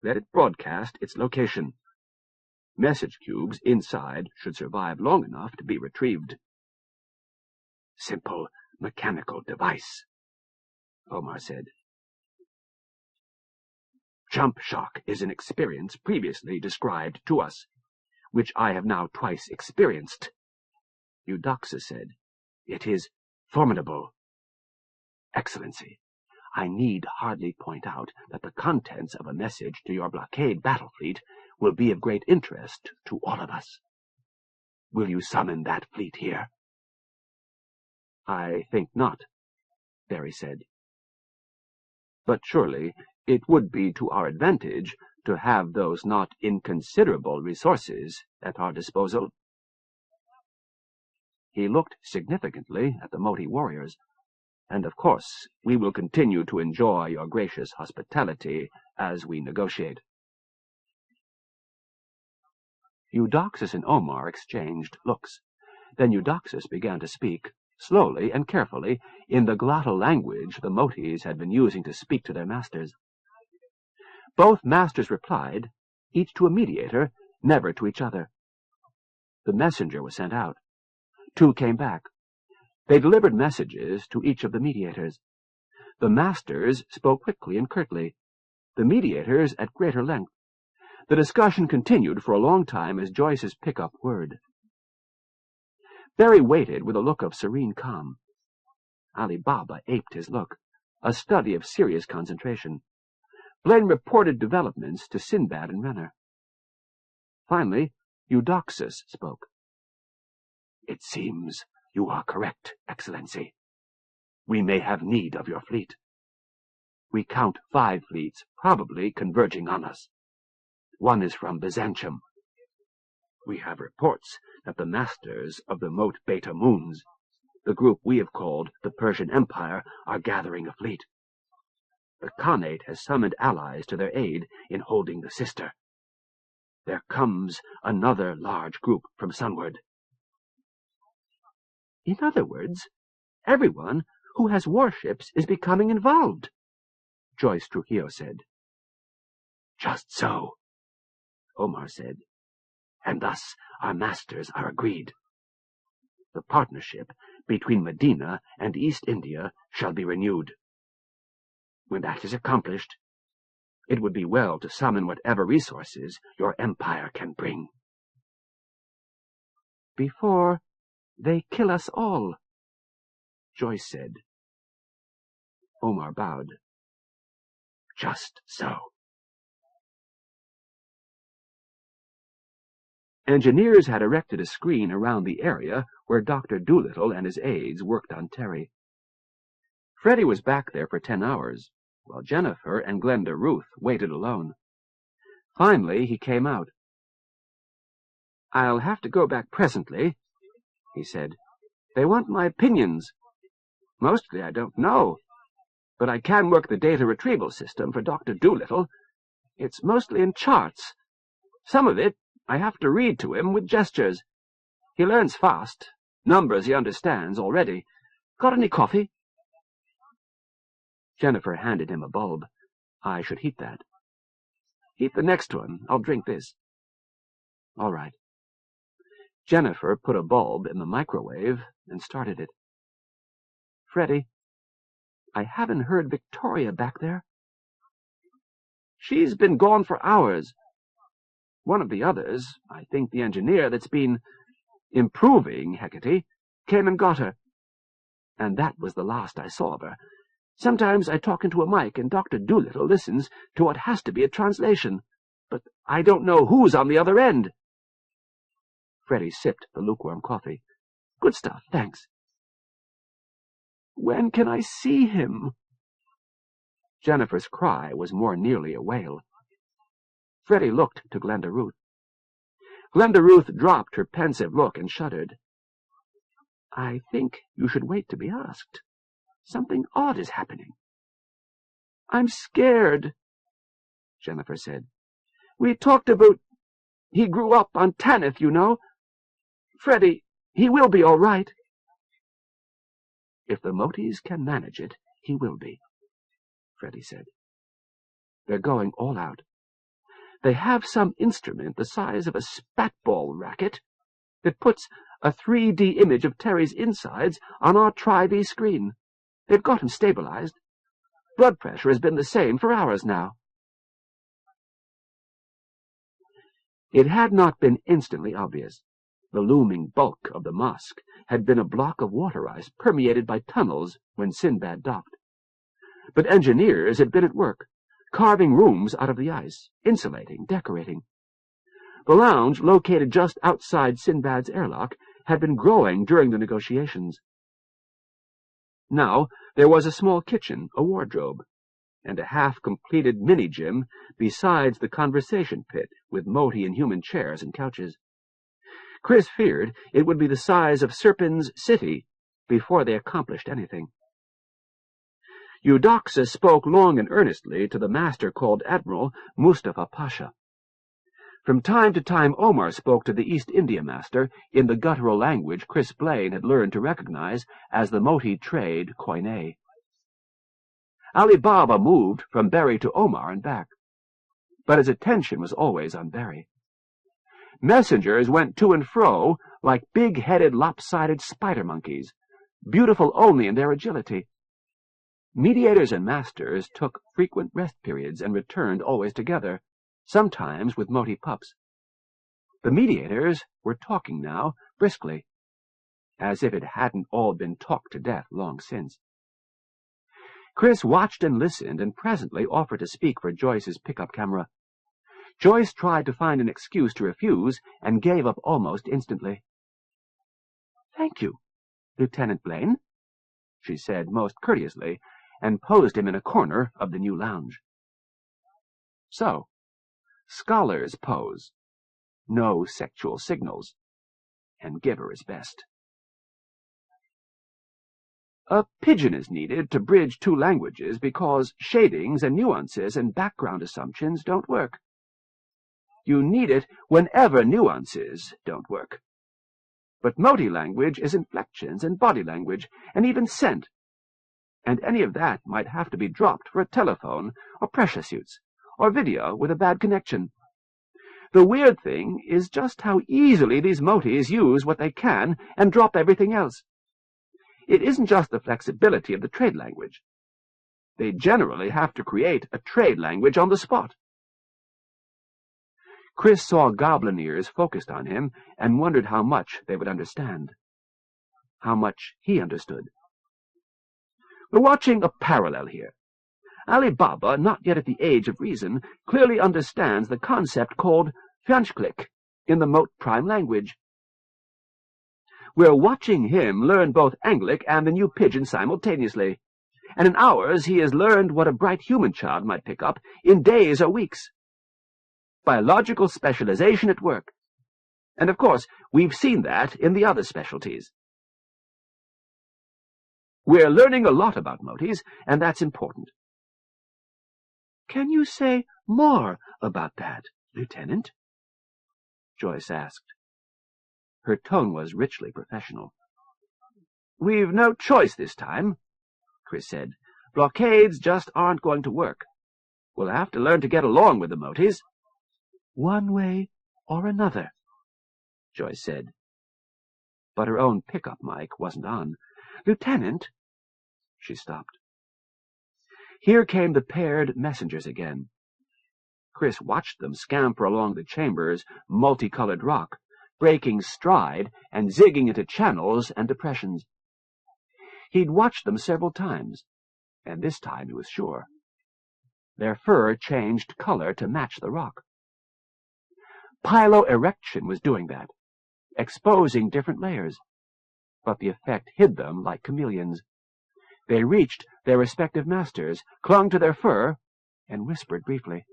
Let it broadcast its location. Message cubes inside should survive long enough to be retrieved. Simple mechanical device, Omar said. Jump shock is an experience previously described to us, which I have now twice experienced, Eudoxus said. It is formidable. Excellency, I need hardly point out that the contents of a message to your blockade battle fleet will be of great interest to all of us. Will you summon that fleet here? I think not, Barry said. But surely it would be to our advantage to have those not inconsiderable resources at our disposal. He looked significantly at the Moti warriors. And of course we will continue to enjoy your gracious hospitality as we negotiate. Eudoxus and Omar exchanged looks. Then Eudoxus began to speak, slowly and carefully, in the glottal language the Motis had been using to speak to their masters. Both masters replied, each to a mediator, never to each other. The messenger was sent out. 2 came back. They delivered messages to each of the mediators. The masters spoke quickly and curtly, the mediators at greater length. The discussion continued for a long time as Joyce's pick-up word. Barry waited with a look of serene calm. Ali Baba aped his look, a study of serious concentration. Blaine reported developments to Sinbad and Renner. Finally, Eudoxus spoke. It seems you are correct, Excellency. We may have need of your fleet. We count 5 fleets probably converging on us. 1 is from Byzantium. We have reports that the masters of the Moat Beta Moons, the group we have called the Persian Empire, are gathering a fleet. The Khanate has summoned allies to their aid in holding the Sister. There comes another large group from Sunward. In other words, everyone who has warships is becoming involved, Joyce Trujillo said. Just so, Omar said, and thus our masters are agreed. The partnership between Medina and East India shall be renewed. When that is accomplished, it would be well to summon whatever resources your empire can bring. Before they kill us all, Joyce said. Omar bowed. Just so. Engineers had erected a screen around the area where Dr. Doolittle and his aides worked on Terry. Freddie was back there for 10 hours, while Jennifer and Glenda Ruth waited alone. Finally, he came out. I'll have to go back presently, he said. They want my opinions. Mostly I don't know, but I can work the data retrieval system for Dr. Doolittle. It's mostly in charts. Some of it I have to read to him with gestures. He learns fast. Numbers he understands already. Got any coffee? Jennifer handed him a bulb. I should heat that. Heat the next one. I'll drink this. All right. Jennifer put a bulb in the microwave and started it. Freddie, I haven't heard Victoria back there. She's been gone for hours. One of the others, I think the engineer that's been improving Hecate, came and got her. And that was the last I saw of her. Sometimes I talk into a mic and Dr. Doolittle listens to what has to be a translation, but I don't know who's on the other end. Freddie sipped the lukewarm coffee. Good stuff, thanks. When can I see him? Jennifer's cry was more nearly a wail. Freddie looked to Glenda Ruth. Glenda Ruth dropped her pensive look and shuddered. I think you should wait to be asked. Something odd is happening. I'm scared, Jennifer said. We talked about He grew up on Tanith, you know. Freddy, he will be all right. If the Moties can manage it, he will be, Freddy said. They're going all out. They have some instrument the size of a spatball racket that puts a 3D image of Terry's insides on our Tri-V screen. They've got him stabilized. Blood pressure has been the same for hours now. It had not been instantly obvious. The looming bulk of the Mosque had been a block of water ice permeated by tunnels when Sinbad docked. But engineers had been at work, carving rooms out of the ice, insulating, decorating. The lounge, located just outside Sinbad's airlock, had been growing during the negotiations. Now there was a small kitchen, a wardrobe, and a half-completed mini-gym besides the conversation pit with Moti and human chairs and couches. Chris feared it would be the size of Serpin's city before they accomplished anything. Eudoxus spoke long and earnestly to the master called Admiral Mustafa Pasha. From time to time Omar spoke to the East India master in the guttural language Chris Blaine had learned to recognize as the Moti trade Koine. Ali Baba moved from Berry to Omar and back, but his attention was always on Berry. Messengers went to and fro like big-headed, lopsided spider monkeys, beautiful only in their agility. Mediators and masters took frequent rest periods and returned always together, sometimes with Moti pups. The mediators were talking now, briskly, as if it hadn't all been talked to death long since. Chris watched and listened and presently offered to speak for Joyce's pickup camera. Joyce tried to find an excuse to refuse and gave up almost instantly. "Thank you, Lieutenant Blaine," she said most courteously, and posed him in a corner of the new lounge. So, scholars pose. No sexual signals. And give her his best. A pigeon is needed to bridge two languages because shadings and nuances and background assumptions don't work. You need it whenever nuances don't work. But Moti language is inflections and body language and even scent, and any of that might have to be dropped for a telephone or pressure suits or video with a bad connection. The weird thing is just how easily these Motis use what they can and drop everything else. It isn't just the flexibility of the trade language. They generally have to create a trade language on the spot. Chris saw goblin ears focused on him and wondered how much they would understand. How much he understood. We're watching a parallel here. Ali Baba, not yet at the age of reason, clearly understands the concept called Fjansklik in the Mote Prime language. We're watching him learn both Anglic and the new Pidgin simultaneously, and in hours he has learned what a bright human child might pick up in days or weeks. Biological specialization at work. And of course, we've seen that in the other specialties. We're learning a lot about Motis, and that's important. "Can you say more about that, Lieutenant?" Joyce asked. Her tone was richly professional. "We've no choice this time," Chris said. "Blockades just aren't going to work. We'll have to learn to get along with the Motis." "One way or another," Joyce said. But her own pickup mic wasn't on. "Lieutenant—" She stopped. Here came the paired messengers again. Chris watched them scamper along the chamber's multicolored rock, breaking stride and zigging into channels and depressions. He'd watched them several times, and this time he was sure. Their fur changed color to match the rock. Piloerection was doing that, exposing different layers, but the effect hid them like chameleons. They reached their respective masters, clung to their fur, and whispered briefly.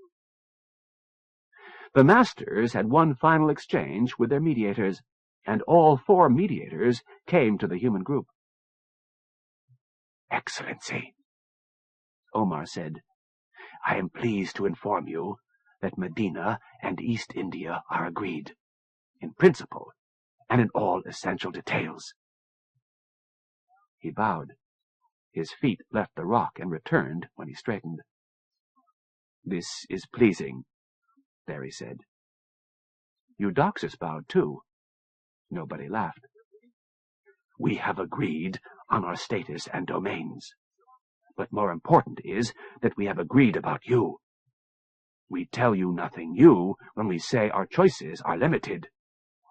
The masters had one final exchange with their mediators, and all four mediators came to the human group. "Excellency," Omar said, "I am pleased to inform you that Medina and East India are agreed, in principle and in all essential details." He bowed. His feet left the rock and returned when he straightened. "This is pleasing," Barry said. Eudoxus bowed too. Nobody laughed. "We have agreed on our status and domains. But more important is that we have agreed about you. We tell you nothing new when we say our choices are limited,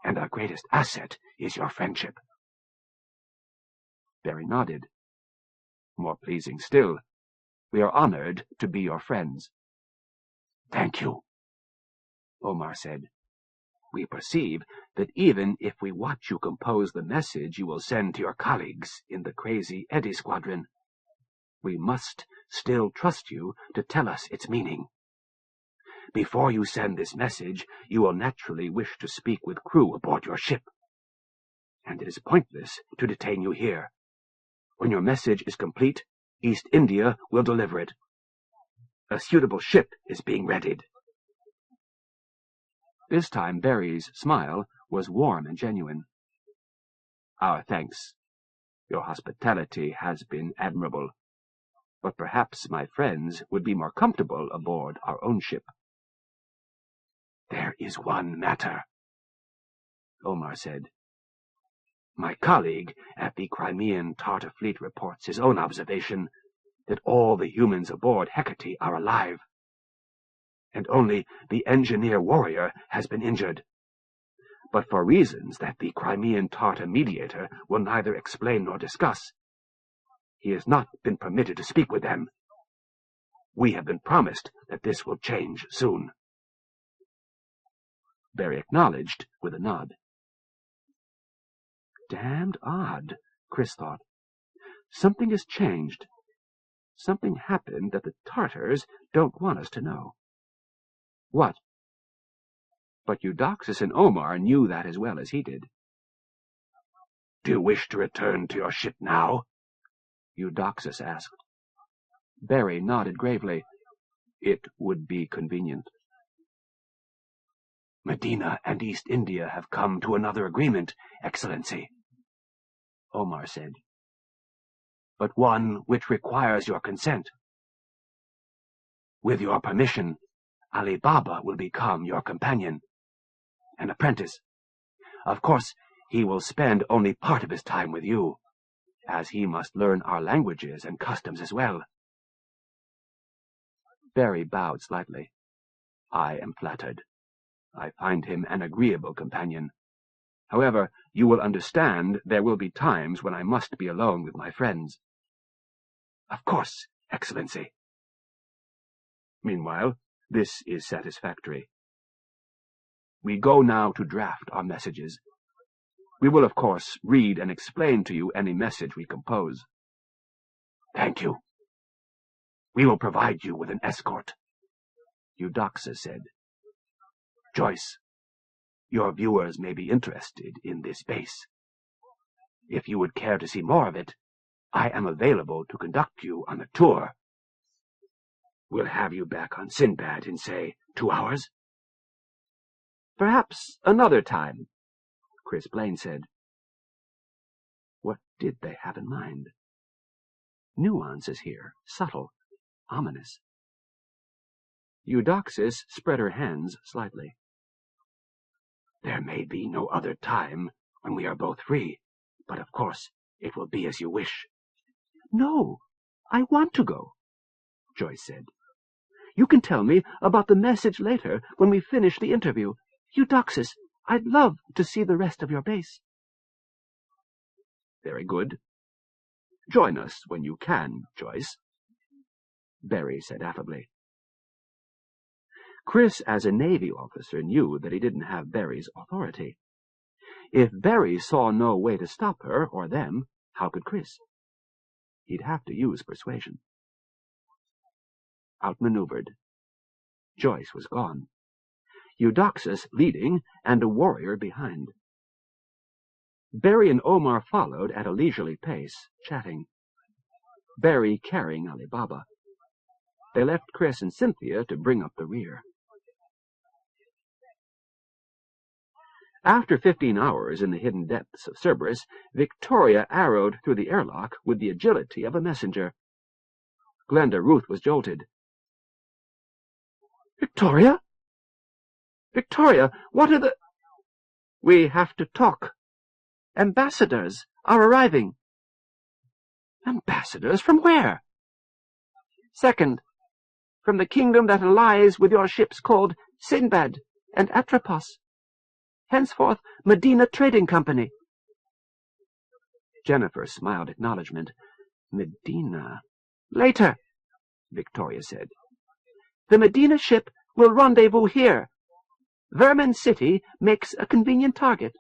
and our greatest asset is your friendship." Barry nodded. "More pleasing still. We are honored to be your friends." "Thank you," Omar said. "We perceive that even if we watch you compose the message you will send to your colleagues in the crazy Eddy Squadron, we must still trust you to tell us its meaning. Before you send this message, you will naturally wish to speak with crew aboard your ship, and it is pointless to detain you here. When your message is complete, East India will deliver it. A suitable ship is being readied." This time Barry's smile was warm and genuine. "Our thanks. Your hospitality has been admirable. But perhaps my friends would be more comfortable aboard our own ship." "There is one matter," Omar said. "My colleague at the Crimean Tartar fleet reports his own observation that all the humans aboard Hecate are alive, and only the engineer warrior has been injured. But for reasons that the Crimean Tartar mediator will neither explain nor discuss, he has not been permitted to speak with them. We have been promised that this will change soon." Barry acknowledged with a nod. Damned odd, Chris thought. Something has changed. Something happened that the Tartars don't want us to know. What? But Eudoxus and Omar knew that as well as he did. "Do you wish to return to your ship now?" Eudoxus asked. Barry nodded gravely. It would be convenient. "Medina and East India have come to another agreement, Excellency," Omar said. "But one which requires your consent. With your permission, Ali Baba will become your companion, an apprentice. Of course, he will spend only part of his time with you, as he must learn our languages and customs as well." Barry bowed slightly. "I am flattered. I find him an agreeable companion. However, you will understand there will be times when I must be alone with my friends." "Of course, Excellency." "Meanwhile, this is satisfactory. We go now to draft our messages. We will, of course, read and explain to you any message we compose." "Thank you. We will provide you with an escort," Eudoxus said. "Joyce, your viewers may be interested in this base. If you would care to see more of it, I am available to conduct you on a tour. We'll have you back on Sinbad in, say, 2 hours?" "Perhaps another time," Chris Blaine said. What did they have in mind? Nuances here, subtle, ominous. Eudoxus spread her hands slightly. "There may be no other time when we are both free, but of course it will be as you wish." "No, I want to go," Joyce said. "You can tell me about the message later when we finish the interview. Eudoxus, I'd love to see the rest of your base." "Very good. Join us when you can, Joyce," Barry said affably. Chris, as a Navy officer, knew that he didn't have Barry's authority. If Barry saw no way to stop her or them, how could Chris? He'd have to use persuasion. Outmaneuvered. Joyce was gone. Eudoxus leading, and a warrior behind. Barry and Omar followed at a leisurely pace, chatting. Barry carrying Ali Baba. They left Chris and Cynthia to bring up the rear. After 15 hours in the hidden depths of Cerberus, Victoria arrowed through the airlock with the agility of a messenger. Glenda Ruth was jolted. "Victoria? Victoria, what are the—" "We have to talk. Ambassadors are arriving." "Ambassadors? From where?" "Second, from the kingdom that lies with your ships called Sinbad and Atropos. Henceforth Medina Trading Company." Jennifer smiled acknowledgment. "Medina." "Later," Victoria said. "The Medina ship will rendezvous here. Vermin City makes a convenient target.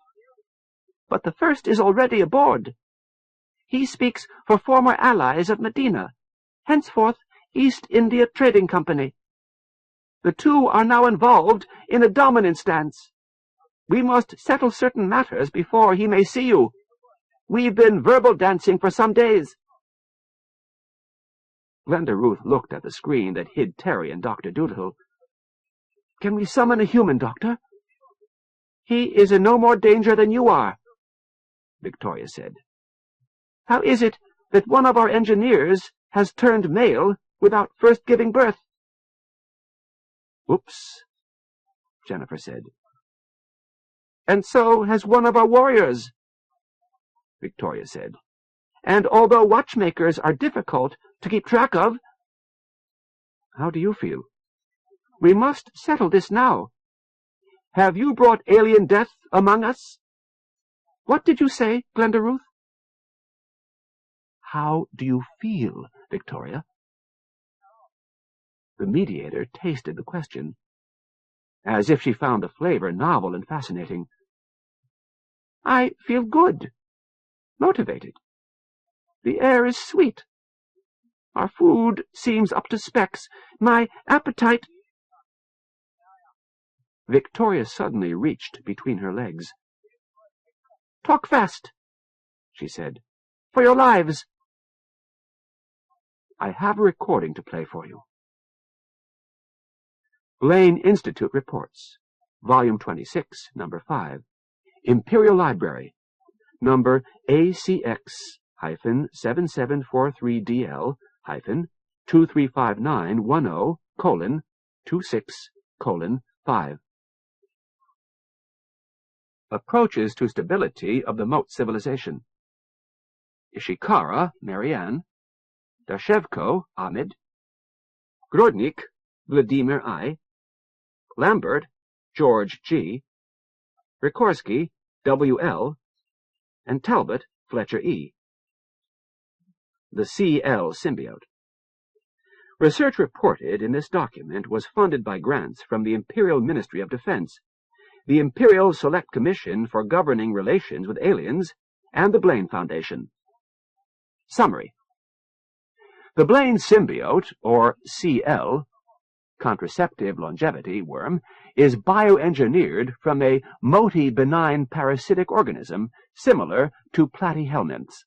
But the first is already aboard. He speaks for former allies of Medina, henceforth East India Trading Company. The two are now involved in a dominance dance. We must settle certain matters before he may see you. We've been verbal dancing for some days." Glenda Ruth looked at the screen that hid Terry and Dr. Doolittle. "Can we summon a human, Doctor?" "He is in no more danger than you are," Victoria said. "How is it that one of our engineers has turned male without first giving birth?" "Oops," Jennifer said. "And so has one of our warriors," Victoria said. "And although watchmakers are difficult to keep track of—" "How do you feel?" "We must settle this now. Have you brought alien death among us?" "What did you say, Glenda Ruth?" "How do you feel, Victoria?" The mediator tasted the question, as if she found the flavor novel and fascinating. "I feel good, motivated. The air is sweet. Our food seems up to specs. My appetite—" Victoria suddenly reached between her legs. "Talk fast," she said, "for your lives." "I have a recording to play for you." Blaine Institute Reports, Volume 26, Number 5, Imperial Library, Number ACX-7743DL-235910:26:5. Approaches to stability of the Moat civilization. Ishikara, Marianne. Dashevko, Ahmed. Grodnik, Vladimir I. Lambert, George G. Rikorsky, W.L. and Talbot, Fletcher E. The CL symbiote. Research reported in this document was funded by grants from the Imperial Ministry of Defense, the Imperial Select Commission for Governing Relations with Aliens, and the Blaine Foundation. Summary. The Blaine symbiote, or CL, contraceptive longevity worm, is bioengineered from a multi-benign parasitic organism similar to platyhelminths.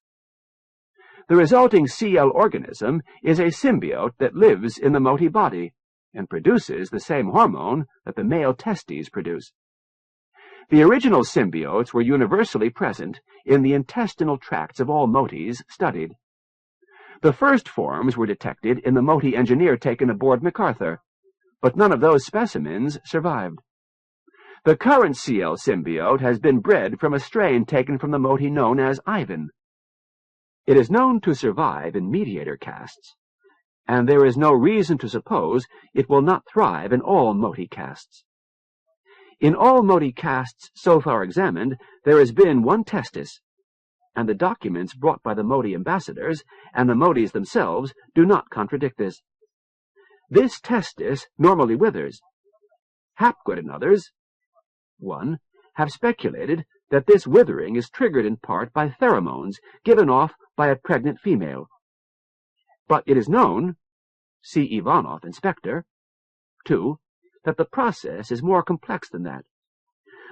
The resulting CL organism is a symbiote that lives in the moti body and produces the same hormone that the male testes produce. The original symbiotes were universally present in the intestinal tracts of all motis studied. The first forms were detected in the moti engineer taken aboard MacArthur, but none of those specimens survived. The current CL symbiote has been bred from a strain taken from the moti known as Ivan. It is known to survive in mediator castes, and there is no reason to suppose it will not thrive in all moti castes. In all moti castes so far examined, there has been one testis, and the documents brought by the moti ambassadors and the motis themselves do not contradict this. This testis normally withers. Hapgood and others, 1, have speculated that this withering is triggered in part by pheromones given off by a pregnant female. But it is known, see Ivanov, Inspector, 2, that the process is more complex than that.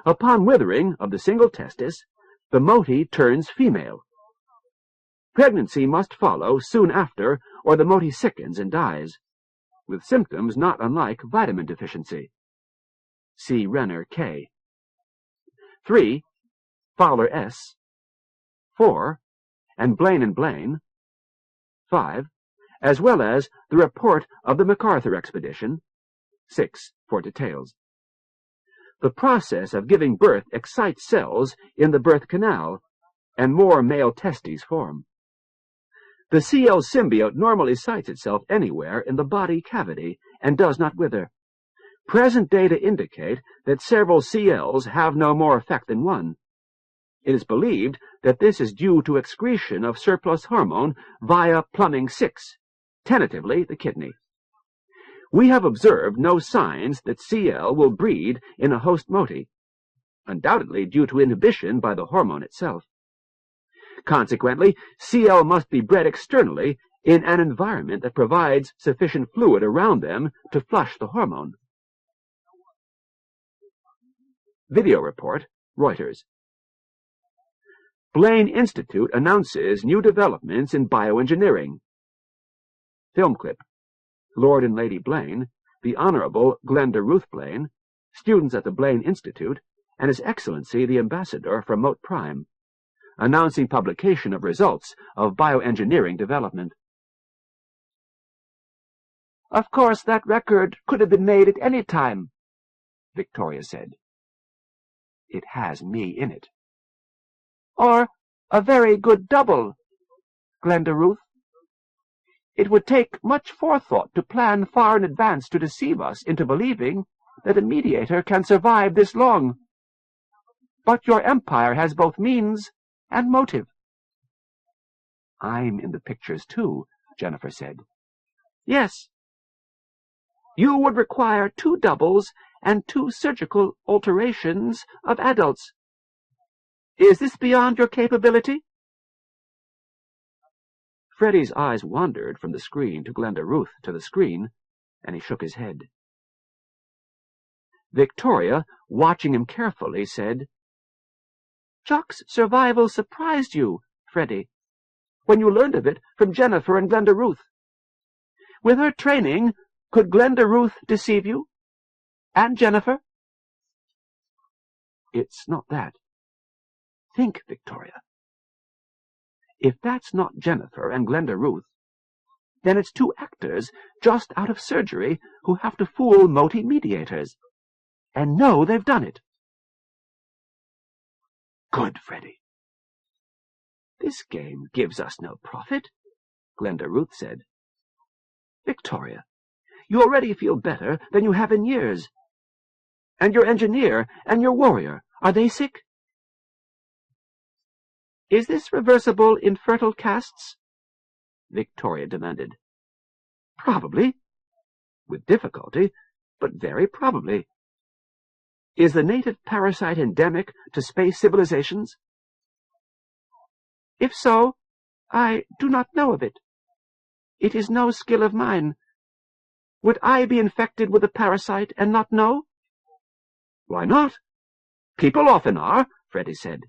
Upon withering of the single testis, the moti turns female. Pregnancy must follow soon after, or the moti sickens and dies, with symptoms not unlike vitamin deficiency. See Renner, K. 3. Fowler S. 4. And Blaine, 5. As well as the report of the MacArthur expedition, 6. For details. The process of giving birth excites cells in the birth canal, and more male testes form. The CL symbiote normally sites itself anywhere in the body cavity and does not wither. Present data indicate that several CLs have no more effect than one. It is believed that this is due to excretion of surplus hormone via plumbing 6, tentatively the kidney. We have observed no signs that CL will breed in a host moti, undoubtedly due to inhibition by the hormone itself. Consequently, CL must be bred externally in an environment that provides sufficient fluid around them to flush the hormone. Video report, Reuters. Blaine Institute announces new developments in bioengineering. Film clip. Lord and Lady Blaine, the Honorable Glenda Ruth Blaine, students at the Blaine Institute, and His Excellency the Ambassador from Mote Prime, announcing publication of results of bioengineering development. Of course, that record could have been made at any time, Victoria said. It has me in it. Or a very good double, Glenda Ruth. It would take much forethought to plan far in advance to deceive us into believing that a mediator can survive this long. But your empire has both means and motive. I'm in the pictures too, Jennifer said. Yes. You would require 2 doubles and 2 surgical alterations of adults. Is this beyond your capability? Freddie's eyes wandered from the screen to Glenda Ruth to the screen, and he shook his head. Victoria, watching him carefully, said, Jock's survival surprised you, Freddie, when you learned of it from Jennifer and Glenda Ruth. With her training, could Glenda Ruth deceive you? And Jennifer? It's not that. Think, Victoria. If that's not Jennifer and Glenda Ruth, then it's 2 actors just out of surgery who have to fool moti mediators, and know they've done it. Good, Freddie. This game gives us no profit, Glenda Ruth said. Victoria, you already feel better than you have in years. And your engineer and your warrior, are they sick? Is this reversible in fertile casts? Victoria demanded. Probably. With difficulty, but very probably. Is the native parasite endemic to space civilizations? If so, I do not know of it. It is no skill of mine. Would I be infected with a parasite and not know? Why not? People often are, Freddie said.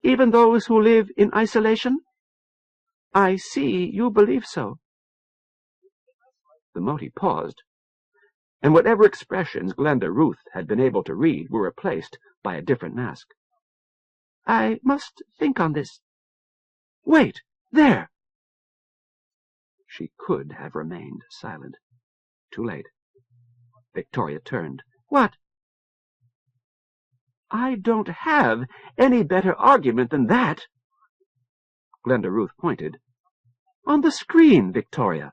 Even those who live in isolation? I see you believe so. The moti paused, and whatever expressions Glenda Ruth had been able to read were replaced by a different mask. I must think on this. Wait, there! She could have remained silent. Too late. Victoria turned. What? I don't have any better argument than that. Glenda Ruth pointed. On the screen, Victoria.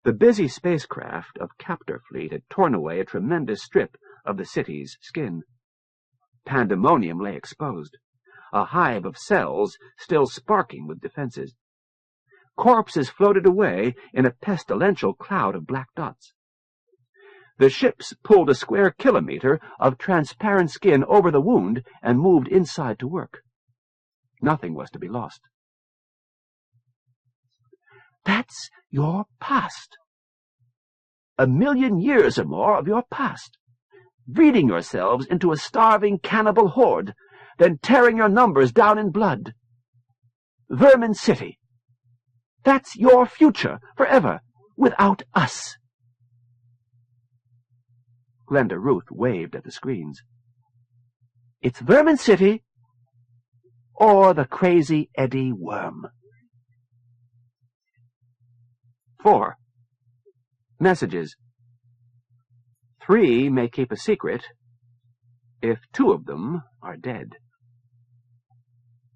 The busy spacecraft of Captor Fleet had torn away a tremendous strip of the city's skin. Pandemonium lay exposed, a hive of cells still sparking with defenses. Corpses floated away in a pestilential cloud of black dots. The ships pulled a square kilometer of transparent skin over the wound and moved inside to work. Nothing was to be lost. That's your past. 1,000,000 years or more of your past. Breeding yourselves into a starving cannibal horde, then tearing your numbers down in blood. Vermin City. That's your future forever, without us. Glenda Ruth waved at the screens. "It's Vermin City or the Crazy Eddie Worm." 4. Messages. 3 may keep a secret if 2 of them are dead.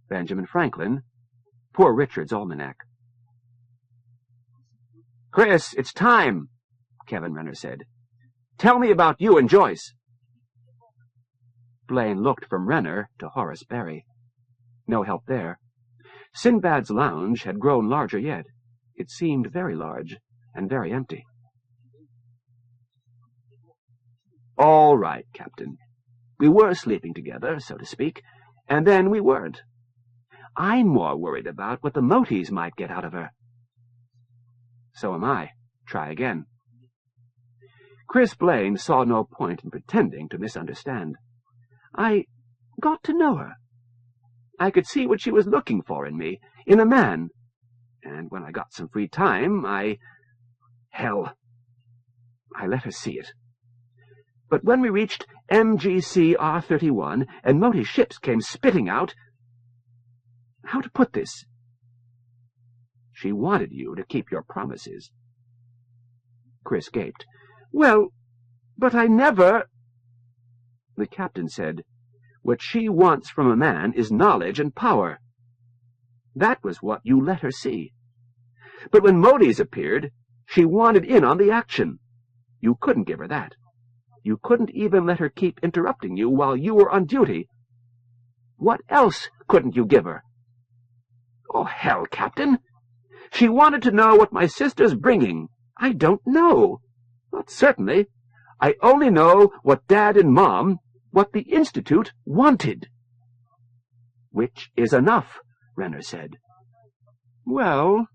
Benjamin Franklin, Poor Richard's Almanac. "Chris, it's time," Kevin Renner said. "Tell me about you and Joyce." Blaine looked from Renner to Horace Berry. No help there. Sinbad's lounge had grown larger yet. It seemed very large and very empty. "All right, Captain. We were sleeping together, so to speak, and then we weren't. I'm more worried about what the Moties might get out of her." "So am I. Try again." Chris Blaine saw no point in pretending to misunderstand. "I got to know her. I could see what she was looking for in me, in a man, and when I got some free time, Hell, I let her see it. But when we reached MGC R31 and Moti ships came spitting out— How to put this? She wanted you to keep your promises." Chris gaped. "Well, but I never—" The captain said, "What she wants from a man is knowledge and power. That was what you let her see. But when Moties appeared, she wanted in on the action. You couldn't give her that. You couldn't even let her keep interrupting you while you were on duty. What else couldn't you give her?" "Oh, hell, Captain! She wanted to know what my sister's bringing. I don't know. Not certainly. I only know what Dad and Mom, what the Institute wanted." "Which is enough," Renner said. "Well,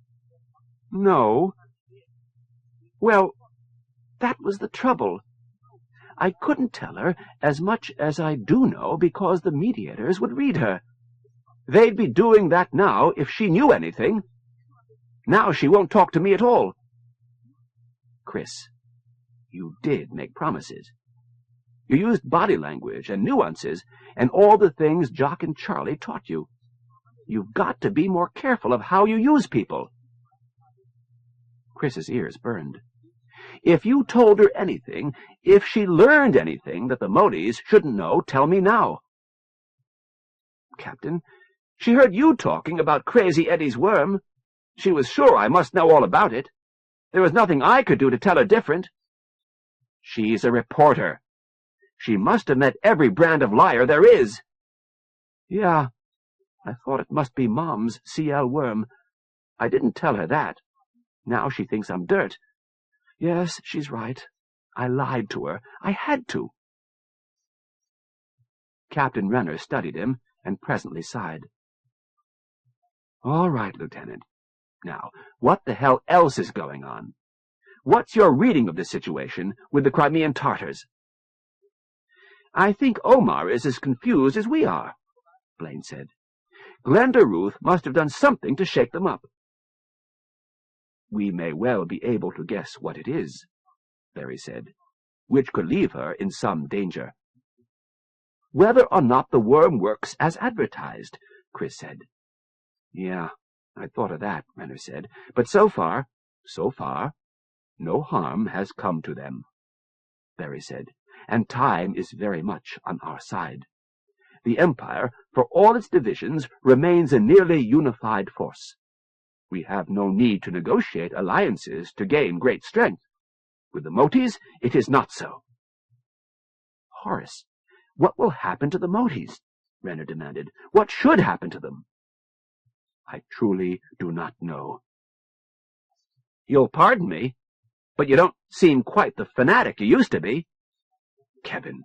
no. Well, that was the trouble. I couldn't tell her as much as I do know because the mediators would read her. They'd be doing that now if she knew anything. Now she won't talk to me at all." "Chris, you did make promises. You used body language and nuances and all the things Jock and Charlie taught you. You've got to be more careful of how you use people." Chris's ears burned. "If you told her anything, if she learned anything that the Moties shouldn't know, tell me now." "Captain, she heard you talking about Crazy Eddie's worm. She was sure I must know all about it. There was nothing I could do to tell her different." "She's a reporter. She must have met every brand of liar there is." "Yeah, I thought it must be Mom's CL worm. I didn't tell her that. Now she thinks I'm dirt. Yes, she's right. I lied to her. I had to." Captain Renner studied him and presently sighed. "All right, Lieutenant. Now, what the hell else is going on? What's your reading of the situation with the Crimean Tartars?" "I think Omar is as confused as we are," Blaine said. "Glenda Ruth must have done something to shake them up." "We may well be able to guess what it is," Berry said, "which could leave her in some danger." "Whether or not the worm works as advertised," Chris said. "Yeah, I thought of that," Renner said. "But so far, no harm has come to them," Berry said, "and time is very much on our side. The Empire, for all its divisions, remains a nearly unified force. We have no need to negotiate alliances to gain great strength. With the Moties, it is not so." "Horace, what will happen to the Moties?" Renner demanded. "What should happen to them?" "I truly do not know." "You'll pardon me, but you don't seem quite the fanatic you used to be." "Kevin,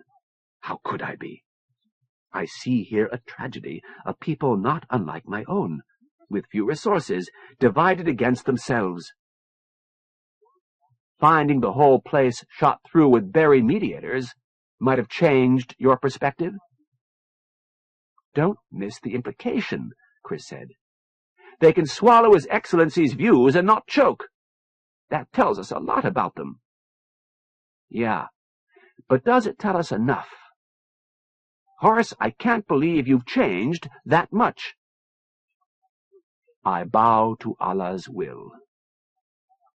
how could I be? I see here a tragedy, a people not unlike my own, with few resources, divided against themselves." "Finding the whole place shot through with Berry mediators might have changed your perspective?" "Don't miss the implication," Chris said. "They can swallow His Excellency's views and not choke. That tells us a lot about them." "Yeah, But does it tell us enough? Horace, I can't believe you've changed that much. I bow to Allah's will.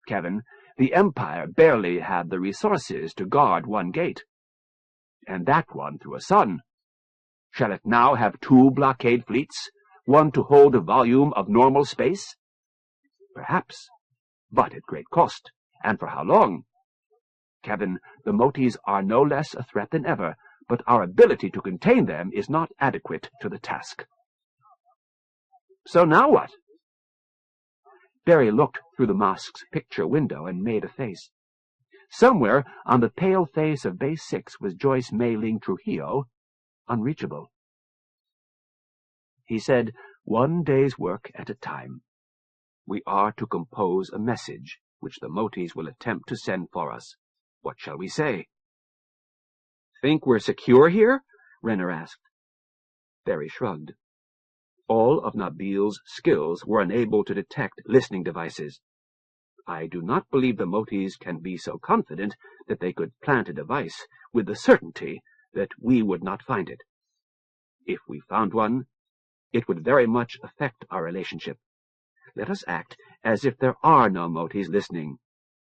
Kevin, the Empire barely had the resources to guard one gate, and that one through a sun. Shall it now have 2 blockade fleets, one to hold a volume of normal space? Perhaps, but at great cost, and for how long? Kevin, the Motis are no less a threat than ever, but our ability to contain them is not adequate to the task. So now what? Barry looked through the mosque's picture window and made a face. Somewhere on the pale face of Base 6 was Joyce Mei-Ling Trujillo, unreachable. He said, 1 day's work at a time. We are to compose a message, which the Motis will attempt to send for us. What shall we say? Think we're secure here? Renner asked. Barry shrugged. All of Nabil's skills were unable to detect listening devices. I do not believe the Motis can be so confident that they could plant a device with the certainty that we would not find it. If we found one, it would very much affect our relationship. Let us act as if there are no Motis listening,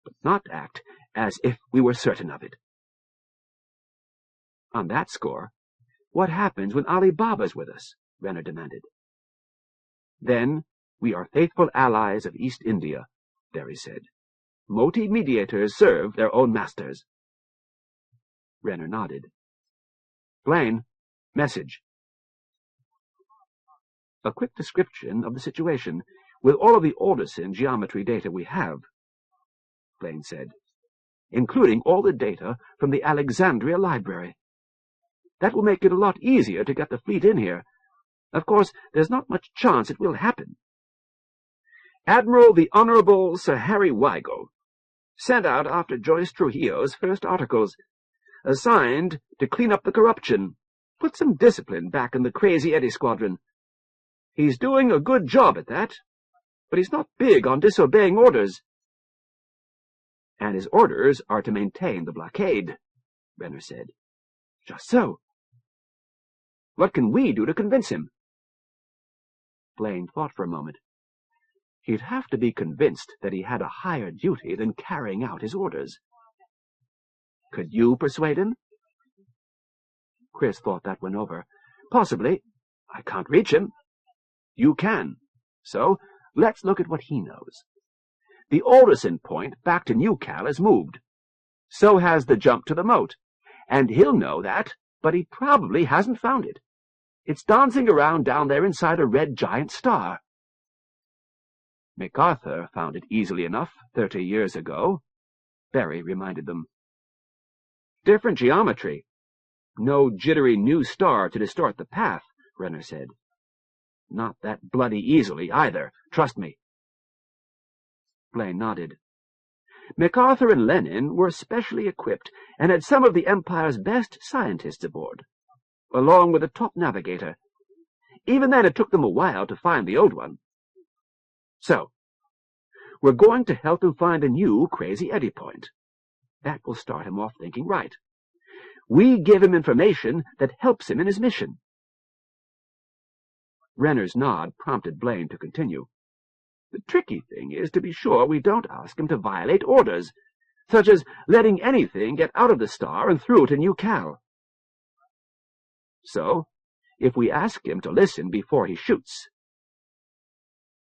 but not act as if we were certain of it. On that score, what happens when Ali Baba's with us? Renner demanded. Then we are faithful allies of East India, Barry said. Moti mediators serve their own masters. Renner nodded. Blaine, message. A quick description of the situation, with all of the Alderson geometry data we have, Blaine said, including all the data from the Alexandria Library. That will make it a lot easier to get the fleet in here. Of course, there's not much chance it will happen. Admiral the Honorable Sir Harry Weigel, sent out after Joyce Trujillo's first articles, assigned to clean up the corruption, put some discipline back in the Crazy Eddie Squadron. He's doing a good job at that, but he's not big on disobeying orders. And his orders are to maintain the blockade, Renner said. Just so. What can we do to convince him? Blaine thought for a moment. He'd have to be convinced that he had a higher duty than carrying out his orders. Could you persuade him? Chris thought that one over. Possibly. I can't reach him. You can. So, let's look at what he knows. The Alderson point back to New Cal has moved. So has the jump to the moat. And he'll know that, but he probably hasn't found it. It's dancing around down there inside a red giant star. MacArthur found it easily enough 30 years ago, Barry reminded them. Different geometry. No jittery new star to distort the path, Renner said. Not that bloody easily, either, trust me. Blaine nodded. MacArthur and Lenin were specially equipped and had some of the Empire's best scientists aboard, along with a top navigator. Even then it took them a while to find the old one. So, we're going to help him find a new Crazy Eddie point. That will start him off thinking right. We give him information that helps him in his mission. Renner's nod prompted Blaine to continue. The tricky thing is to be sure we don't ask him to violate orders, such as letting anything get out of the star and through to New Cal. So, if we ask him to listen before he shoots,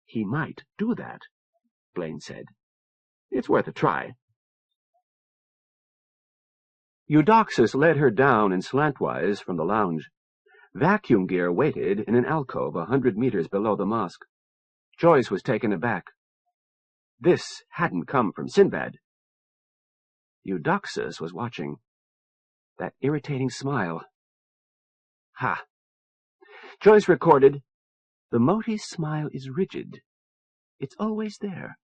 he might do that, Blaine said. It's worth a try. Eudoxus led her down and slantwise from the lounge. Vacuum gear waited in an alcove 100 meters below the mosque. Joyce was taken aback. This hadn't come from Sinbad. Eudoxus was watching. That irritating smile. Ha! Joyce recorded, The Moti's smile is rigid. It's always there.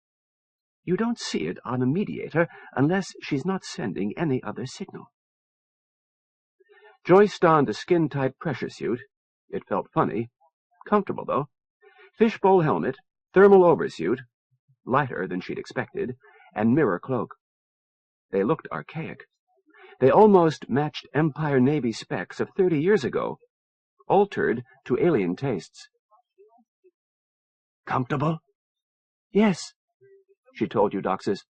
You don't see it on a mediator unless she's not sending any other signal. Joyce donned a skin-tight pressure suit. It felt funny. Comfortable, though. Fishbowl helmet, thermal oversuit, lighter than she'd expected, and mirror cloak. They looked archaic. They almost matched Empire Navy specs of 30 years ago, altered to alien tastes. "Comfortable?" "Yes," she told Eudoxus.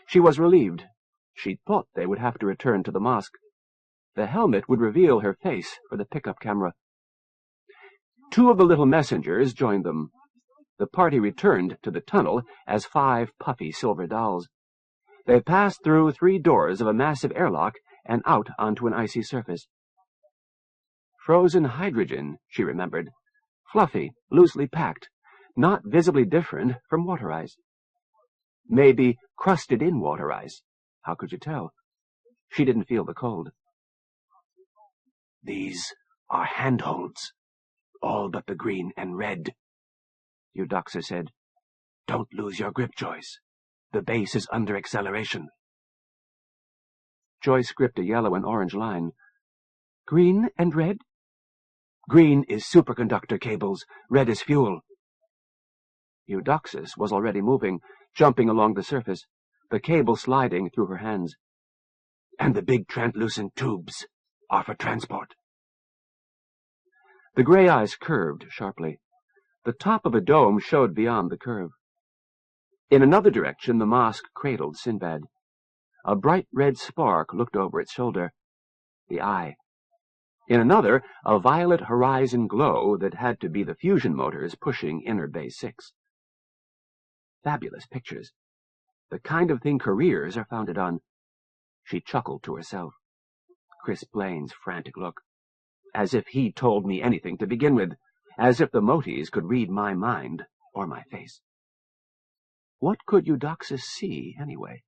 She was relieved. She'd thought they would have to return to the mosque. The helmet would reveal her face for the pickup camera. 2 of the little messengers joined them. The party returned to the tunnel as 5 puffy silver dolls. They passed through 3 doors of a massive airlock and out onto an icy surface. Frozen hydrogen, she remembered. Fluffy, loosely packed, not visibly different from water ice. Maybe crusted in water ice. How could you tell? She didn't feel the cold. "These are handholds, all but the green and red," Eudoxus said. "Don't lose your grip, Joyce. The base is under acceleration." Joyce gripped a yellow and orange line. "Green and red?" "Green is superconductor cables, red is fuel." Eudoxus was already moving, jumping along the surface, the cable sliding through her hands. "And the big translucent tubes are for transport." The gray eyes curved sharply. The top of a dome showed beyond the curve. In another direction, the mosque cradled Sinbad. A bright red spark looked over its shoulder. The eye. In another, a violet horizon glow that had to be the fusion motors pushing Inner Base 6. Fabulous pictures. The kind of thing careers are founded on. She chuckled to herself. Chris Blaine's frantic look. As if he'd told me anything to begin with. As if the Moties could read my mind or my face. What could Eudoxus see, anyway?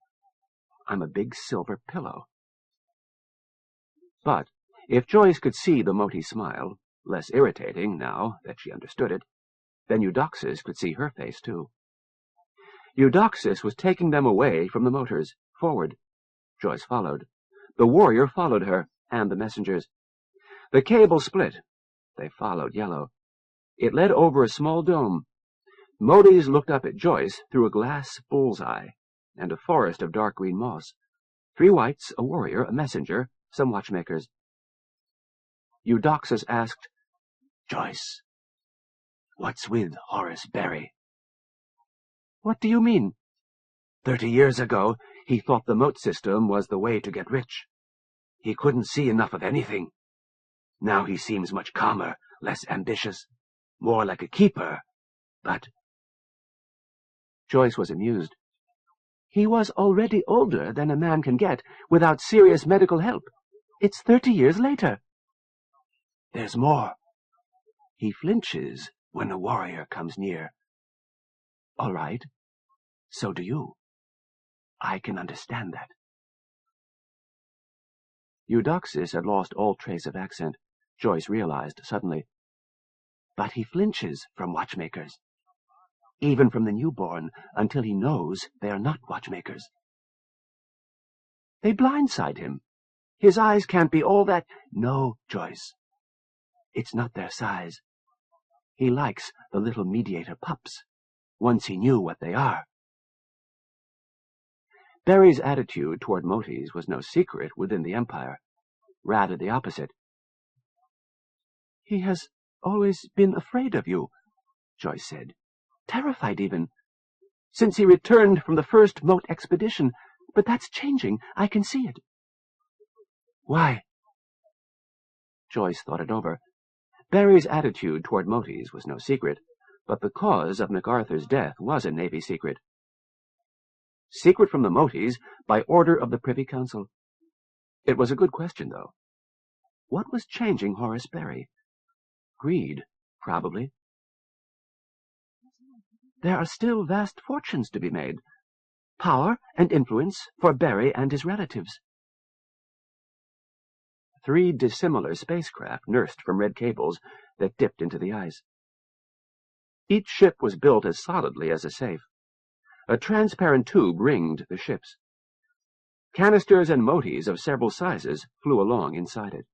I'm a big silver pillow. But if Joyce could see the Moti smile, less irritating now that she understood it, then Eudoxus could see her face, too. Eudoxus was taking them away from the motors, forward. Joyce followed. The warrior followed her, and the messengers. The cable split. They followed yellow. It led over a small dome. Moties looked up at Joyce through a glass bullseye, and a forest of dark green moss. 3 whites, a warrior, a messenger, some watchmakers. Eudoxus asked, "Joyce, what's with Horace Berry?" "What do you mean?" 30 years ago, he thought the moat system was the way to get rich. He couldn't see enough of anything. Now he seems much calmer, less ambitious, more like a keeper, but—" Joyce was amused. "He was already older than a man can get without serious medical help. It's 30 years later." "There's more. He flinches when a warrior comes near." "All right. So do you. I can understand that." Eudoxus had lost all trace of accent, Joyce realized suddenly. "But he flinches from watchmakers. Even from the newborn, until he knows they are not watchmakers. They blindside him. His eyes can't be all that—" "No, Joyce. It's not their size. He likes the little mediator pups, once he knew what they are." Barry's attitude toward Moties was no secret within the Empire. Rather the opposite. "He has always been afraid of you," Joyce said. "Terrified, even. Since he returned from the first moat expedition. But that's changing. I can see it." "Why?" Joyce thought it over. Barry's attitude toward Moties was no secret, but the cause of MacArthur's death was a Navy secret. Secret from the Moties by order of the Privy Council. It was a good question, though. What was changing Horace Berry? Greed, probably. There are still vast fortunes to be made. Power and influence for Berry and his relatives. 3 dissimilar spacecraft nursed from red cables that dipped into the ice. Each ship was built as solidly as a safe. A transparent tube ringed the ships. Canisters and Moties of several sizes flew along inside it.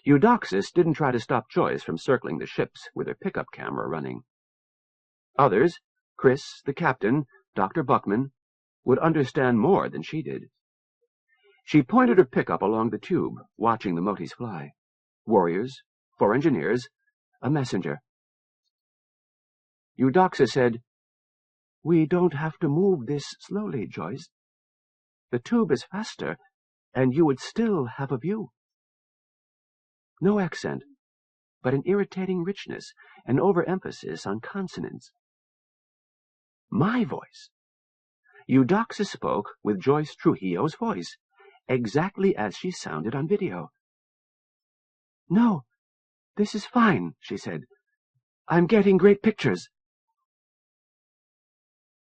Eudoxus didn't try to stop Joyce from circling the ships with her pickup camera running. Others, Chris, the captain, Dr. Buckman, would understand more than she did. She pointed her pickup along the tube, watching the moties fly. Warriors, 4 engineers, a messenger. Eudoxus said, "We don't have to move this slowly, Joyce. The tube is faster, and you would still have a view." No accent, but an irritating richness, an overemphasis on consonants. My voice. Eudoxus spoke with Joyce Trujillo's voice, exactly as she sounded on video. "No, this is fine," she said. "I'm getting great pictures."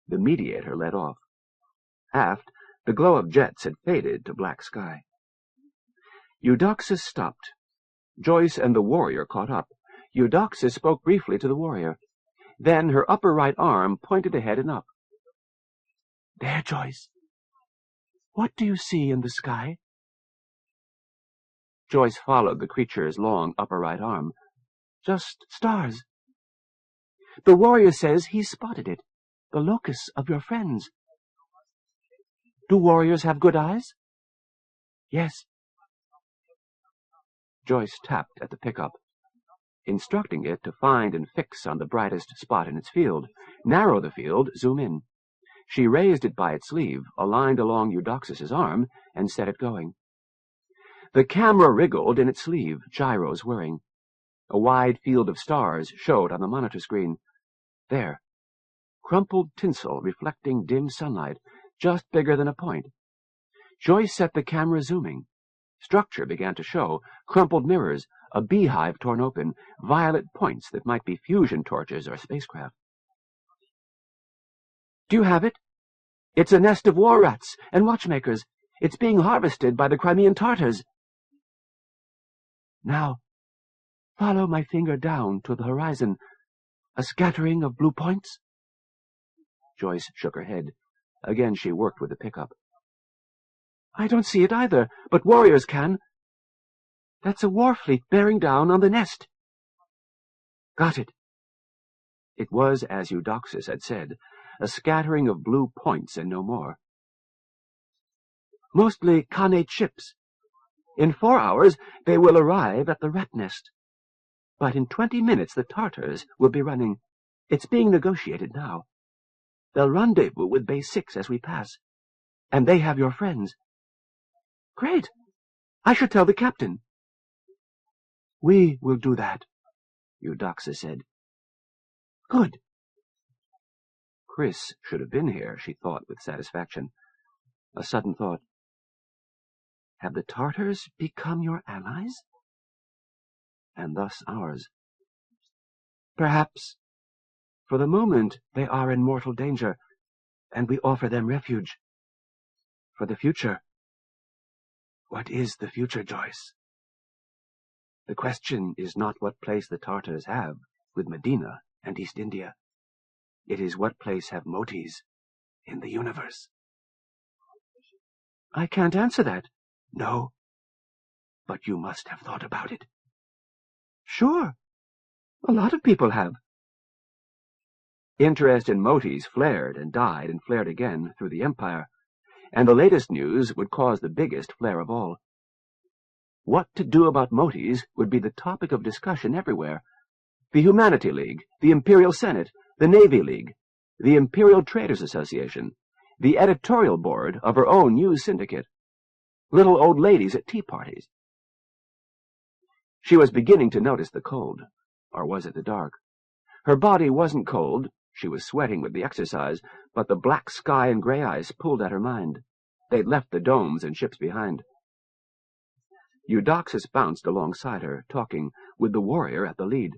The mediator led off. Aft, the glow of jets had faded to black sky. Eudoxus stopped. Joyce and the warrior caught up. Eudoxus spoke briefly to the warrior. Then her upper right arm pointed ahead and up. "There, Joyce. What do you see in the sky?" Joyce followed the creature's long upper right arm. "Just stars." "The warrior says he's spotted it, the locus of your friends." "Do warriors have good eyes?" "Yes." Joyce tapped at the pickup, instructing it to find and fix on the brightest spot in its field. Narrow the field, zoom in. She raised it by its sleeve, aligned along Eudoxus's arm, and set it going. The camera wriggled in its sleeve, gyros whirring. A wide field of stars showed on the monitor screen. There, crumpled tinsel reflecting dim sunlight, just bigger than a point. Joyce set the camera zooming. Structure began to show, crumpled mirrors, a beehive torn open, violet points that might be fusion torches or spacecraft. "Do you have it? It's a nest of war rats and watchmakers. It's being harvested by the Crimean Tartars." "Now, follow my finger down to the horizon. A scattering of blue points?" Joyce shook her head. Again she worked with the pickup. "I don't see it either, but warriors can. That's a war fleet bearing down on the nest." "Got it." It was as Eudoxus had said, a scattering of blue points and no more. "Mostly Khanate ships. In 4 hours they will arrive at the rat nest. But in 20 minutes the Tartars will be running. It's being negotiated now. They'll rendezvous with Base 6 as we pass. And they have your friends." "Great! I should tell the captain." "We will do that," Eudoxus said. "Good." Chris should have been here, she thought with satisfaction. A sudden thought. Have the Tartars become your allies? And thus ours. Perhaps. For the moment they are in mortal danger, and we offer them refuge. For the future. What is the future, Joyce? The question is not what place the Tartars have with Medina and East India. It is what place have moties in the universe. I can't answer that. No. But you must have thought about it. Sure. A lot of people have. Interest in moties flared and died and flared again through the Empire, and the latest news would cause the biggest flare of all. What to do about moties would be the topic of discussion everywhere. The Humanity League, the Imperial Senate, the Navy League, the Imperial Traders Association, the editorial board of her own news syndicate, little old ladies at tea parties. She was beginning to notice the cold, or was it the dark? Her body wasn't cold, she was sweating with the exercise, but the black sky and gray ice pulled at her mind. They'd left the domes and ships behind. Eudoxus bounced alongside her, talking, with the warrior at the lead.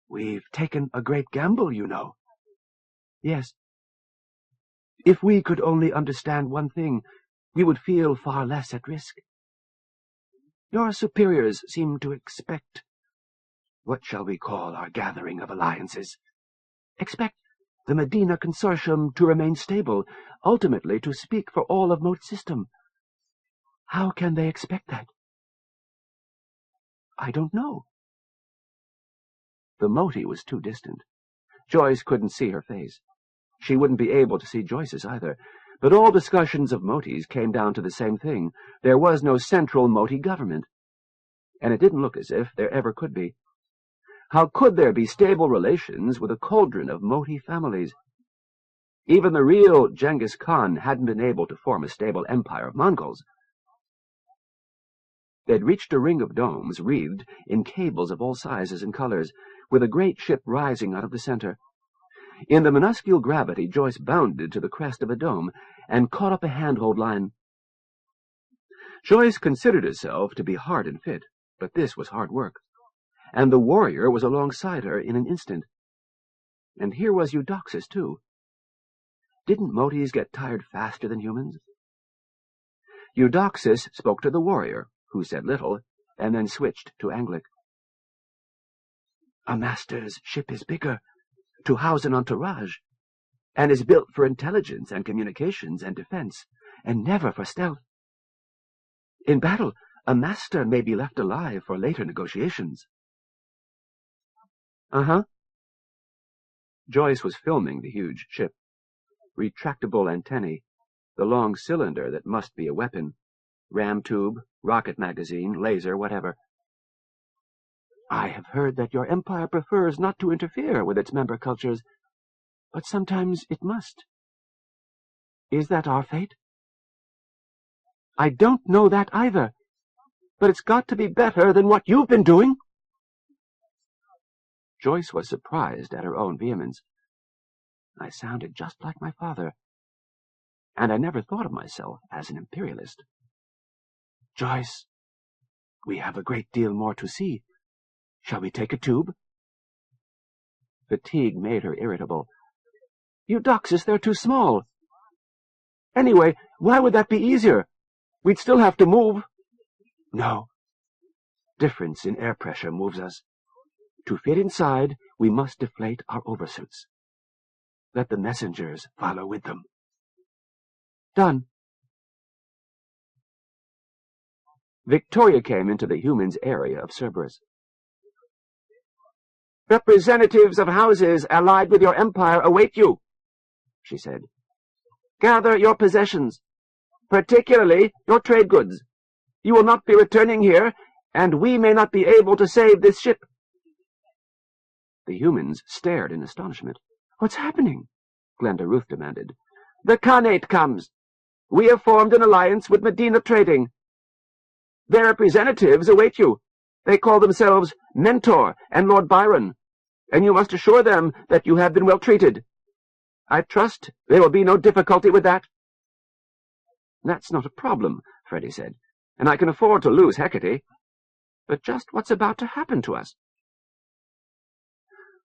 We've taken a great gamble, you know. Yes. If we could only understand one thing, we would feel far less at risk. Your superiors seem to expect, what shall we call our gathering of alliances? Expect the Medina Consortium to remain stable, ultimately to speak for all of Moat System. How can they expect that? I don't know. The Moti was too distant. Joyce couldn't see her face. She wouldn't be able to see Joyce's either, But all discussions of moties came down to the same thing. There was no central moti government, and it didn't look as if there ever could be. How could there be stable relations with a cauldron of moti families? Even the real Genghis Khan hadn't been able to form a stable empire of Mongols. They'd reached a ring of domes wreathed in cables of all sizes and colors, with a great ship rising out of the center. In the minuscule gravity, Joyce bounded to the crest of a dome and caught up a handhold line. Joyce considered herself to be hard and fit, but this was hard work, and the warrior was alongside her in an instant. And here was Eudoxus, too. Didn't motis get tired faster than humans? Eudoxus spoke to the warrior, who said little, and then switched to Anglic. "A master's ship is bigger, to house an entourage, and is built for intelligence and communications and defense, and never for stealth. In battle, a master may be left alive for later negotiations." "Uh-huh." Joyce was filming the huge ship. Retractable antennae, the long cylinder that must be a weapon, ram tube, rocket magazine, laser, whatever. "I have heard that your empire prefers not to interfere with its member cultures, but sometimes it must. Is that our fate?" "I don't know that either, but it's got to be better than what you've been doing." Joyce was surprised at her own vehemence. I sounded just like my father, and I never thought of myself as an imperialist. "Joyce, we have a great deal more to see. Shall we take a tube?" Fatigue made her irritable. "Eudoxus, they're too small. Anyway, why would that be easier? We'd still have to move." "No. Difference in air pressure moves us. To fit inside, we must deflate our oversuits. Let the messengers follow with them." "Done." Victoria came into the humans' area of Cerberus. "Representatives of houses allied with your empire await you," she said. "Gather your possessions, particularly your trade goods. You will not be returning here, and we may not be able to save this ship." The humans stared in astonishment. "What's happening?" Glenda Ruth demanded. "The Khanate comes. We have formed an alliance with Medina Trading. Their representatives await you. They call themselves Mentor and Lord Byron, and you must assure them that you have been well treated. I trust there will be no difficulty with that." "That's not a problem," Freddie said, "and I can afford to lose Hecate. But just what's about to happen to us?"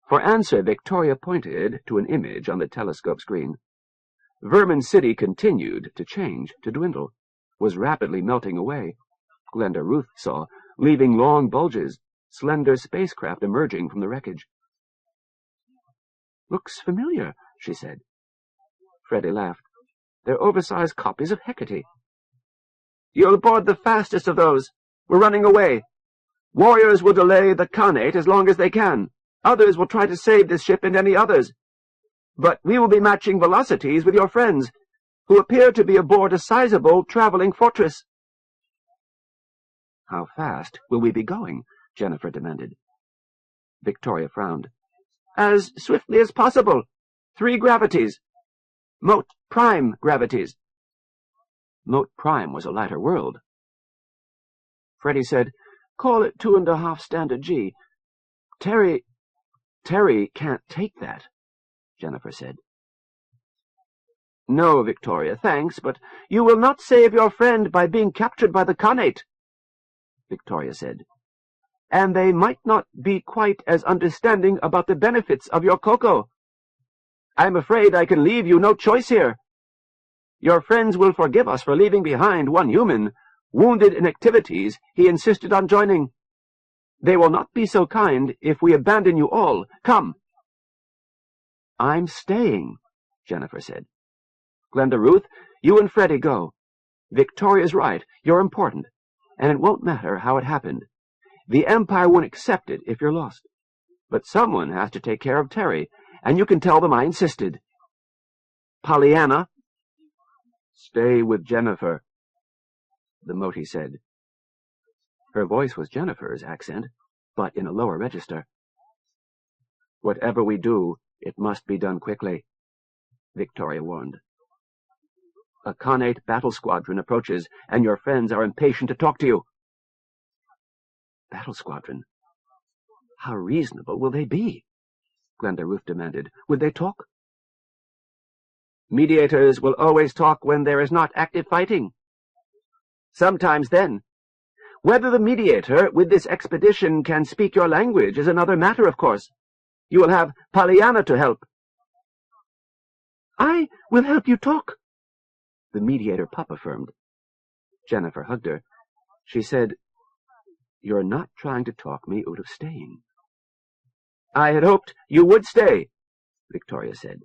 For answer, Victoria pointed to an image on the telescope screen. Vermin City continued to change, to dwindle, was rapidly melting away. Glenda Ruth saw, leaving long bulges, slender spacecraft emerging from the wreckage. "Looks familiar," she said. Freddie laughed. "They're oversized copies of Hecate." "You'll board the fastest of those. We're running away. Warriors will delay the Khanate as long as they can. Others will try to save this ship and any others. But we will be matching velocities with your friends, who appear to be aboard a sizable traveling fortress." "How fast will we be going?" Jennifer demanded. Victoria frowned. "As swiftly as possible. 3 gravities. Mote prime gravities." Mote prime was a lighter world. Freddie said, "Call it 2.5 standard G. Terry can't take that," Jennifer said. "No, Victoria, thanks, but you will not save your friend by being captured by the Khanate," Victoria said. "And they might not be quite as understanding about the benefits of your cocoa. I'm afraid I can leave you no choice here. Your friends will forgive us for leaving behind one human, wounded in activities he insisted on joining. They will not be so kind if we abandon you all. Come." "I'm staying," Jennifer said. "Glenda Ruth, you and Freddie go. Victoria's right. You're important, and it won't matter how it happened. The Empire won't accept it if you're lost. But someone has to take care of Terry, and you can tell them I insisted. Pollyanna." "Stay with Jennifer," the Moti said. Her voice was Jennifer's accent, but in a lower register. "Whatever we do, it must be done quickly," Victoria warned. "A Khanate battle squadron approaches, and your friends are impatient to talk to you." Battle squadron? How reasonable will they be? Glenda Ruth demanded. Would they talk? "Mediators will always talk when there is not active fighting. Sometimes then. Whether the mediator with this expedition can speak your language is another matter, of course. You will have Pollyanna to help." "I will help you talk," the mediator pup affirmed. Jennifer hugged her. She said, "You're not trying to talk me out of staying." "I had hoped you would stay," Victoria said.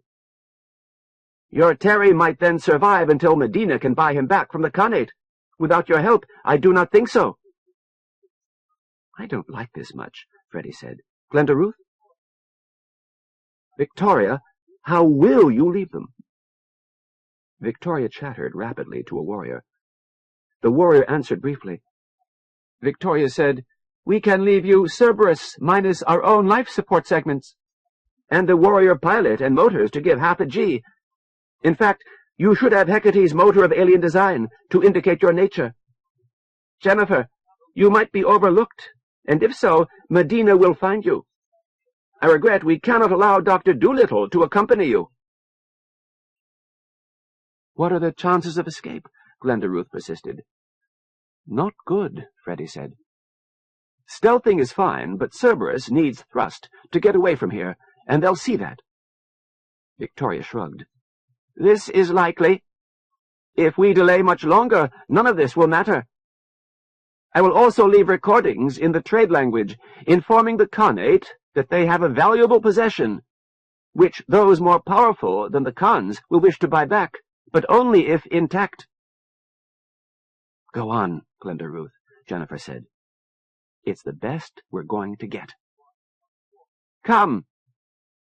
"Your Terry might then survive until Medina can buy him back from the Khanate. Without your help, I do not think so." "I don't like this much," Freddie said. "Glenda Ruth?" "Victoria, how will you leave them?" Victoria chattered rapidly to a warrior. The warrior answered briefly. Victoria said, "We can leave you Cerberus minus our own life support segments, and the warrior pilot and motors to give half a G. In fact, you should have Hecate's motor of alien design to indicate your nature. Jennifer, you might be overlooked, and if so, Medina will find you. I regret we cannot allow Dr. Doolittle to accompany you." "What are the chances of escape?" Glenda Ruth persisted. "Not good," Freddie said. "Stealthing is fine, but Cerberus needs thrust to get away from here, and they'll see that." Victoria shrugged. "This is likely. If we delay much longer, none of this will matter. I will also leave recordings in the trade language, informing the Khanate that they have a valuable possession, which those more powerful than the Khans will wish to buy back, but only if intact." "Go on, Glenda Ruth," Jennifer said. "It's the best we're going to get." "Come,"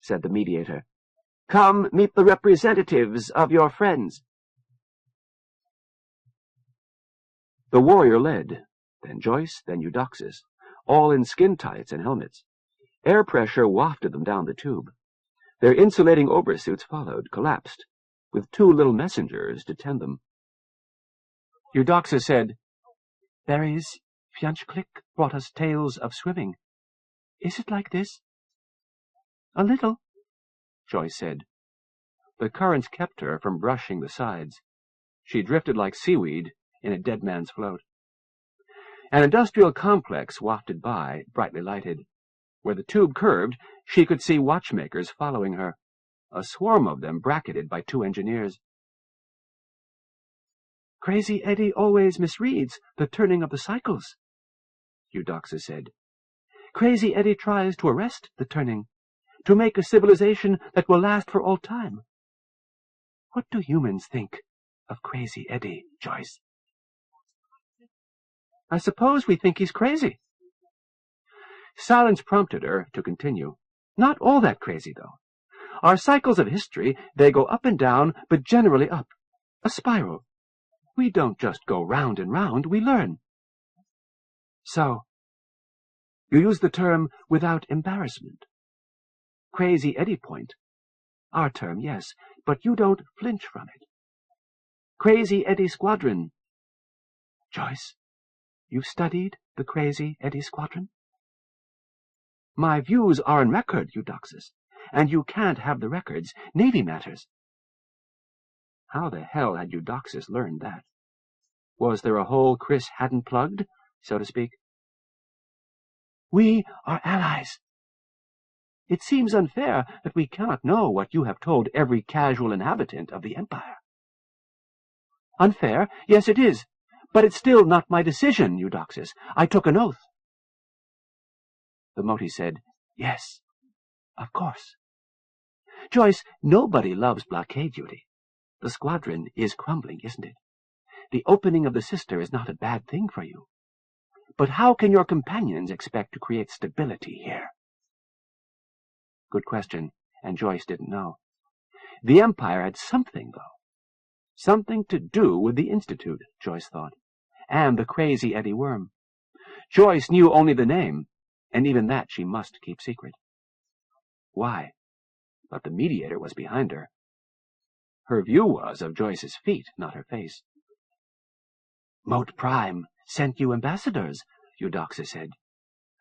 said the mediator. "Come meet the representatives of your friends." The warrior led, then Joyce, then Eudoxus, all in skin tights and helmets. Air pressure wafted them down the tube. Their insulating oversuits followed, collapsed, with two little messengers to tend them. Eudoxus said, "Berries, Fjanchklik brought us tales of swimming. Is it like this?" "A little," Joyce said. The currents kept her from brushing the sides. She drifted like seaweed in a dead man's float. An industrial complex wafted by, brightly lighted. Where the tube curved, she could see watchmakers following her, a swarm of them bracketed by two engineers. "Crazy Eddie always misreads the turning of the cycles," Eudoxus said. "Crazy Eddie tries to arrest the turning, to make a civilization that will last for all time. What do humans think of Crazy Eddie, Joyce?" "I suppose we think he's crazy." Silence prompted her to continue. "Not all that crazy, though. Our cycles of history, they go up and down, but generally up. A spiral. We don't just go round and round, we learn." "So, you use the term without embarrassment. Crazy Eddie point. Our term, yes, but you don't flinch from it. Crazy Eddie Squadron. Joyce, you've studied the Crazy Eddie Squadron?" "My views are on record, Eudoxus, and you can't have the records. Navy matters." How the hell had Eudoxus learned that? Was there a hole Chris hadn't plugged, so to speak? "We are allies. It seems unfair that we cannot know what you have told every casual inhabitant of the Empire." "Unfair? Yes, it is. But it's still not my decision, Eudoxus. I took an oath." The Moti said, "Yes, of course. Joyce, nobody loves blockade duty. The squadron is crumbling, isn't it? The opening of the Sister is not a bad thing for you. But how can your companions expect to create stability here?" Good question, and Joyce didn't know. The Empire had something, though. Something to do with the Institute, Joyce thought, and the crazy Eddie Worm. Joyce knew only the name, and even that she must keep secret. Why? But the mediator was behind her. Her view was of Joyce's feet, not her face. Moat Prime sent you ambassadors, Eudoxus said.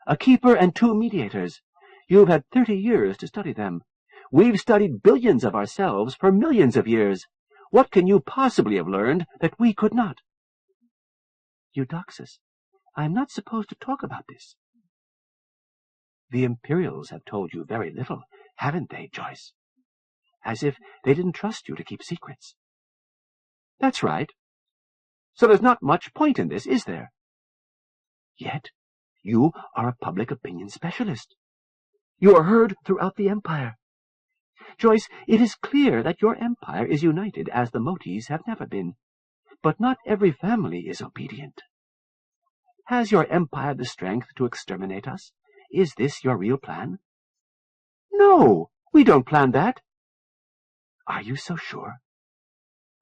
A keeper and 2 mediators. You've had 30 years to study them. We've studied billions of ourselves for millions of years. What can you possibly have learned that we could not? Eudoxus, I am not supposed to talk about this. The Imperials have told you very little, haven't they, Joyce? As if they didn't trust you to keep secrets. That's right. So there's not much point in this, is there? Yet, you are a public opinion specialist. You are heard throughout the Empire. Joyce, it is clear that your empire is united as the Motis have never been. But not every family is obedient. Has your empire the strength to exterminate us? Is this your real plan? No, we don't plan that. Are you so sure?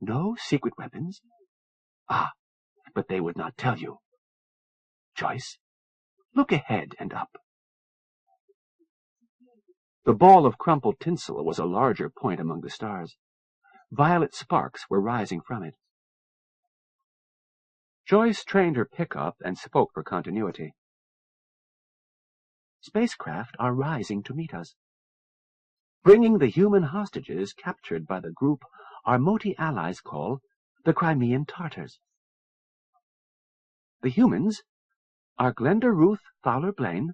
No secret weapons? Ah, but they would not tell you. Joyce, look ahead and up. The ball of crumpled tinsel was a larger point among the stars. Violet sparks were rising from it. Joyce trained her pickup and spoke for continuity. Spacecraft are rising to meet us, bringing the human hostages captured by the group our Moti allies call the Crimean Tartars. The humans are Glenda Ruth Fowler-Blaine,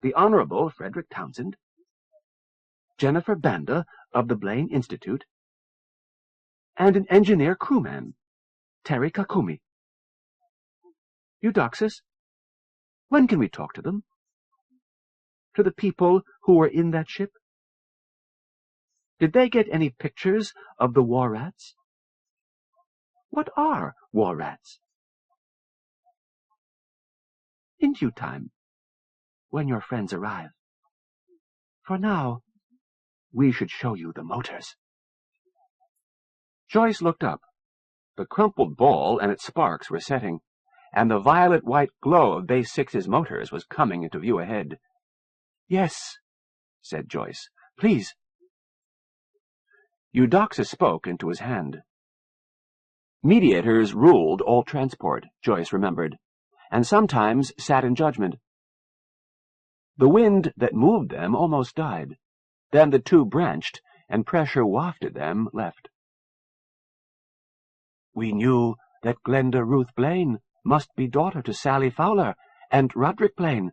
the Honorable Frederick Townsend, Jennifer Banda of the Blaine Institute, and an engineer crewman, Terry Kakumi. Eudoxus, when can we talk to them? To the people who were in that ship? Did they get any pictures of the war rats? What are war rats? In due time, when your friends arrive. For now, we should show you the motors. Joyce looked up. The crumpled ball and its sparks were setting, and the violet-white glow of Base 6's motors was coming into view ahead. Yes, said Joyce. Please. Eudoxus spoke into his hand. Mediators ruled all transport, Joyce remembered, and sometimes sat in judgment. The wind that moved them almost died. Then the 2 branched, and pressure wafted them left. We knew that Glenda Ruth Blaine must be daughter to Sally Fowler and Roderick Blaine,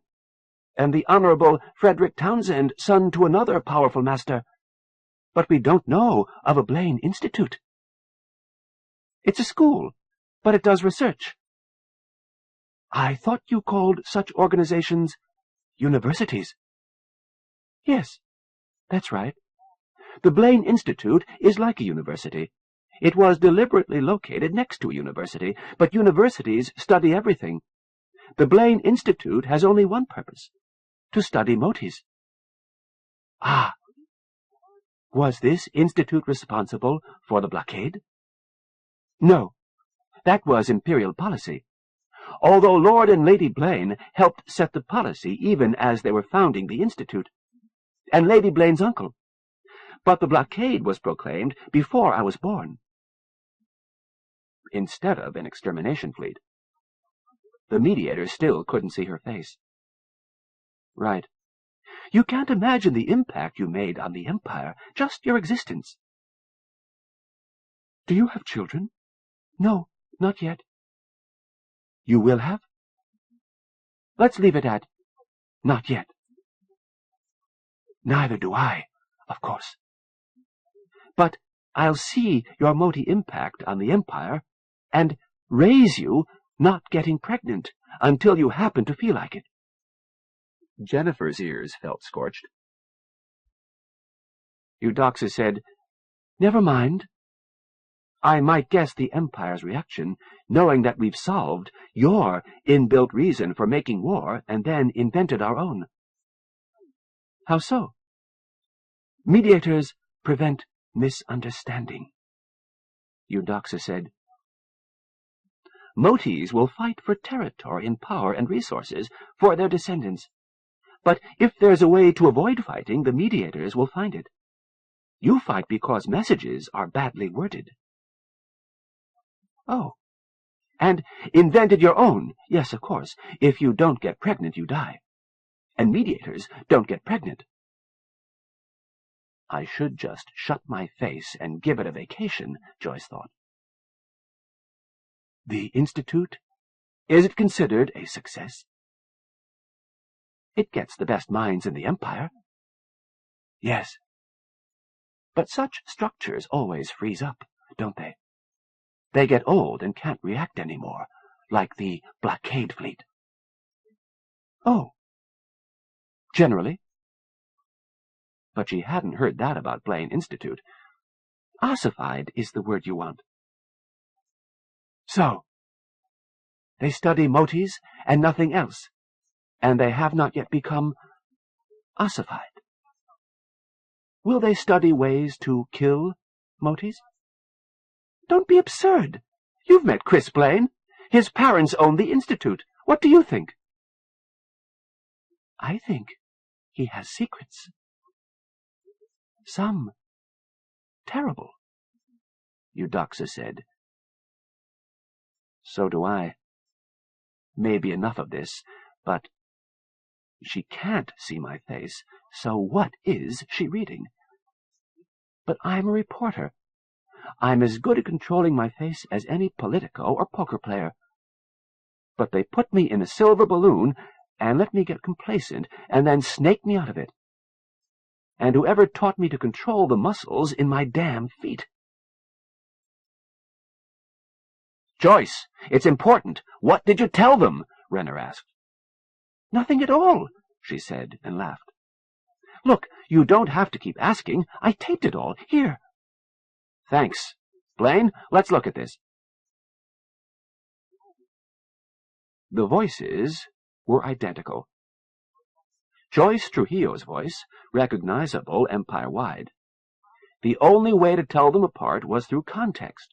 and the Honorable Frederick Townsend son to another powerful master. But we don't know of a Blaine Institute. It's a school, but it does research. I thought you called such organizations universities. Yes, that's right. The Blaine Institute is like a university. It was deliberately located next to a university, but universities study everything. The Blaine Institute has only one purpose, to study Motis. Ah, was this institute responsible for the blockade? No, that was Imperial policy. Although Lord and Lady Blaine helped set the policy even as they were founding the Institute, and Lady Blaine's uncle. But the blockade was proclaimed before I was born, instead of an extermination fleet. The mediator still couldn't see her face. Right. You can't imagine the impact you made on the Empire, just your existence. Do you have children? No, not yet. You will have? Let's leave it at, not yet. Neither do I, of course. But I'll see your Moti impact on the Empire, and raise you not getting pregnant until you happen to feel like it. Jennifer's ears felt scorched. Eudoxus said, Never mind. I might guess the Empire's reaction, knowing that we've solved your inbuilt reason for making war and then invented our own. How so? Mediators prevent misunderstanding. Eudoxus said. Motes will fight for territory and power and resources for their descendants. But if there's a way to avoid fighting, the mediators will find it. You fight because messages are badly worded. Oh, and invented your own. Yes, of course. If you don't get pregnant, you die. And mediators don't get pregnant. I should just shut my face and give it a vacation, Joyce thought. The Institute? Is it considered a success? It gets the best minds in the Empire. Yes. But such structures always freeze up, don't they? They get old and can't react anymore, like the blockade fleet. Oh. Generally. But she hadn't heard that about Blaine Institute. Ossified is the word you want. So, they study motes and nothing else, and they have not yet become ossified. Will they study ways to kill motes? Don't be absurd. You've met Chris Blaine. His parents own the Institute. What do you think? I think he has secrets. Some terrible, Eudoxus said. So do I. Maybe enough of this, but she can't see my face, so what is she reading? But I'm a reporter. I'm as good at controlling my face as any politico or poker player. But they put me in a silver balloon and let me get complacent and then snake me out of it. And whoever taught me to control the muscles in my damn feet? Joyce, it's important. What did you tell them? Renner asked. Nothing at all, she said, and laughed. Look, you don't have to keep asking. I taped it all. Here. Thanks. Blaine, let's look at this. The voices were identical. Joyce Trujillo's voice, recognizable empire-wide. The only way to tell them apart was through context.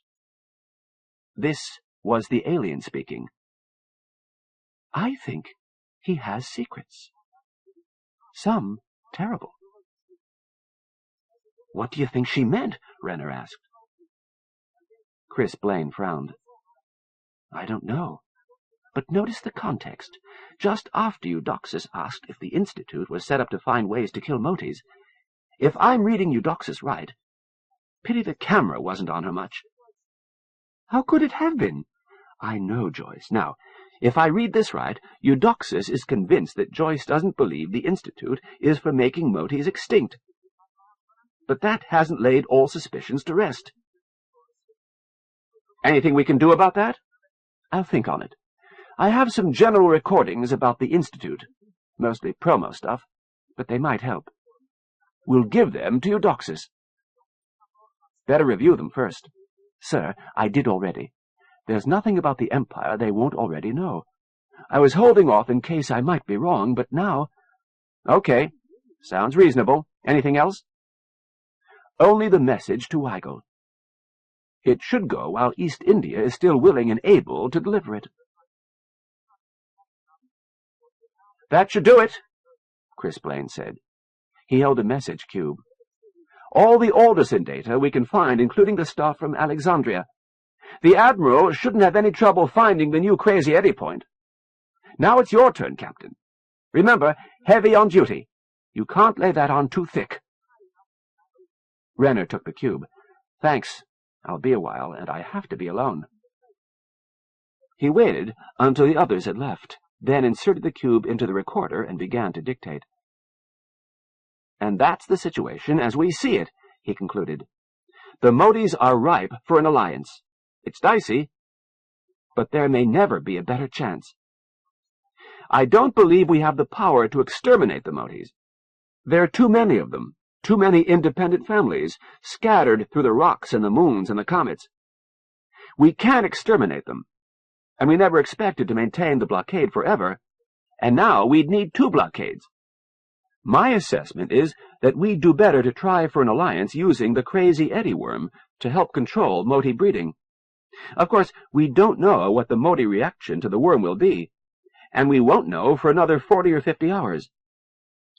This was the alien speaking. I think he has secrets. Some terrible. What do you think she meant? Renner asked. Chris Blaine frowned. I don't know. But notice the context. Just after Eudoxus asked if the Institute was set up to find ways to kill motes. If I'm reading Eudoxus right, pity the camera wasn't on her much. How could it have been? I know, Joyce. Now, if I read this right, Eudoxus is convinced that Joyce doesn't believe the Institute is for making motes extinct. But that hasn't laid all suspicions to rest. Anything we can do about that? I'll think on it. I have some general recordings about the Institute, mostly promo stuff, but they might help. We'll give them to Eudoxus. Better review them first. Sir, I did already. There's nothing about the Empire they won't already know. I was holding off in case I might be wrong, but now... Okay, sounds reasonable. Anything else? Only the message to Weigel. It should go while East India is still willing and able to deliver it. That should do it, Chris Blaine said. He held a message cube. All the Alderson data we can find, including the stuff from Alexandria. The Admiral shouldn't have any trouble finding the new Crazy Eddie point. Now it's your turn, Captain. Remember, heavy on duty. You can't lay that on too thick. Renner took the cube. Thanks. I'll be a while, and I have to be alone. He waited until the others had left, then inserted the cube into the recorder and began to dictate. And that's the situation as we see it, he concluded. The motes are ripe for an alliance. It's dicey, but there may never be a better chance. I don't believe we have the power to exterminate the motes. There are too many of them, too many independent families, scattered through the rocks and the moons and the comets. We can't exterminate them, and we never expected to maintain the blockade forever, and now we'd need 2 blockades. My assessment is that we'd do better to try for an alliance using the Crazy Eddie worm to help control Moti breeding. Of course, we don't know what the Moti reaction to the worm will be, and we won't know for another 40 or 50 hours.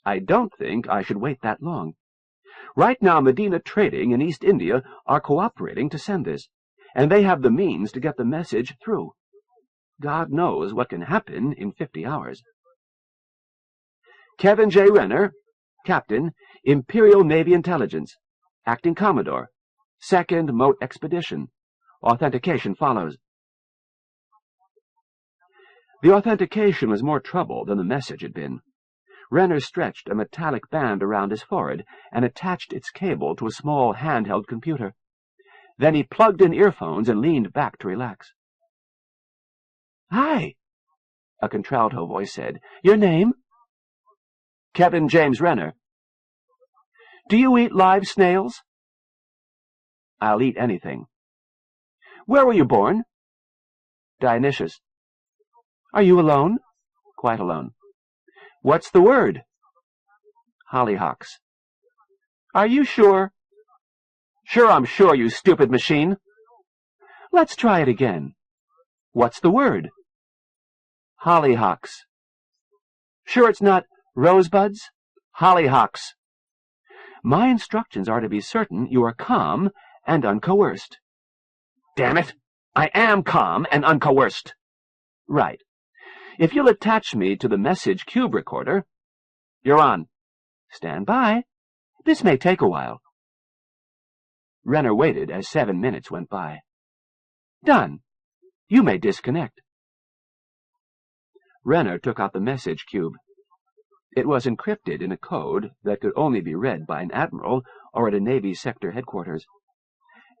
I don't think I should wait that long. Right now, Medina Trading in East India are cooperating to send this, and they have the means to get the message through. God knows what can happen in 50 hours. Kevin J. Renner, Captain, Imperial Navy Intelligence, Acting Commodore, 2nd Mote Expedition. Authentication follows. The authentication was more trouble than the message had been. Renner stretched a metallic band around his forehead and attached its cable to a small handheld computer. Then he plugged in earphones and leaned back to relax. "Hi," a contralto voice said. "Your name?" "Kevin James Renner." "Do you eat live snails?" "I'll eat anything." "Where were you born?" "Dionysius." "Are you alone?" "Quite alone." "What's the word?" "Hollyhocks." "Are you sure?" "Sure I'm sure, you stupid machine." "Let's try it again." "What's the word?" "Hollyhocks." "Sure it's not rosebuds?" "Hollyhocks." "My instructions are to be certain you are calm and uncoerced." "Damn it! I am calm and uncoerced." "Right. If you'll attach me to the message cube recorder—" "You're on." "Stand by. This may take a while." Renner waited as 7 minutes went by. "Done. You may disconnect." Renner took out the message cube. It was encrypted in a code that could only be read by an admiral or at a Navy sector headquarters,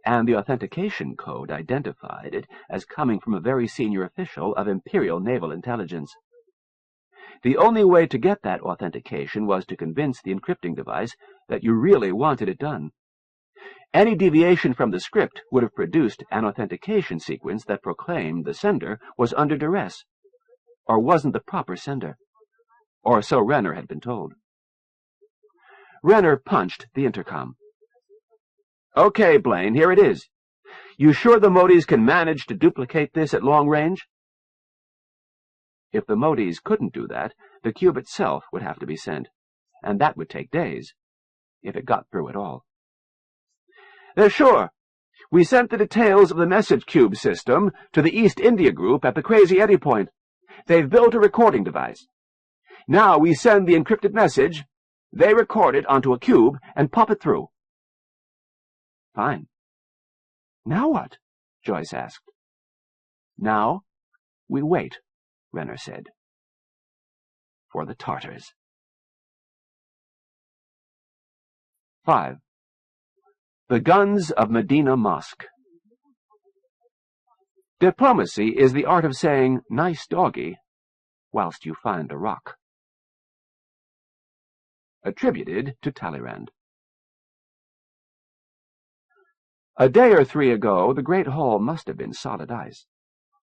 and the authentication code identified it as coming from a very senior official of Imperial Naval Intelligence. The only way to get that authentication was to convince the encrypting device that you really wanted it done. Any deviation from the script would have produced an authentication sequence that proclaimed the sender was under duress, or wasn't the proper sender, or so Renner had been told. Renner punched the intercom. "Okay, Blaine, here it is. You sure the Motis can manage to duplicate this at long range?" If the Motis couldn't do that, the cube itself would have to be sent, and that would take days, if it got through at all. "They're sure. We sent the details of the message cube system to the East India group at the Crazy Eddie Point. They've built a recording device. Now we send the encrypted message, they record it onto a cube and pop it through." "Fine." "Now what?" Joyce asked. "Now we wait," Renner said. "For the Tartars." 5. The Guns of Medina Mosque. Diplomacy is the art of saying, "Nice doggy," whilst you find a rock. Attributed to Talleyrand. A day or 3 ago, the great hall must have been solid ice.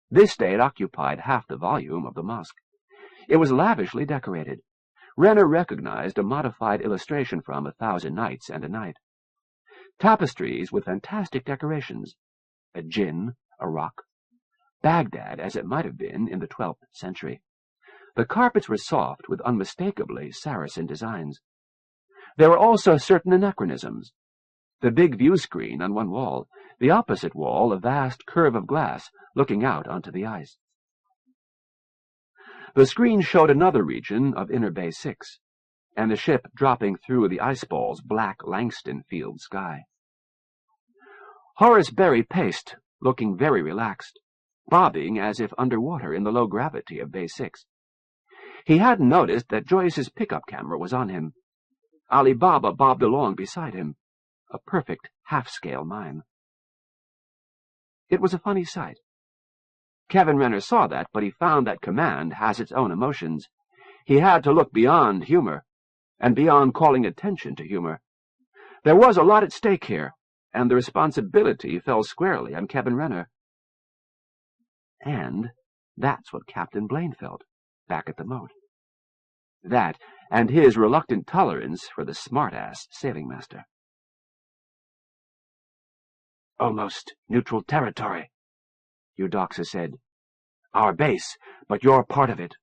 This day it occupied half the volume of the mosque. It was lavishly decorated. Renner recognized a modified illustration from 1,000 Nights and a Night. Tapestries with fantastic decorations. A jinn, a rock. Baghdad as it might have been in the 12th century. The carpets were soft with unmistakably Saracen designs. There were also certain anachronisms. The big view screen on one wall, the opposite wall a vast curve of glass looking out onto the ice. The screen showed another region of Inner Base 6, and the ship dropping through the iceball's black Langston field sky. Horace Berry paced, looking very relaxed, bobbing as if underwater in the low gravity of Base 6. He hadn't noticed that Joyce's pickup camera was on him. Ali Baba bobbed along beside him, a perfect half-scale mime. It was a funny sight. Kevin Renner saw that, but he found that command has its own emotions. He had to look beyond humor, and beyond calling attention to humor. There was a lot at stake here, and the responsibility fell squarely on Kevin Renner. And that's what Captain Blaine felt, back at the moat. That, and his reluctant tolerance for the smart-ass sailing master. Almost neutral territory, Eudoxus said. Our base, but you're part of it.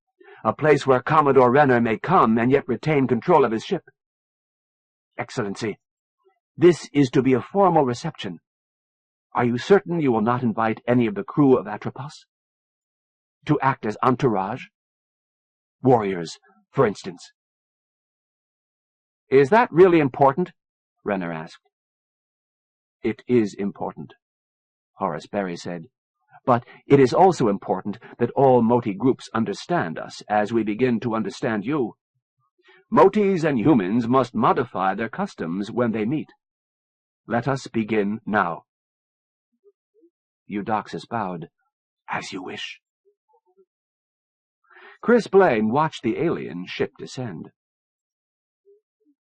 A place where Commodore Renner may come and yet retain control of his ship. Excellency, this is to be a formal reception. Are you certain you will not invite any of the crew of Atropos? To act as entourage? Warriors, for instance. Is that really important? Renner asked. It is important, Horace Berry said. But it is also important that all Moti groups understand us as we begin to understand you. Motis and humans must modify their customs when they meet. Let us begin now. Eudoxus bowed. As you wish. Chris Blaine watched the alien ship descend.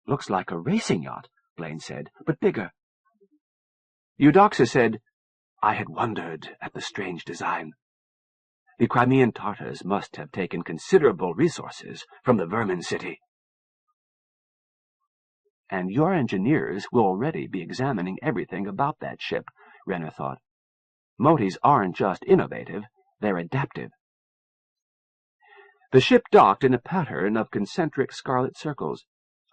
Looks like a racing yacht, Blaine said, but bigger. Eudoxus said, I had wondered at the strange design. The Crimean Tartars must have taken considerable resources from the Vermin City. And your engineers will already be examining everything about that ship, Renner thought. Motis aren't just innovative, they're adaptive. The ship docked in a pattern of concentric scarlet circles,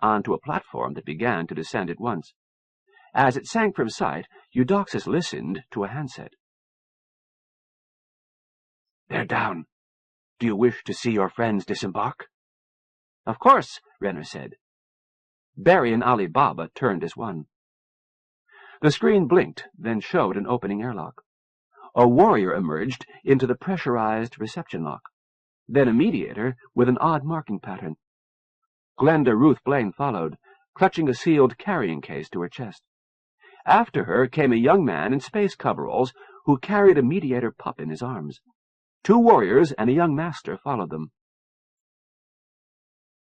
onto a platform that began to descend at once. As it sank from sight, Eudoxus listened to a handset. They're down. Do you wish to see your friends disembark? Of course, Renner said. Barry and Ali Baba turned as one. The screen blinked, then showed an opening airlock. A warrior emerged into the pressurized reception lock, then a mediator with an odd marking pattern. Glenda Ruth Blaine followed, clutching a sealed carrying case to her chest. After her came a young man in space coveralls who carried a mediator pup in his arms. 2 warriors and a young master followed them.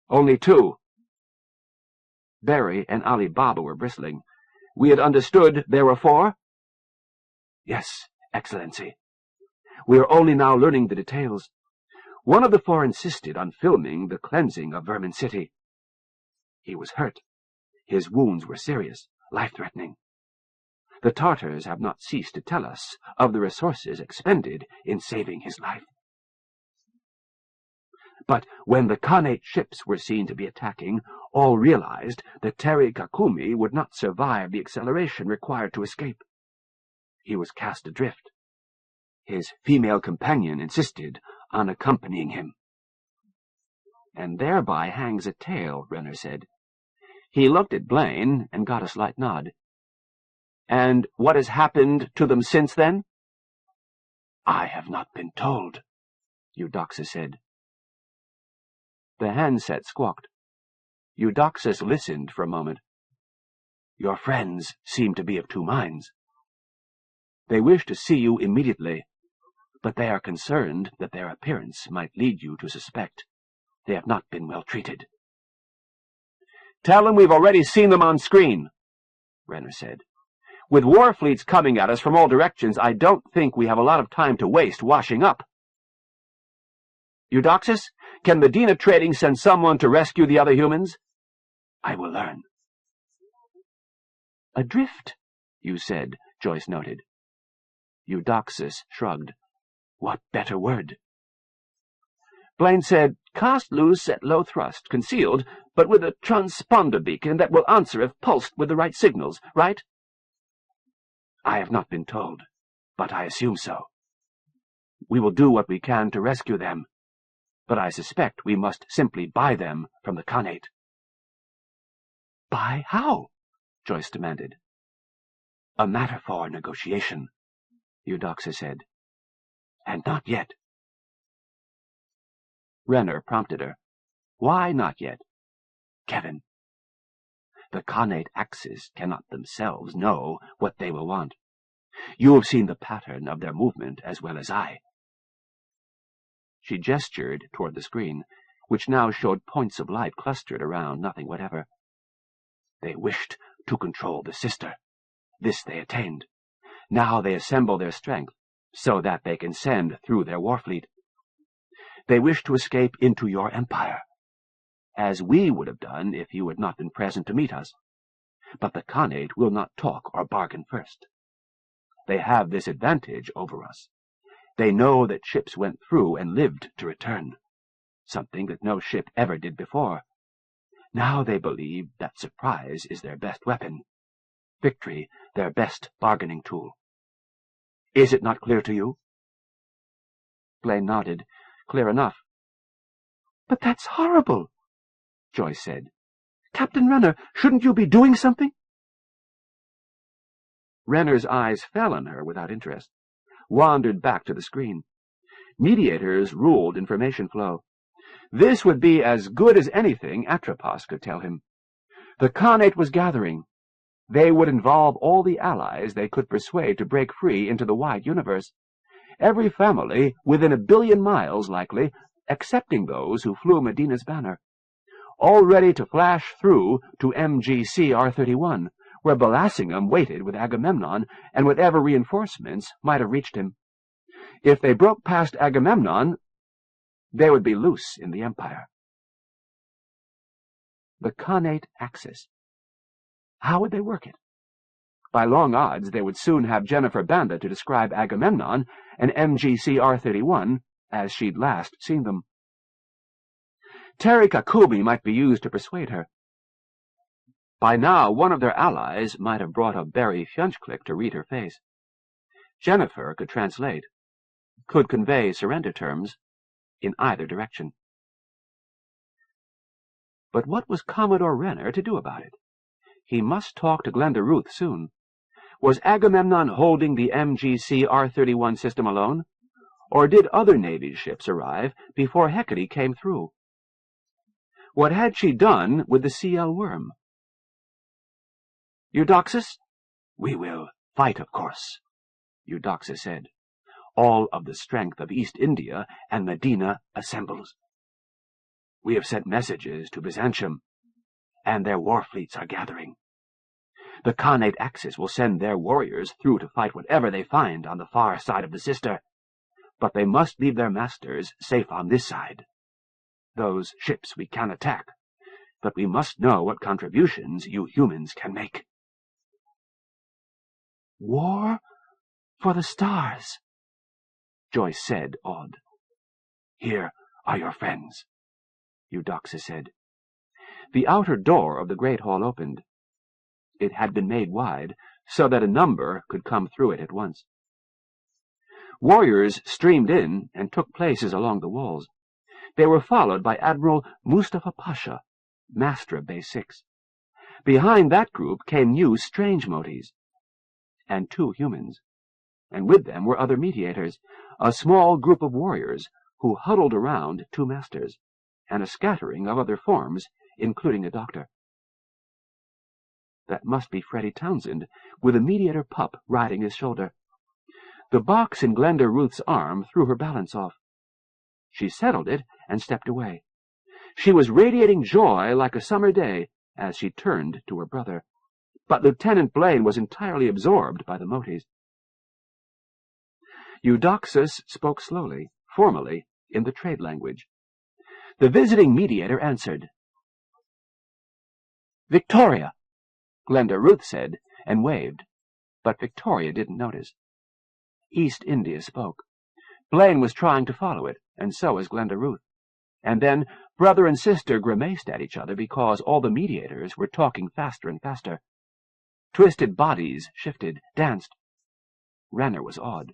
Only 2. Barry and Ali Baba were bristling. We had understood there were 4? Yes, Excellency. We are only now learning the details. One of the 4 insisted on filming the cleansing of Vermin City. He was hurt. His wounds were serious, life-threatening. The Tartars have not ceased to tell us of the resources expended in saving his life. But when the Khanate ships were seen to be attacking, all realized that Terry Kakumi would not survive the acceleration required to escape. He was cast adrift. His female companion insisted on accompanying him. And thereby hangs a tale, Renner said. He looked at Blaine and got a slight nod. And what has happened to them since then? I have not been told, Eudoxus said. The handset squawked. Eudoxus listened for a moment. Your friends seem to be of 2 minds. They wish to see you immediately, but they are concerned that their appearance might lead you to suspect they have not been well treated. Tell them we've already seen them on screen, Renner said. With war fleets coming at us from all directions, I don't think we have a lot of time to waste washing up. Eudoxus, can Medina Trading send someone to rescue the other humans? I will learn. Adrift, you said, Joyce noted. Eudoxus shrugged. What better word? Blaine said, cast loose at low thrust, concealed, but with a transponder beacon that will answer if pulsed with the right signals, right? I have not been told, but I assume so. We will do what we can to rescue them, but I suspect we must simply buy them from the Khanate. Buy how? Joyce demanded. A matter for negotiation, Eudoxus said. And not yet. Renner prompted her. Why not yet? Kevin. The Khanate Axis cannot themselves know what they will want. You have seen the pattern of their movement as well as I. She gestured toward the screen, which now showed points of light clustered around nothing whatever. They wished to control the sister. This they attained. Now they assemble their strength, so that they can send through their war fleet. They wish to escape into your empire, as we would have done if you had not been present to meet us. But the Khanate will not talk or bargain first. They have this advantage over us. They know that ships went through and lived to return, something that no ship ever did before. Now they believe that surprise is their best weapon, victory their best bargaining tool. Is it not clear to you?" Blaine nodded. "Clear enough." "But that's horrible," Joyce said. "Captain Renner, shouldn't you be doing something?" Renner's eyes fell on her without interest, wandered back to the screen. Mediators ruled information flow. This would be as good as anything Atropos could tell him. The Khanate was gathering. They would involve all the allies they could persuade to break free into the wide universe. Every family within 1 billion miles, likely, excepting those who flew Medina's banner. All ready to flash through to MGC R31, where Belassingham waited with Agamemnon and whatever reinforcements might have reached him. If they broke past Agamemnon, they would be loose in the Empire. The Khanate Axis. How would they work it? By long odds, they would soon have Jennifer Banda to describe Agamemnon and MGC R31 as she'd last seen them. Terry Kakumi might be used to persuade her. By now, one of their allies might have brought a Barry Fjunchclick to read her face. Jennifer could translate, could convey surrender terms in either direction. But what was Commodore Renner to do about it? He must talk to Glenda Ruth soon. Was Agamemnon holding the MGC R31 system alone? Or did other Navy ships arrive before Hecate came through? What had she done with the CL Worm? "Eudoxus?" "We will fight, of course," Eudoxus said. "All of the strength of East India and Medina assembles. We have sent messages to Byzantium, and their war fleets are gathering. The Khanate Axis will send their warriors through to fight whatever they find on the far side of the Sister, but they must leave their masters safe on this side. Those ships we can attack, but we must know what contributions you humans can make." "War for the stars," Joyce said, awed. "Here are your friends," Eudoxus said. The outer door of the great hall opened. It had been made wide, so that a number could come through it at once. Warriors streamed in and took places along the walls. They were followed by Admiral Mustafa Pasha, master of Base 6. Behind that group came new strange moties, and 2 humans, and with them were other mediators, a small group of warriors who huddled around 2 masters, and a scattering of other forms, including a doctor. That must be Freddie Townsend, with a mediator pup riding his shoulder. The box in Glenda Ruth's arm threw her balance off. She settled it and stepped away. She was radiating joy like a summer day as she turned to her brother, but Lieutenant Blaine was entirely absorbed by the moties. Eudoxus spoke slowly, formally, in the trade language. The visiting mediator answered. "Victoria," Glenda Ruth said, and waved, but Victoria didn't notice. East India spoke. Blaine was trying to follow it, and so was Glenda Ruth. And then brother and sister grimaced at each other because all the mediators were talking faster and faster. Twisted bodies shifted, danced. Renner was awed.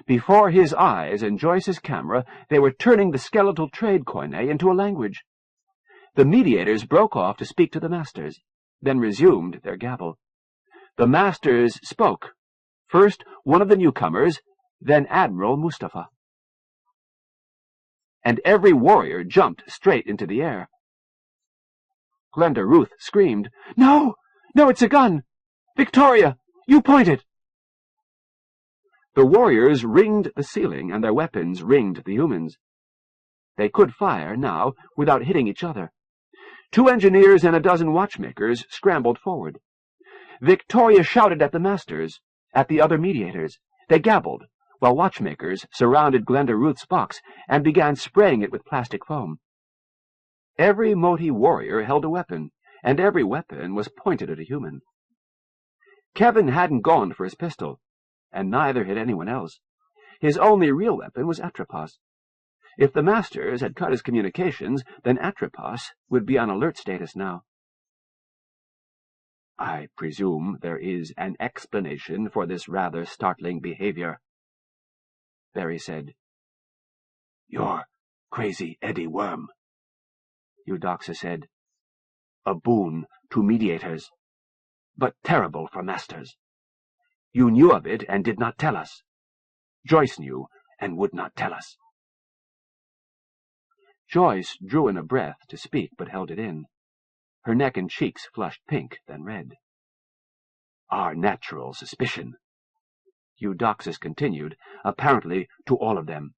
Before his eyes and Joyce's camera, they were turning the skeletal trade koine into a language. The mediators broke off to speak to the masters, then resumed their gabble. The masters spoke. First one of the newcomers, then Admiral Mustafa. And every warrior jumped straight into the air. Glenda Ruth screamed, "No! No, it's a gun! Victoria, you point it!" The warriors ringed the ceiling, and their weapons ringed the humans. They could fire, now, without hitting each other. 2 engineers and a dozen watchmakers scrambled forward. Victoria shouted at the masters, at the other mediators. They gabbled, while watchmakers surrounded Glenda Ruth's box and began spraying it with plastic foam. Every Moti warrior held a weapon, and every weapon was pointed at a human. Kevin hadn't gone for his pistol. and neither had anyone else. His only real weapon was Atropos. If the Masters had cut his communications, then Atropos would be on alert status now. "I presume there is an explanation for this rather startling behavior," Barry said. "Your crazy Eddie Worm," Eudoxus said. "A boon to mediators, but terrible for Masters. You knew of it and did not tell us. Joyce knew and would not tell us." Joyce drew in a breath to speak, but held it in. Her neck and cheeks flushed pink, then red. "Our natural suspicion," Eudoxus continued, apparently to all of them,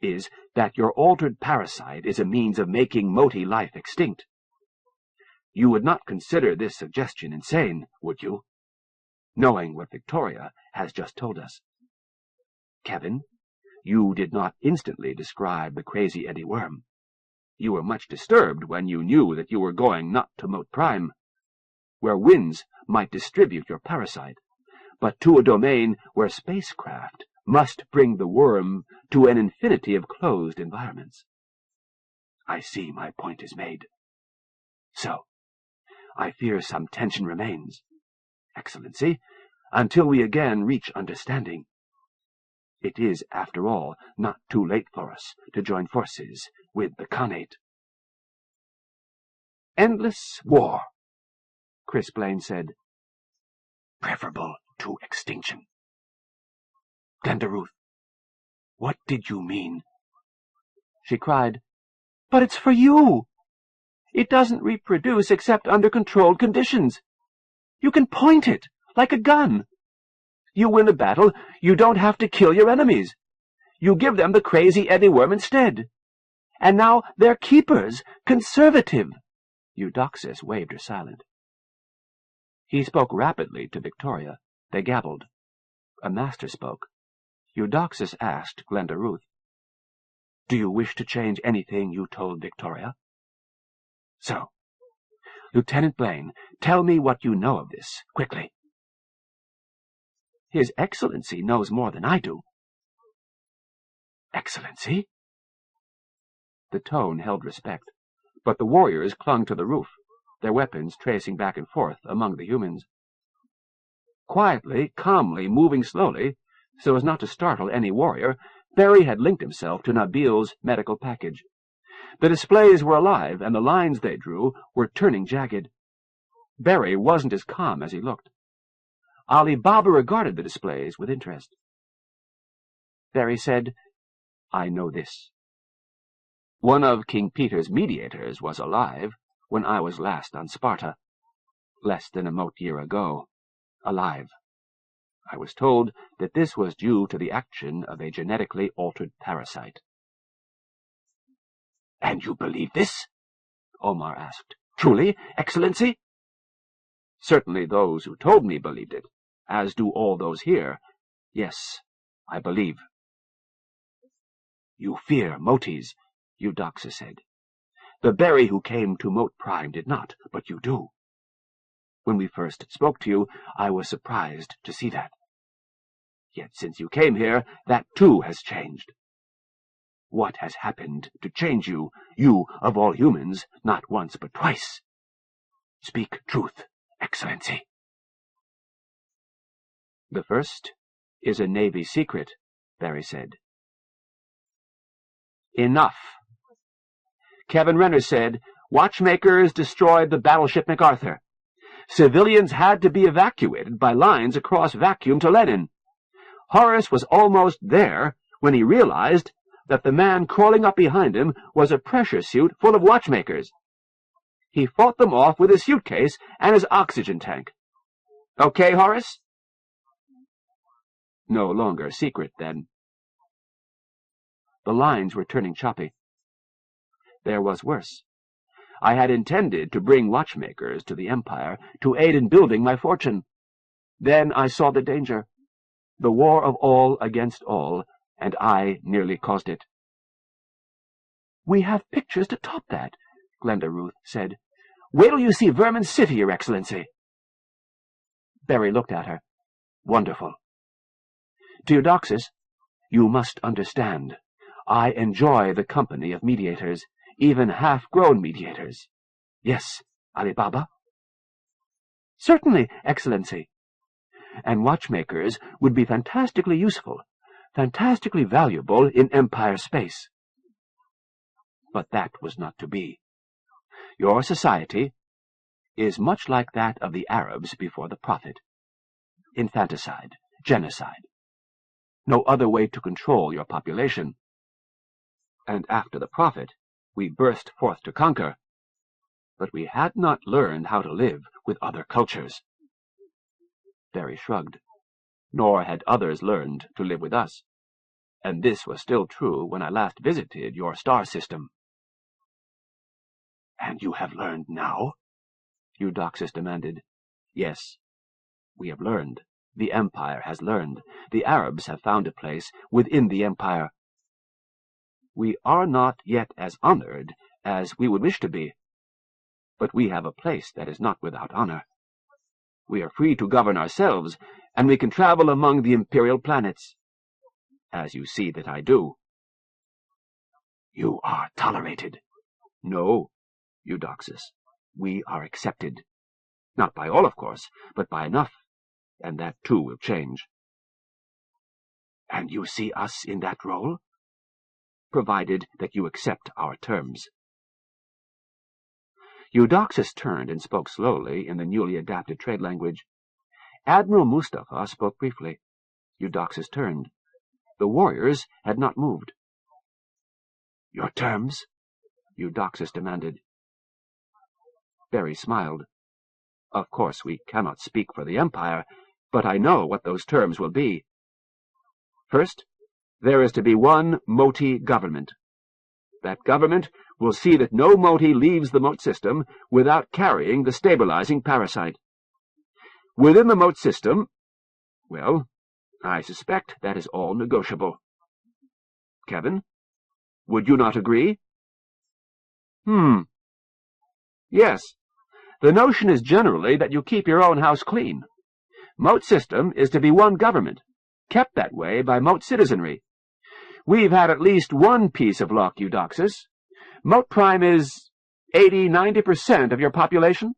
"is that your altered parasite is a means of making Moti life extinct. You would not consider this suggestion insane, would you? Knowing what Victoria has just told us. Kevin, you did not instantly describe the crazy Eddie Worm. You were much disturbed when you knew that you were going not to Mote Prime, where winds might distribute your parasite, but to a domain where spacecraft must bring the worm to an infinity of closed environments. I see my point is made. So, I fear some tension remains, Excellency, until we again reach understanding. It is, after all, not too late for us to join forces with the Khanate." "Endless war," Chris Blaine said. "Preferable to extinction." "Glenda Ruth, what did you mean?" She cried, "But it's for you! It doesn't reproduce except under controlled conditions. You can point it, like a gun. You win a battle, you don't have to kill your enemies. You give them the crazy Eddie Worm instead. And now they're keepers, conservative." Eudoxus waved her silent. He spoke rapidly to Victoria. They gabbled. A Master spoke. Eudoxus asked Glenda Ruth, "Do you wish to change anything you told Victoria?" "So, Lieutenant Blaine, tell me what you know of this, quickly." "His Excellency knows more than I do." "Excellency?" The tone held respect, but the warriors clung to the roof, their weapons tracing back and forth among the humans. Quietly, calmly, moving slowly, so as not to startle any warrior, Barry had linked himself to Nabil's medical package. The displays were alive, and the lines they drew were turning jagged. Barry wasn't as calm as he looked. Ali Baba regarded the displays with interest. Barry said, "I know this. One of King Peter's mediators was alive when I was last on Sparta, less than a mote year ago. Alive. I was told that this was due to the action of a genetically altered parasite." "And you believe this?" Omar asked. "Truly, Excellency?" "Certainly those who told me believed it, as do all those here. Yes, I believe." "You fear Motis," Eudoxus said. "The Barry who came to Mote Prime did not, but you do. When we first spoke to you, I was surprised to see that. Yet since you came here, that too has changed. What has happened to change you, you of all humans, not once but twice? Speak truth, Excellency." "The first is a Navy secret," Barry said. "Enough." Kevin Renner said, "Watchmakers destroyed the battleship MacArthur. Civilians had to be evacuated by lines across vacuum to Lenin. Horace was almost there when he realized that the man crawling up behind him was a pressure suit full of watchmakers. He fought them off with his suitcase and his oxygen tank. Okay, Horace?" "No longer secret, then." The lines were turning choppy. There was worse. I had intended to bring watchmakers to the Empire to aid in building my fortune. Then I saw the danger, the war of all against all, and I nearly caused it. "We have pictures to top that," Glenda Ruth said. "Wait till you see Vermin City, Your Excellency." Barry looked at her. "Wonderful. To Eudoxus, "You must understand. I enjoy the company of mediators, even half-grown mediators. Yes, Ali Baba?" "Certainly, Excellency. And watchmakers would be fantastically useful, fantastically valuable in Empire space." But that was not to be. Your society is much like that of the Arabs before the Prophet. Infanticide, genocide. No other way to control your population. And after the Prophet, we burst forth to conquer, but we had not learned how to live with other cultures. Barry shrugged. Nor had others learned to live with us. And this was still true when I last visited your star system. "And you have learned now?" Eudoxus demanded. "Yes, we have learned. The Empire has learned. The Arabs have found a place within the Empire. We are not yet as honored as we would wish to be, but we have a place that is not without honor. We are free to govern ourselves, and we can travel among the imperial planets, as you see that I do." "You are tolerated." "No, Eudoxus, we are accepted. Not by all, of course, but by enough, and that too will change." "And you see us in that role?" "Provided that you accept our terms." Eudoxus turned and spoke slowly in the newly adapted trade language. Admiral Mustafa spoke briefly. Eudoxus turned. The warriors had not moved. "Your terms?" Eudoxus demanded. Barry smiled. "Of course we cannot speak for the Empire, but I know what those terms will be. First, there is to be one Moti government. That government will see that no Moti leaves the Mote system without carrying the stabilizing parasite. Within the Mote system, well, I suspect that is all negotiable. Kevin, would you not agree?" Yes. The notion is generally that you keep your own house clean. Mote system is to be one government, kept that way by Mote citizenry. We've had at least one piece of luck, Eudoxus. Mote Prime is 80–90% of your population.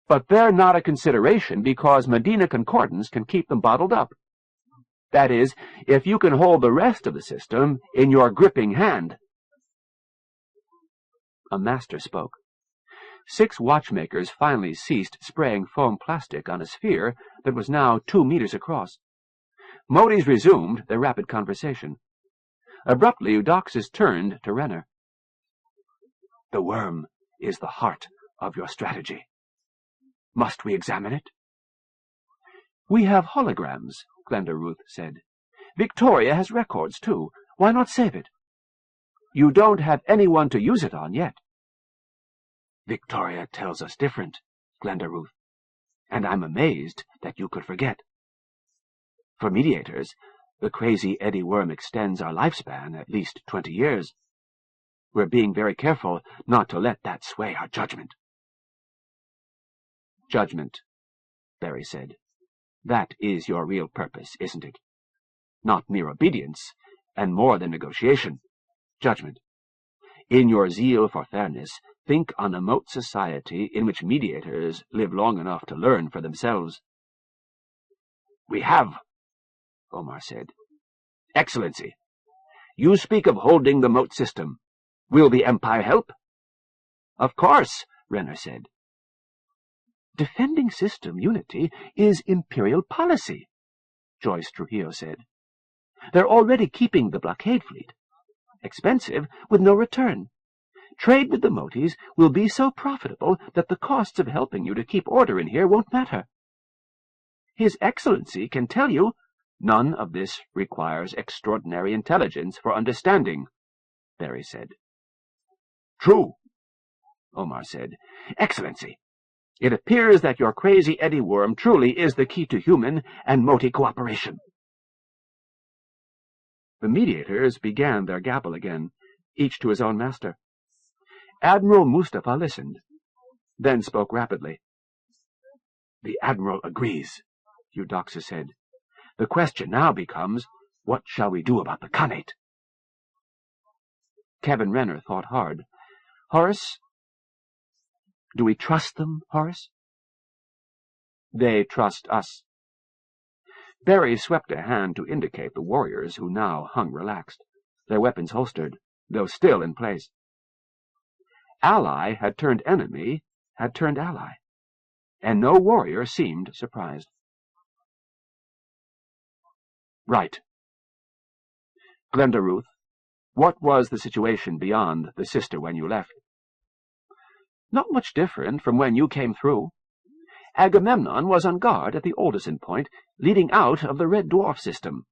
But they're not a consideration because Medina Concordance can keep them bottled up. That is, if you can hold the rest of the system in your gripping hand. A master spoke. 6 watchmakers finally ceased spraying foam plastic on a sphere that was now 2 meters across. Motis resumed their rapid conversation. Abruptly, Eudoxus turned to Renner. "The worm is the heart of your strategy. Must we examine it?" "We have holograms," Glenda Ruth said. "Victoria has records, too. Why not save it?" "You don't have anyone to use it on yet." "Victoria tells us different, Glenda Ruth, and I'm amazed that you could forget. For mediators, the crazy Eddie worm extends our lifespan at least 20 years. We're being very careful not to let that sway our judgment." "Judgment," Barry said. "That is your real purpose, isn't it? Not mere obedience, and more than negotiation. Judgment. In your zeal for fairness, think on a Mote society in which mediators live long enough to learn for themselves." "We have," Omar said. "Excellency, you speak of holding the Mote system. Will the Empire help?" "Of course," Renner said. "Defending system unity is imperial policy," Joyce Trujillo said. "They're already keeping the blockade fleet. Expensive, with no return. Trade with the Motis will be so profitable that the costs of helping you to keep order in here won't matter. His Excellency can tell you none of this requires extraordinary intelligence for understanding," Barry said. "True," Omar said. "Excellency, it appears that your crazy Eddie worm truly is the key to human and Moti cooperation." The mediators began their gabble again, each to his own master. Admiral Mustafa listened, then spoke rapidly. "The Admiral agrees," Eudoxus said. The question now becomes, what shall we do about the Khanate? Kevin Renner thought hard. Horace? Do we trust them, Horace? They trust us. Barry swept a hand to indicate the warriors who now hung relaxed, their weapons holstered, though still in place. Ally had turned enemy, had turned ally, and no warrior seemed surprised. Right. Glenda Ruth, what was the situation beyond the sister when you left? Not much different from when you came through. Agamemnon was on guard at the Oldison Point, leading out of the Red Dwarf system.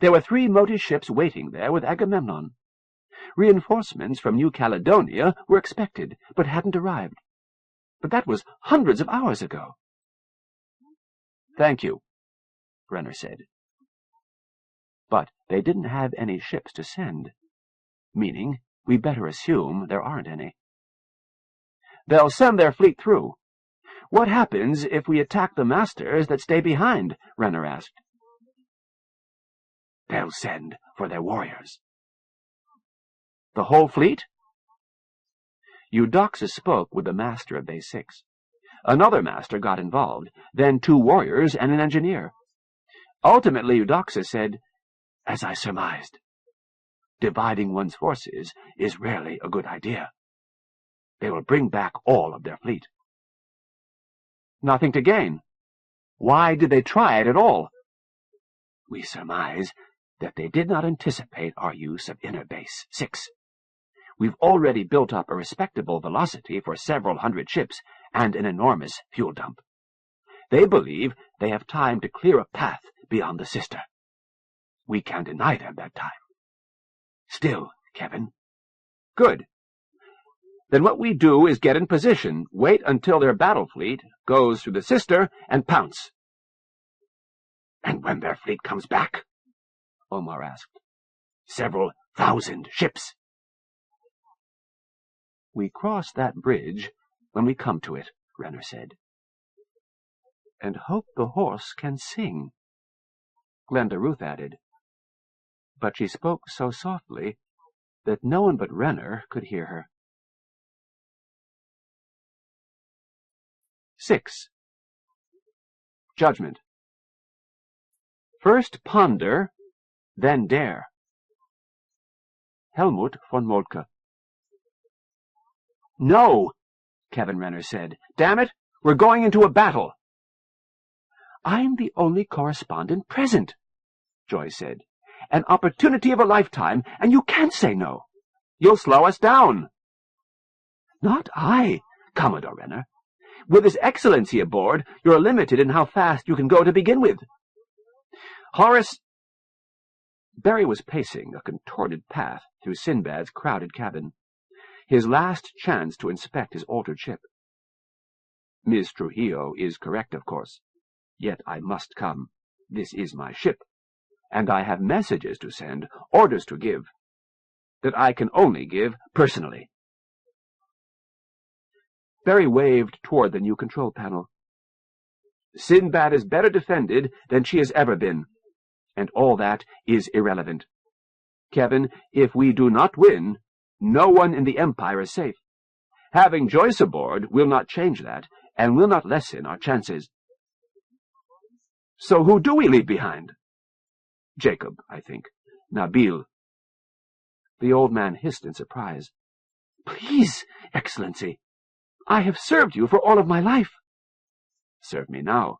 There were 3 Moty ships waiting there with Agamemnon. Reinforcements from New Caledonia were expected, but hadn't arrived. But that was hundreds of hours ago. Thank you, Renner said. But they didn't have any ships to send, meaning we better assume there aren't any. They'll send their fleet through. What happens if we attack the masters that stay behind? Renner asked. They'll send for their warriors. The whole fleet? Eudoxus spoke with the master of Base 6. Another master got involved, then 2 warriors and an engineer. Ultimately, Eudoxus said, as I surmised, dividing one's forces is rarely a good idea. They will bring back all of their fleet. Nothing to gain. Why did they try it at all? We surmise that they did not anticipate our use of Inner Base 6. We've already built up a respectable velocity for several hundred ships and an enormous fuel dump. They believe they have time to clear a path beyond the sister. We can't deny them that time. Still, Kevin. Good. Then what we do is get in position, wait until their battle fleet goes through the sister, and pounce. And when their fleet comes back? Omar asked. Several thousand ships. We cross that bridge when we come to it, Renner said. And hope the horse can sing, Glenda Ruth added. But she spoke so softly that no one but Renner could hear her. 6. Judgment. First ponder, then dare. Helmut von Moltke. No, Kevin Renner said. Damn it, we're going into a battle. I'm the only correspondent present, Joy said. An opportunity of a lifetime, and you can't say no. You'll slow us down. Not I, Commodore Renner. With His Excellency aboard, you're limited in how fast you can go to begin with. Horace... Barry was pacing a contorted path through Sinbad's crowded cabin, his last chance to inspect his altered ship. Ms. Trujillo is correct, of course. Yet I must come. This is my ship, and I have messages to send, orders to give, that I can only give personally. Barry waved toward the new control panel. Sinbad is better defended than she has ever been, and all that is irrelevant. Kevin, if we do not win, no one in the Empire is safe. Having Joyce aboard will not change that, and will not lessen our chances. So who do we leave behind? Jacob, I think. Nabil. The old man hissed in surprise. Please, Excellency. I have served you for all of my life. Serve me now.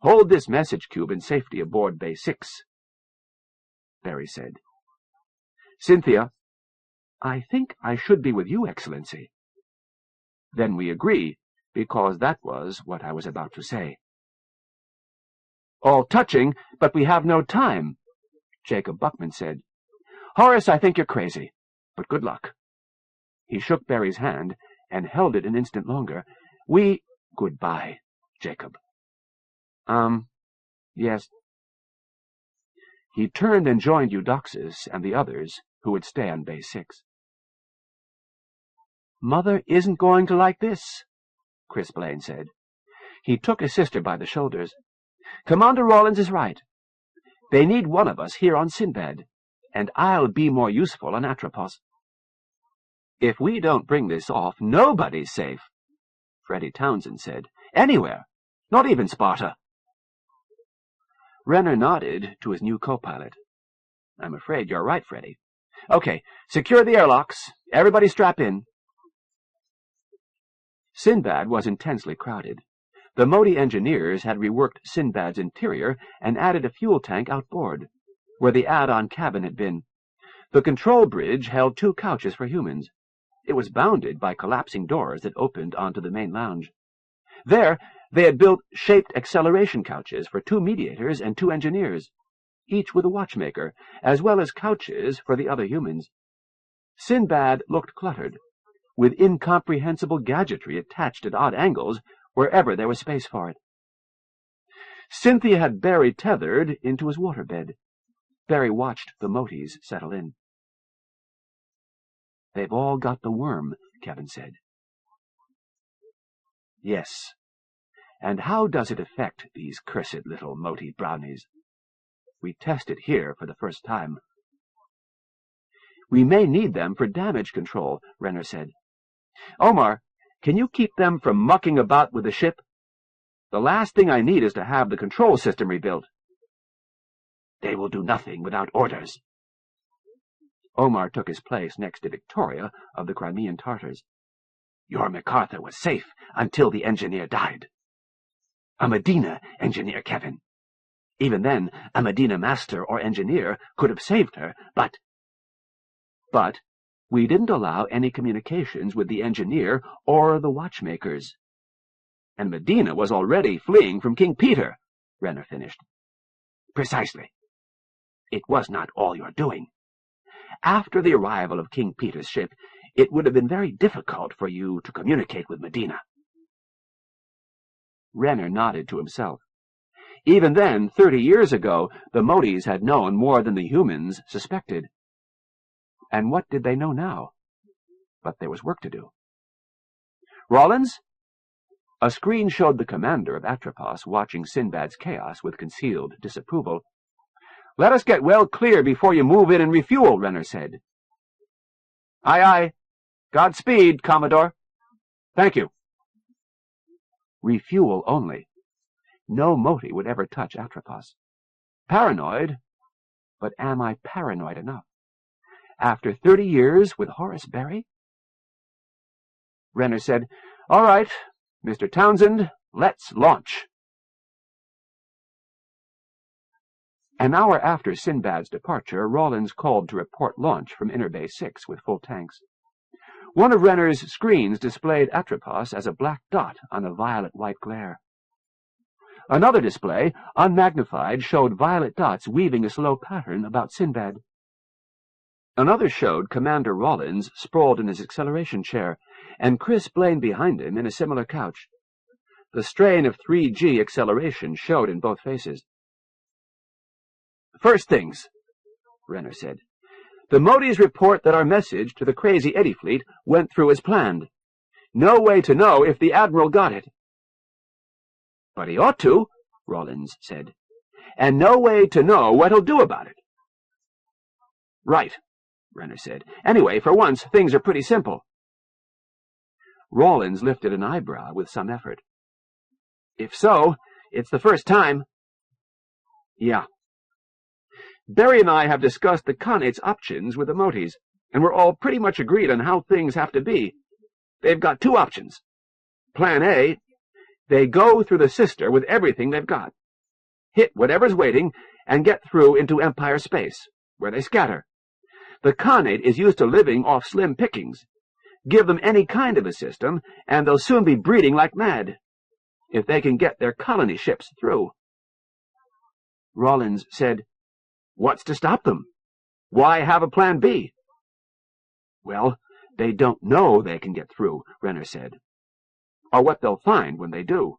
Hold this message cube in safety aboard Base 6, Barry said. Cynthia, I think I should be with you, Excellency. Then we agree, because that was what I was about to say. All touching, but we have no time, Jacob Buckman said. Horace, I think you're crazy, but good luck. He shook Barry's hand and held it an instant longer. Goodbye, Jacob. Yes. He turned and joined Eudoxus and the others who would stay on Base 6. Mother isn't going to like this, Chris Blaine said. He took his sister by the shoulders. Commander Rawlins is right. They need one of us here on Sinbad, and I'll be more useful on Atropos. If we don't bring this off, nobody's safe, Freddie Townsend said. Anywhere, not even Sparta. Renner nodded to his new co-pilot. I'm afraid you're right, Freddie. Okay, secure the airlocks. Everybody strap in. Sinbad was intensely crowded. The Modi engineers had reworked Sinbad's interior and added a fuel tank outboard, where the add-on cabin had been. The control bridge held 2 couches for humans. It was bounded by collapsing doors that opened onto the main lounge. There, they had built shaped acceleration couches for 2 mediators and 2 engineers, each with a watchmaker, as well as couches for the other humans. Sinbad looked cluttered, with incomprehensible gadgetry attached at odd angles wherever there was space for it. Cynthia had Barry tethered into his waterbed. Barry watched the Motis settle in. They've all got the worm, Kevin said. Yes. And how does it affect these cursed little Moti brownies? We test it here for the first time. We may need them for damage control, Renner said. Omar, can you keep them from mucking about with the ship? The last thing I need is to have the control system rebuilt. They will do nothing without orders. Omar took his place next to Victoria of the Crimean Tartars. Your MacArthur was safe until the engineer died. A Medina engineer, Kevin. Even then, a Medina master or engineer could have saved her, but we didn't allow any communications with the engineer or the watchmakers. And Medina was already fleeing from King Peter, Renner finished. Precisely. It was not all your doing. After the arrival of King Peter's ship, it would have been very difficult for you to communicate with Medina. Renner nodded to himself. Even then, 30 years ago, the Motis had known more than the humans suspected. And what did they know now? But there was work to do. Rawlins? A screen showed the commander of Atropos watching Sinbad's chaos with concealed disapproval. Let us get well clear before you move in and refuel, Renner said. Aye, aye. Godspeed, Commodore. Thank you. Refuel only. No Moti would ever touch Atropos. Paranoid, but am I paranoid enough? After 30 years with Horace Berry? Renner said, All right, Mr. Townsend, let's launch. An hour after Sinbad's departure, Rawlins called to report launch from Inner Base 6 with full tanks. One of Renner's screens displayed Atropos as a black dot on a violet-white glare. Another display, unmagnified, showed violet dots weaving a slow pattern about Sinbad. Another showed Commander Rawlins sprawled in his acceleration chair, and Chris Blaine behind him in a similar couch. The strain of 3G acceleration showed in both faces. First things, Renner said. The Motis report that our message to the Crazy Eddie fleet went through as planned. No way to know if the Admiral got it. But he ought to, Rawlins said. And no way to know what he'll do about it. Right, Renner said. Anyway, for once, things are pretty simple. Rawlins lifted an eyebrow with some effort. If so, it's the first time. Yeah. Barry and I have discussed the Khanate's options with the Motis, and we're all pretty much agreed on how things have to be. They've got 2 options. Plan A, they go through the Sister with everything they've got, hit whatever's waiting, and get through into Empire space, where they scatter. The Khanate is used to living off slim pickings. Give them any kind of a system, and they'll soon be breeding like mad, if they can get their colony ships through. Rawlins said, What's to stop them? Why have a plan B? Well, they don't know they can get through, Renner said, or what they'll find when they do.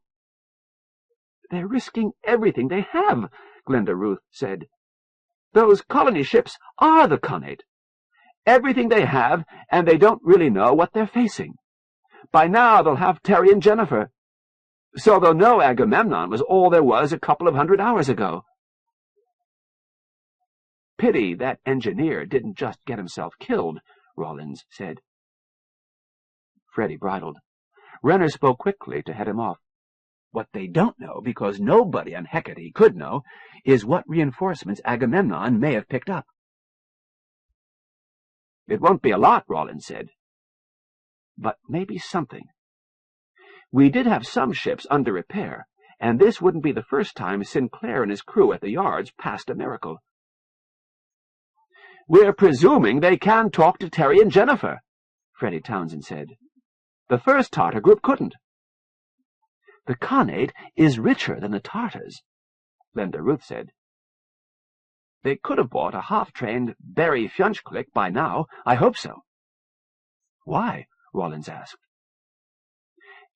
They're risking everything they have, Glenda Ruth said. Those colony ships are the Khanate. Everything they have, and they don't really know what they're facing. By now they'll have Terry and Jennifer. So they'll know Agamemnon was all there was a couple of 100 hours ago. Pity that engineer didn't just get himself killed, Rawlins said. Freddie bridled. Renner spoke quickly to head him off. What they don't know, because nobody on Hecate could know, is what reinforcements Agamemnon may have picked up. It won't be a lot, Rawlins said. But maybe something. We did have some ships under repair, and this wouldn't be the first time Sinclair and his crew at the yards passed a miracle. We're presuming they can talk to Terry and Jennifer, Freddie Townsend said. The first Tartar group couldn't. The Khanate is richer than the Tartars, Glenda Ruth said. They could have bought a half-trained Barry Fjunchklick by now. I hope so. Why? Rawlins asked.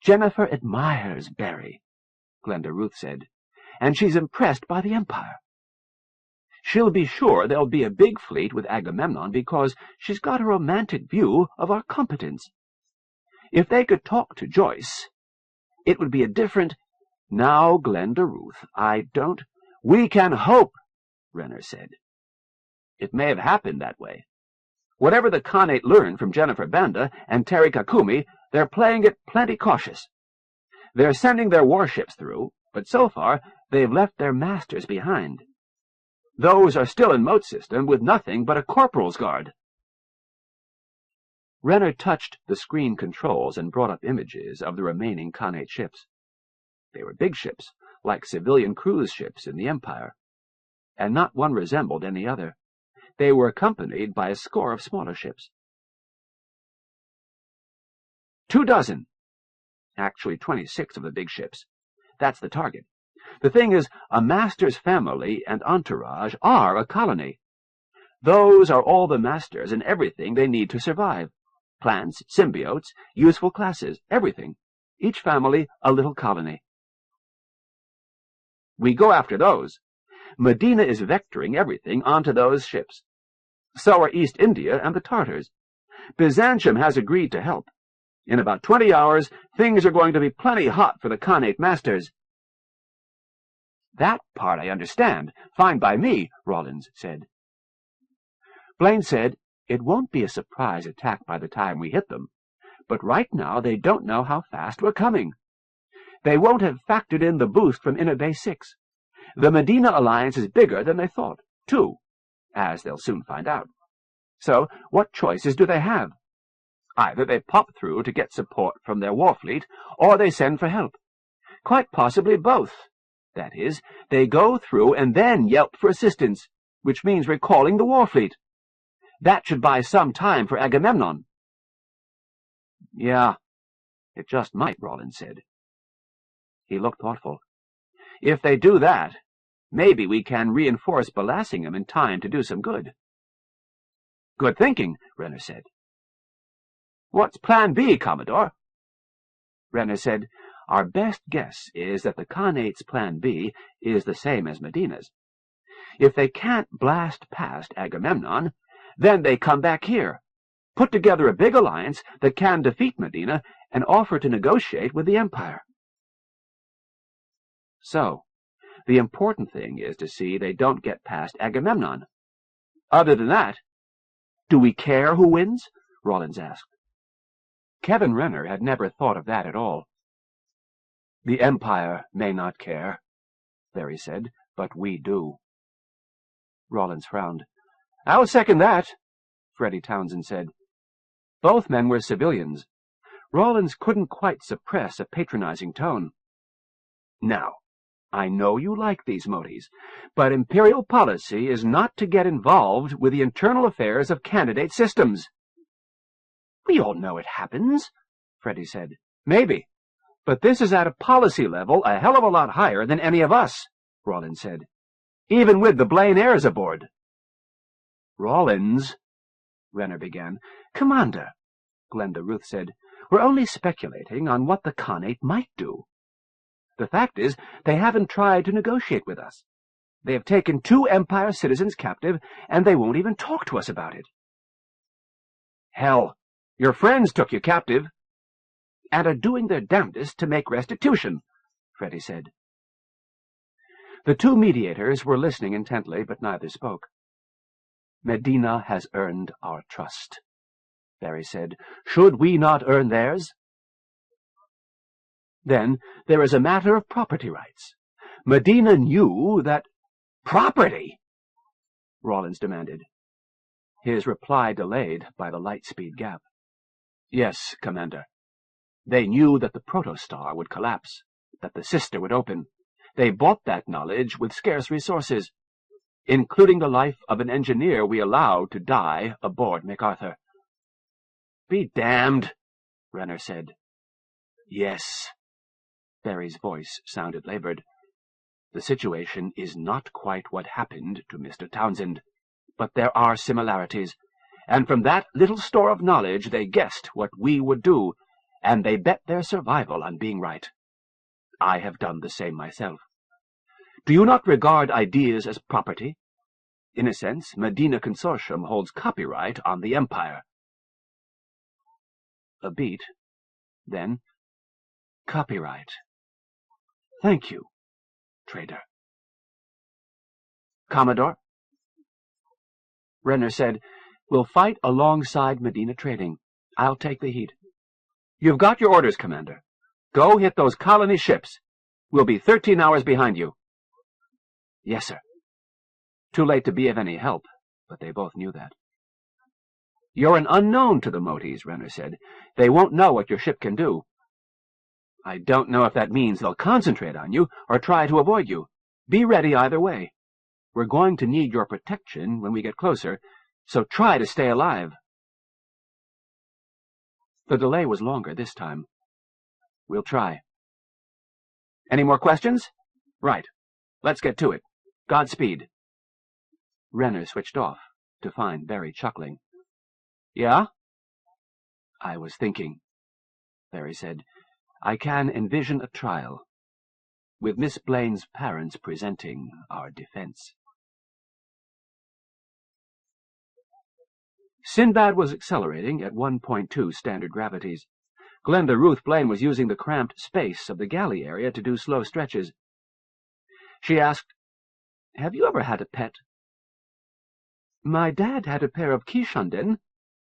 Jennifer admires Barry, Glenda Ruth said, and she's impressed by the Empire. She'll be sure there'll be a big fleet with Agamemnon because she's got a romantic view of our competence. If they could talk to Joyce, it would be a different— Now, Glenda Ruth, I don't— We can hope, Renner said. It may have happened that way. Whatever the Khanate learned from Jennifer Banda and Terry Kakumi, they're playing it plenty cautious. They're sending their warships through, but so far they've left their masters behind. Those are still in Moat System with nothing but a corporal's guard. Renner touched the screen controls and brought up images of the remaining Khanate ships. They were big ships, like civilian cruise ships in the Empire, and not one resembled any other. They were accompanied by a score of smaller ships. 24, actually 26 of the big ships. That's the target. The thing is, a master's family and entourage are a colony. Those are all the masters and everything they need to survive. Plants, symbiotes, useful classes, everything. Each family a little colony. We go after those. Medina is vectoring everything onto those ships. So are East India and the Tartars. Byzantium has agreed to help. In about 20 hours, things are going to be plenty hot for the Khanate masters. That part I understand. Fine by me, Rawlins said. Blaine said, it won't be a surprise attack by the time we hit them, but right now they don't know how fast we're coming. They won't have factored in the boost from Medina Base 6. The Medina alliance is bigger than they thought, too, as they'll soon find out. So, what choices do they have? Either they pop through to get support from their war fleet, or they send for help. Quite possibly both. That is, they go through and then yelp for assistance, which means recalling the war fleet. That should buy some time for Agamemnon. Yeah, it just might, Rawlins said. He looked thoughtful. If they do that, maybe we can reinforce Belassingham in time to do some good. Good thinking, Renner said. What's Plan B, Commodore? Renner said, our best guess is that the Khanate's Plan B is the same as Medina's. If they can't blast past Agamemnon, then they come back here, put together a big alliance that can defeat Medina, and offer to negotiate with the Empire. So, the important thing is to see they don't get past Agamemnon. Other than that, do we care who wins? Rawlins asked. Kevin Renner had never thought of that at all. The Empire may not care, Larry said, but we do. Rawlins frowned. I'll second that, Freddie Townsend said. Both men were civilians. Rawlins couldn't quite suppress a patronizing tone. Now, I know you like these Moties, but Imperial policy is not to get involved with the internal affairs of candidate systems. We all know it happens, Freddie said. Maybe, but this is at a policy level a hell of a lot higher than any of us, Rawlins said, even with the Blaine heirs aboard. Rawlins, Renner began. Commander, Glenda Ruth said, we're only speculating on what the Khanate might do. The fact is, they haven't tried to negotiate with us. They have taken 2 Empire citizens captive, and they won't even talk to us about it. Hell, your friends took you captive, and are doing their damnedest to make restitution, Freddy said. The two mediators were listening intently, but neither spoke. Medina has earned our trust, Barry said. Should we not earn theirs? Then there is a matter of property rights. Medina knew that— Property? Rawlins demanded, his reply delayed by the light-speed gap. Yes, Commander. They knew that the protostar would collapse, that the Sister would open. They bought that knowledge with scarce resources, including the life of an engineer we allowed to die aboard MacArthur. Be damned, Renner said. Yes. Barry's voice sounded labored. The situation is not quite what happened to Mr. Townsend, but there are similarities, and from that little store of knowledge they guessed what we would do, and they bet their survival on being right. I have done the same myself. Do you not regard ideas as property? In a sense, Medina Consortium holds copyright on the Empire. A beat, then, copyright. Thank you, Trader. Commodore? Renner said, We'll fight alongside Medina Trading. I'll take the heat. You've got your orders, Commander. Go hit those colony ships. We'll be 13 hours behind you. Yes, sir. Too late to be of any help, but they both knew that. You're an unknown to the Moties, Renner said. They won't know what your ship can do. I don't know if that means they'll concentrate on you or try to avoid you. Be ready either way. We're going to need your protection when we get closer, so try to stay alive. The delay was longer this time. We'll try. Any more questions? Right. Let's get to it. Godspeed. Renner switched off, to find Barry chuckling. Yeah? I was thinking, Barry said. I can envision a trial, with Miss Blaine's parents presenting our defense. Sinbad was accelerating at 1.2 standard gravities. Glenda Ruth Blaine was using the cramped space of the galley area to do slow stretches. She asked, Have you ever had a pet? My dad had a pair of Kishunden,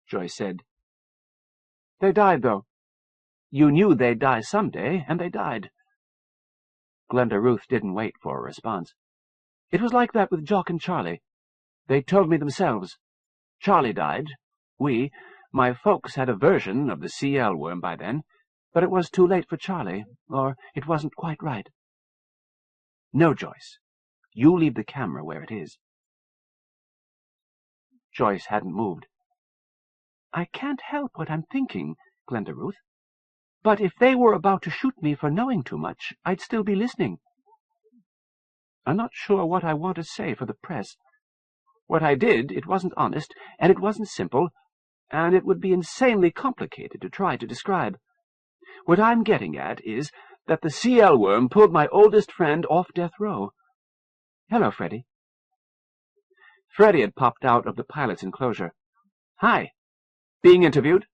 Joyce said. They died, though. You knew they'd die someday, and they died. Glenda Ruth didn't wait for a response. It was like that with Jock and Charlie. They told me themselves. Charlie died. My folks had a version of the CL worm by then, but it was too late for Charlie, or it wasn't quite right. No, Joyce. You leave the camera where it is. Joyce hadn't moved. I can't help what I'm thinking, Glenda Ruth. But if they were about to shoot me for knowing too much, I'd still be listening. I'm not sure what I want to say for the press. What I did, it wasn't honest, and it wasn't simple, and it would be insanely complicated to try to describe. What I'm getting at is that the CL worm pulled my oldest friend off death row. Hello, Freddy. Freddy had popped out of the pilot's enclosure. Hi. Being interviewed?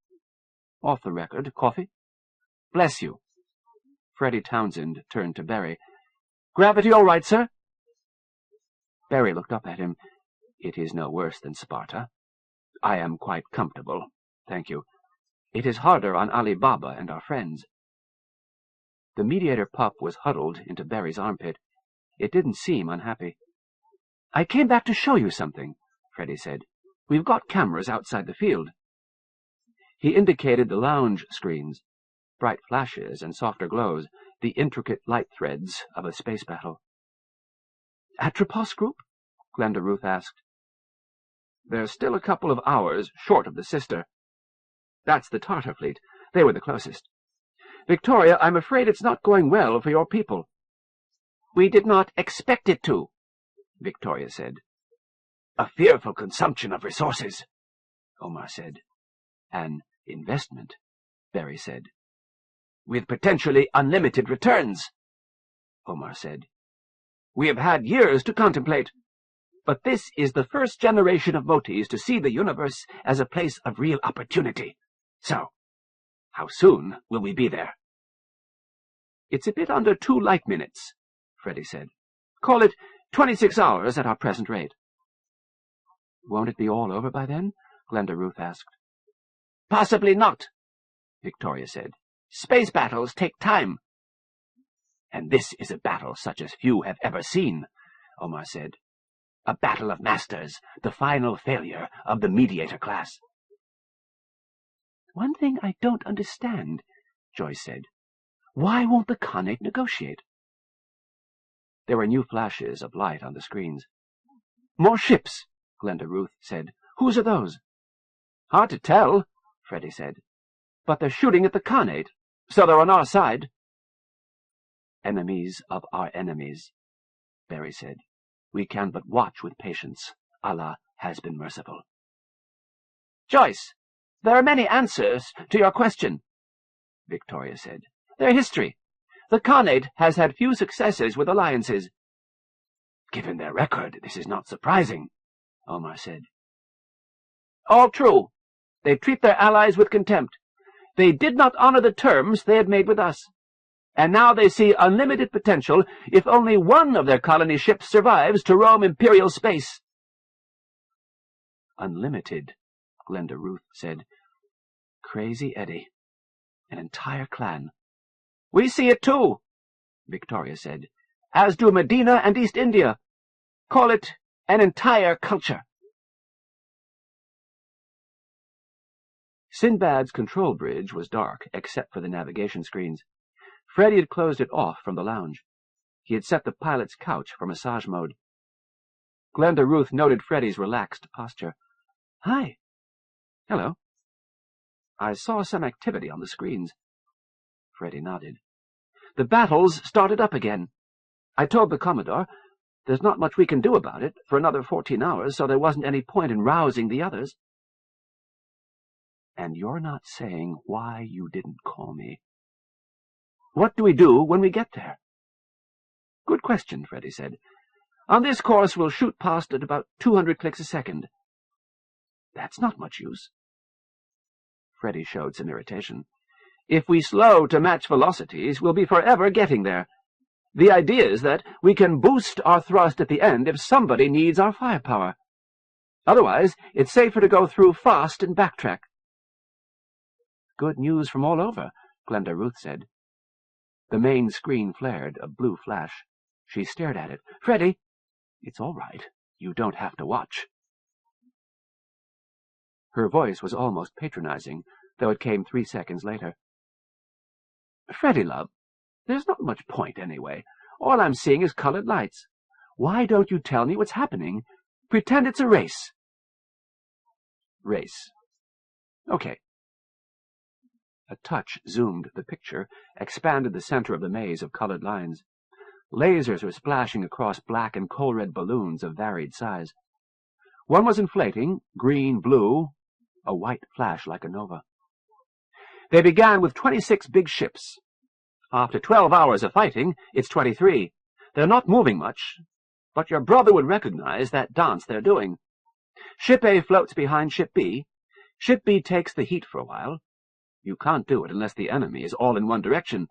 Off the record. Coffee? Bless you. Freddy Townsend turned to Barry. Gravity all right, sir? Barry looked up at him. It is no worse than Sparta. I am quite comfortable, thank you. It is harder on Ali Baba and our friends. The mediator pup was huddled into Barry's armpit. It didn't seem unhappy. I came back to show you something, Freddy said. We've got cameras outside the field. He indicated the lounge screens, bright flashes and softer glows, the intricate light threads of a space battle. Atropos group? Glenda Ruth asked. They're still a couple of hours short of the Sister. That's the Tartar fleet. They were the closest. Victoria, I'm afraid it's not going well for your people. We did not expect it to, Victoria said. A fearful consumption of resources, Omar said. An investment, Barry said. With potentially unlimited returns, Omar said. We have had years to contemplate, but this is the first generation of Moties to see the universe as a place of real opportunity. So, how soon will we be there? It's a bit under 2 light minutes, Freddy said. Call it 26 hours at our present rate. Won't it be all over by then? Glenda Ruth asked. Possibly not, Victoria said. Space battles take time. And this is a battle such as few have ever seen, Omar said. A battle of masters, the final failure of the mediator class. One thing I don't understand, Joyce said. Why won't the Khanate negotiate? There were new flashes of light on the screens. More ships, Glenda Ruth said. Whose are those? Hard to tell, Freddy said. But they're shooting at the Khanate, so they're on our side. Enemies of our enemies, Barry said. We can but watch with patience. Allah has been merciful. Joyce, there are many answers to your question, Victoria said. Their history. The Khanate has had few successes with alliances. Given their record, this is not surprising, Omar said. All true. They treat their allies with contempt. They did not honor the terms they had made with us. And now they see unlimited potential if only one of their colony ships survives to roam imperial space. Unlimited, Glenda Ruth said. Crazy Eddie. An entire clan. We see it too, Victoria said, as do Medina and East India. Call it an entire culture. Sinbad's control bridge was dark, except for the navigation screens. Freddy had closed it off from the lounge. He had set the pilot's couch for massage mode. Glenda Ruth noted Freddy's relaxed posture. Hi. Hello. I saw some activity on the screens. Freddy nodded. The battles started up again. I told the Commodore, there's not much we can do about it for another 14 hours, so there wasn't any point in rousing the others. And you're not saying why you didn't call me. What do we do when we get there? Good question, Freddy said. On this course, we'll shoot past at about 200 clicks a second. That's not much use. Freddy showed some irritation. If we slow to match velocities, we'll be forever getting there. The idea is that we can boost our thrust at the end if somebody needs our firepower. Otherwise, it's safer to go through fast and backtrack. Good news from all over, Glenda Ruth said. The main screen flared, a blue flash. She stared at it. Freddy, it's all right. You don't have to watch. Her voice was almost patronizing, though it came 3 seconds later. Freddy, love, there's not much point anyway. All I'm seeing is colored lights. Why don't you tell me what's happening? Pretend it's a race. Race. Okay. A touch zoomed the picture, expanded the center of the maze of colored lines. Lasers were splashing across black and coal-red balloons of varied size. One was inflating, green, blue, a white flash like a nova. They began with 26 big ships. After 12 hours of fighting, it's 23. They're not moving much, but your brother would recognize that dance they're doing. Ship A floats behind Ship B. Ship B takes the heat for a while. You can't do it unless the enemy is all in one direction.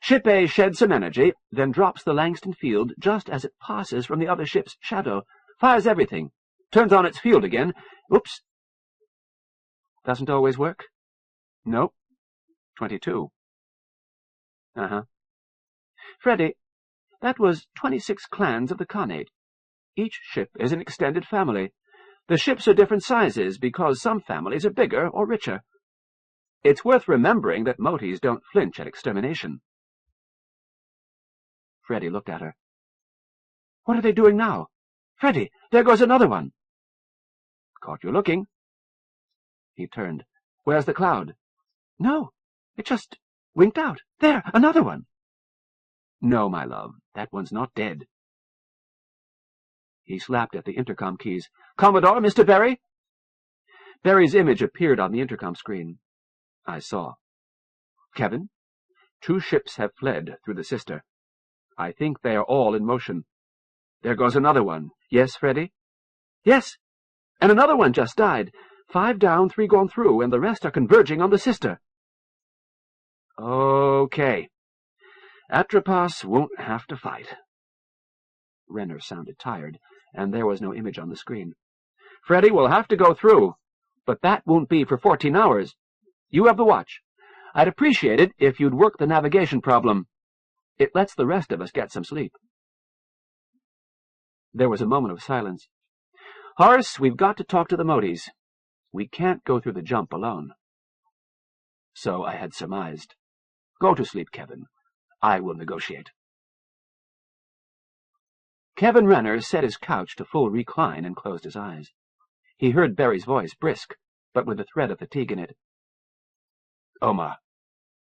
Ship A sheds some energy, then drops the Langston field just as it passes from the other ship's shadow, fires everything, turns on its field again. Oops. Doesn't always work? Nope. 22. Uh-huh. Freddy, that was 26 clans of the Khanate. Each ship is an extended family. The ships are different sizes because some families are bigger or richer. It's worth remembering that Motis don't flinch at extermination. Freddy looked at her. What are they doing now? Freddy, there goes another one. Caught you looking. He turned. Where's the cloud? No, it just winked out. There, another one. No, my love, that one's not dead. He slapped at the intercom keys. Commodore, Mr. Berry? Berry's image appeared on the intercom screen. I saw. Kevin, 2 ships have fled through the Sister. I think they are all in motion. There goes another one. Yes, Freddy? Yes, and another one just died. 5 down, 3 gone through, and the rest are converging on the Sister. Okay. Atropos won't have to fight. Renner sounded tired, and there was no image on the screen. Freddy will have to go through, but that won't be for 14 hours. You have the watch. I'd appreciate it if you'd work the navigation problem. It lets the rest of us get some sleep. There was a moment of silence. Horace, we've got to talk to the Moties. We can't go through the jump alone. So I had surmised. Go to sleep, Kevin. I will negotiate. Kevin Renner set his couch to full recline and closed his eyes. He heard Barry's voice, brisk, but with a thread of fatigue in it. Omar,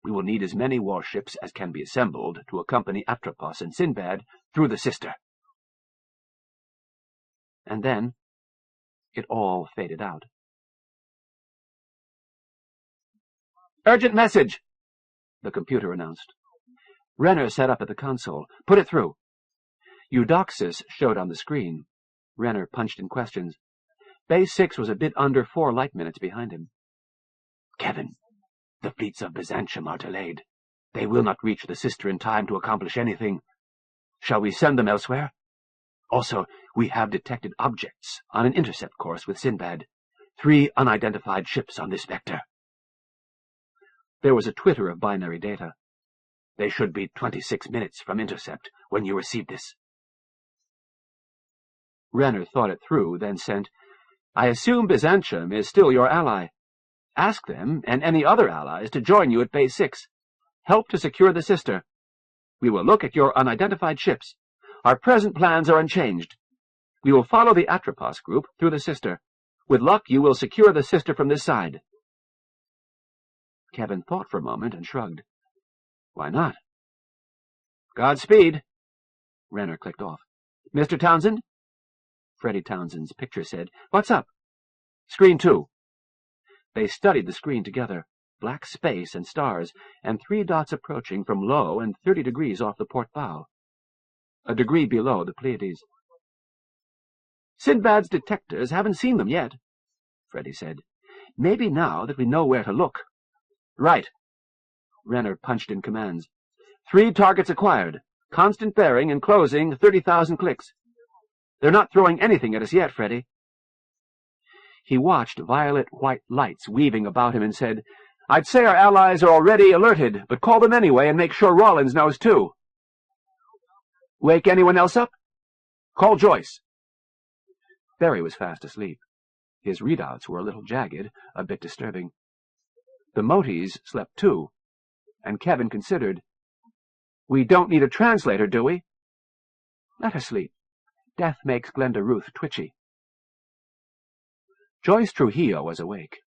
we will need as many warships as can be assembled to accompany Atropos and Sinbad through the Sister. And then it all faded out. Urgent message, the computer announced. Renner sat up at the console. Put it through. Eudoxus showed on the screen. Renner punched in questions. Base 6 was a bit under 4 light minutes behind him. Kevin, the fleets of Byzantium are delayed. They will not reach the Sister in time to accomplish anything. Shall we send them elsewhere? Also, we have detected objects on an intercept course with Sinbad. 3 unidentified ships on this vector. There was a twitter of binary data. They should be 26 minutes from intercept when you receive this. Renner thought it through, then sent, I assume Byzantium is still your ally. Ask them, and any other allies, to join you at Base 6. Help to secure the Sister. We will look at your unidentified ships. Our present plans are unchanged. We will follow the Atropos group through the Sister. With luck, you will secure the Sister from this side. Kevin thought for a moment and shrugged. Why not? Godspeed. Renner clicked off. Mr. Townsend? Freddie Townsend's picture said, What's up? Screen 2. They studied the screen together, black space and stars, and 3 dots approaching from low and 30 degrees off the port bow. A degree below the Pleiades. Sinbad's detectors haven't seen them yet, Freddie said. Maybe now that we know where to look. Right. Renner punched in commands. 3 targets acquired. Constant bearing and closing 30,000 clicks. They're not throwing anything at us yet, Freddie. He watched violet-white lights weaving about him and said, I'd say our allies are already alerted, but call them anyway and make sure Rollins knows too. Wake anyone else up? Call Joyce. Barry was fast asleep. His readouts were a little jagged, a bit disturbing. The Moties slept too, and Kevin considered, We don't need a translator, do we? Let her sleep. Death makes Glenda Ruth twitchy. Joyce Trujillo was awake.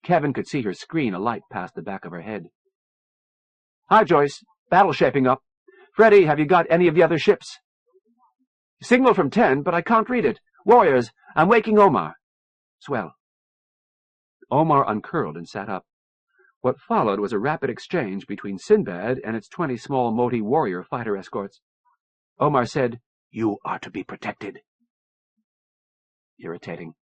Kevin could see her screen alight past the back of her head. Hi, Joyce. Battle shaping up. Freddie, have you got any of the other ships? Signal from 10, but I can't read it. Warriors, I'm waking Omar. Swell. Omar uncurled and sat up. What followed was a rapid exchange between Sinbad and its 20 small Moti warrior fighter escorts. Omar said, You are to be protected. Irritating.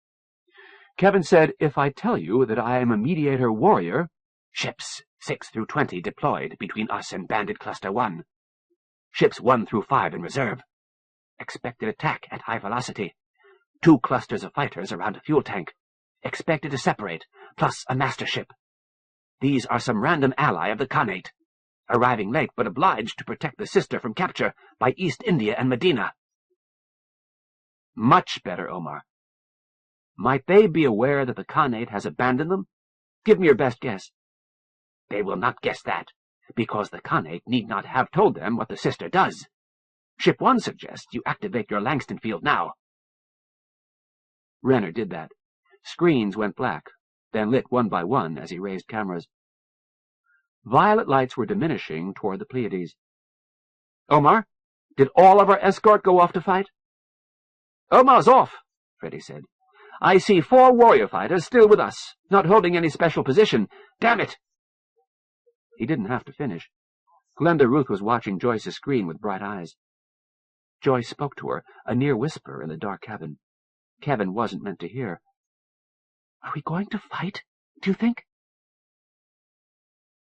Kevin said, If I tell you that I am a mediator warrior, ships 6 through 20 deployed between us and Bandit Cluster 1. Ships 1 through 5 in reserve. Expected attack at high velocity. 2 clusters of fighters around a fuel tank. Expected to separate, plus a master ship. These are some random ally of the Khanate, arriving late but obliged to protect the Sister from capture by East India and Medina. Much better, Omar. Might they be aware that the Khanate has abandoned them? Give me your best guess. They will not guess that, because the Khanate need not have told them what the Sister does. Ship 1 suggests you activate your Langston field now. Renner did that. Screens went black, then lit one by one as he raised cameras. Violet lights were diminishing toward the Pleiades. Omar, did all of our escort go off to fight? Omar's off, Freddie said. I see 4 warrior fighters still with us, not holding any special position. Damn it! He didn't have to finish. Glenda Ruth was watching Joyce's screen with bright eyes. Joyce spoke to her, a near whisper in the dark cabin. Kevin wasn't meant to hear. Are we going to fight, do you think?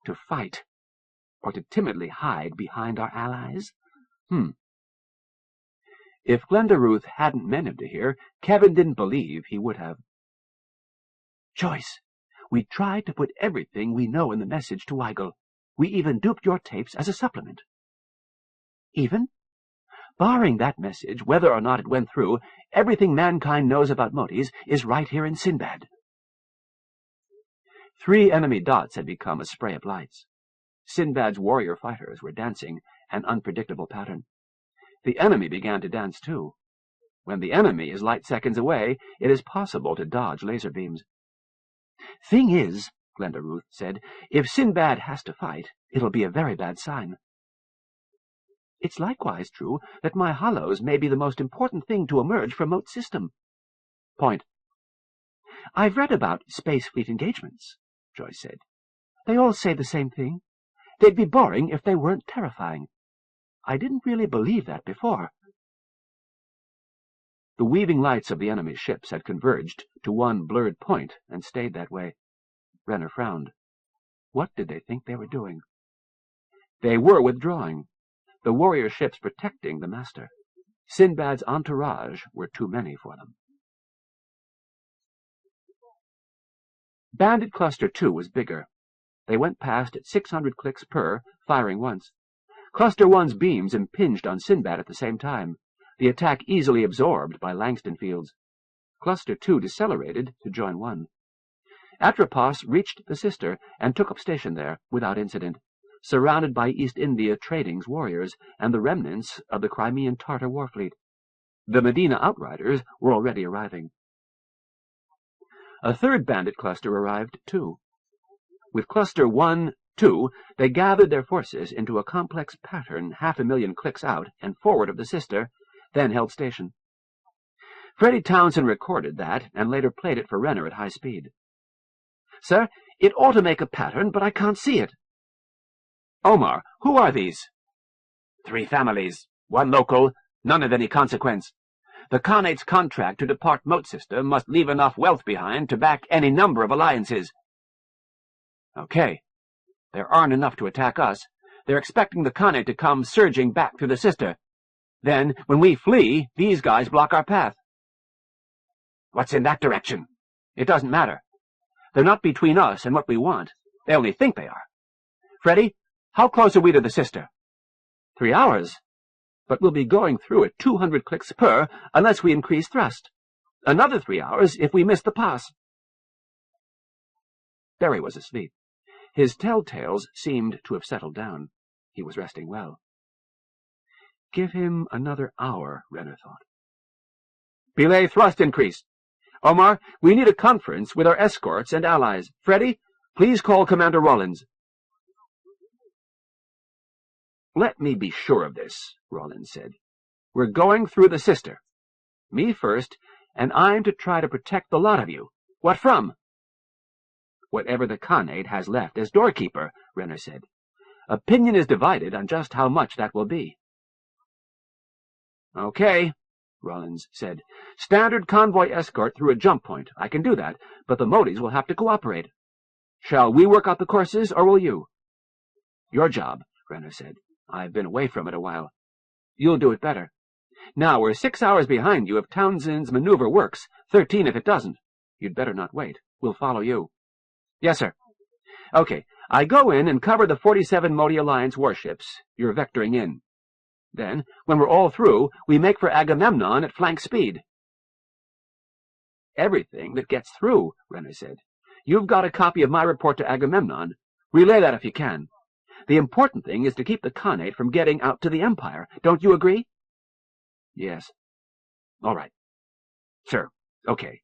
To fight, or to timidly hide behind our allies? If Glendaruth hadn't meant him to hear, Kevin didn't believe he would have. Joyce, we tried to put everything we know in the message to Weigel. We even duped your tapes as a supplement. Even? Barring that message, whether or not it went through, everything mankind knows about Motis is right here in Sinbad. 3 enemy dots had become a spray of lights. Sinbad's warrior fighters were dancing, an unpredictable pattern. The enemy began to dance too. When the enemy is light seconds away, it is possible to dodge laser beams. "Thing is," Glendaruth said, "if Sinbad has to fight, it'll be a very bad sign." "It's likewise true that my hollows may be the most important thing to emerge from Moat's system." "Point." "I've read about space fleet engagements," Joyce said. "They all say the same thing. They'd be boring if they weren't terrifying. I didn't really believe that before." The weaving lights of the enemy's ships had converged to one blurred point and stayed that way. Renner frowned. What did they think they were doing? They were withdrawing, the warrior ships protecting the master. Sinbad's entourage were too many for them. Bandit Cluster 2 was bigger. They went past at 600 clicks per, firing once. Cluster 1's beams impinged on Sinbad at the same time, the attack easily absorbed by Langston fields. Cluster 2 decelerated to join 1. Atropos reached the sister and took up station there without incident, surrounded by East India Trading's warriors and the remnants of the Crimean Tartar war fleet. The Medina outriders were already arriving. A third bandit cluster arrived, too. With Cluster 1, 2, they gathered their forces into a complex pattern 500,000 clicks out and forward of the sister, then held station. Freddie Townsend recorded that and later played it for Renner at high speed. "Sir, it ought to make a pattern, but I can't see it." "Omar, who are these?" 3 families, 1 local, none of any consequence. The Khanate's contract to depart Moat system must leave enough wealth behind to back any number of alliances." "Okay. There aren't enough to attack us. They're expecting the Khanate to come surging back through the sister. Then, when we flee, these guys block our path." "What's in that direction?" "It doesn't matter. They're not between us and what we want. They only think they are. Freddie, how close are we to the sister?" 3 hours. But we'll be going through at 200 clicks per unless we increase thrust. Another 3 hours if we miss the pass. Barry was asleep. His telltales seemed to have settled down. He was resting well. Give him another hour, Renner thought. "Belay thrust increase. Omar, we need a conference with our escorts and allies. Freddie, please call Commander Rollins." "Let me be sure of this," Rollins said. "We're going through the sister. Me first, and I'm to try to protect the lot of you. What from?" "Whatever the Khanate has left as doorkeeper," Renner said. "Opinion is divided on just how much that will be." "Okay," Rollins said. "Standard convoy escort through a jump point. I can do that, but the Motis will have to cooperate. Shall we work out the courses, or will you?" "Your job," Renner said. "I've been away from it a while. You'll do it better. Now, we're 6 hours behind you if Townsend's maneuver works, 13 if it doesn't. You'd better not wait. We'll follow you." "Yes, sir." "Okay, I go in and cover the 47 Modi Alliance warships. You're vectoring in. Then, when we're all through, we make for Agamemnon at flank speed." "Everything that gets through," Renner said. "You've got a copy of my report to Agamemnon. Relay that if you can. The important thing is to keep the Khanate from getting out to the Empire. Don't you agree?" "Yes." "All right." "Sir, okay.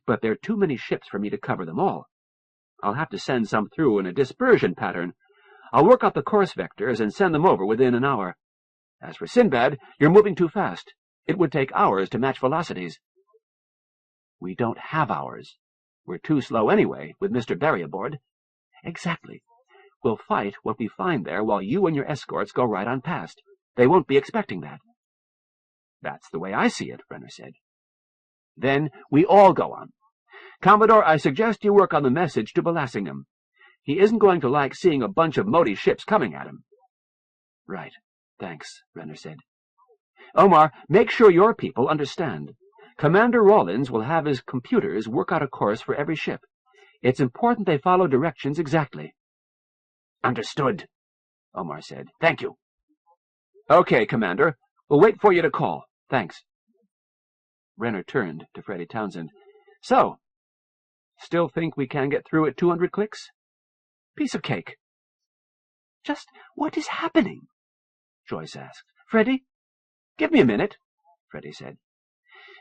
But there are too many ships for me to cover them all. I'll have to send some through in a dispersion pattern. I'll work out the course vectors and send them over within an hour. As for Sinbad, you're moving too fast. It would take hours to match velocities." "We don't have hours. We're too slow anyway, with Mr. Berry aboard." "Exactly. We'll fight what we find there while you and your escorts go right on past. They won't be expecting that." "That's the way I see it," Renner said. "Then we all go on. Commodore, I suggest you work on the message to Belassingham. He isn't going to like seeing a bunch of Modi ships coming at him. Right. Thanks, Renner said. Omar, make sure your people understand. Commander Rawlins will have his computers work out a course for every ship. It's important they follow directions exactly. Understood, Omar said. Thank you. Okay, Commander. We'll wait for you to call. Thanks. Renner turned to Freddie Townsend. So, still think we can get through at 200 clicks? Piece of cake. Just what is happening? Joyce asked. Freddie? Give me a minute, Freddie said.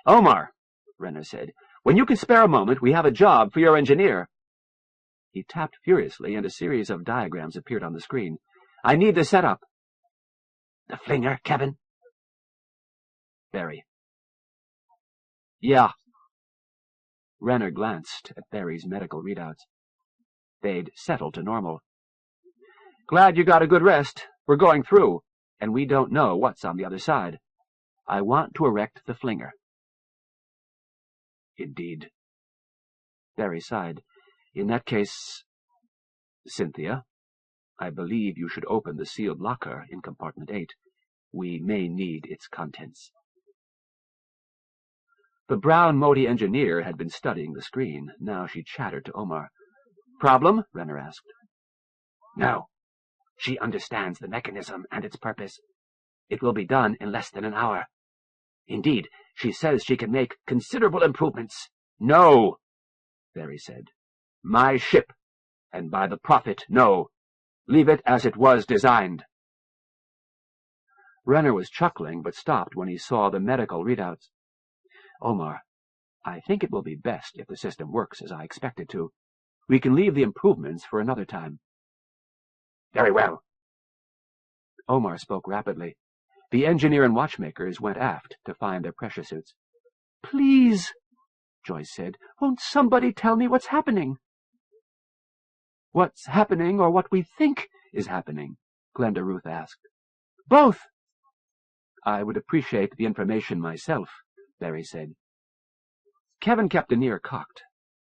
Omar, Renner said, when you can spare a moment, we have a job for your engineer. He tapped furiously, and a series of diagrams appeared on the screen. I need the setup. The flinger, Kevin? Barry. Yeah. Renner glanced at Barry's medical readouts. They'd settled to normal. Glad you got a good rest. We're going through, and we don't know what's on the other side. I want to erect the flinger. Indeed. Barry sighed. In that case, Cynthia, I believe you should open the sealed locker in compartment 8. We may need its contents. The brown Modi engineer had been studying the screen. Now she chattered to Omar. Problem? Renner asked. No. She understands the mechanism and its purpose. It will be done in less than an hour. Indeed, she says she can make considerable improvements. No, Barry said. My ship, and by the Prophet, no. Leave it as it was designed. Renner was chuckling, but stopped when he saw the medical readouts. Omar, I think it will be best if the system works as I expect it to. We can leave the improvements for another time. Very well. Omar spoke rapidly. The engineer and watchmakers went aft to find their pressure suits. Please, Joyce said, won't somebody tell me what's happening? What's happening or what we think is happening? Glenda Ruth asked. Both. I would appreciate the information myself, Barry said. Kevin kept an ear cocked.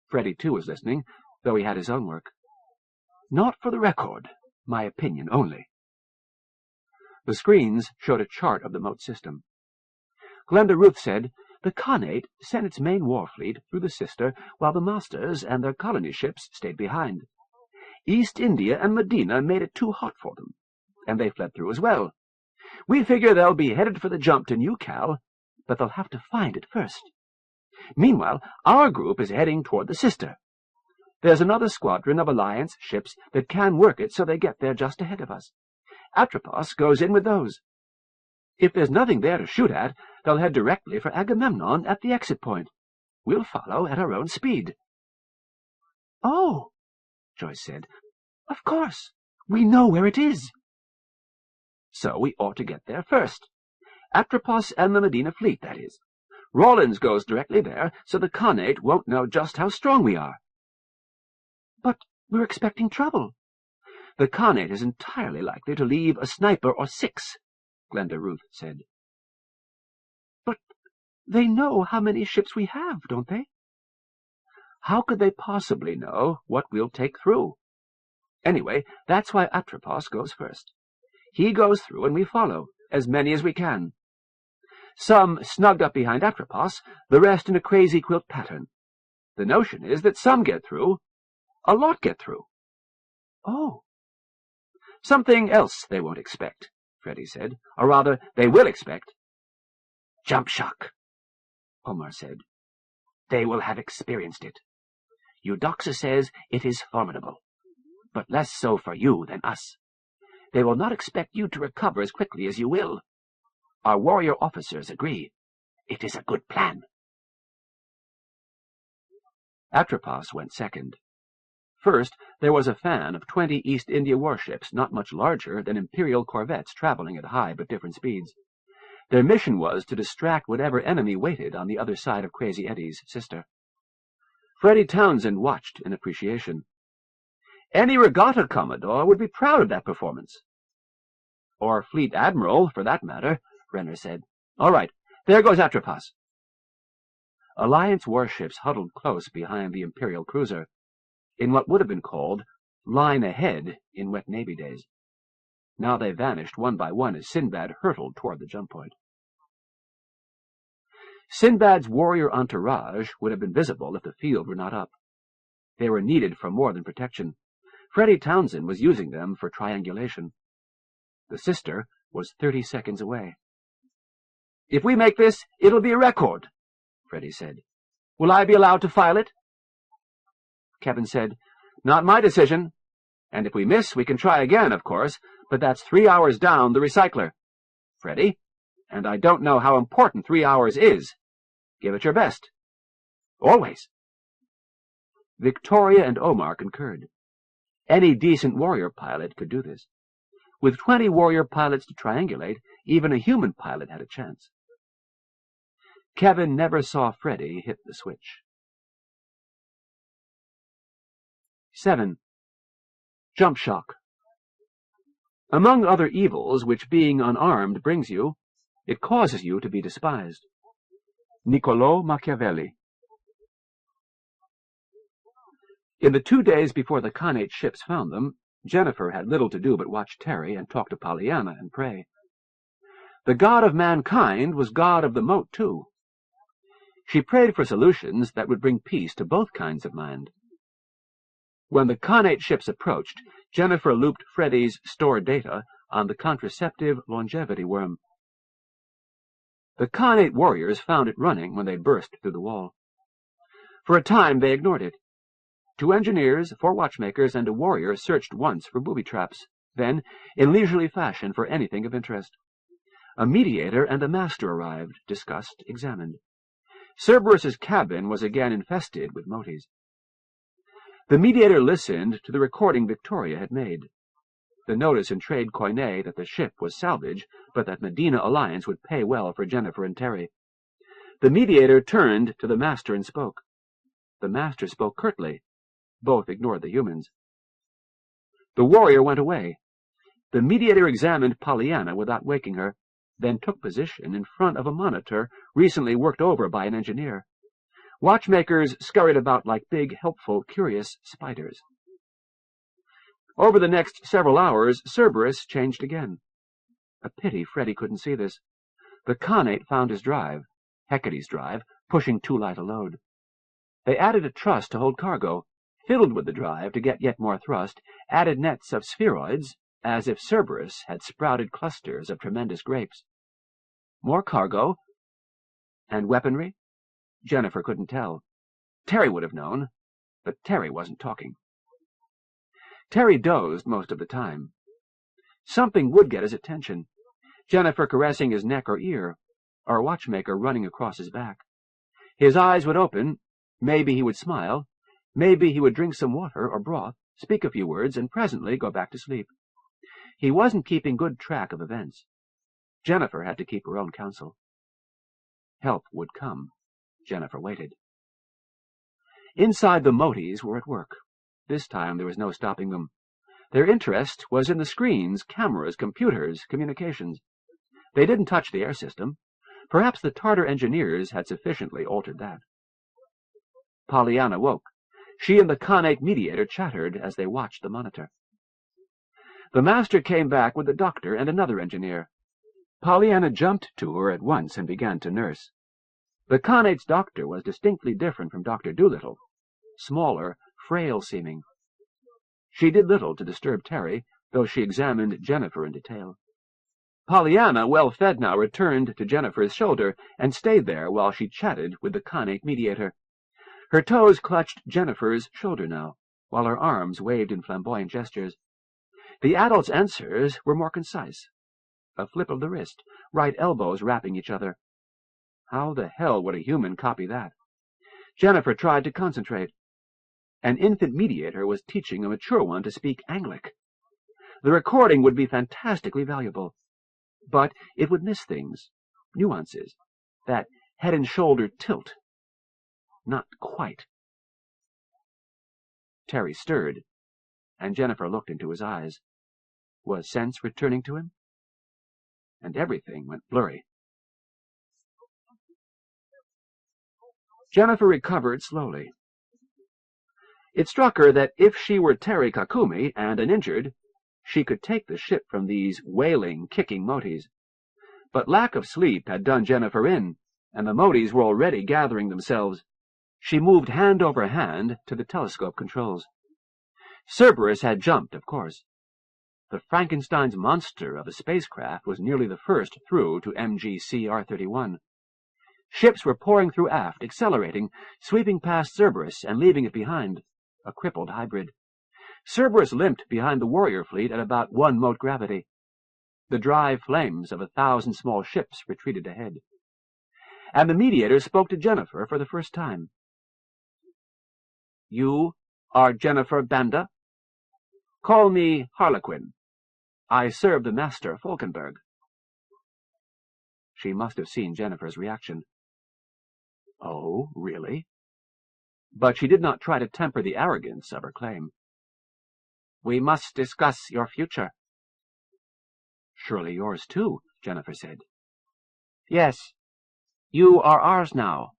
Freddie, too, was listening, though he had his own work. Not for the record, my opinion only. The screens showed a chart of the moat system. Glenda Ruth said, the Khanate sent its main war fleet through the Sister, while the Masters and their colony ships stayed behind. East India and Medina made it too hot for them, and they fled through as well. We figure they'll be headed for the jump to New Cal, but they'll have to find it first. Meanwhile, our group is heading toward the Sister. There's another squadron of Alliance ships that can work it so they get there just ahead of us. Atropos goes in with those. If there's nothing there to shoot at, they'll head directly for Agamemnon at the exit point. We'll follow at our own speed. Oh, Joyce said. Of course. We know where it is. So we ought to get there first. Atropos and the Medina fleet, that is. Rawlins goes directly there, so the Khanate won't know just how strong we are. But we're expecting trouble. The Khanate is entirely likely to leave a sniper or 6, Glenda Ruth said. But they know how many ships we have, don't they? How could they possibly know what we'll take through? Anyway, that's why Atropos goes first. He goes through and we follow, as many as we can. Some snugged up behind Atropos, the rest in a crazy quilt pattern. The notion is that some get through, a lot get through. Oh. Something else they won't expect, Freddie said, or rather, they will expect. Jump shock, Omar said. They will have experienced it. Eudoxus says it is formidable, but less so for you than us. They will not expect you to recover as quickly as you will. Our warrior officers agree. It is a good plan. Atropos went second. First, there was a fan of 20 East India warships not much larger than Imperial corvettes traveling at high but different speeds. Their mission was to distract whatever enemy waited on the other side of Crazy Eddie's Sister. Freddie Townsend watched in appreciation. Any regatta commodore would be proud of that performance. Or fleet admiral, for that matter, Renner said. All right, there goes Atropos. Alliance warships huddled close behind the Imperial cruiser, in what would have been called line ahead in wet Navy days. Now they vanished one by one as Sinbad hurtled toward the jump point. Sinbad's warrior entourage would have been visible if the field were not up. They were needed for more than protection. Freddie Townsend was using them for triangulation. The sister was 30 seconds away. "If we make this, it'll be a record," Freddie said. "Will I be allowed to file it?" Kevin said, "Not my decision. And if we miss, we can try again, of course, but that's 3 hours down the recycler. Freddie, and I don't know how important 3 hours is. Give it your best. Always." Victoria and Omar concurred. Any decent warrior pilot could do this. With 20 warrior pilots to triangulate, even a human pilot had a chance. Kevin never saw Freddie hit the switch. 7. Jump shock. Among other evils which being unarmed brings you, it causes you to be despised. Niccolò Machiavelli. In the 2 days before the Khanate ships found them, Jennifer had little to do but watch Terry and talk to Pollyanna and pray. The God of mankind was God of the moat, too. She prayed for solutions that would bring peace to both kinds of land. When the Khanate ships approached, Jennifer looped Freddie's stored data on the contraceptive longevity worm. The Khanate warriors found it running when they burst through the wall. For a time they ignored it. 2 engineers, 4 watchmakers, and a warrior searched once for booby traps, then, in leisurely fashion, for anything of interest. A mediator and a master arrived, discussed, examined. Cerberus's cabin was again infested with moties. The mediator listened to the recording Victoria had made. The notice in Trade Coinée that the ship was salvage, but that Medina Alliance would pay well for Jennifer and Terry. The mediator turned to the master and spoke. The master spoke curtly. Both ignored the humans. The warrior went away. The mediator examined Pollyanna without waking her, then took position in front of a monitor recently worked over by an engineer. Watchmakers scurried about like big, helpful, curious spiders. Over the next several hours, Cerberus changed again. A pity Freddie couldn't see this. The Khanate found his drive, Hecate's drive, pushing too light a load. They added a truss to hold cargo, fiddled with the drive to get yet more thrust, added nets of spheroids, as if Cerberus had sprouted clusters of tremendous grapes. More cargo? And weaponry? Jennifer couldn't tell. Terry would have known, but Terry wasn't talking. Terry dozed most of the time. Something would get his attention. Jennifer caressing his neck or ear, or a watchmaker running across his back. His eyes would open, maybe he would smile, maybe he would drink some water or broth, speak a few words, and presently go back to sleep. He wasn't keeping good track of events. Jennifer had to keep her own counsel. Help would come. Jennifer waited. Inside the moties were at work. This time there was no stopping them. Their interest was in the screens, cameras, computers, communications. They didn't touch the air system. Perhaps the Tartar engineers had sufficiently altered that. Pollyanna woke. She and the Khanate mediator chattered as they watched the monitor. The master came back with the doctor and another engineer. Pollyanna jumped to her at once and began to nurse. The Khanate's doctor was distinctly different from Dr. Doolittle, smaller, frail-seeming. She did little to disturb Terry, though she examined Jennifer in detail. Pollyanna, well-fed now, returned to Jennifer's shoulder and stayed there while she chatted with the Khanate mediator. Her toes clutched Jennifer's shoulder now, while her arms waved in flamboyant gestures. The adult's answers were more concise. A flip of the wrist, right elbows rapping each other. How the hell would a human copy that? Jennifer tried to concentrate. An infant mediator was teaching a mature one to speak Anglic. The recording would be fantastically valuable, but it would miss things, nuances, that head-and-shoulder tilt. Not quite. Terry stirred, and Jennifer looked into his eyes. Was sense returning to him? And everything went blurry. Jennifer recovered slowly. It struck her that if she were Terry Kakumi and uninjured, she could take the ship from these wailing, kicking Motis. But lack of sleep had done Jennifer in, and the Motis were already gathering themselves. She moved hand over hand to the telescope controls. Cerberus had jumped, of course. The Frankenstein's monster of a spacecraft was nearly the first through to MGC-R31. Ships were pouring through aft, accelerating, sweeping past Cerberus and leaving it behind, a crippled hybrid. Cerberus limped behind the warrior fleet at about 1 mote gravity. The dry flames of 1,000 small ships retreated ahead. And the mediator spoke to Jennifer for the first time. "You are Jennifer Banda? Call me Harlequin. I serve the Master Falkenberg." She must have seen Jennifer's reaction. Oh, really? But she did not try to temper the arrogance of her claim. "We must discuss your future." "Surely yours too," Jennifer said. "Yes. You are ours now.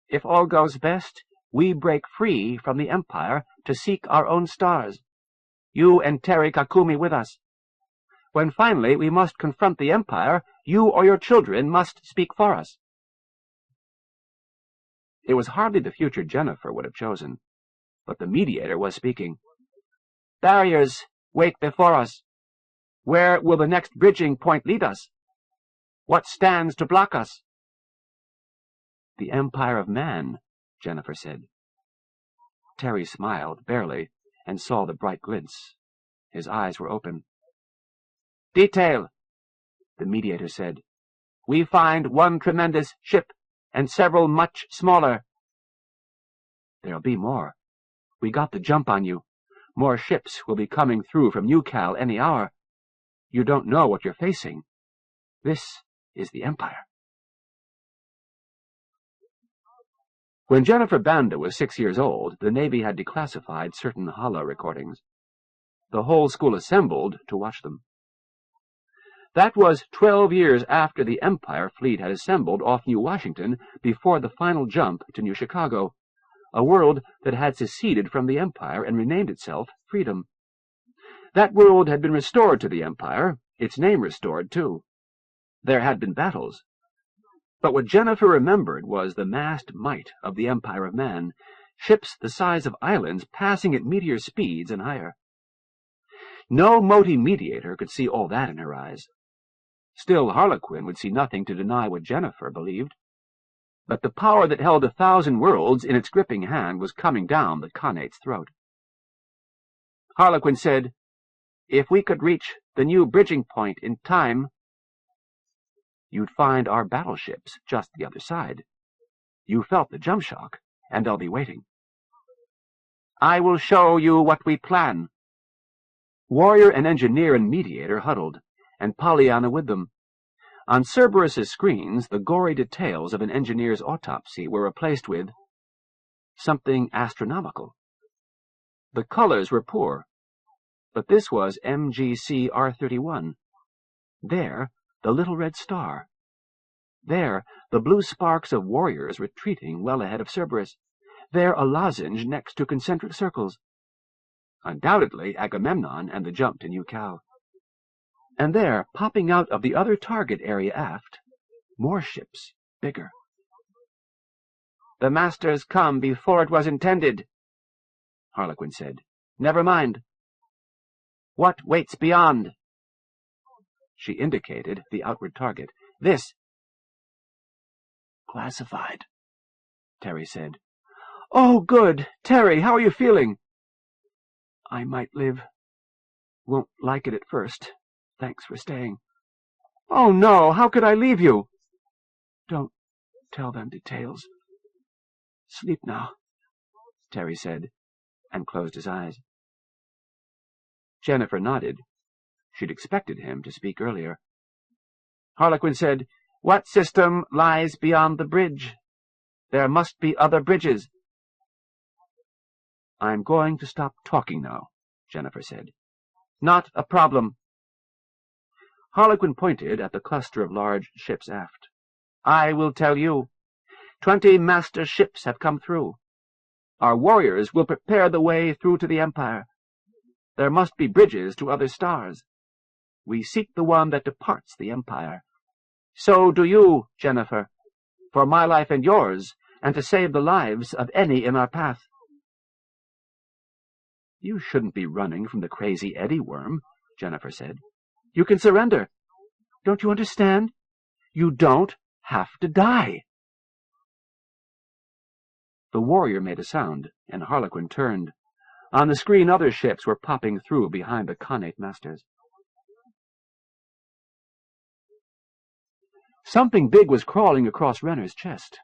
If all goes best, we break free from the Empire to seek our own stars. You and Terry Kakumi with us. When finally we must confront the Empire, you or your children must speak for us." It was hardly the future Jennifer would have chosen, but the mediator was speaking. "Barriers wait before us. Where will the next bridging point lead us? What stands to block us?" "The Empire of Man," Jennifer said. Terry smiled, barely, and saw the bright glints. His eyes were open. "Detail," the mediator said. "We find one tremendous ship, and several much smaller." "There'll be more. We got the jump on you. More ships will be coming through from Newcal any hour. You don't know what you're facing. This is the Empire." When Jennifer Banda was 6 years old, the Navy had declassified certain holo recordings. The whole school assembled to watch them. That was 12 years after the Empire fleet had assembled off New Washington before the final jump to New Chicago, a world that had seceded from the Empire and renamed itself Freedom. That world had been restored to the Empire, its name restored, too. There had been battles. But what Jennifer remembered was the massed might of the Empire of Man, ships the size of islands passing at meteor speeds and higher. No Moti mediator could see all that in her eyes. Still, Harlequin would see nothing to deny what Jennifer believed. But the power that held 1,000 worlds in its gripping hand was coming down the Khanate's throat. Harlequin said, "If we could reach the new bridging point in time, you'd find our battleships just the other side. You felt the jump shock, and they'll be waiting." "I will show you what we plan." Warrior and engineer and mediator huddled, and Pollyanna with them. On Cerberus's screens, the gory details of an engineer's autopsy were replaced with something astronomical. The colors were poor, but this was MGC-R31. There, the little red star. There, the blue sparks of warriors retreating well ahead of Cerberus. There, a lozenge next to concentric circles. Undoubtedly Agamemnon and the jump to Newcal. And there, popping out of the other target area aft, more ships, bigger. "The Masters come before it was intended," Harlequin said. "Never mind. What waits beyond?" She indicated the outward target. "This." "Classified," Terry said. "Oh, good. Terry, how are you feeling?" "I might live. Won't like it at first. Thanks for staying." "Oh, no, how could I leave you?" "Don't tell them details. Sleep now," Terry said, and closed his eyes. Jennifer nodded. She'd expected him to speak earlier. Harlequin said, "What system lies beyond the bridge? There must be other bridges." "I'm going to stop talking now," Jennifer said. "Not a problem." Harlequin pointed at the cluster of large ships aft. "I will tell you. 20 master ships have come through. Our warriors will prepare the way through to the Empire. There must be bridges to other stars. We seek the one that departs the Empire. So do you, Jennifer, for my life and yours, and to save the lives of any in our path. You shouldn't be running from the crazy Eddie worm, Jennifer said. You can surrender. Don't you understand? You don't have to die. The warrior made a sound, and Harlequin turned. On the screen, other ships were popping through behind the Khanate masters. Something big was crawling across Renner's chest.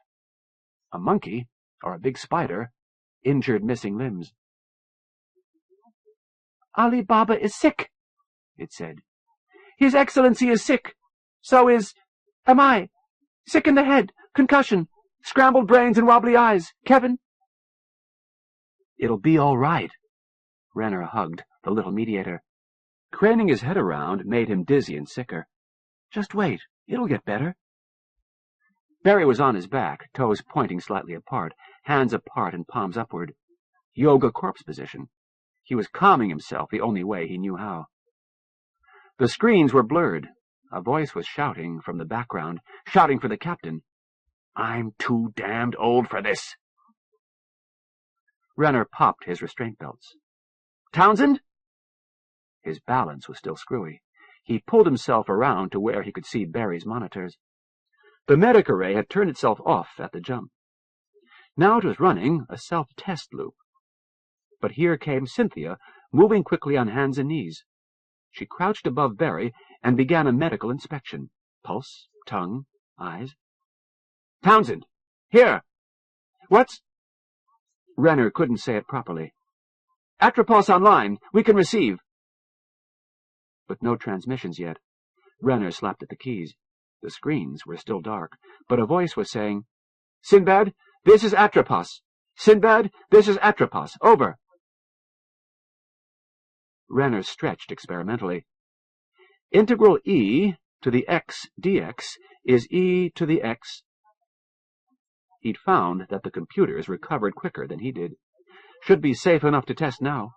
A monkey, or a big spider, injured missing limbs. Ali Baba is sick, it said. His Excellency is sick. Am I. Sick in the head, concussion, scrambled brains and wobbly eyes. Kevin? It'll be all right. Renner hugged the little mediator. Craning his head around made him dizzy and sicker. Just wait. It'll get better. Barry was on his back, toes pointing slightly apart, hands apart and palms upward. Yoga corpse position. He was calming himself the only way he knew how. The screens were blurred. A voice was shouting from the background, shouting for the captain. I'm too damned old for this. Renner popped his restraint belts. Townsend? His balance was still screwy. He pulled himself around to where he could see Barry's monitors. The medic array had turned itself off at the jump. Now it was running a self-test loop. But here came Cynthia, moving quickly on hands and knees. She crouched above Barry and began a medical inspection. Pulse, tongue, eyes. Townsend! Here! What's... Renner couldn't say it properly. Atropos online. We can receive. But no transmissions yet. Renner slapped at the keys. The screens were still dark, but a voice was saying, Sinbad, this is Atropos. Sinbad, this is Atropos. Over. Renner stretched experimentally. Integral e to the x dx is e to the x. He'd found that the computers recovered quicker than he did. Should be safe enough to test now.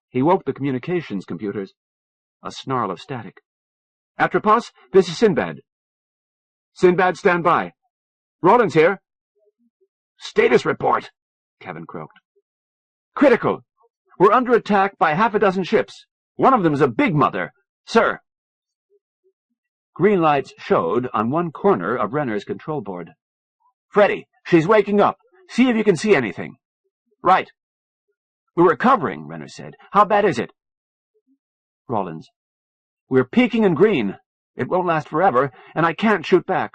He woke the communications computers. A snarl of static. Atropos, this is Sinbad. Sinbad, stand by. Rollins here. Status report, Kevin croaked. Critical. We're under attack by half a dozen ships. One of them is a big mother. Sir. Green lights showed on one corner of Renner's control board. Freddy, she's waking up. See if you can see anything. Right. We're recovering, Renner said. How bad is it? Rollins. We're peaking in green. It won't last forever, and I can't shoot back.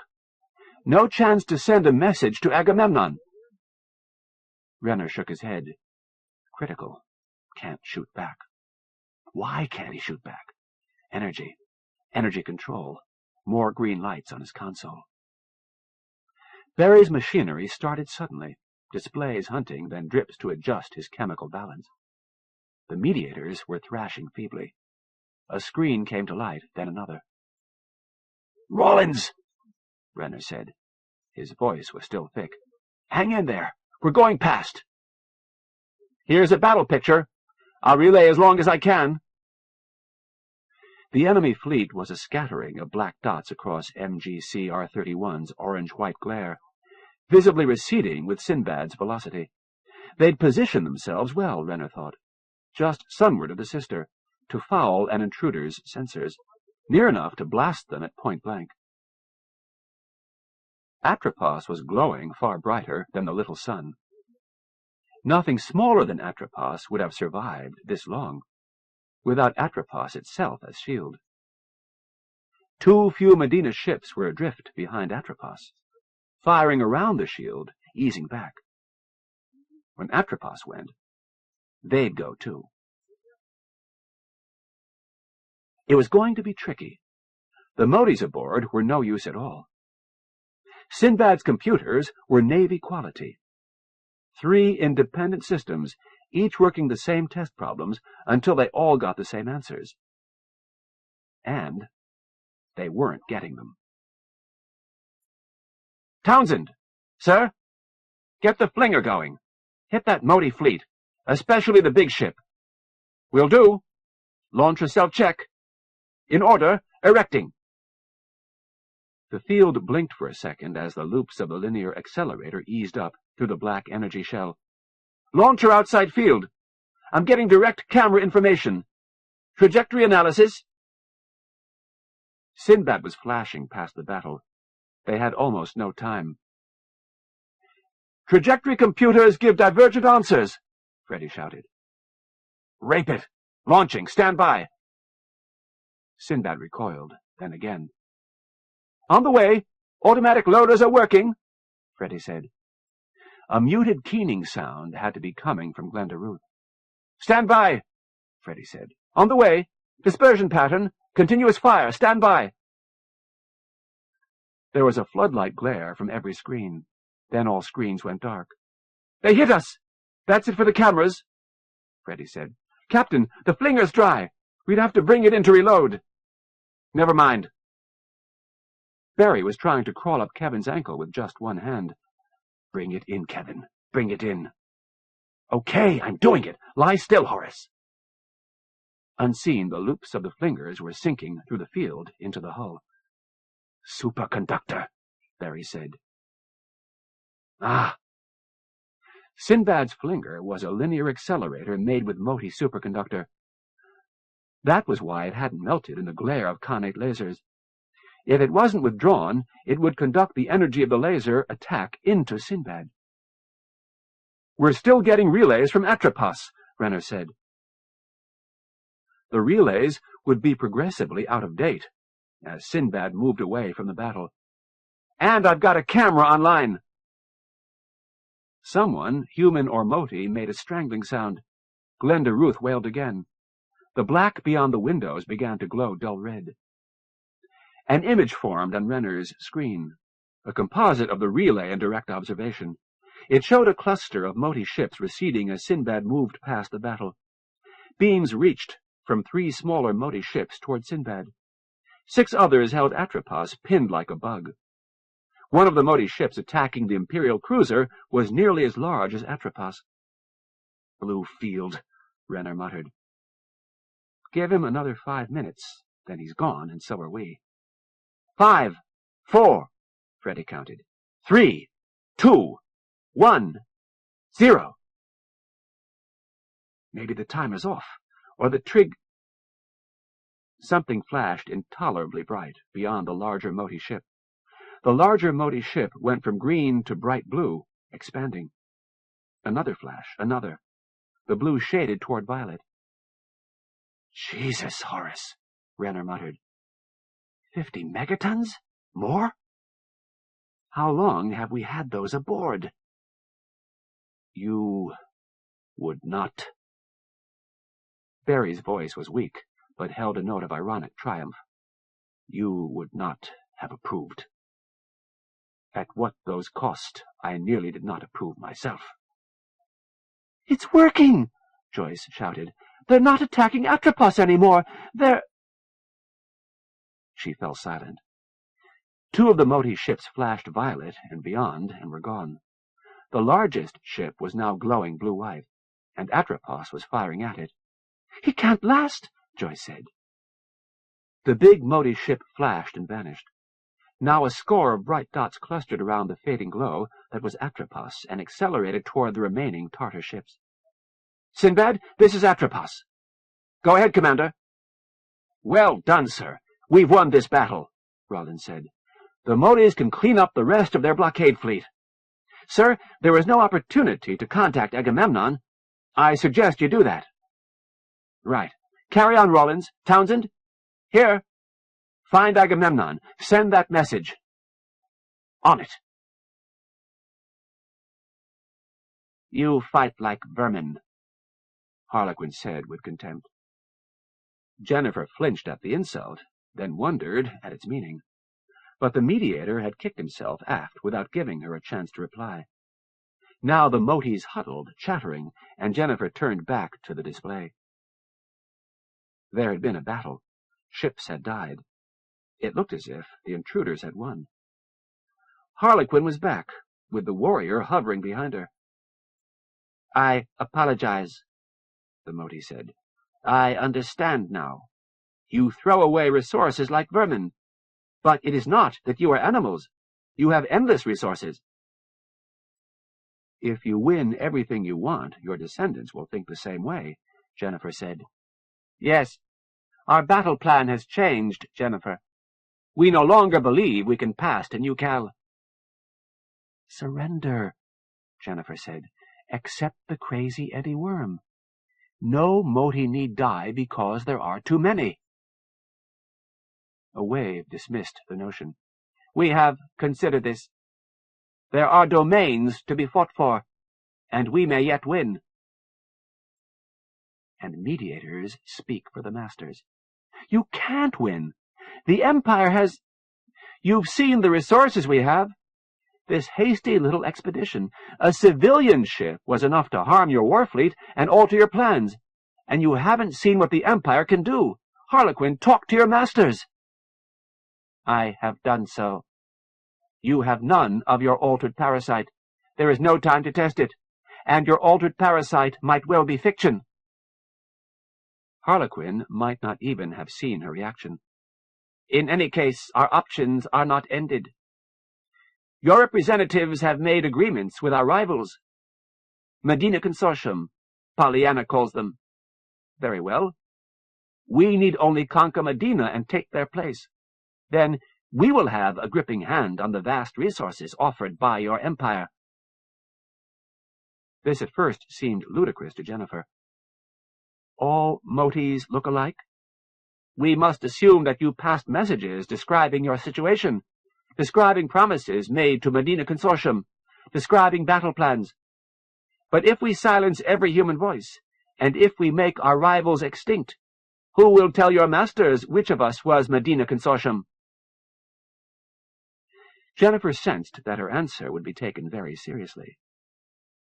No chance to send a message to Agamemnon. Renner shook his head. Critical. Can't shoot back. Why can't he shoot back? Energy. Energy control. More green lights on his console. Barry's machinery started suddenly. Displays hunting, then drips to adjust his chemical balance. The mediators were thrashing feebly. A screen came to light, then another. Rollins, Renner said. His voice was still thick. Hang in there. We're going past. Here's a battle picture. I'll relay as long as I can. The enemy fleet was a scattering of black dots across MGC R-31's orange-white glare, visibly receding with Sinbad's velocity. They'd positioned themselves well, Renner thought, just sunward of the sister, to foul an intruder's sensors, near enough to blast them at point blank. Atropos was glowing far brighter than the little sun. Nothing smaller than Atropos would have survived this long, without Atropos itself as shield. Too few Medina ships were adrift behind Atropos, firing around the shield, easing back. When Atropos went, they'd go too. It was going to be tricky. The Modis aboard were no use at all. Sinbad's computers were Navy quality. 3 independent systems, each working the same test problems until they all got the same answers. And they weren't getting them. Townsend! Sir? Get the flinger going. Hit that Modi fleet, especially the big ship. Will do. Launch a self-check. In order, erecting. The field blinked for a second as the loops of the linear accelerator eased up through the black energy shell. Launcher outside field. I'm getting direct camera information. Trajectory analysis. Sinbad was flashing past the battle. They had almost no time. Trajectory computers give divergent answers, Freddy shouted. Rape it. Launching. Stand by. Sinbad recoiled, then again. On the way. Automatic loaders are working, Freddy said. A muted keening sound had to be coming from Glenda Ruth. Stand by, Freddy said. On the way. Dispersion pattern. Continuous fire. Stand by. There was a floodlight glare from every screen. Then all screens went dark. They hit us! That's it for the cameras, Freddy said. Captain, the flinger's dry. We'd have to bring it in to reload. Never mind. Barry was trying to crawl up Kevin's ankle with just one hand. Bring it in, Kevin. Bring it in. Okay, I'm doing it. Lie still, Horace. Unseen, the loops of the flingers were sinking through the field into the hull. Superconductor, Barry said. Ah. Sinbad's flinger was a linear accelerator made with Moti superconductor. That was why it hadn't melted in the glare of Khanate lasers. If it wasn't withdrawn, it would conduct the energy of the laser attack into Sinbad. We're still getting relays from Atropos, Renner said. The relays would be progressively out of date as Sinbad moved away from the battle. And I've got a camera online. Someone, human or Moti, made a strangling sound. Glenda Ruth wailed again. The black beyond the windows began to glow dull red. An image formed on Renner's screen, a composite of the relay and direct observation. It showed a cluster of Moti ships receding as Sinbad moved past the battle. Beams reached from 3 smaller Moti ships toward Sinbad. 6 others held Atropos pinned like a bug. One of the Moti ships attacking the Imperial cruiser was nearly as large as Atropos. Blue field, Renner muttered. Give him another 5 minutes, then he's gone, and so are we. 5, 4, Freddy counted. 3, 2, 1, 0. Maybe the timer's off, or the trig... Something flashed intolerably bright beyond the larger Moti ship. The larger Moti ship went from green to bright blue, expanding. Another flash, another. The blue shaded toward violet. Jesus, Horace, Renner muttered. 50 megatons? More? How long have we had those aboard? You would not. Barry's voice was weak, but held a note of ironic triumph. You would not have approved. At what those cost, I nearly did not approve myself. It's working, Joyce shouted. They're not attacking Atropos anymore. They're... She fell silent. 2 of the Moti ships flashed violet and beyond and were gone. The largest ship was now glowing blue-white, and Atropos was firing at it. He can't last, Joyce said. The big Moti ship flashed and vanished. Now a score of bright dots clustered around the fading glow that was Atropos and accelerated toward the remaining Tartar ships. Sinbad, this is Atropos. Go ahead, Commander. Well done, sir. We've won this battle, Rollins said. The Motis can clean up the rest of their blockade fleet. Sir, there was no opportunity to contact Agamemnon. I suggest you do that. Right. Carry on, Rollins. Townsend? Here. Find Agamemnon. Send that message. On it. You fight like vermin, Harlequin said with contempt. Jennifer flinched at the insult, then wondered at its meaning. But the mediator had kicked himself aft without giving her a chance to reply. Now the Motis huddled, chattering, and Jennifer turned back to the display. There had been a battle. Ships had died. It looked as if the intruders had won. Harlequin was back, with the warrior hovering behind her. I apologize, the Moti said. I understand now. You throw away resources like vermin. But it is not that you are animals. You have endless resources. If you win everything you want, your descendants will think the same way, Jennifer said. Yes, our battle plan has changed, Jennifer. We no longer believe we can pass to New Cal. Surrender, Jennifer said. Accept the crazy Eddie Worm. No Moti need die because there are too many. A wave dismissed the notion. We have considered this. There are domains to be fought for, and we may yet win. And mediators speak for the masters. You can't win. The Empire has... You've seen the resources we have. This hasty little expedition, a civilian ship, was enough to harm your war fleet and alter your plans. And you haven't seen what the Empire can do. Harlequin, talk to your masters. I have done so. You have none of your altered parasite. There is no time to test it, and your altered parasite might well be fiction. Harlequin might not even have seen her reaction. In any case, our options are not ended. Your representatives have made agreements with our rivals. Medina Consortium, Pollyanna calls them. Very well. We need only conquer Medina and take their place. Then we will have a gripping hand on the vast resources offered by your empire. This at first seemed ludicrous to Jennifer. All Motis look alike? We must assume that you passed messages describing your situation, describing promises made to Medina Consortium, describing battle plans. But if we silence every human voice, and if we make our rivals extinct, who will tell your masters which of us was Medina Consortium? Jennifer sensed that her answer would be taken very seriously.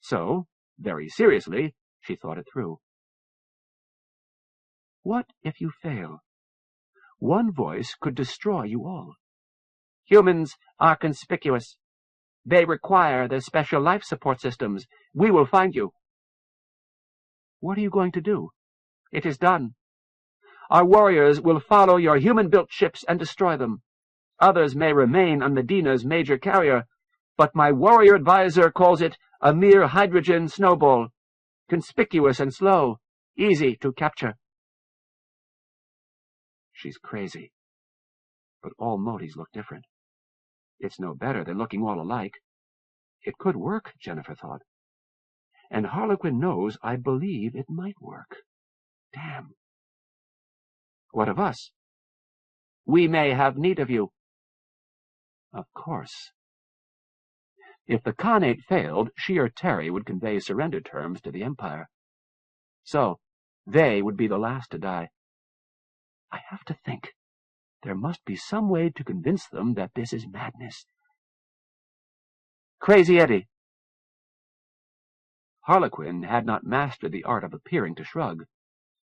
So, very seriously, she thought it through. What if you fail? One voice could destroy you all. Humans are conspicuous. They require their special life support systems. We will find you. What are you going to do? It is done. Our warriors will follow your human-built ships and destroy them. Others may remain on Medina's major carrier, but my warrior advisor calls it a mere hydrogen snowball, conspicuous and slow, easy to capture. She's crazy. But all Motis look different. It's no better than looking all alike. It could work, Jennifer thought. And Harlequin knows I believe it might work. Damn. What of us? We may have need of you. Of course. If the Khanate failed, she or Terry would convey surrender terms to the Empire. So, they would be the last to die. I have to think. There must be some way to convince them that this is madness. Crazy Eddie. Harlequin had not mastered the art of appearing to shrug,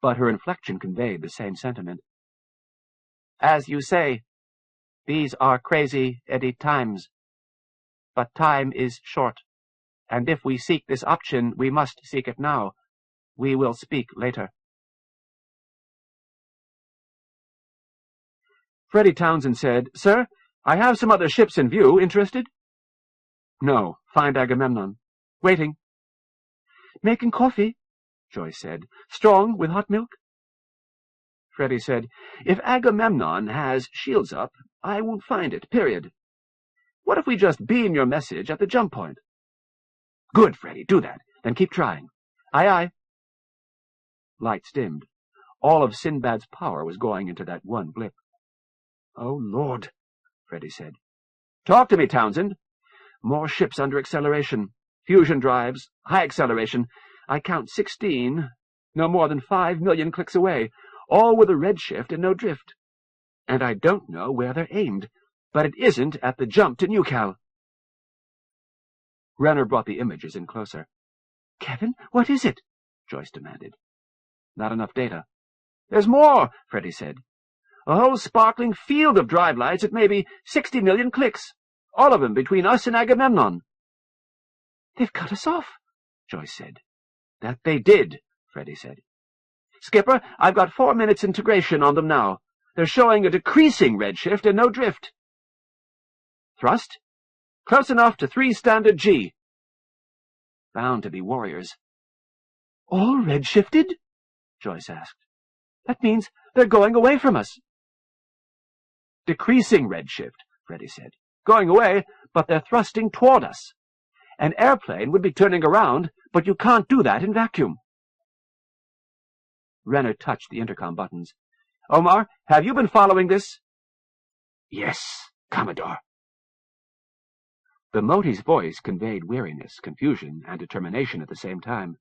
but her inflection conveyed the same sentiment. As you say, these are crazy Eddie times. But time is short, and if we seek this option, we must seek it now. We will speak later. Freddie Townsend said, Sir, I have some other ships in view. Interested? No. Find Agamemnon. Waiting. Making coffee, Joyce said. Strong with hot milk? Freddie said, If Agamemnon has shields up, I will find it, period. What if we just beam your message at the jump point? Good, Freddie, do that. Then keep trying. Aye, aye. Lights dimmed. All of Sinbad's power was going into that one blip. Oh, Lord, Freddie said. Talk to me, Townsend. More ships under acceleration. Fusion drives. High acceleration. I count 16, no more than 5 million clicks away, all with a redshift and no drift. And I don't know where they're aimed, but it isn't at the jump to New Cal. Renner brought the images in closer. Kevin, what is it? Joyce demanded. Not enough data. There's more, Freddie said. A whole sparkling field of drive lights at maybe 60 million clicks, all of them between us and Agamemnon. They've cut us off, Joyce said. That they did, Freddy said. Skipper, I've got 4 minutes integration on them now. They're showing a decreasing redshift and no drift. Thrust? Close enough to 3 standard G. Bound to be warriors. All redshifted? Joyce asked. That means they're going away from us. Decreasing redshift, Freddy said. Going away, but they're thrusting toward us. An airplane would be turning around, but you can't do that in vacuum. Renner touched the intercom buttons. Omar, have you been following this? Yes, Commodore. The Moti's voice conveyed weariness, confusion, and determination at the same time.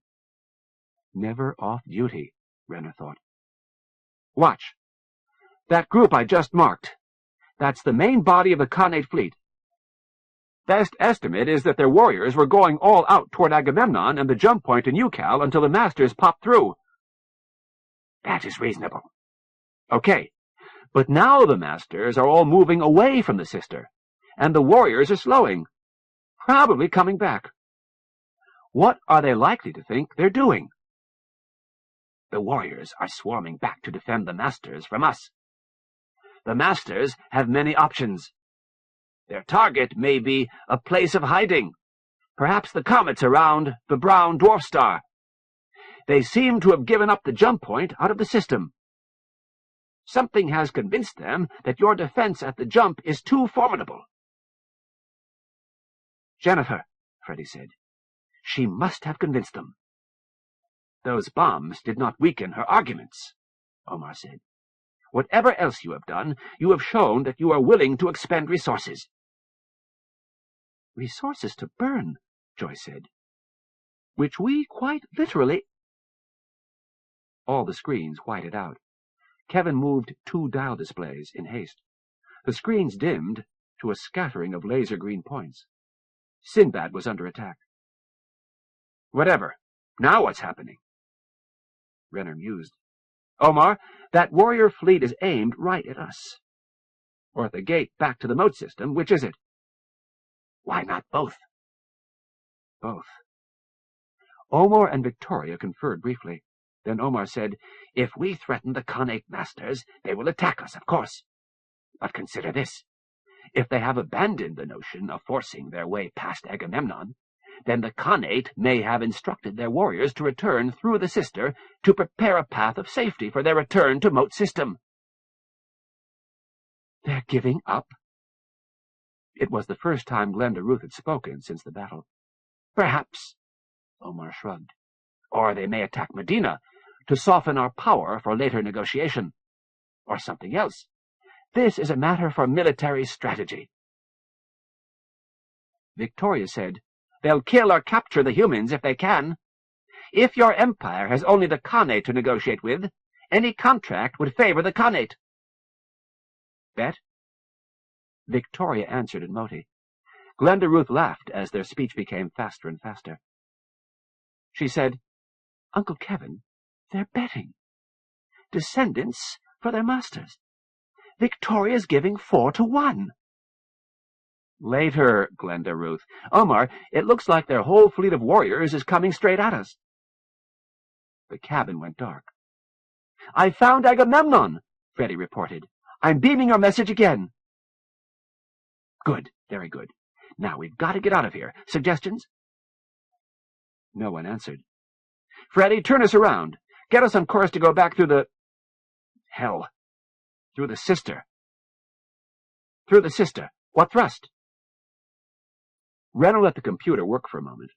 Never off duty, Renner thought. Watch. That group I just marked. That's the main body of the Khanate fleet. Best estimate is that their warriors were going all out toward Agamemnon and the jump point in Ucal until the masters popped through. That is reasonable. Okay, but now the masters are all moving away from the sister, and the warriors are slowing, probably coming back. What are they likely to think they're doing? The warriors are swarming back to defend the masters from us. The masters have many options. Their target may be a place of hiding, perhaps the comets around the brown dwarf star. They seem to have given up the jump point out of the system. Something has convinced them that your defense at the jump is too formidable. Jennifer, Freddy said. She must have convinced them. Those bombs did not weaken her arguments, Omar said. Whatever else you have done, you have shown that you are willing to expend resources. Resources to burn, Joyce said. Which we quite literally... All the screens whited out. Kevin moved 2 dial displays in haste. The screens dimmed to a scattering of laser green points. Sinbad was under attack. Whatever. Now what's happening? Renner mused. Omar, that warrior fleet is aimed right at us. Or at the gate back to the moat system. Which is it? Why not both? Both. Omar and Victoria conferred briefly. Then Omar said, If we threaten the Khanate masters, they will attack us, of course. But consider this. If they have abandoned the notion of forcing their way past Agamemnon, then the Khanate may have instructed their warriors to return through the sister to prepare a path of safety for their return to Moat System. They're giving up? It was the first time Glenda Ruth had spoken since the battle. Perhaps, Omar shrugged. Or they may attack Medina to soften our power for later negotiation. Or something else. This is a matter for military strategy. Victoria said, They'll kill or capture the humans if they can. If your empire has only the Khanate to negotiate with, any contract would favor the Khanate. Bet? Victoria answered in Moti. Glenda Ruth laughed as their speech became faster and faster. She said, Uncle Kevin, they're betting. Descendants for their masters. Victoria's giving 4-1. Later, Glenda Ruth. Omar, it looks like their whole fleet of warriors is coming straight at us. The cabin went dark. I found Agamemnon, Freddy reported. I'm beaming your message again. Good, very good. Now we've got to get out of here. Suggestions? No one answered. Freddy, turn us around. Get us on course to go back through the... Hell. Through the sister. Through the sister. What thrust? Renner let the computer work for a moment.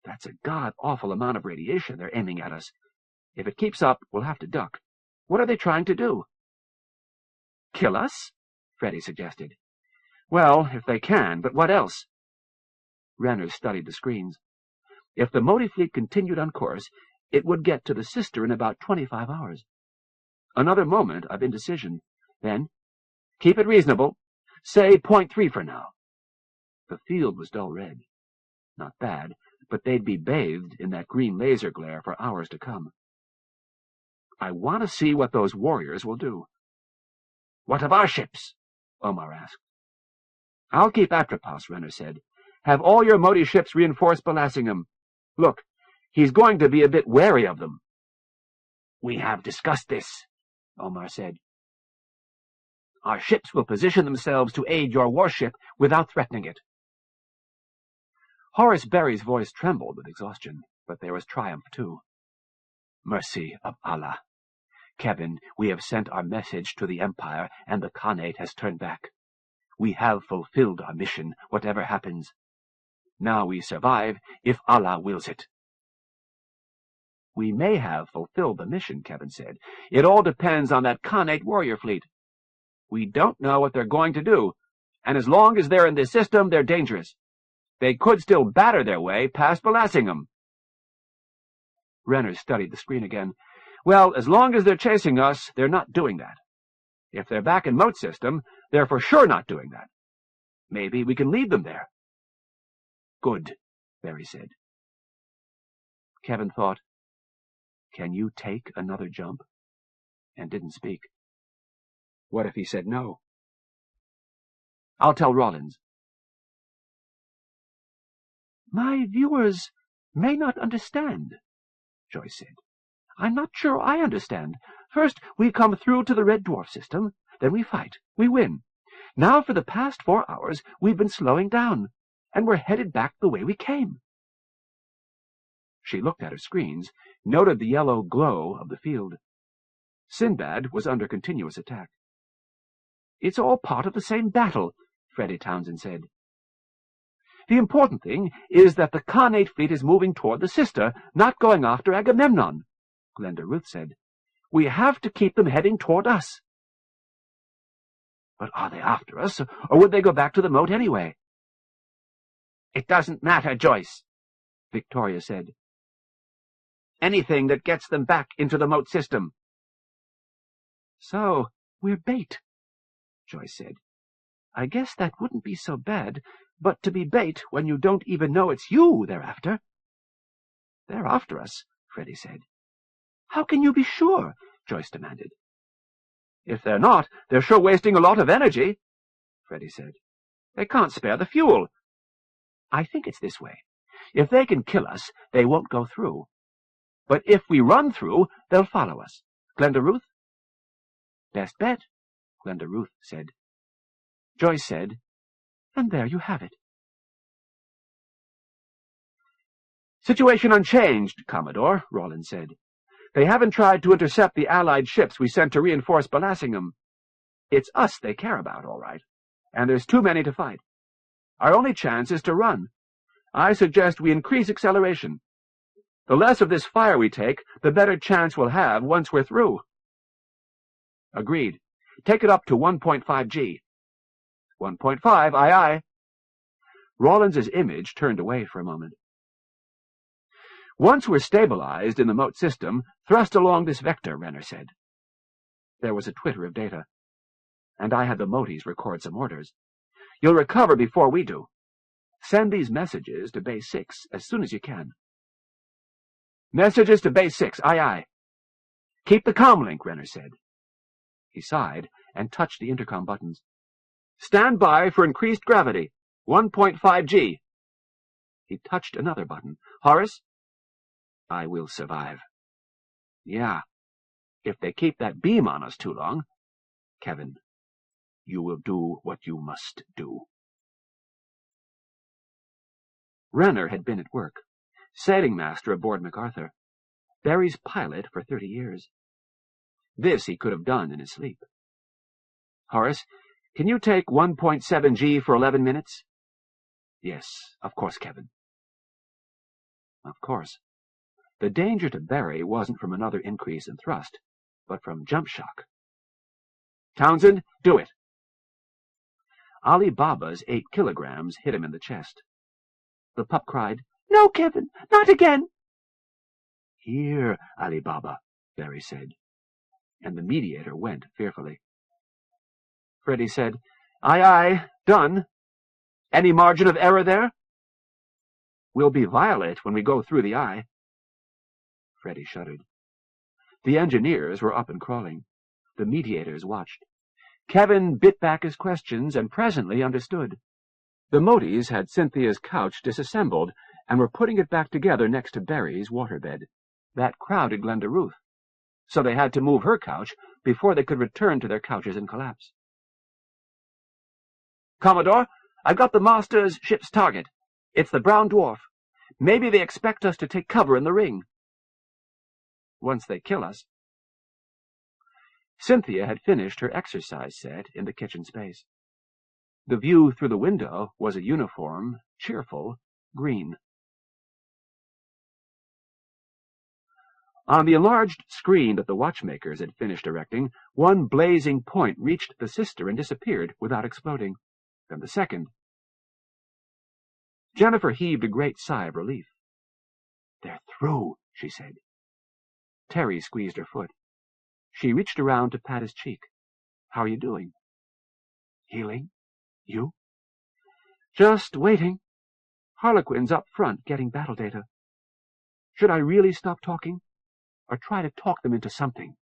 That's a god-awful amount of radiation they're aiming at us. If it keeps up, we'll have to duck. What are they trying to do? Kill us? Freddy suggested. Well, if they can, but what else? Renner studied the screens. If the Moti fleet continued on course, it would get to the sister in about 25 hours. Another moment of indecision. Then, keep it reasonable. Say 0.3 for now. The field was dull red. Not bad, but they'd be bathed in that green laser glare for hours to come. I want to see what those warriors will do. What of our ships? Omar asked. I'll keep Atropos, Renner said. Have all your Moti ships reinforce Belassingham. Look, He's going to be a bit wary of them." "We have discussed this," Omar said. "Our ships will position themselves to aid your warship without threatening it." Horace Berry's voice trembled with exhaustion, but there was triumph, too. "Mercy of Allah. Kevin, we have sent our message to the Empire, and the Khanate has turned back. We have fulfilled our mission, whatever happens. Now we survive, if Allah wills it." "We may have fulfilled the mission," Kevin said. "It all depends on that Khanate warrior fleet. We don't know what they're going to do, and as long as they're in this system, they're dangerous. They could still batter their way past Belassingham." Renner studied the screen again. "Well, as long as they're chasing us, they're not doing that. If they're back in Moat System, they're for sure not doing that. Maybe we can lead them there." "Good," Berry said. Kevin thought, "Can you take another jump?" and didn't speak. What if he said no? "I'll tell Rawlins." "My viewers may not understand," Joyce said. "I'm not sure I understand. First, we come through to the Red Dwarf system, then we fight, we win. Now for the past 4 hours we've been slowing down, and we're headed back the way we came." She looked at her screens, noted the yellow glow of the field. Sinbad was under continuous attack. "It's all part of the same battle," Freddie Townsend said. "The important thing is that the Khanate fleet is moving toward the sister, not going after Agamemnon," Glenda Ruth said. "We have to keep them heading toward us." "But are they after us, or would they go back to the moat anyway?" "It doesn't matter, Joyce," Victoria said. "Anything that gets them back into the moat system." "So we're bait," Joyce said. "I guess that wouldn't be so bad, but to be bait when you don't even know it's you they're after." "They're after us," Freddie said. "How can you be sure?" Joyce demanded. "If they're not, they're sure wasting a lot of energy," Freddie said. "They can't spare the fuel." "I think it's this way. If they can kill us, they won't go through. But if we run through, they'll follow us. Glenda Ruth?" "Best bet," Glenda Ruth said. Joyce said, "And there you have it." "Situation unchanged, Commodore," Rawlins said. "They haven't tried to intercept the Allied ships we sent to reinforce Belassingham. It's us they care about, all right, and there's too many to fight. Our only chance is to run. I suggest we increase acceleration. The less of this fire we take, the better chance we'll have once we're through." "Agreed. Take it up to 1.5 G." 1.5, aye, aye. Rawlins's image turned away for a moment. "Once we're stabilized in the moat system, thrust along this vector," Renner said. There was a twitter of data. "And I had the Moties record some orders. You'll recover before we do. Send these messages to Base 6 as soon as you can." "Messages to Base 6, aye, aye." "Keep the comlink," Renner said. He sighed and touched the intercom buttons. "Stand by for increased gravity. 1.5 G." He touched another button. "Horace?" "I will survive." "Yeah, if they keep that beam on us too long." "Kevin, you will do what you must do." Renner had been at work, sailing master aboard MacArthur, Berry's pilot for 30 years. This he could have done in his sleep. "Horace, can you take 1.7 G for 11 minutes? "Yes, of course, Kevin." Of course. The danger to Berry wasn't from another increase in thrust, but from jump shock. "Townsend, do it." Ali Baba's 8 kilograms hit him in the chest. The pup cried, "No, Kevin, not again." "Here, Ali Baba," Berry said, and the mediator went fearfully. Freddie said, "Aye, aye, done. Any margin of error there?" "We'll be violet when we go through the eye." Freddie shuddered. The engineers were up and crawling. The mediators watched. Kevin bit back his questions and presently understood. The Moties had Cynthia's couch disassembled and were putting it back together next to Barry's waterbed. That crowded Glenda Ruth, so they had to move her couch before they could return to their couches and collapse. "Commodore, I've got the master's ship's target. It's the brown dwarf. Maybe they expect us to take cover in the ring." "Once they kill us." Cynthia had finished her exercise set in the kitchen space. The view through the window was a uniform, cheerful green. On the enlarged screen that the watchmakers had finished erecting, one blazing point reached the sister and disappeared without exploding. Then the second. Jennifer heaved a great sigh of relief. "They're through," she said. Terry squeezed her foot. She reached around to pat his cheek. "How are you doing?" "Healing. You?" "Just waiting. Harlequin's up front getting battle data. Should I really stop talking, or try to talk them into something?"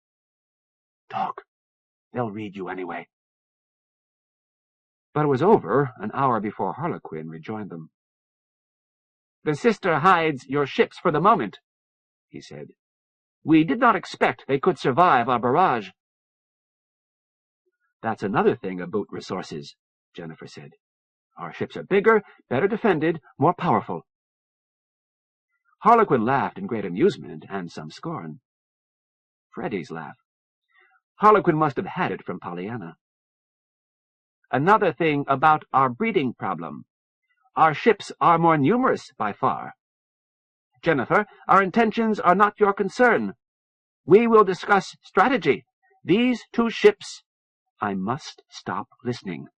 "Talk. They'll read you anyway." But it was over an hour before Harlequin rejoined them. "The sister hides your ships for the moment," he said. "We did not expect they could survive our barrage." "That's another thing about resources," Jennifer said. "Our ships are bigger, better defended, more powerful." Harlequin laughed in great amusement and some scorn. Freddy's laugh. Harlequin must have had it from Pollyanna. "Another thing about our breeding problem. Our ships are more numerous by far. Jennifer, our intentions are not your concern. We will discuss strategy. These two ships—" I must stop listening.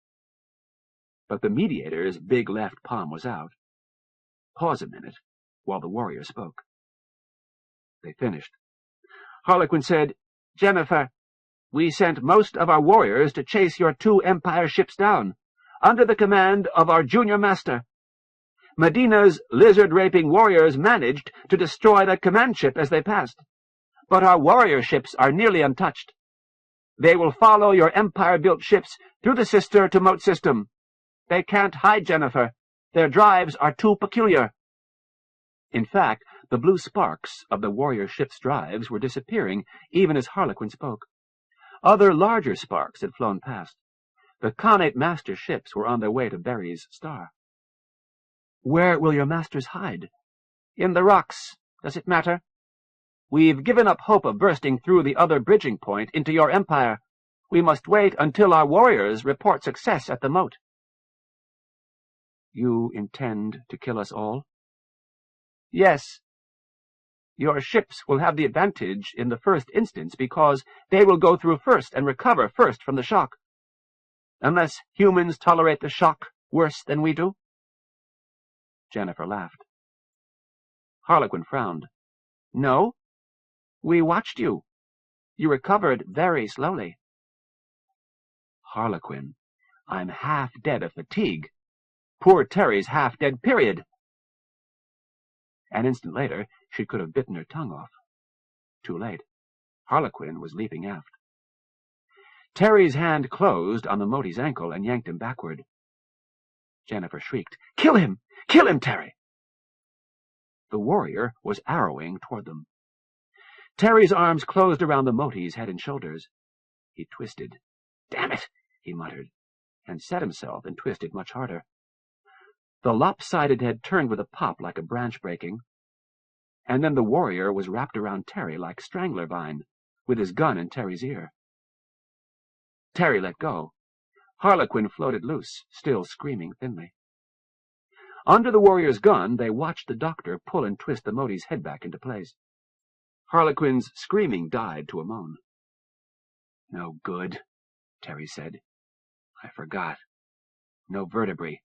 But the mediator's big left palm was out. Pause a minute while the warrior spoke. They finished. Harlequin said, "Jennifer, we sent most of our warriors to chase your two Empire ships down, under the command of our junior master. Medina's lizard-raping warriors managed to destroy that command ship as they passed, but our warrior ships are nearly untouched. They will follow your Empire-built ships through the sister to moat system. They can't hide, Jennifer. Their drives are too peculiar." In fact, the blue sparks of the warrior ship's drives were disappearing even as Harlequin spoke. Other larger sparks had flown past. The Khanate master ships were on their way to Barry's star. "Where will your masters hide?" "In the rocks. Does it matter? We've given up hope of bursting through the other bridging point into your empire. We must wait until our warriors report success at the moat." "You intend to kill us all?" "Yes. Your ships will have the advantage in the first instance because they will go through first and recover first from the shock. Unless humans tolerate the shock worse than we do." Jennifer laughed. Harlequin frowned. "No. We watched you. You recovered very slowly." "Harlequin, I'm half dead of fatigue. Poor Terry's half dead, period." An instant later, she could have bitten her tongue off. Too late. Harlequin was leaping aft. Terry's hand closed on the Moti's ankle and yanked him backward. Jennifer shrieked, "Kill him! Kill him, Terry!" The warrior was arrowing toward them. Terry's arms closed around the Moti's head and shoulders. He twisted. "Damn it!" he muttered, and set himself and twisted much harder. The lopsided head turned with a pop like a branch breaking, and then the warrior was wrapped around Terry like strangler vine, with his gun in Terry's ear. Terry let go. Harlequin floated loose, still screaming thinly. Under the warrior's gun, they watched the doctor pull and twist the Moti's head back into place. Harlequin's screaming died to a moan. "No good," Terry said. "I forgot. No vertebrae.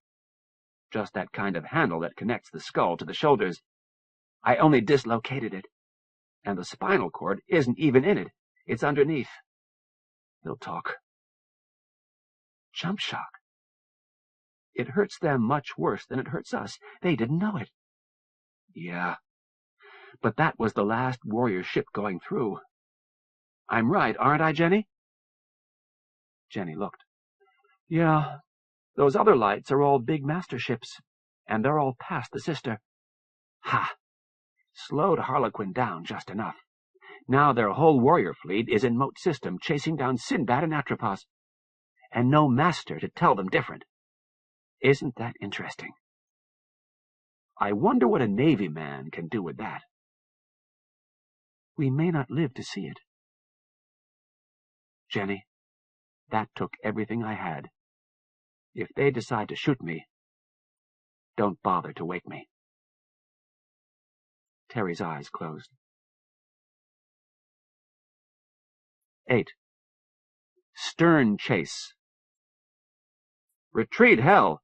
Just that kind of handle that connects the skull to the shoulders. I only dislocated it. And the spinal cord isn't even in it. It's underneath. They'll talk. Jump shock. It hurts them much worse than it hurts us. They didn't know it." "Yeah. But that was the last warrior ship going through. I'm right, aren't I, Jenny?" Jenny looked. "Yeah. Those other lights are all big master ships, and they're all past the sister. Ha! Slowed Harlequin down just enough. Now their whole warrior fleet is in Moat system, chasing down Sinbad and Atropos. And no master to tell them different. Isn't that interesting? I wonder what a Navy man can do with that. We may not live to see it. Jenny, that took everything I had. If they decide to shoot me, don't bother to wake me. Terry's eyes closed. 8. Stern chase. Retreat, hell!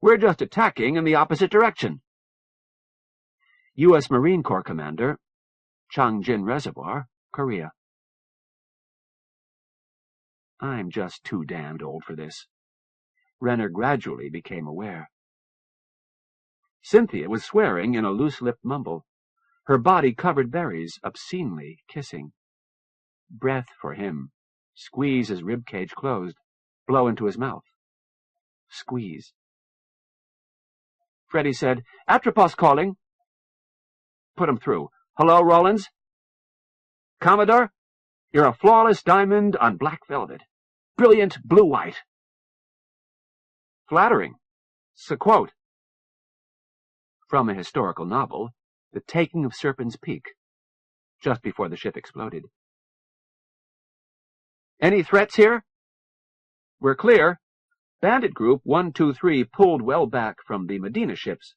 We're just attacking in the opposite direction. U.S. Marine Corps Commander, Changjin Reservoir, Korea. I'm just too damned old for this. Renner gradually became aware. Cynthia was swearing in a loose-lipped mumble. Her body covered berries, obscenely kissing. Breath for him. Squeeze his rib-cage closed. Blow into his mouth. Squeeze. Freddy said, Atropos calling. Put him through. Hello, Rollins? Commodore, you're a flawless diamond on black velvet. Brilliant blue-white. Flattering. It's a quote. From a historical novel, The Taking of Serpent's Peak, just before the ship exploded. Any threats here? We're clear. Bandit Group 123 pulled well back from the Medina ships.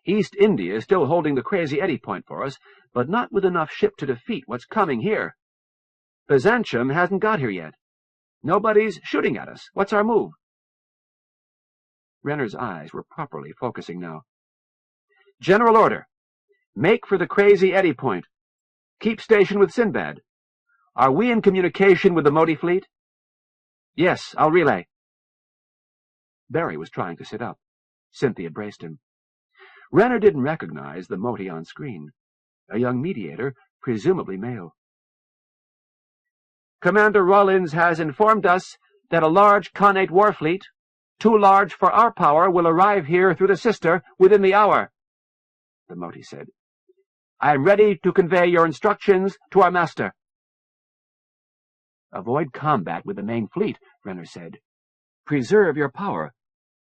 East India is still holding the Crazy Eddy Point for us, but not with enough ship to defeat what's coming here. Byzantium hasn't got here yet. Nobody's shooting at us. What's our move? Renner's eyes were properly focusing now. General order. Make for the Crazy Eddy Point. Keep station with Sinbad. Are we in communication with the Modi fleet? Yes, I'll relay. Barry was trying to sit up. Cynthia braced him. Renner didn't recognize the Modi on screen. A young mediator, presumably male. Commander Rollins has informed us that a large Khanate war fleet, too large for our power, will arrive here through the Sister within the hour, the Modi said. I am ready to convey your instructions to our master. Avoid combat with the main fleet, Renner said. Preserve your power,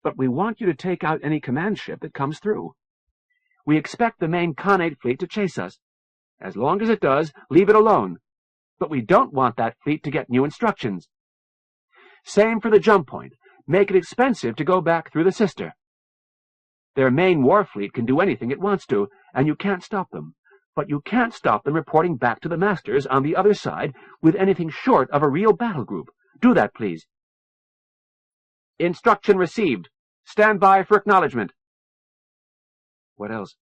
but we want you to take out any command ship that comes through. We expect the main Khanate fleet to chase us. As long as it does, leave it alone. But we don't want that fleet to get new instructions. Same for the jump point. Make it expensive to go back through the Sister. Their main war fleet can do anything it wants to, and you can't stop them. But you can't stop them reporting back to the masters on the other side with anything short of a real battle group. Do that, please. Instruction received. Stand by for acknowledgement. What else?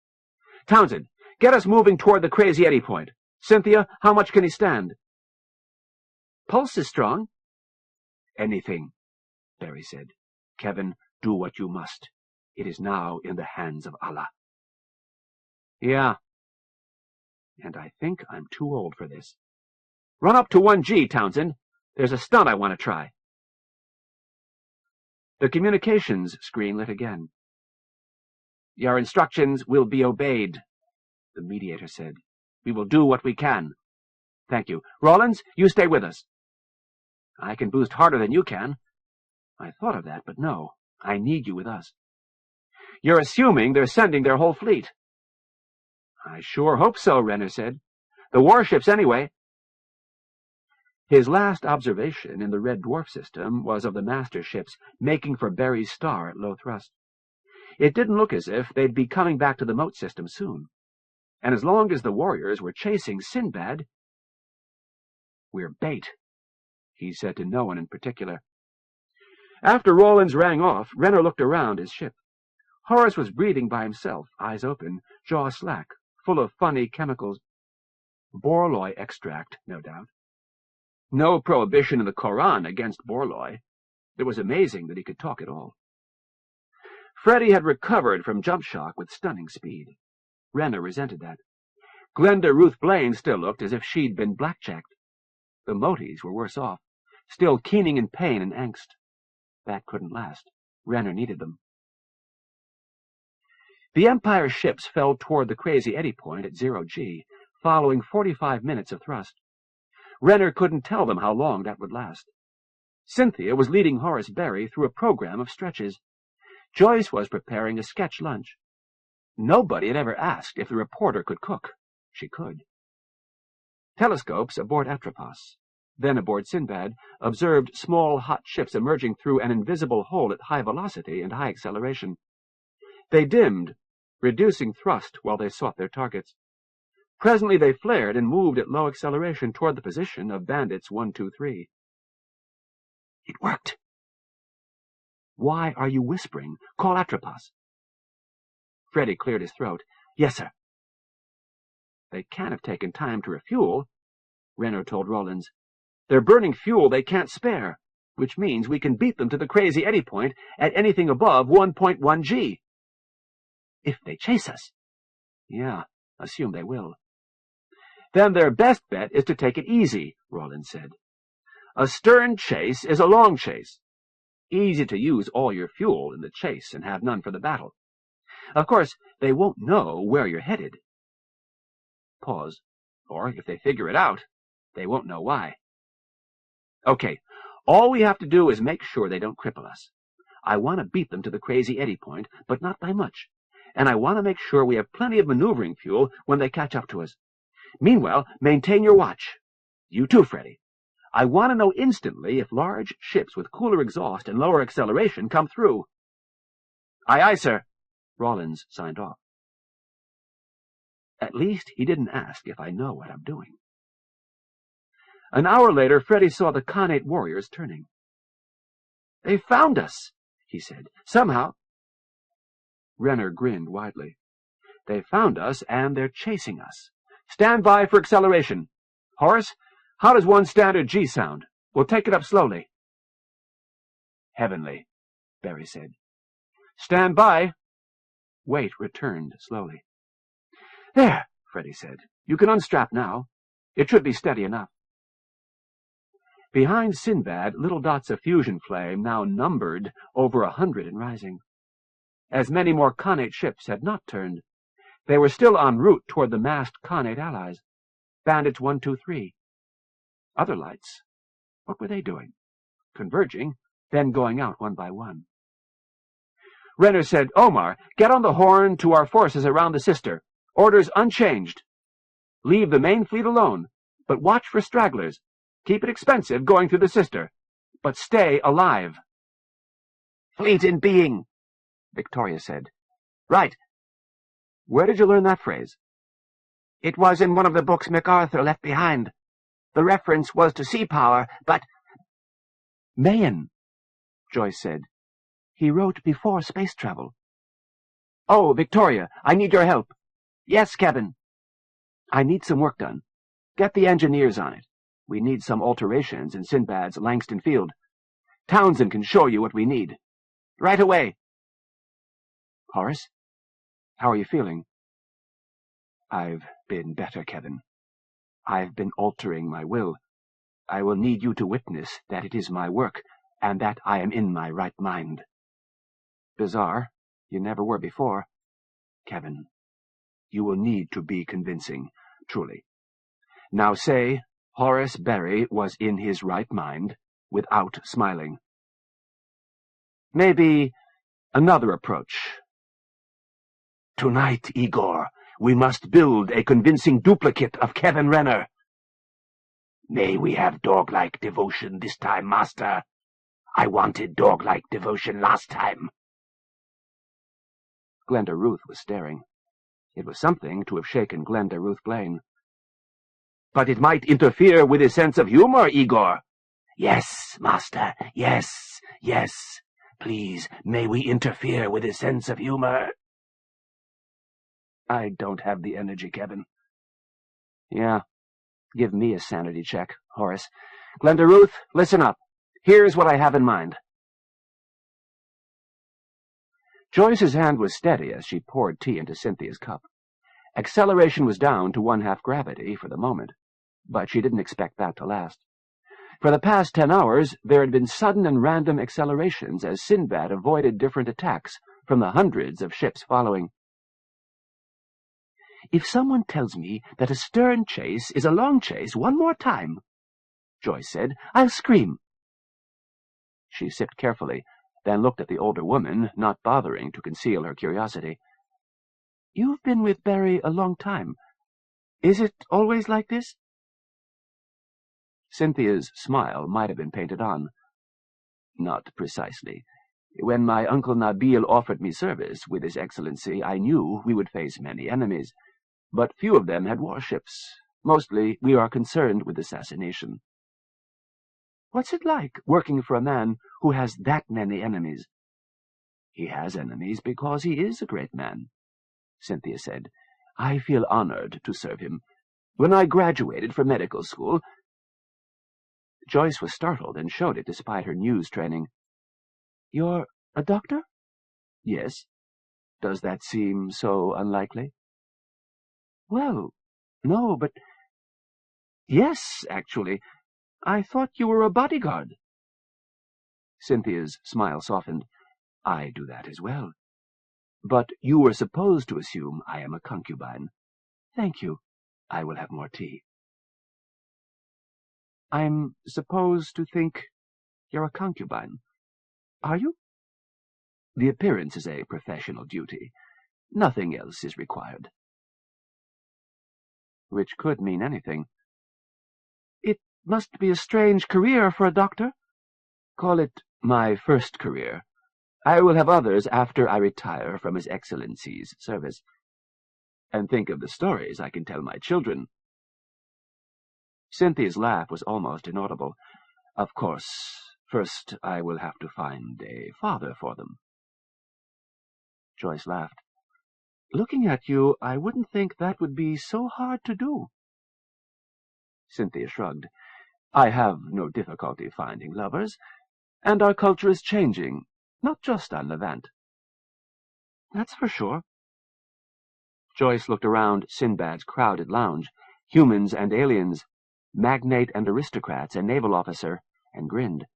Townsend, get us moving toward the Crazy Eddy Point. Cynthia, how much can he stand? Pulse is strong. Anything, Barry said. Kevin, do what you must. It is now in the hands of Allah. Yeah. And I think I'm too old for this. Run up to 1G, Townsend. There's a stunt I want to try. The communications screen lit again. Your instructions will be obeyed, the mediator said. We will do what we can. Thank you. Rollins, you stay with us. I can boost harder than you can. I thought of that, but no. I need you with us. You're assuming they're sending their whole fleet. I sure hope so, Renner said. The warships, anyway. His last observation in the Red Dwarf system was of the master ships making for Barry's star at low thrust. It didn't look as if they'd be coming back to the Moat system soon. And as long as the warriors were chasing Sinbad, we're bait, he said to no one in particular. After Rollins rang off, Renner looked around his ship. Horace was breathing by himself, eyes open, jaw slack, full of funny chemicals. Borloy extract, no doubt. No prohibition in the Koran against Borloy. It was amazing that he could talk at all. Freddy had recovered from jump shock with stunning speed. Renner resented that. Glenda Ruth Blaine still looked as if she'd been blackjacked. The Motis were worse off, still keening in pain and angst. That couldn't last. Renner needed them. The Empire's ships fell toward the Crazy Eddy point at 0G, following 45 minutes of thrust. Renner couldn't tell them how long that would last. Cynthia was leading Horace Berry through a program of stretches. Joyce was preparing a sketch lunch. Nobody had ever asked if the reporter could cook. She could. Telescopes aboard Atropos, then aboard Sinbad, observed small hot ships emerging through an invisible hole at high velocity and high acceleration. They dimmed, reducing thrust while they sought their targets. Presently they flared and moved at low acceleration toward the position of Bandits 1, 2, 3. It worked. Why are you whispering? Call Atropos. Freddy cleared his throat. Yes, sir. They can't have taken time to refuel, Renner told Rollins. They're burning fuel they can't spare, which means we can beat them to the Crazy Eddy point at anything above 1.1 G. If they chase us. Yeah, assume they will. Then their best bet is to take it easy, Rollins said. A stern chase is a long chase. Easy to use all your fuel in the chase and have none for the battle. Of course, they won't know where you're headed. Pause. Or, if they figure it out, they won't know why. Okay, all we have to do is make sure they don't cripple us. I want to beat them to the Crazy Eddy point, but not by much. And I want to make sure we have plenty of maneuvering fuel when they catch up to us. Meanwhile, maintain your watch. You too, Freddy. I want to know instantly if large ships with cooler exhaust and lower acceleration come through. Aye, aye, sir. Rollins signed off. At least he didn't ask if I know what I'm doing. An hour later, Freddy saw the Khanate warriors turning. They found us, he said. Somehow. Renner grinned widely. They found us, and they're chasing us. Stand by for acceleration. Horace, how does 1 standard G sound? We'll take it up slowly. Heavenly, Berry said. Stand by. Wait returned slowly. There, Freddy said. You can unstrap now. It should be steady enough. Behind Sinbad, little dots of fusion flame now numbered over 100 and rising. As many more Khanate ships had not turned. They were still en route toward the massed Khanate allies. Bandits 1, 2, 3. Other lights. What were they doing? Converging, then going out one by one. Renner said, Omar, get on the horn to our forces around the sister. Orders unchanged. Leave the main fleet alone, but watch for stragglers. Keep it expensive going through the sister, but stay alive. Fleet in being, Victoria said. Right. Where did you learn that phrase? It was in one of the books MacArthur left behind. The reference was to sea power, but... Mayan, Joyce said. He wrote before space travel. Oh, Victoria, I need your help. Yes, Kevin. I need some work done. Get the engineers on it. We need some alterations in Sinbad's Langston Field. Townsend can show you what we need. Right away. Horace, how are you feeling? I've been better, Kevin. I've been altering my will. I will need you to witness that it is my work, and that I am in my right mind. Bizarre. You never were before. Kevin, you will need to be convincing, truly. Now say, Horace Berry was in his right mind, without smiling. Maybe another approach. Tonight, Igor, we must build a convincing duplicate of Kevin Renner. May we have dog-like devotion this time, Master? I wanted dog-like devotion last time. Glenda Ruth was staring. It was something to have shaken Glenda Ruth Blaine. But it might interfere with his sense of humor, Igor. Yes, Master, yes, yes. Please, may we interfere with his sense of humor? I don't have the energy, Kevin. Yeah, give me a sanity check, Horace. Glenda Ruth, listen up. Here's what I have in mind. Joyce's hand was steady as she poured tea into Cynthia's cup. Acceleration was down to 1/2 gravity for the moment, but she didn't expect that to last. For the past 10 hours, there had been sudden and random accelerations as Sinbad avoided different attacks from the hundreds of ships following. If someone tells me that a stern chase is a long chase one more time, Joyce said, I'll scream. She sipped carefully, then looked at the older woman, not bothering to conceal her curiosity. You've been with Barry a long time. Is it always like this? Cynthia's smile might have been painted on. Not precisely. When my Uncle Nabil offered me service with His Excellency, I knew we would face many enemies, but few of them had warships. Mostly we are concerned with assassination. What's it like, working for a man who has that many enemies? He has enemies because he is a great man, Cynthia said. I feel honored to serve him. When I graduated from medical school— Joyce was startled and showed it despite her news training. You're a doctor? Yes. Does that seem so unlikely? Well, no, but— Yes, actually. I thought you were a bodyguard. Cynthia's smile softened. I do that as well. But you were supposed to assume I am a concubine. Thank you. I will have more tea. I'm supposed to think you're a concubine. Are you? The appearance is a professional duty. Nothing else is required. Which could mean anything. It must be a strange career for a doctor. Call it my first career. I will have others after I retire from His Excellency's service. And think of the stories I can tell my children. Cynthia's laugh was almost inaudible. Of course, first I will have to find a father for them. Joyce laughed. Looking at you, I wouldn't think that would be so hard to do. Cynthia shrugged. I have no difficulty finding lovers, and our culture is changing, not just on Levant. That's for sure. Joyce looked around Sinbad's crowded lounge, humans and aliens, magnate and aristocrats and naval officer, and grinned.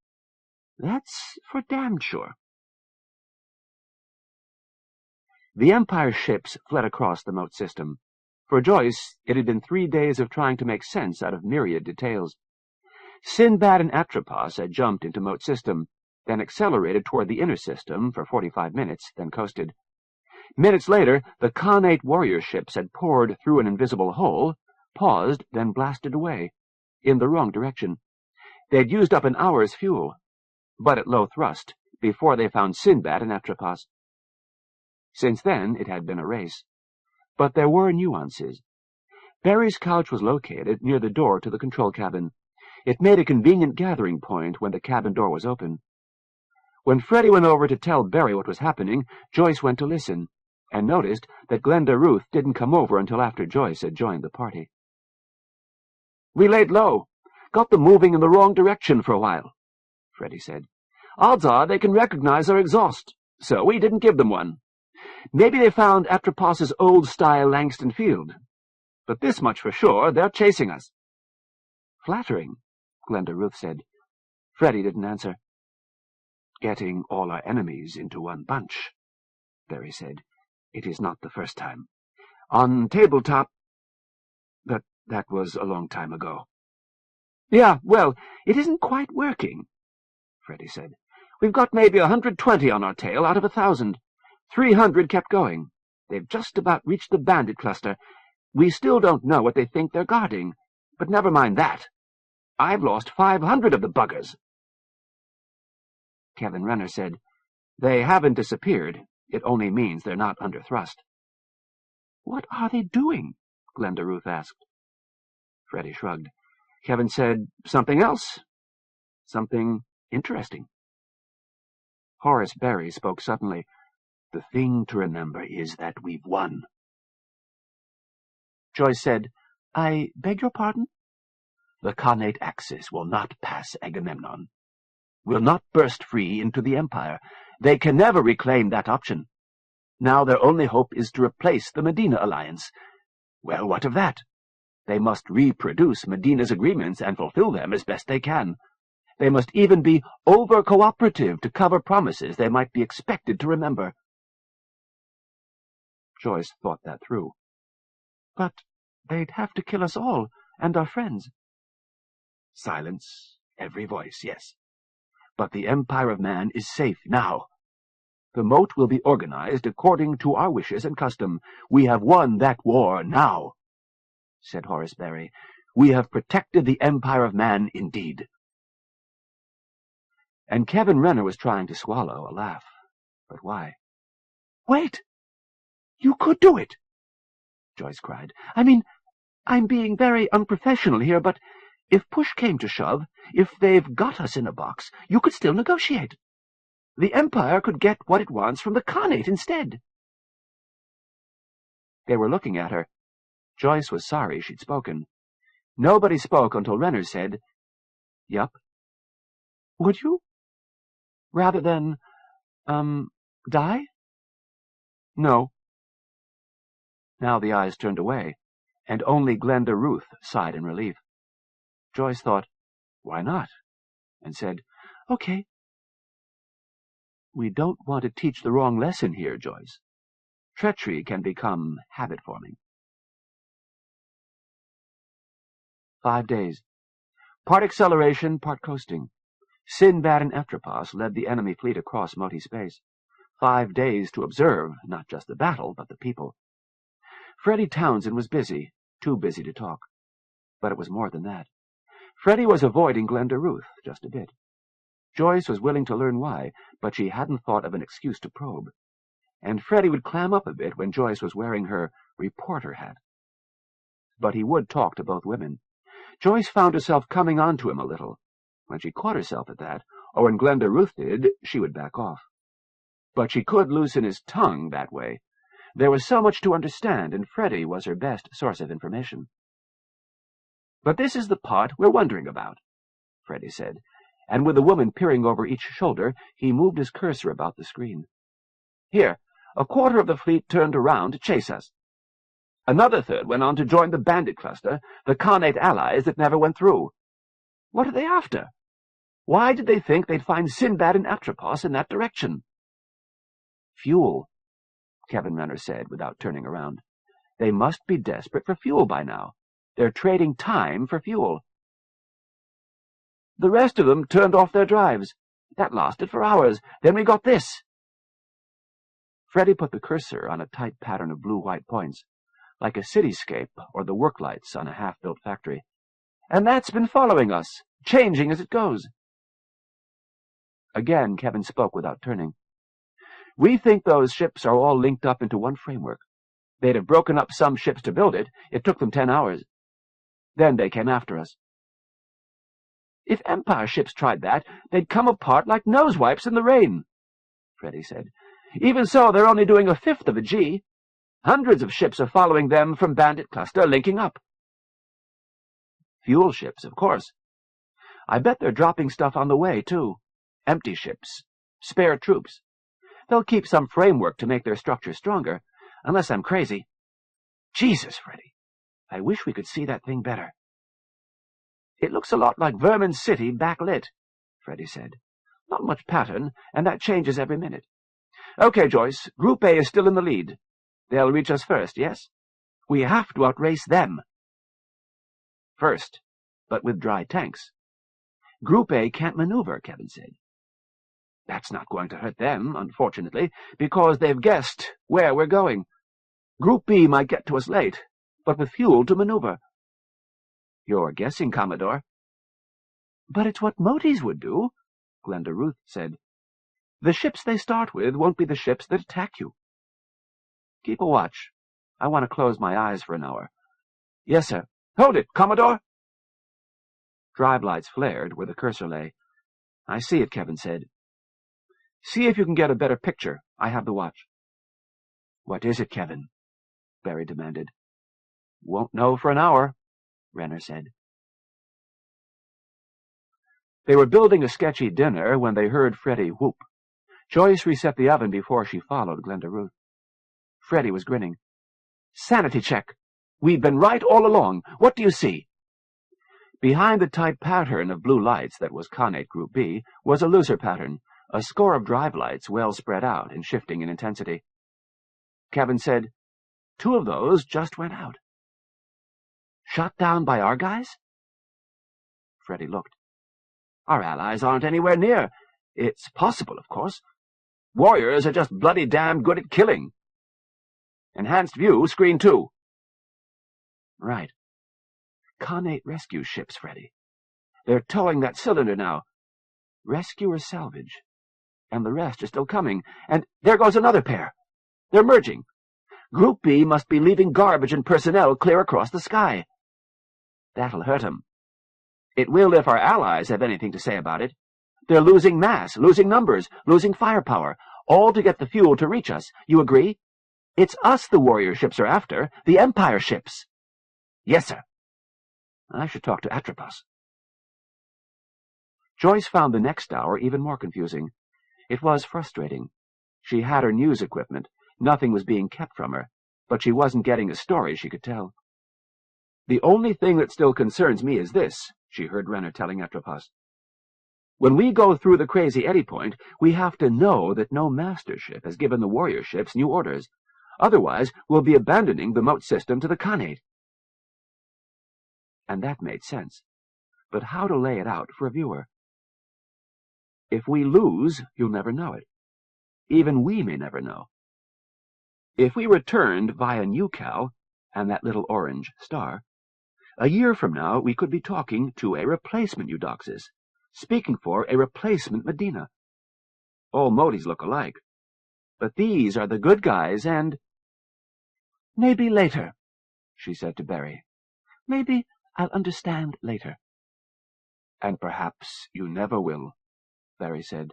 That's for damned sure. The Empire's ships fled across the moat system. For Joyce, it had been 3 days of trying to make sense out of myriad details. Sinbad and Atropos had jumped into moat system, then accelerated toward the inner system for 45 minutes, then coasted. Minutes later, the Khanate warrior ships had poured through an invisible hole, paused, then blasted away, in the wrong direction. They'd used up an hour's fuel, but at low thrust, before they found Sinbad and Atropos. Since then, it had been a race. But there were nuances. Barry's couch was located near the door to the control cabin. It made a convenient gathering point when the cabin door was open. When Freddie went over to tell Barry what was happening, Joyce went to listen, and noticed that Glenda Ruth didn't come over until after Joyce had joined the party. We laid low. Got them moving in the wrong direction for a while, Freddie said. Odds are they can recognize our exhaust, so we didn't give them one. Maybe they found Atropos's old-style Langston Field. But this much for sure, they're chasing us. Flattering, Glenda Ruth said. Freddie didn't answer. Getting all our enemies into one bunch, Barry said. It is not the first time. On tabletop— But that was a long time ago. Yeah, well, it isn't quite working, Freddie said. We've got maybe 120 on our tail out of 1,000. 300 kept going. They've just about reached the bandit cluster. We still don't know what they think they're guarding, but never mind that. I've lost 500 of the buggers. Kevin Renner said, They haven't disappeared. It only means they're not under thrust. What are they doing? Glenda Ruth asked. Freddie shrugged. Kevin said, Something else. Something interesting. Horace Barry spoke suddenly. The thing to remember is that we've won. Joyce said, I beg your pardon? The Khanate Axis will not pass Agamemnon. Will not burst free into the Empire. They can never reclaim that option. Now their only hope is to replace the Medina alliance. Well, what of that? They must reproduce Medina's agreements and fulfill them as best they can. They must even be over-cooperative to cover promises they might be expected to remember. Joyce thought that through. But they'd have to kill us all, and our friends. Silence, every voice, yes. But the Empire of Man is safe now. The moat will be organized according to our wishes and custom. We have won that war now, said Horace Berry. We have protected the Empire of Man indeed. And Kevin Renner was trying to swallow a laugh. But why? Wait! You could do it! Joyce cried. I mean, I'm being very unprofessional here, but if push came to shove, if they've got us in a box, you could still negotiate. The Empire could get what it wants from the Khanate instead. They were looking at her. Joyce was sorry she'd spoken. Nobody spoke until Renner said, "Yup." Would you? Rather than, die? No. Now the eyes turned away, and only Glenda Ruth sighed in relief. Joyce thought, why not? And said, Okay. We don't want to teach the wrong lesson here, Joyce. Treachery can become habit-forming. 5 days. Part acceleration, part coasting. Sinbad and Atropos led the enemy fleet across Moti space. 5 days to observe, not just the battle, but the people. Freddie Townsend was busy, too busy to talk. But it was more than that. Freddie was avoiding Glenda Ruth just a bit. Joyce was willing to learn why, but she hadn't thought of an excuse to probe. And Freddie would clam up a bit when Joyce was wearing her reporter hat. But he would talk to both women. Joyce found herself coming on to him a little. When she caught herself at that, or when Glenda Ruth did, she would back off. But she could loosen his tongue that way. There was so much to understand, and Freddie was her best source of information. "But this is the part we're wondering about," Freddie said, and with the woman peering over each shoulder, he moved his cursor about the screen. "Here, a quarter of the fleet turned around to chase us. Another third went on to join the bandit cluster, the Khanate allies that never went through. What are they after? Why did they think they'd find Sinbad and Atropos in that direction?" "Fuel," Kevin Renner said without turning around. "They must be desperate for fuel by now. They're trading time for fuel." "The rest of them turned off their drives. That lasted for hours. Then we got this." Freddie put the cursor on a tight pattern of blue-white points, like a cityscape or the work lights on a half-built factory. "And that's been following us, changing as it goes." Again Kevin spoke without turning. "We think those ships are all linked up into one framework. They'd have broken up some ships to build it. It took them 10 hours. Then they came after us." "If Empire ships tried that, they'd come apart like nosewipes in the rain," Freddie said. "Even so, they're only doing a fifth of a G. Hundreds of ships are following them from Bandit Cluster, linking up." "Fuel ships, of course. I bet they're dropping stuff on the way, too. Empty ships. Spare troops. They'll keep some framework to make their structure stronger, unless I'm crazy. Jesus, Freddie, I wish we could see that thing better." "It looks a lot like Vermin City backlit," Freddie said. "Not much pattern, and that changes every minute. Okay, Joyce, Group A is still in the lead. They'll reach us first, yes? We have to outrace them." "First, but with dry tanks. Group A can't maneuver," Kevin said. "That's not going to hurt them, unfortunately, because they've guessed where we're going. Group B might get to us late, but with fuel to maneuver." "You're guessing, Commodore." "But it's what Motis would do," Glenda Ruth said. "The ships they start with won't be the ships that attack you." "Keep a watch. I want to close my eyes for an hour." "Yes, sir. Hold it, Commodore!" Drive lights flared where the cursor lay. "I see it," Kevin said. "See if you can get a better picture. I have the watch." "What is it, Kevin?" Barry demanded. "Won't know for an hour," Renner said. They were building a sketchy dinner when they heard Freddie whoop. Joyce reset the oven before she followed Glenda Ruth. Freddie was grinning. "Sanity check. We've been right all along. What do you see?" Behind the tight pattern of blue lights that was Khanate Group B was a looser pattern, a score of drive lights well spread out and shifting in intensity. Kevin said, "2 of those just went out. Shot down by our guys? Freddy looked. Our allies aren't anywhere near. It's possible, of course. Warriors are just bloody damned good at killing. Enhanced view, screen 2. Right. Khanate rescue ships, Freddy. They're towing that cylinder now. Rescue or salvage. And the rest are still coming. And there goes another pair. They're merging. Group B must be leaving garbage and personnel clear across the sky. That'll hurt 'em. It will if our allies have anything to say about it. They're losing mass, losing numbers, losing firepower, all to get the fuel to reach us. You agree? It's us the warrior ships are after, the Empire ships. Yes, sir. I should talk to Atropos. Joyce found the next hour even more confusing. It was frustrating. She had her news equipment. Nothing was being kept from her, but she wasn't getting a story she could tell. The only thing that still concerns me is this, she heard Renner telling Atropos. When we go through the crazy eddy point, we have to know that no master ship has given the warrior ships new orders. Otherwise, we'll be abandoning the moat system to the Khanate. And that made sense. But how to lay it out for a viewer? If we lose, you'll never know it. Even we may never know. If we returned via Newcal and that little orange star, a year from now we could be talking to a replacement Eudoxus, speaking for a replacement Medina. All Modis look alike. But these are the good guys and— Maybe later, she said to Barry. Maybe I'll understand later. And perhaps you never will, Barry said.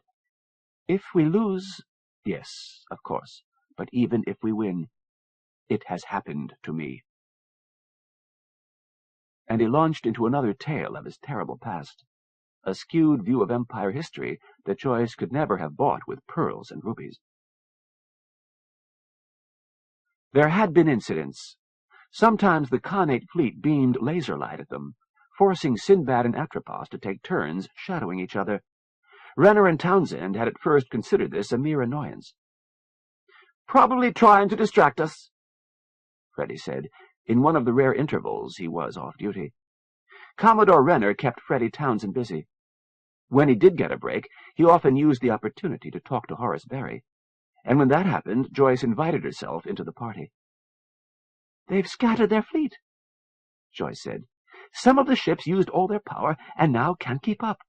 If we lose, yes, of course, but even if we win, it has happened to me. And he launched into another tale of his terrible past, a skewed view of Empire history that Joyce could never have bought with pearls and rubies. There had been incidents. Sometimes the Khanate fleet beamed laser light at them, forcing Sinbad and Atropos to take turns shadowing each other. Renner and Townsend had at first considered this a mere annoyance. "Probably trying to distract us," Freddy said, in one of the rare intervals he was off duty. Commodore Renner kept Freddy Townsend busy. When he did get a break, he often used the opportunity to talk to Horace Barry, and when that happened, Joyce invited herself into the party. "They've scattered their fleet," Joyce said. "Some of the ships used all their power and now can't keep up.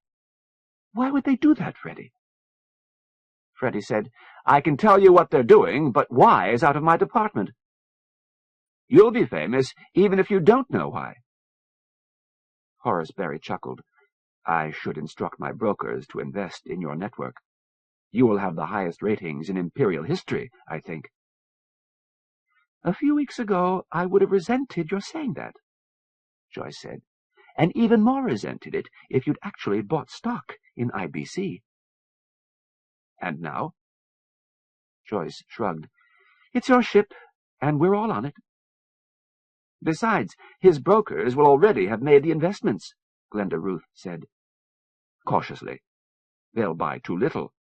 Why would they do that, Freddy?" Freddy said, "I can tell you what they're doing, but why is out of my department. You'll be famous even if you don't know why." Horace Barry chuckled. "I should instruct my brokers to invest in your network. You will have the highest ratings in Imperial history, I think." "A few weeks ago I would have resented your saying that," Joyce said, "and even more resented it if you'd actually bought stock in IBC." "And now?" Joyce shrugged. "It's your ship, and we're all on it." "Besides, his brokers will already have made the investments," Glenda Ruth said. Cautiously. "They'll buy too little,"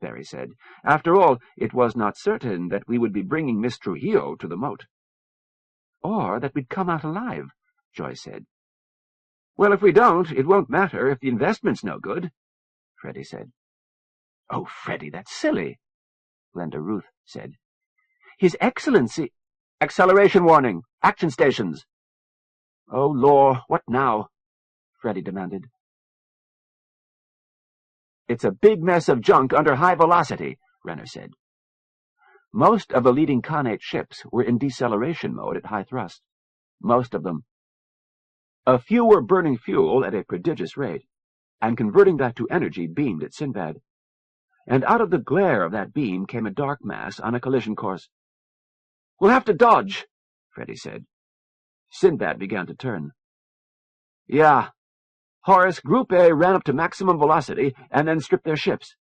Barry said. "After all, it was not certain that we would be bringing Miss Trujillo to the moat." "Or that we'd come out alive," Joyce said. "Well, if we don't, it won't matter if the investment's no good," Freddy said. "Oh, Freddy, that's silly," Glenda Ruth said. "His Excellency—" "Acceleration warning! Action stations!" "Oh, Lord, what now?" Freddy demanded. "It's a big mess of junk under high velocity," Renner said. Most of the leading Khanate ships were in deceleration mode at high thrust. Most of them. A few were burning fuel at a prodigious rate, and converting that to energy beamed at Sinbad. And out of the glare of that beam came a dark mass on a collision course. "We'll have to dodge," Freddy said. Sinbad began to turn. "Yeah. Horace, Group A ran up to maximum velocity and then stripped their ships.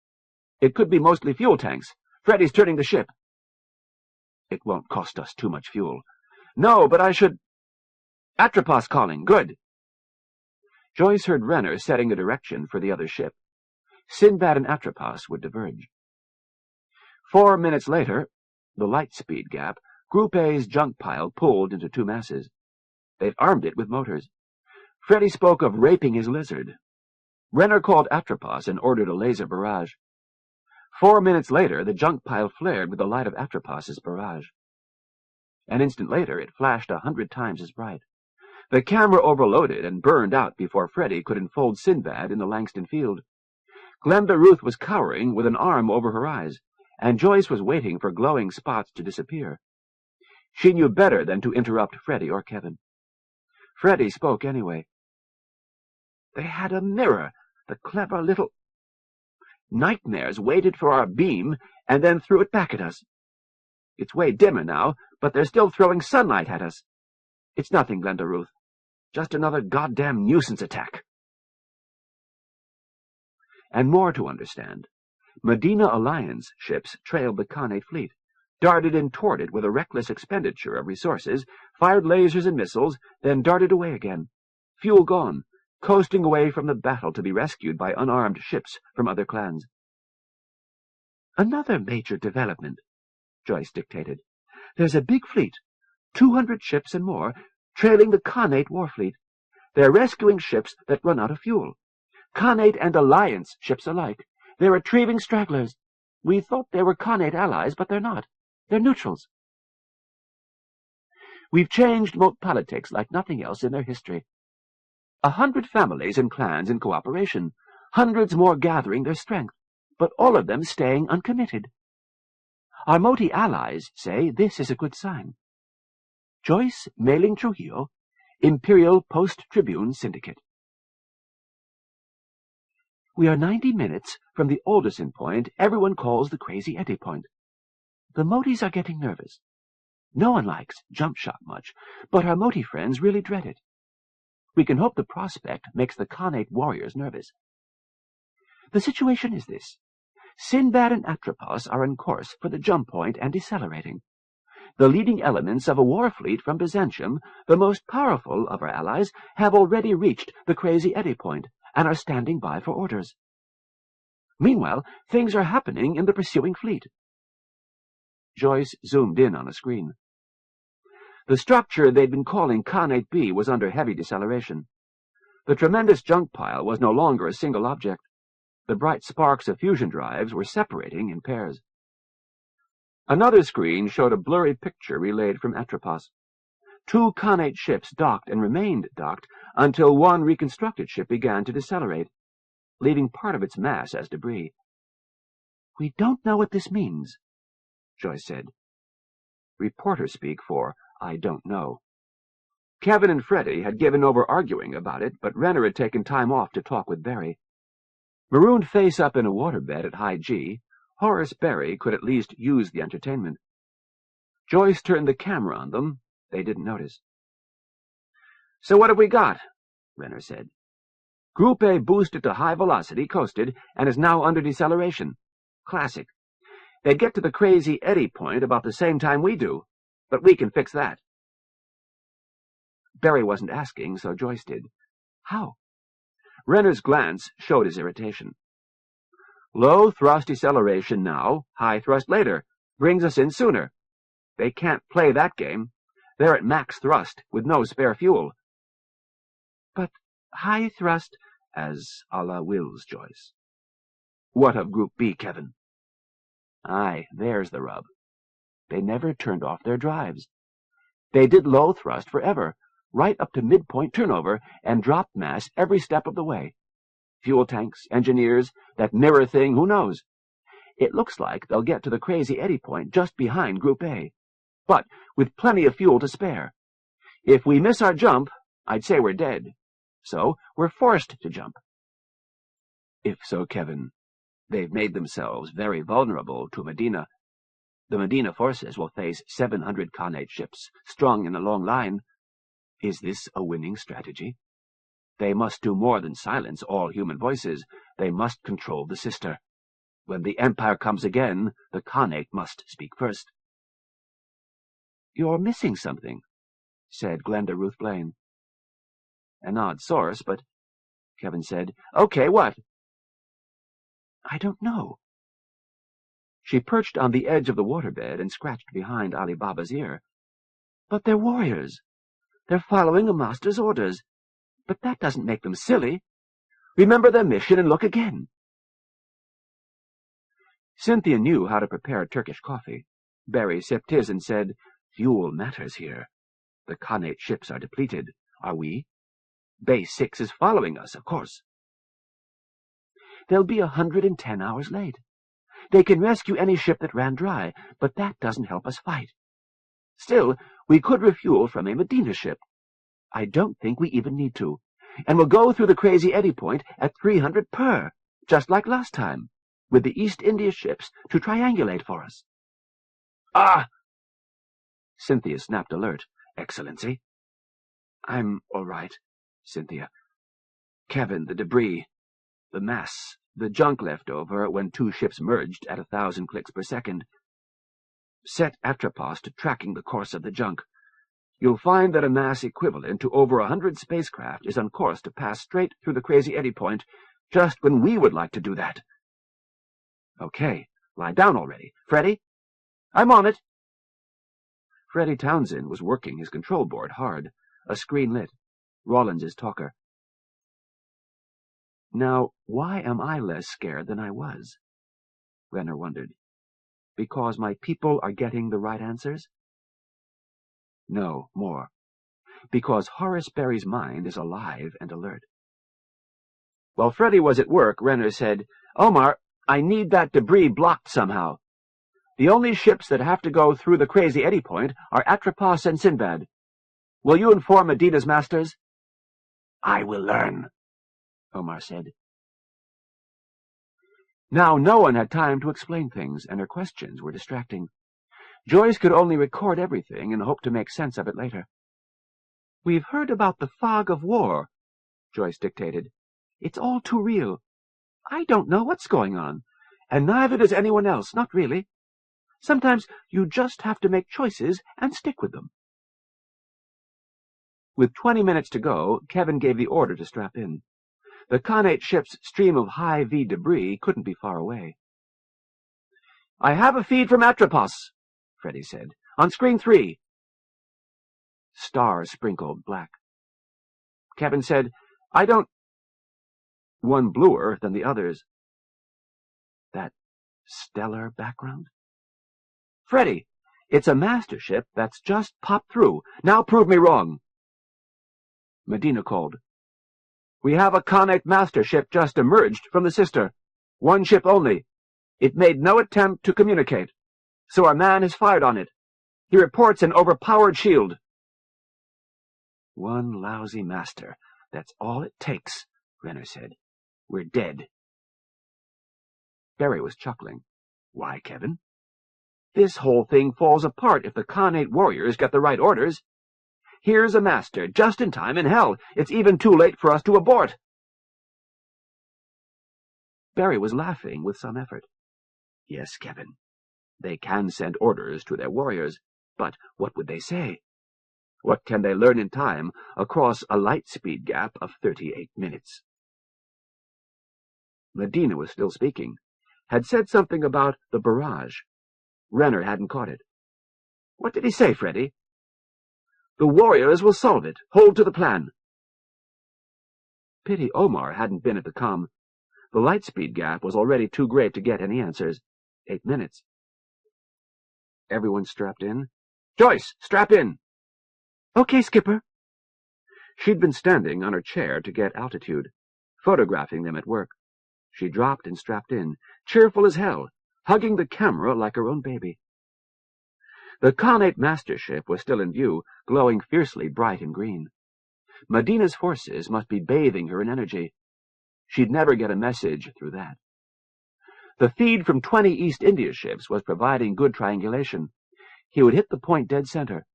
It could be mostly fuel tanks. Freddy's turning the ship." "It won't cost us too much fuel." "No, but I should—" "Atropos calling. Good." Joyce heard Renner setting a direction for the other ship. Sinbad and Atropos would diverge. 4 minutes later, the light speed gap, Group A's junk pile pulled into two masses. They'd armed it with motors. Freddy spoke of raping his lizard. Renner called Atropos and ordered a laser barrage. 4 minutes later, the junk pile flared with the light of Atropos's barrage. An instant later, it flashed 100 times as bright. The camera overloaded and burned out before Freddy could enfold Sinbad in the Langston field. Glenda Ruth was cowering with an arm over her eyes, and Joyce was waiting for glowing spots to disappear. She knew better than to interrupt Freddy or Kevin. Freddy spoke anyway. They had a mirror, the clever little nightmares waited for our beam and then threw it back at us. It's way dimmer now, but they're still throwing sunlight at us. It's nothing, Glenda Ruth. Just another goddamn nuisance attack. And more to understand. Medina Alliance ships trailed the Khanate fleet, darted in toward it with a reckless expenditure of resources, fired lasers and missiles, then darted away again. Fuel gone, coasting away from the battle to be rescued by unarmed ships from other clans. Another major development, Joyce dictated. There's a big fleet, 200 ships and more, trailing the Khanate war fleet. They're rescuing ships that run out of fuel. Khanate and Alliance ships alike. They're retrieving stragglers. We thought they were Khanate allies, but they're not. They're neutrals. We've changed Moat politics like nothing else in their history. 100 families and clans in cooperation, hundreds more gathering their strength, but all of them staying uncommitted. Our Moti allies say this is a good sign. Joyce mailing Trujillo, Imperial Post-Tribune Syndicate. We are 90 minutes from the Alderson point everyone calls the Crazy Eddie point. The Motis are getting nervous. No one likes jump shot much, but our Moti friends really dread it. We can hope the prospect makes the Khanate warriors nervous. The situation is this. Sinbad and Atropos are on course for the jump point and decelerating. The leading elements of a war fleet from Byzantium, the most powerful of our allies, have already reached the Crazy Eddie point and are standing by for orders. Meanwhile, things are happening in the pursuing fleet. Joyce zoomed in on a screen. The structure they'd been calling Khanate B was under heavy deceleration. The tremendous junk pile was no longer a single object. The bright sparks of fusion drives were separating in pairs. Another screen showed a blurry picture relayed from Atropos. 2 Khanate ships docked and remained docked until one reconstructed ship began to decelerate, leaving part of its mass as debris. We don't know what this means, Joyce said. Reporter speak for I don't know. Kevin and Freddy had given over arguing about it, but Renner had taken time off to talk with Barry. Marooned face up in a waterbed at high G, Horace Barry could at least use the entertainment. Joyce turned the camera on them. They didn't notice. So what have we got? Renner said. Group A boosted to high velocity, coasted, and is now under deceleration. Classic. They'd get to the Crazy Eddie point about the same time we do, but we can fix that. Barry wasn't asking, so Joyce did. How? Renner's glance showed his irritation. Low thrust deceleration now, high thrust later, brings us in sooner. They can't play that game. They're at max thrust, with no spare fuel. But high thrust, as Allah wills, Joyce. What of Group B, Kevin? Aye, there's the rub. They never turned off their drives. They did low thrust forever, right up to midpoint turnover, and dropped mass every step of the way. Fuel tanks, engineers, that mirror thing, who knows? It looks like they'll get to the Crazy Eddie point just behind Group A, but with plenty of fuel to spare. If we miss our jump, I'd say we're dead. So we're forced to jump. If so, Kevin, they've made themselves very vulnerable to Medina. The Medina forces will face 700 Khanate ships, strung in a long line. Is this a winning strategy? They must do more than silence all human voices. They must control the sister. When the Empire comes again, the Khanate must speak first. You're missing something, said Glenda Ruth Blaine. An odd source, but Kevin said, Okay, what? I don't know. She perched on the edge of the waterbed and scratched behind Ali Baba's ear. But they're warriors. They're following a master's orders. But that doesn't make them silly. Remember their mission and look again. Cynthia knew how to prepare Turkish coffee. Barry sipped his and said, "Fuel matters here. The Khanate ships are depleted. Are we? Base 6 is following us, of course." "They'll be 110 hours late. They can rescue any ship that ran dry, but that doesn't help us fight. Still, we could refuel from a Medina ship. I don't think we even need to. And we'll go through the Crazy Eddy Point at 300 per, just like last time, with the East India ships to triangulate for us." "Ah!" Cynthia snapped alert. "Excellency?" "I'm all right, Cynthia. Kevin, the debris, the mass, the junk left over when 2 ships merged at 1,000 clicks per second. Set Atropos to tracking the course of the junk. You'll find that a mass equivalent to over 100 spacecraft is on course to pass straight through the Crazy Eddy Point, just when we would like to do that." "Okay, lie down already. Freddy?" "I'm on it." Freddie Townsend was working his control board hard. A screen lit. Rawlins's talker. "Now, why am I less scared than I was?" Renner wondered. "Because my people are getting the right answers?" No, more. Because Horace Berry's mind is alive and alert. While Freddie was at work, Renner said, "Omar, I need that debris blocked somehow. The only ships that have to go through the Crazy Eddy Point are Atropos and Sinbad. Will you inform Medina's masters?" "I will learn," Omar said. Now no one had time to explain things, and her questions were distracting. Joyce could only record everything and hope to make sense of it later. "We've heard about the fog of war," Joyce dictated. "It's all too real. I don't know what's going on, and neither does anyone else, not really. Sometimes you just have to make choices and stick with them." With 20 minutes to go, Kevin gave the order to strap in. The Khanate ship's stream of high-V debris couldn't be far away. "I have a feed from Atropos," Freddie said. "On screen 3. Stars sprinkled black. Kevin said, "I don't—" One bluer than the others. That stellar background? "Freddie, it's a master ship that's just popped through. Now prove me wrong." Medina called. "We have a Khanate master ship just emerged from the sister. One ship only. It made no attempt to communicate, so our man has fired on it. He reports an overpowered shield." "One lousy master. That's all it takes," Renner said. "We're dead." Barry was chuckling. "Why, Kevin? This whole thing falls apart if the Khanate warriors get the right orders. Here's a master, just in time, and hell, it's even too late for us to abort." Barry was laughing with some effort. "Yes, Kevin. They can send orders to their warriors, but what would they say? What can they learn in time across a light-speed gap of 38 minutes? Medina was still speaking. Had said something about the barrage. Renner hadn't caught it. "What did he say, Freddie?" "The warriors will solve it. Hold to the plan." Pity Omar hadn't been at the comm. The light-speed gap was already too great to get any answers. 8 minutes. Everyone strapped in? "Joyce, strap in." "Okay, Skipper." She'd been standing on her chair to get altitude, photographing them at work. She dropped and strapped in, cheerful as hell, hugging the camera like her own baby. The Khanate master ship was still in view, glowing fiercely bright and green. Medina's forces must be bathing her in energy. She'd never get a message through that. The feed from 20 East India ships was providing good triangulation. He would hit the point dead center.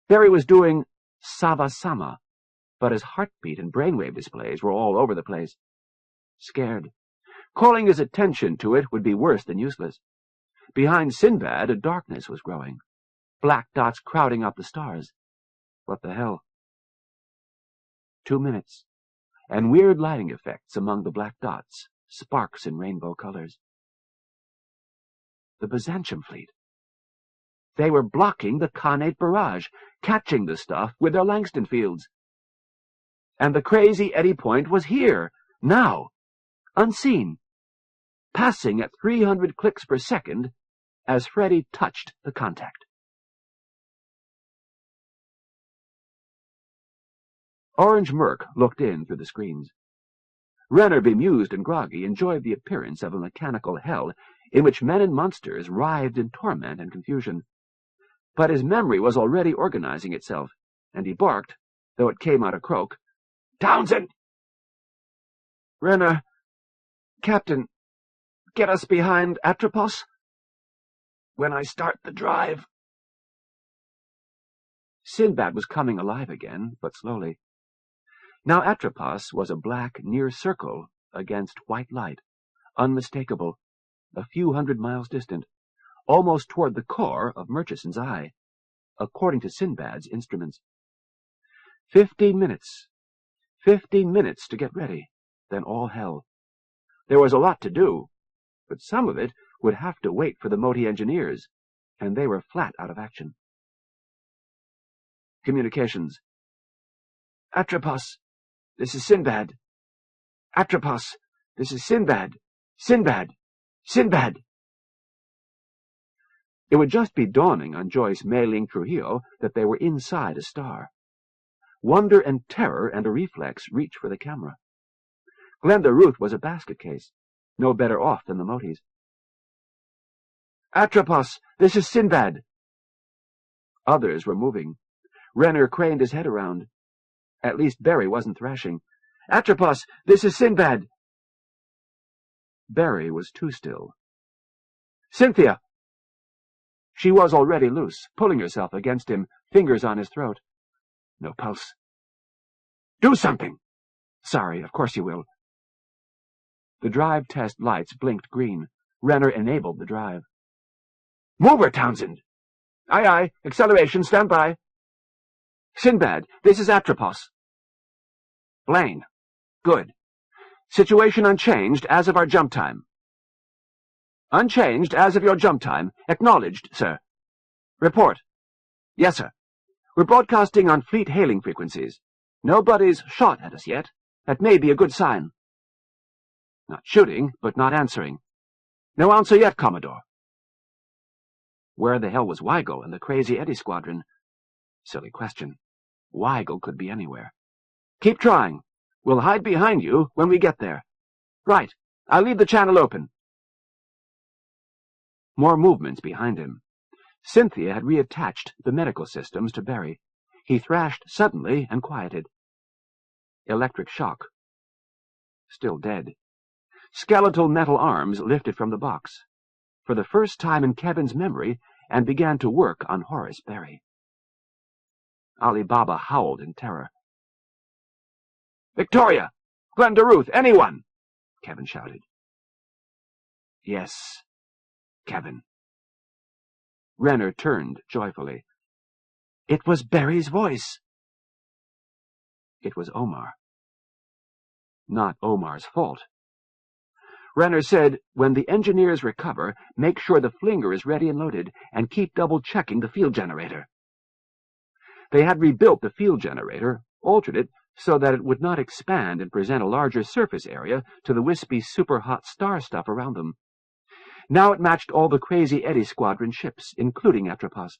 Barry was doing Savasama, but his heartbeat and brainwave displays were all over the place. Scared. Calling his attention to it would be worse than useless. Behind Sinbad, a darkness was growing. Black dots crowding out the stars. What the hell? 2 minutes, and weird lighting effects among the black dots, sparks in rainbow colors. The Byzantium fleet. They were blocking the Khanate barrage, catching the stuff with their Langston fields. And the crazy eddy point was here, now, unseen, passing at 300 clicks per second as Freddy touched the contact. Orange Murk looked in through the screens. Renner, bemused and groggy, enjoyed the appearance of a mechanical hell in which men and monsters writhed in torment and confusion. But his memory was already organizing itself, and he barked, though it came out a croak, "Townsend!" "Renner, Captain, get us behind Atropos? When I start the drive." Sinbad was coming alive again, but slowly. Now Atropos was a black, near circle against white light, unmistakable, a few hundred miles distant, almost toward the core of Murchison's eye, according to Sinbad's instruments. 15 minutes. 15 minutes to get ready, then all hell. There was a lot to do, but some of it would have to wait for the Moti engineers, and they were flat out of action. Communications. "Atropos, this is Sinbad. Atropos, this is Sinbad. Sinbad! Sinbad!" It would just be dawning on Joyce, Mei-Ling, Trujillo that they were inside a star. Wonder and terror and a reflex reached for the camera. Glenda Ruth was a basket case, no better off than the Motis. "Atropos, this is Sinbad." Others were moving. Renner craned his head around. At least Barry wasn't thrashing. "Atropos, this is Sinbad." Barry was too still. "Cynthia!" She was already loose, pulling herself against him, fingers on his throat. No pulse. "Do something!" "Sorry, of course you will." The drive test lights blinked green. Renner enabled the drive. "Move her, Townsend!" "Aye, aye. Acceleration, stand by." "Sinbad, this is Atropos." "Blaine. Good. Situation unchanged as of our jump time." "Unchanged as of your jump time. Acknowledged, sir." "Report." "Yes, sir. We're broadcasting on fleet hailing frequencies. Nobody's shot at us yet. That may be a good sign." "Not shooting, but not answering." "No answer yet, Commodore." Where the hell was Weigel and the Crazy Eddie Squadron? Silly question. Weigel could be anywhere. "Keep trying. We'll hide behind you when we get there." "Right. I'll leave the channel open." More movements behind him. Cynthia had reattached the medical systems to Barry. He thrashed suddenly and quieted. Electric shock. Still dead. Skeletal metal arms lifted from the box, for the first time in Kevin's memory, and began to work on Horace Barry. Ali Baba howled in terror. "Victoria! Glenda Ruth! Anyone!" Kevin shouted. "Yes, Kevin." Renner turned joyfully. It was Barry's voice. It was Omar. Not Omar's fault. Renner said, "When the engineers recover, make sure the flinger is ready and loaded, and keep double-checking the field generator." They had rebuilt the field generator, altered it so that it would not expand and present a larger surface area to the wispy super-hot star stuff around them. Now it matched all the Crazy Eddie Squadron ships, including Atropos.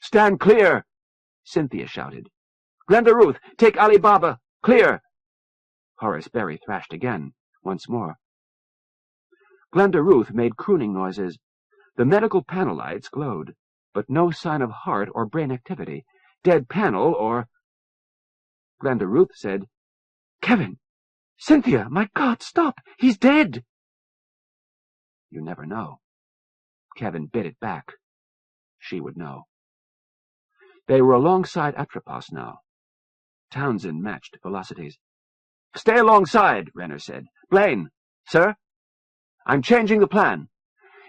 "Stand clear!" Cynthia shouted. "Glenda Ruth, take Ali Baba! Clear!" Horace Barry thrashed again, once more. Glenda Ruth made crooning noises. The medical panel lights glowed, but no sign of heart or brain activity. Dead panel or... Glenda Ruth said, "Kevin! Cynthia! My God, stop! He's dead!" You never know. Kevin bit it back. She would know. They were alongside Atropos now. Townsend matched velocities. "Stay alongside," Renner said. "Blaine." "Sir?" "I'm changing the plan.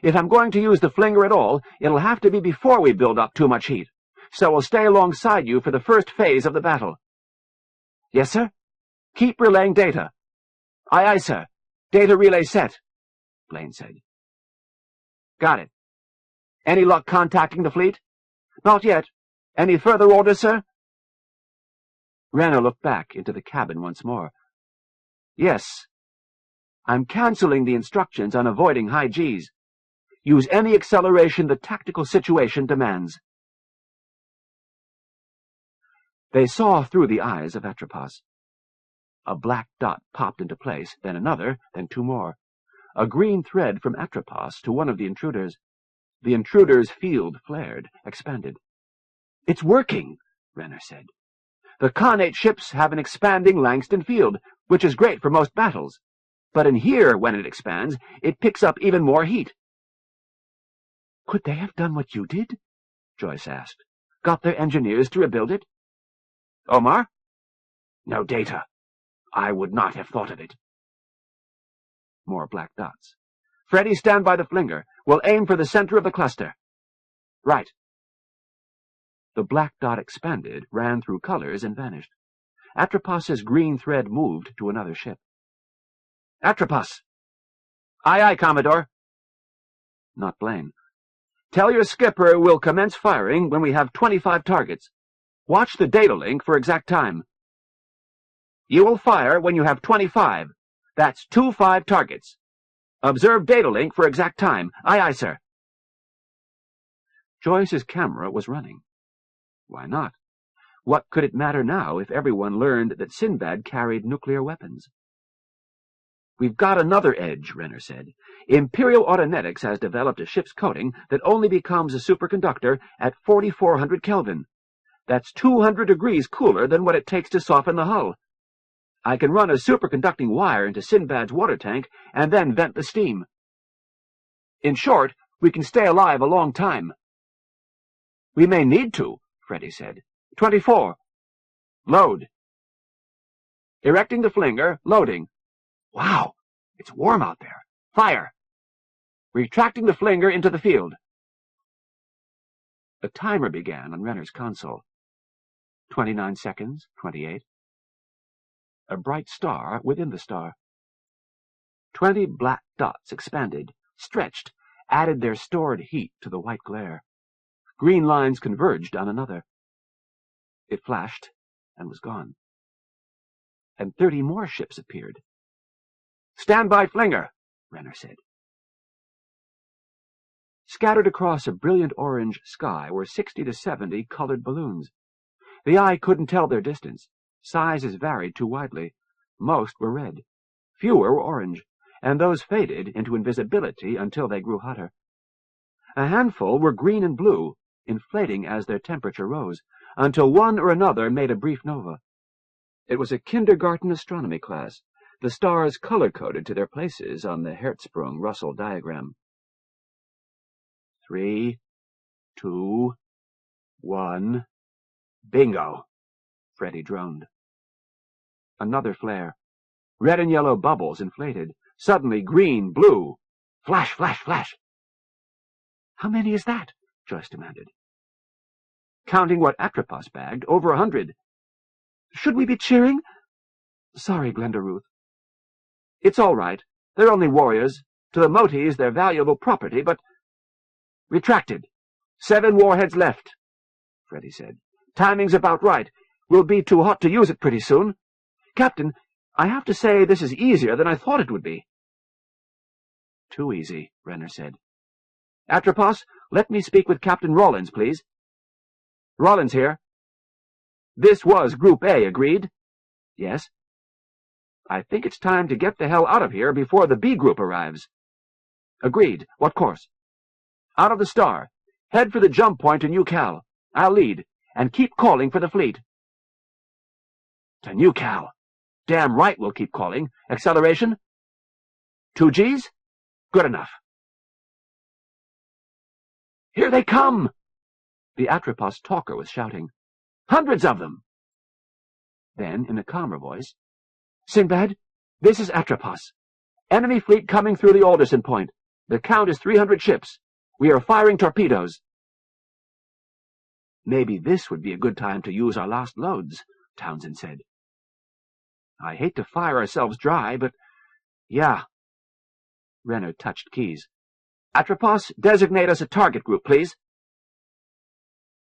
If I'm going to use the flinger at all, it'll have to be before we build up too much heat. So we'll stay alongside you for the first phase of the battle." "Yes, sir?" "Keep relaying data." "Aye, aye, sir. Data relay set," Blaine said. "Got it. Any luck contacting the fleet? Not yet. Any further orders, sir? Renner looked back into the cabin once more. Yes. I'm canceling the instructions on avoiding high Gs. Use any acceleration the tactical situation demands. They saw through the eyes of Atropos. A black dot popped into place, then another, then two more. A green thread from Atropos to one of the intruders. The intruder's field flared, expanded. "It's working," Renner said. "The Khanate ships have an expanding Langston field, which is great for most battles. But in here, when it expands, it picks up even more heat." "Could they have done what you did?" Joyce asked. "Got their engineers to rebuild it?" Omar? No data. I would not have thought of it. More black dots. Freddy, stand by the flinger. We'll aim for the center of the cluster. Right. The black dot expanded, ran through colors, and vanished. Atropos's green thread moved to another ship. Atropos! Aye, aye, Commodore. Not Blaine. Tell your skipper we'll commence firing when we have 25 targets. Watch the data link for exact time. You will fire when you have 25. That's 25 targets. Observe data link for exact time. Aye, aye, sir. Joyce's camera was running. Why not? What could it matter now if everyone learned that Sinbad carried nuclear weapons? We've got another edge, Renner said. Imperial Autonetics has developed a ship's coating that only becomes a superconductor at 4,400 Kelvin. That's 200 degrees cooler than what it takes to soften the hull. I can run a superconducting wire into Sinbad's water tank and then vent the steam. In short, we can stay alive a long time. We may need to, Freddy said. 24. Load. Erecting the flinger, loading. Wow, it's warm out there. Fire. Retracting the flinger into the field. A timer began on Renner's console. 29 seconds, 28. A bright star within the star. 20 black dots expanded, stretched, added their stored heat to the white glare. Green lines converged on another. It flashed and was gone. And 30 more ships appeared. Stand by flinger, Renner said. Scattered across a brilliant orange sky were 60 to 70 colored balloons. The eye couldn't tell their distance. Sizes varied too widely. Most were red. Fewer were orange, and those faded into invisibility until they grew hotter. A handful were green and blue, inflating as their temperature rose, until one or another made a brief nova. It was a kindergarten astronomy class, the stars color-coded to their places on the Hertzsprung-Russell diagram. 3, 2, 1... Bingo, Freddy droned. Another flare. Red and yellow bubbles inflated. Suddenly green, blue. Flash, flash, flash. How many is that? Joyce demanded. Counting what Atropos bagged, over 100. Should we be cheering? Sorry, Glenda Ruth. It's all right. They're only warriors. To the Moties, they're valuable property, but... Retracted. 7 warheads left, Freddy said. Timing's about right. We'll be too hot to use it pretty soon. Captain, I have to say this is easier than I thought it would be. Too easy, Renner said. Atropos, let me speak with Captain Rawlins, please. Rawlins here. This was Group A, agreed? Yes. I think it's time to get the hell out of here before the B group arrives. Agreed. What course? Out of the Star. Head for the jump point to New Cal. I'll lead, and keep calling for the fleet. To New Cal. Damn right we'll keep calling. Acceleration? 2 Gs? Good enough. Here they come! The Atropos talker was shouting. Hundreds of them! Then, in a calmer voice, Sinbad, this is Atropos. Enemy fleet coming through the Alderson Point. The count is 300 ships. We are firing torpedoes. Maybe this would be a good time to use our last loads, Townsend said. I hate to fire ourselves dry, but... Yeah. Renner touched keys. Atropos, designate us a target group, please.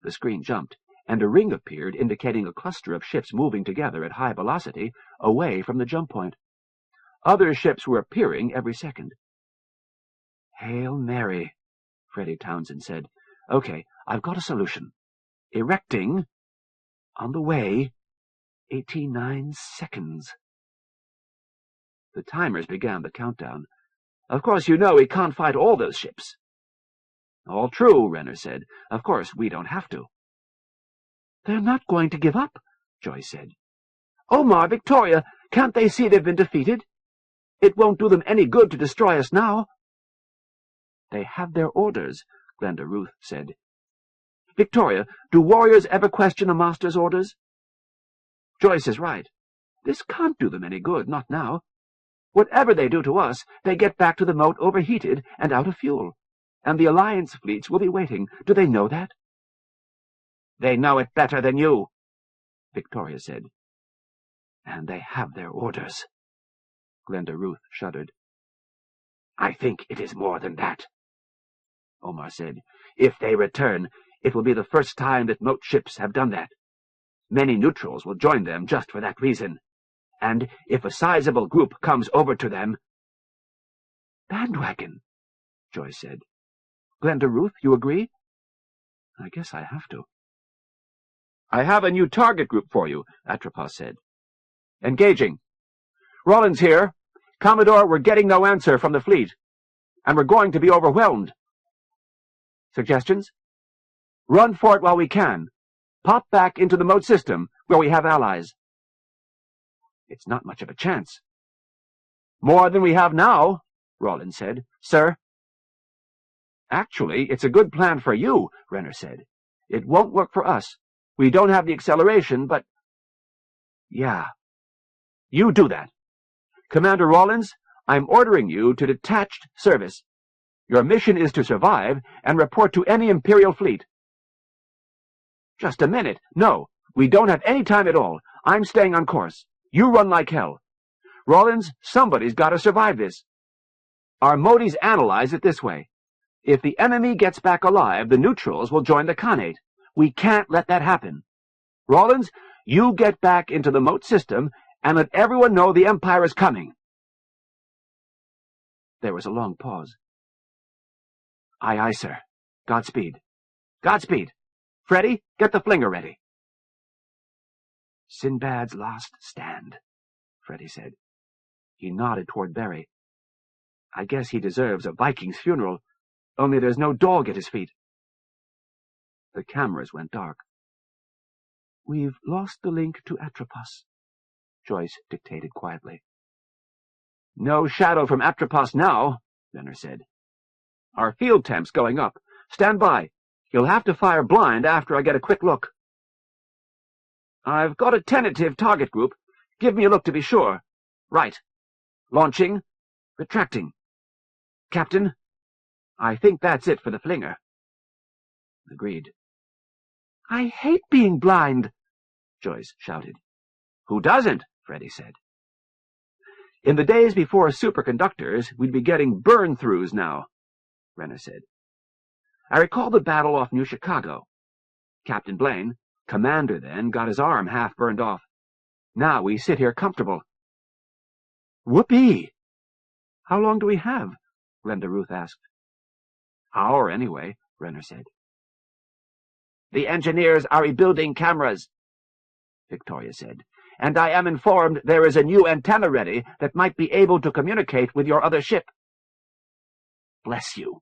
The screen jumped, and a ring appeared indicating a cluster of ships moving together at high velocity away from the jump point. Other ships were appearing every second. "Hail Mary," Freddie Townsend said. "Okay, I've got a solution. Erecting. On the way. 89 seconds. The timers began the countdown. "Of course you know we can't fight all those ships." "All true," Renner said. "Of course we don't have to." "They're not going to give up," Joyce said. "Omar, Victoria, can't they see they've been defeated? It won't do them any good to destroy us now." "They have their orders," Glenda Ruth said. "Victoria, do warriors ever question a master's orders?" "Joyce is right. This can't do them any good, not now. Whatever they do to us, they get back to the moat overheated and out of fuel. And the Alliance fleets will be waiting. Do they know that?" "They know it better than you," Victoria said. "And they have their orders." Glenda Ruth shuddered. "I think it is more than that," Omar said. "If they return, it will be the first time that moat ships have done that. Many neutrals will join them just for that reason. And if a sizable group comes over to them—" "Bandwagon," Joyce said. "Glenda Ruth, you agree?" "I guess I have to." "I have a new target group for you," Atropos said. "Engaging. Rollins here. Commodore, we're getting no answer from the fleet, and we're going to be overwhelmed. Suggestions? Run for it while we can. Pop back into the moat system, where we have allies." "It's not much of a chance." "More than we have now," Rollins said. "Sir?" "Actually, it's a good plan for you," Renner said. "It won't work for us. We don't have the acceleration, but—" "Yeah. You do that. Commander Rollins, I'm ordering you to detached service. Your mission is to survive and report to any Imperial fleet." "Just a minute. No, we don't have any time at all. I'm staying on course. You run like hell. Rollins, somebody's got to survive this. Our Modis analyze it this way. If the enemy gets back alive, the neutrals will join the Khanate. We can't let that happen. Rollins, you get back into the moat system and let everyone know the Empire is coming." There was a long pause. "Aye, aye, sir. Godspeed. Godspeed. Freddie, get the flinger ready." "Sinbad's last stand," Freddie said. He nodded toward Barry. "I guess he deserves a Viking's funeral, only there's no dog at his feet." The cameras went dark. "We've lost the link to Atropos," Joyce dictated quietly. "No shadow from Atropos now," Renner said. "Our field temp's going up. Stand by. You'll have to fire blind after I get a quick look." "I've got a tentative target group. Give me a look to be sure." "Right. Launching. Retracting. Captain, I think that's it for the flinger." Agreed. "I hate being blind," Joyce shouted. "Who doesn't?" Freddie said. "In the days before superconductors, we'd be getting burn-throughs now," Renner said. "I recall the battle off New Chicago. Captain Blaine, commander then, got his arm half burned off. Now we sit here comfortable." "Whoopee! How long do we have?" Glenda Ruth asked. "Hour, anyway," Renner said. "The engineers are rebuilding cameras," Victoria said, "and I am informed there is a new antenna ready that might be able to communicate with your other ship." "Bless you,"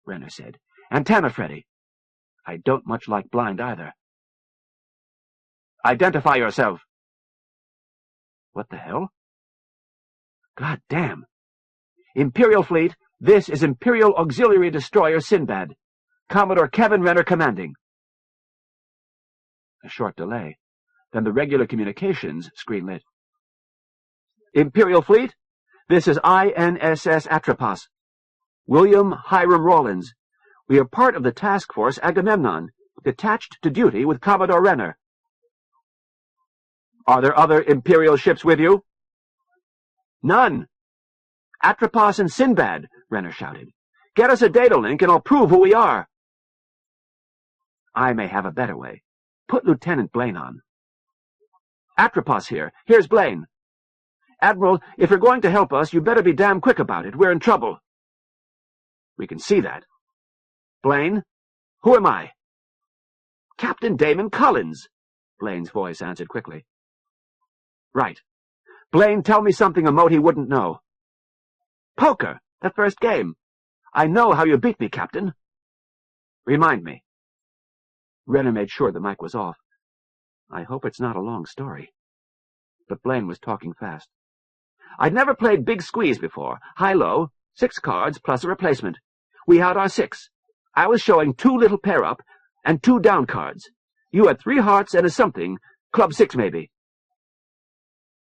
Renner said. "Antenna, Freddie. I don't much like blind either." "Identify yourself." "What the hell?" "God damn. Imperial Fleet, this is Imperial Auxiliary Destroyer Sinbad. Commodore Kevin Renner commanding." A short delay. Then the regular communications screen lit. "Imperial Fleet, this is INSS Atropos. William Hiram Rollins. We are part of the Task Force Agamemnon, detached to duty with Commodore Renner." "Are there other Imperial ships with you?" "None. Atropos and Sinbad," Renner shouted. Get us a data link and I'll prove who we are. I may have a better way. Put Lieutenant Blaine on. Atropos here. Here's Blaine. Admiral, if you're going to help us, you better be damn quick about it. We're in trouble. We can see that. Blaine? Who am I? Captain Damon Collins, Blaine's voice answered quickly. Right. Blaine, tell me something a Moti wouldn't know. Poker, the first game. I know how you beat me, Captain. Remind me. Renner made sure the mic was off. I hope it's not a long story. But Blaine was talking fast. I'd never played Big Squeeze before. High-low, 6 cards plus a replacement. We had our 6. I was showing 2 little pair-up and 2 down cards. You had 3 hearts and a something, club 6 maybe.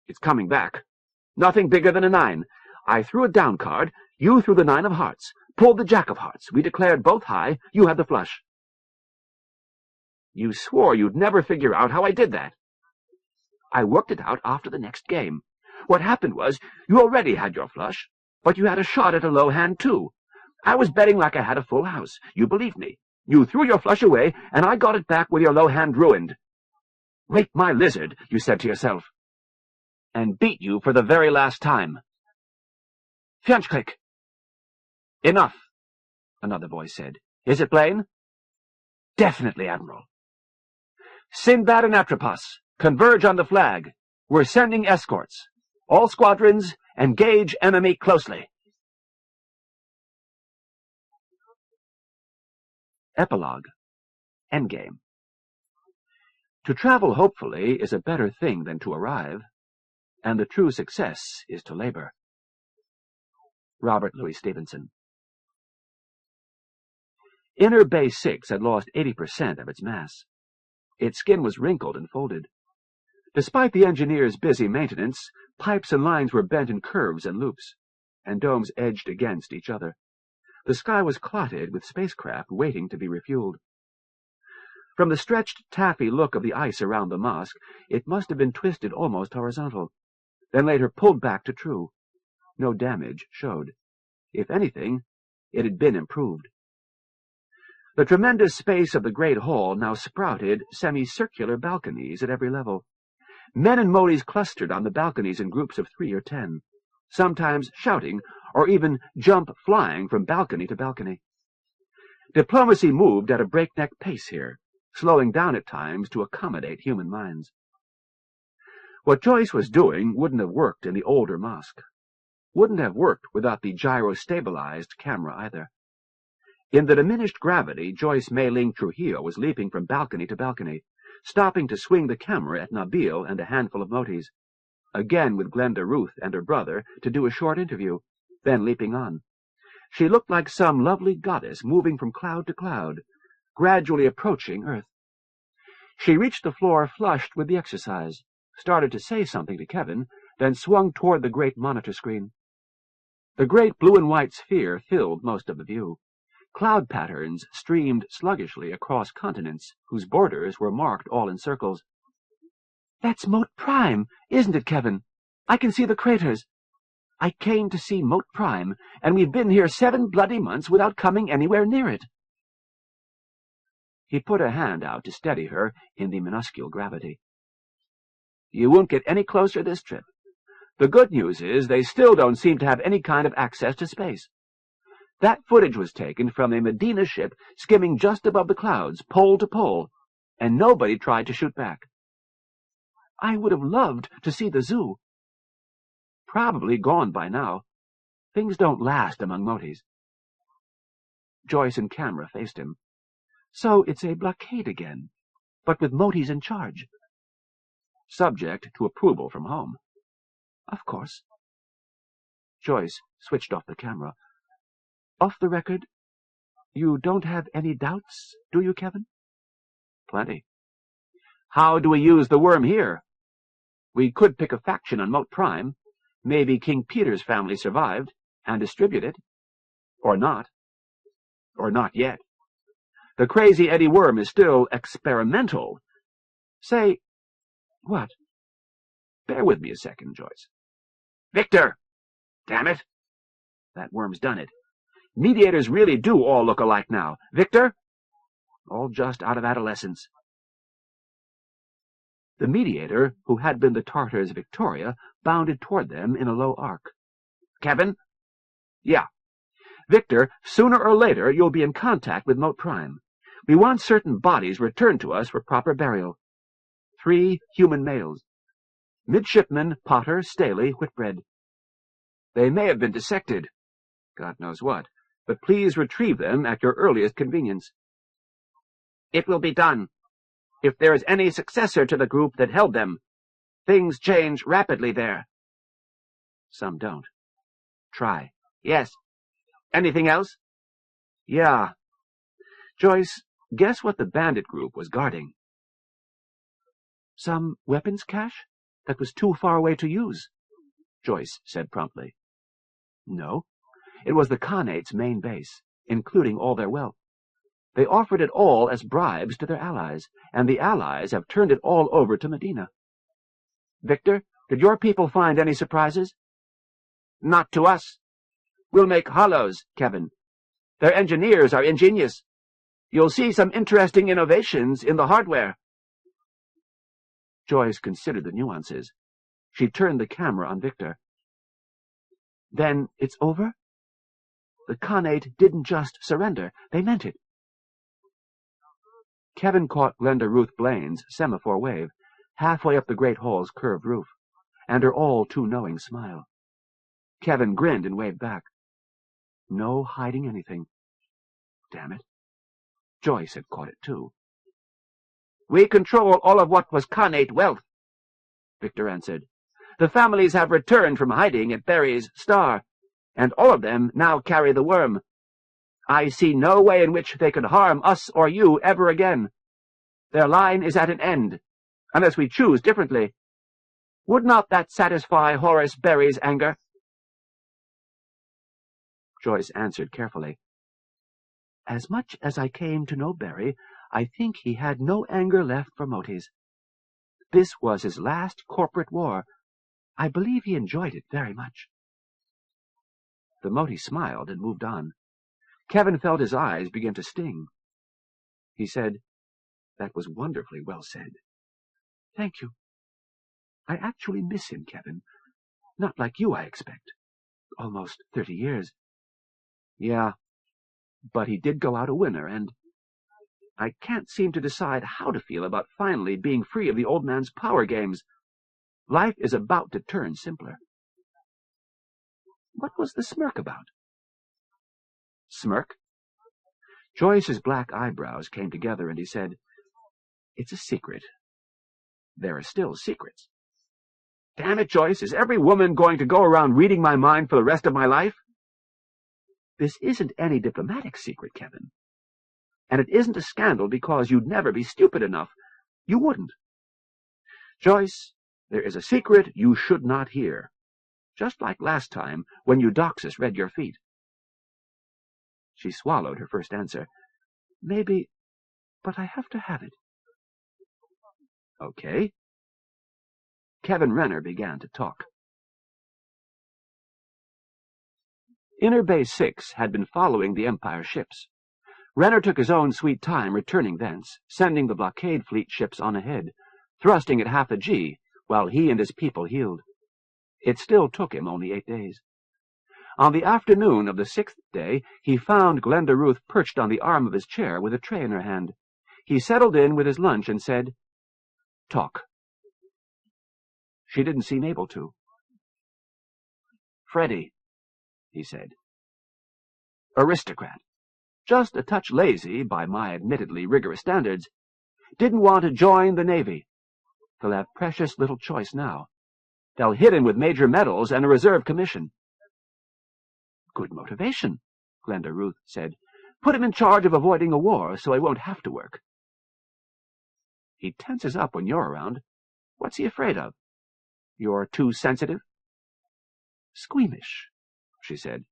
It's coming back. Nothing bigger than a 9. I threw a down card, you threw the 9 of hearts, pulled the jack of hearts. We declared both high, you had the flush. You swore you'd never figure out how I did that. I worked it out after the next game. What happened was, you already had your flush, but you had a shot at a low hand too. I was betting like I had a full house. You believed me. You threw your flush away, and I got it back with your low hand ruined. Rape my lizard, you said to yourself. And beat you for the very last time. Fjandsklik. Enough, another voice said. Is it Blaine? Definitely, Admiral. Sinbad and Atropos, converge on the flag. We're sending escorts. All squadrons, engage enemy closely. Epilogue. Endgame. To travel hopefully is a better thing than to arrive, and the true success is to labor. Robert Louis Stevenson. Inner Base 6 had lost 80% of its mass. Its skin was wrinkled and folded. Despite the engineers' busy maintenance, pipes and lines were bent in curves and loops, and domes edged against each other. The sky was clotted with spacecraft waiting to be refueled. From the stretched, taffy look of the ice around the mosque, it must have been twisted almost horizontal, then later pulled back to true. No damage showed. If anything, it had been improved. The tremendous space of the great hall now sprouted semicircular balconies at every level. Men and Motis clustered on the balconies in groups of 3 or 10, sometimes shouting or even jump flying from balcony to balcony. Diplomacy moved at a breakneck pace here, slowing down at times to accommodate human minds. What Joyce was doing wouldn't have worked in the older mosque. Wouldn't have worked without the gyro-stabilized camera either. In the diminished gravity, Joyce Mei-Ling Trujillo was leaping from balcony to balcony, stopping to swing the camera at Nabil and a handful of Motis, again with Glenda Ruth and her brother to do a short interview, then leaping on. She looked like some lovely goddess moving from cloud to cloud, gradually approaching Earth. She reached the floor flushed with the exercise, started to say something to Kevin, then swung toward the great monitor screen. The great blue-and-white sphere filled most of the view. Cloud patterns streamed sluggishly across continents whose borders were marked all in circles. "That's Mote Prime, isn't it, Kevin? I can see the craters. I came to see Mote Prime, and we've been here 7 bloody months without coming anywhere near it." He put a hand out to steady her in the minuscule gravity. "You won't get any closer this trip. The good news is they still don't seem to have any kind of access to space. That footage was taken from a Medina ship skimming just above the clouds, pole to pole, and nobody tried to shoot back. I would have loved to see the zoo. Probably gone by now. Things don't last among Motis." Joyce and camera faced him. "So it's a blockade again, but with Motis in charge." "Subject to approval from home." "Of course." Joyce switched off the camera. "Off the record, you don't have any doubts, do you, Kevin?" "Plenty. How do we use the worm here? We could pick a faction on Mote Prime, maybe King Peter's family survived, and distribute it. Or not. Or not yet. The Crazy Eddie worm is still experimental. Say, what? Bear with me a second, Joyce. Victor! Damn it! That worm's done it. Mediators really do all look alike now. Victor? All just out of adolescence. The mediator, who had been the Tartars' Victoria, bounded toward them in a low arc. Kevin? Yeah. Victor, sooner or later you'll be in contact with Moat Prime. We want certain bodies returned to us for proper burial. 3 human males. Midshipmen Potter, Staley, Whitbread. They may have been dissected. God knows what. But please retrieve them at your earliest convenience. It will be done. If there is any successor to the group that held them, things change rapidly there. Some don't. Try. Yes. Anything else? Yeah. Joyce, guess what the bandit group was guarding? Some weapons cache that was too far away to use, Joyce said promptly. No, it was the Khanate's main base, including all their wealth. They offered it all as bribes to their allies, and the allies have turned it all over to Medina. Victor, did your people find any surprises? Not to us. We'll make hollows, Kevin. Their engineers are ingenious. You'll see some interesting innovations in the hardware. Joyce considered the nuances. She turned the camera on Victor. Then it's over? The Khanate didn't just surrender, they meant it. Kevin caught Glenda Ruth Blaine's semaphore wave, halfway up the Great Hall's curved roof, and her all-too-knowing smile. Kevin grinned and waved back. No hiding anything. Damn it. Joyce had caught it, too. We control all of what was Khanate wealth, Victor answered. The families have returned from hiding at Barry's Star, and all of them now carry the worm. I see no way in which they could harm us or you ever again. Their line is at an end, unless we choose differently. Would not that satisfy Horace Berry's anger? Joyce answered carefully. As much as I came to know Berry, I think he had no anger left for Motis. This was his last corporate war. I believe he enjoyed it very much. The Moti smiled and moved on. Kevin felt his eyes begin to sting. He said, That was wonderfully well said. Thank you. I actually miss him, Kevin. Not like you, I expect. Almost 30 years. Yeah, but he did go out a winner, and I can't seem to decide how to feel about finally being free of the old man's power games. Life is about to turn simpler. What was the smirk about? Smirk? Joyce's black eyebrows came together, and he said, It's a secret. There are still secrets. Damn it, Joyce, is every woman going to go around reading my mind for the rest of my life? This isn't any diplomatic secret, Kevin. And it isn't a scandal because you'd never be stupid enough. You wouldn't. Joyce, there is a secret you should not hear. Just like last time when Eudoxus read your feet. She swallowed her first answer. Maybe, but I have to have it. Okay. Kevin Renner began to talk. Inner Base 6 had been following the Empire ships. Renner took his own sweet time returning thence, sending the blockade fleet ships on ahead, thrusting at half a G, while he and his people healed. It still took him only 8 days. On the afternoon of the 6th day, he found Glenda Ruth perched on the arm of his chair with a tray in her hand. He settled in with his lunch and said, Talk. She didn't seem able to. Freddie, he said. Aristocrat. Just a touch lazy, by my admittedly rigorous standards. Didn't want to join the Navy. They'll have precious little choice now. They'll hit him with major medals and a reserve commission. Good motivation, Glenda Ruth said. Put him in charge of avoiding a war so he won't have to work. He tenses up when you're around. What's he afraid of? You're too sensitive? Squeamish, she said.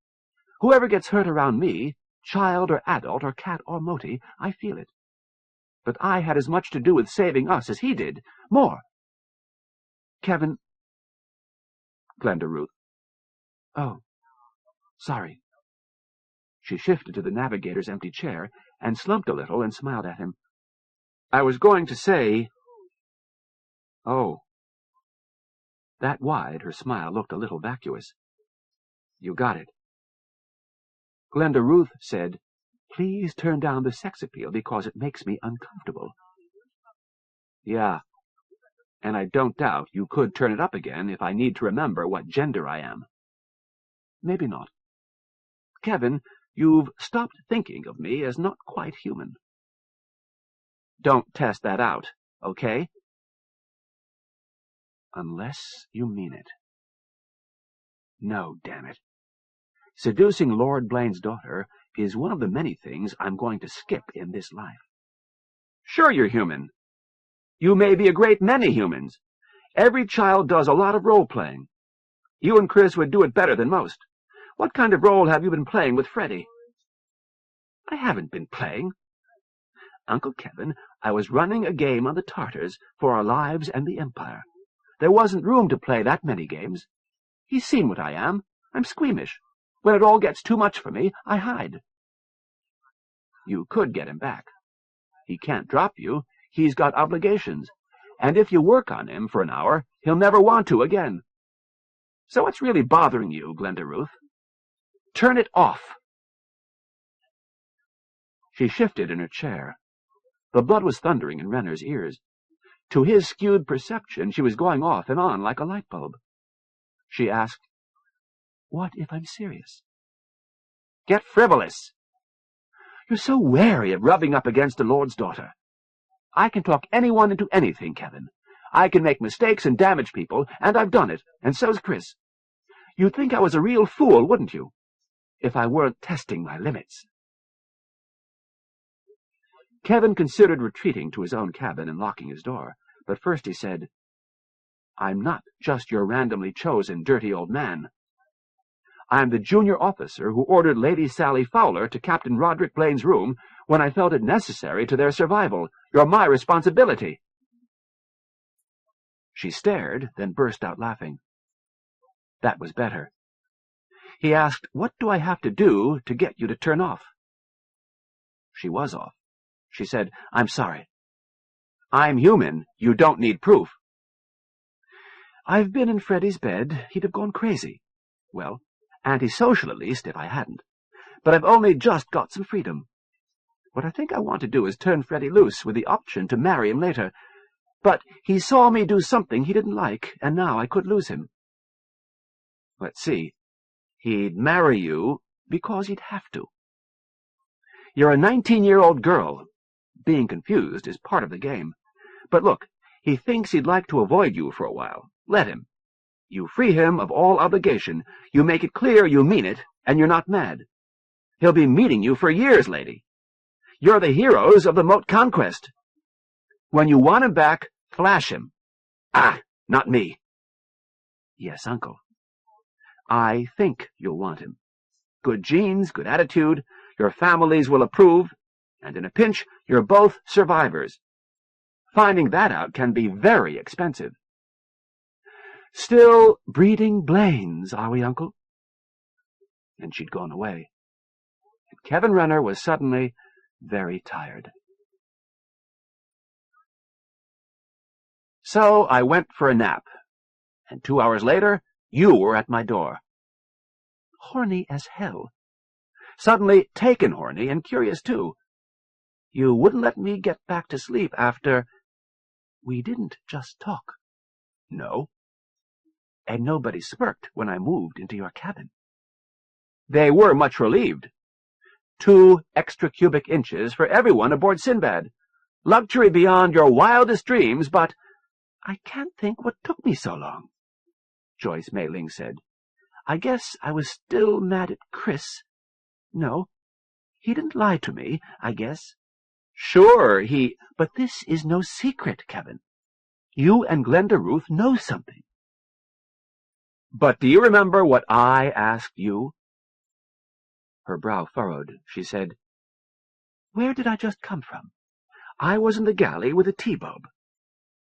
Whoever gets hurt around me, child or adult or cat or Moti, I feel it. But I had as much to do with saving us as he did. More. Kevin. Glenda Ruth. Oh. Sorry. She shifted to the navigator's empty chair and slumped a little and smiled at him. "I was going to say—" "Oh." That wide, her smile looked a little vacuous. "You got it." Glenda Ruth said, "Please turn down the sex appeal because it makes me uncomfortable." "Yeah, and I don't doubt you could turn it up again if I need to remember what gender I am." "Maybe not. Kevin, you've stopped thinking of me as not quite human." "Don't test that out, okay?" "Unless you mean it." "No, damn it. Seducing Lord Blaine's daughter is one of the many things I'm going to skip in this life." "Sure you're human. You may be a great many humans. Every child does a lot of role-playing. You and Chris would do it better than most. What kind of role have you been playing with Freddie?" "I haven't been playing. Uncle Kevin, I was running a game on the Tartars for our lives and the Empire. There wasn't room to play that many games. He's seen what I am. I'm squeamish. When it all gets too much for me, I hide." "You could get him back. He can't drop you. He's got obligations. And if you work on him for an hour, he'll never want to again. So what's really bothering you, Glenda Ruth? Turn it off." She shifted in her chair. The blood was thundering in Renner's ears. To his skewed perception, she was going off and on like a light bulb. She asked, "What if I'm serious?" "Get frivolous. You're so wary of rubbing up against a lord's daughter. I can talk anyone into anything, Kevin. I can make mistakes and damage people, and I've done it, and so's Chris. You'd think I was a real fool, wouldn't you? If I weren't testing my limits." Kevin considered retreating to his own cabin and locking his door, but first he said, "I'm not just your randomly chosen dirty old man. I'm the junior officer who ordered Lady Sally Fowler to Captain Roderick Blaine's room when I felt it necessary to their survival. You're my responsibility." She stared, then burst out laughing. That was better. He asked, "What do I have to do to get you to turn off?" She was off. She said, "I'm sorry. I'm human. You don't need proof." "I've been in Freddie's bed. He'd have gone crazy. Well, antisocial at least, if I hadn't. But I've only just got some freedom. What I think I want to do is turn Freddie loose with the option to marry him later. But he saw me do something he didn't like, and now I could lose him." "Let's see. He'd marry you because he'd have to. You're a 19-year-old girl. Being confused is part of the game. But look, he thinks he'd like to avoid you for a while. Let him. You free him of all obligation. You make it clear you mean it, and you're not mad. He'll be meeting you for years, lady. You're the heroes of the Moat Conquest. When you want him back, flash him. Ah, not me." "Yes, Uncle. I think you'll want him. Good genes, good attitude, your families will approve, and in a pinch, you're both survivors. Finding that out can be very expensive. Still breeding Blaines, are we, Uncle?" And she'd gone away. And Kevin Renner was suddenly very tired. So I went for a nap, and 2 hours later, you were at my door. Horny as hell. Suddenly taken horny and curious, too. You wouldn't let me get back to sleep after... We didn't just talk. No. And nobody smirked when I moved into your cabin. They were much relieved. 2 extra cubic inches for everyone aboard Sinbad. Luxury beyond your wildest dreams, but... I can't think what took me so long, Joyce Mayling said. I guess I was still mad at Chris. No, he didn't lie to me, I guess. Sure, he... But this is no secret, Kevin. You and Glenda Ruth know something. But do you remember what I asked you? Her brow furrowed. She said, Where did I just come from? I was in the galley with a tea-bulb.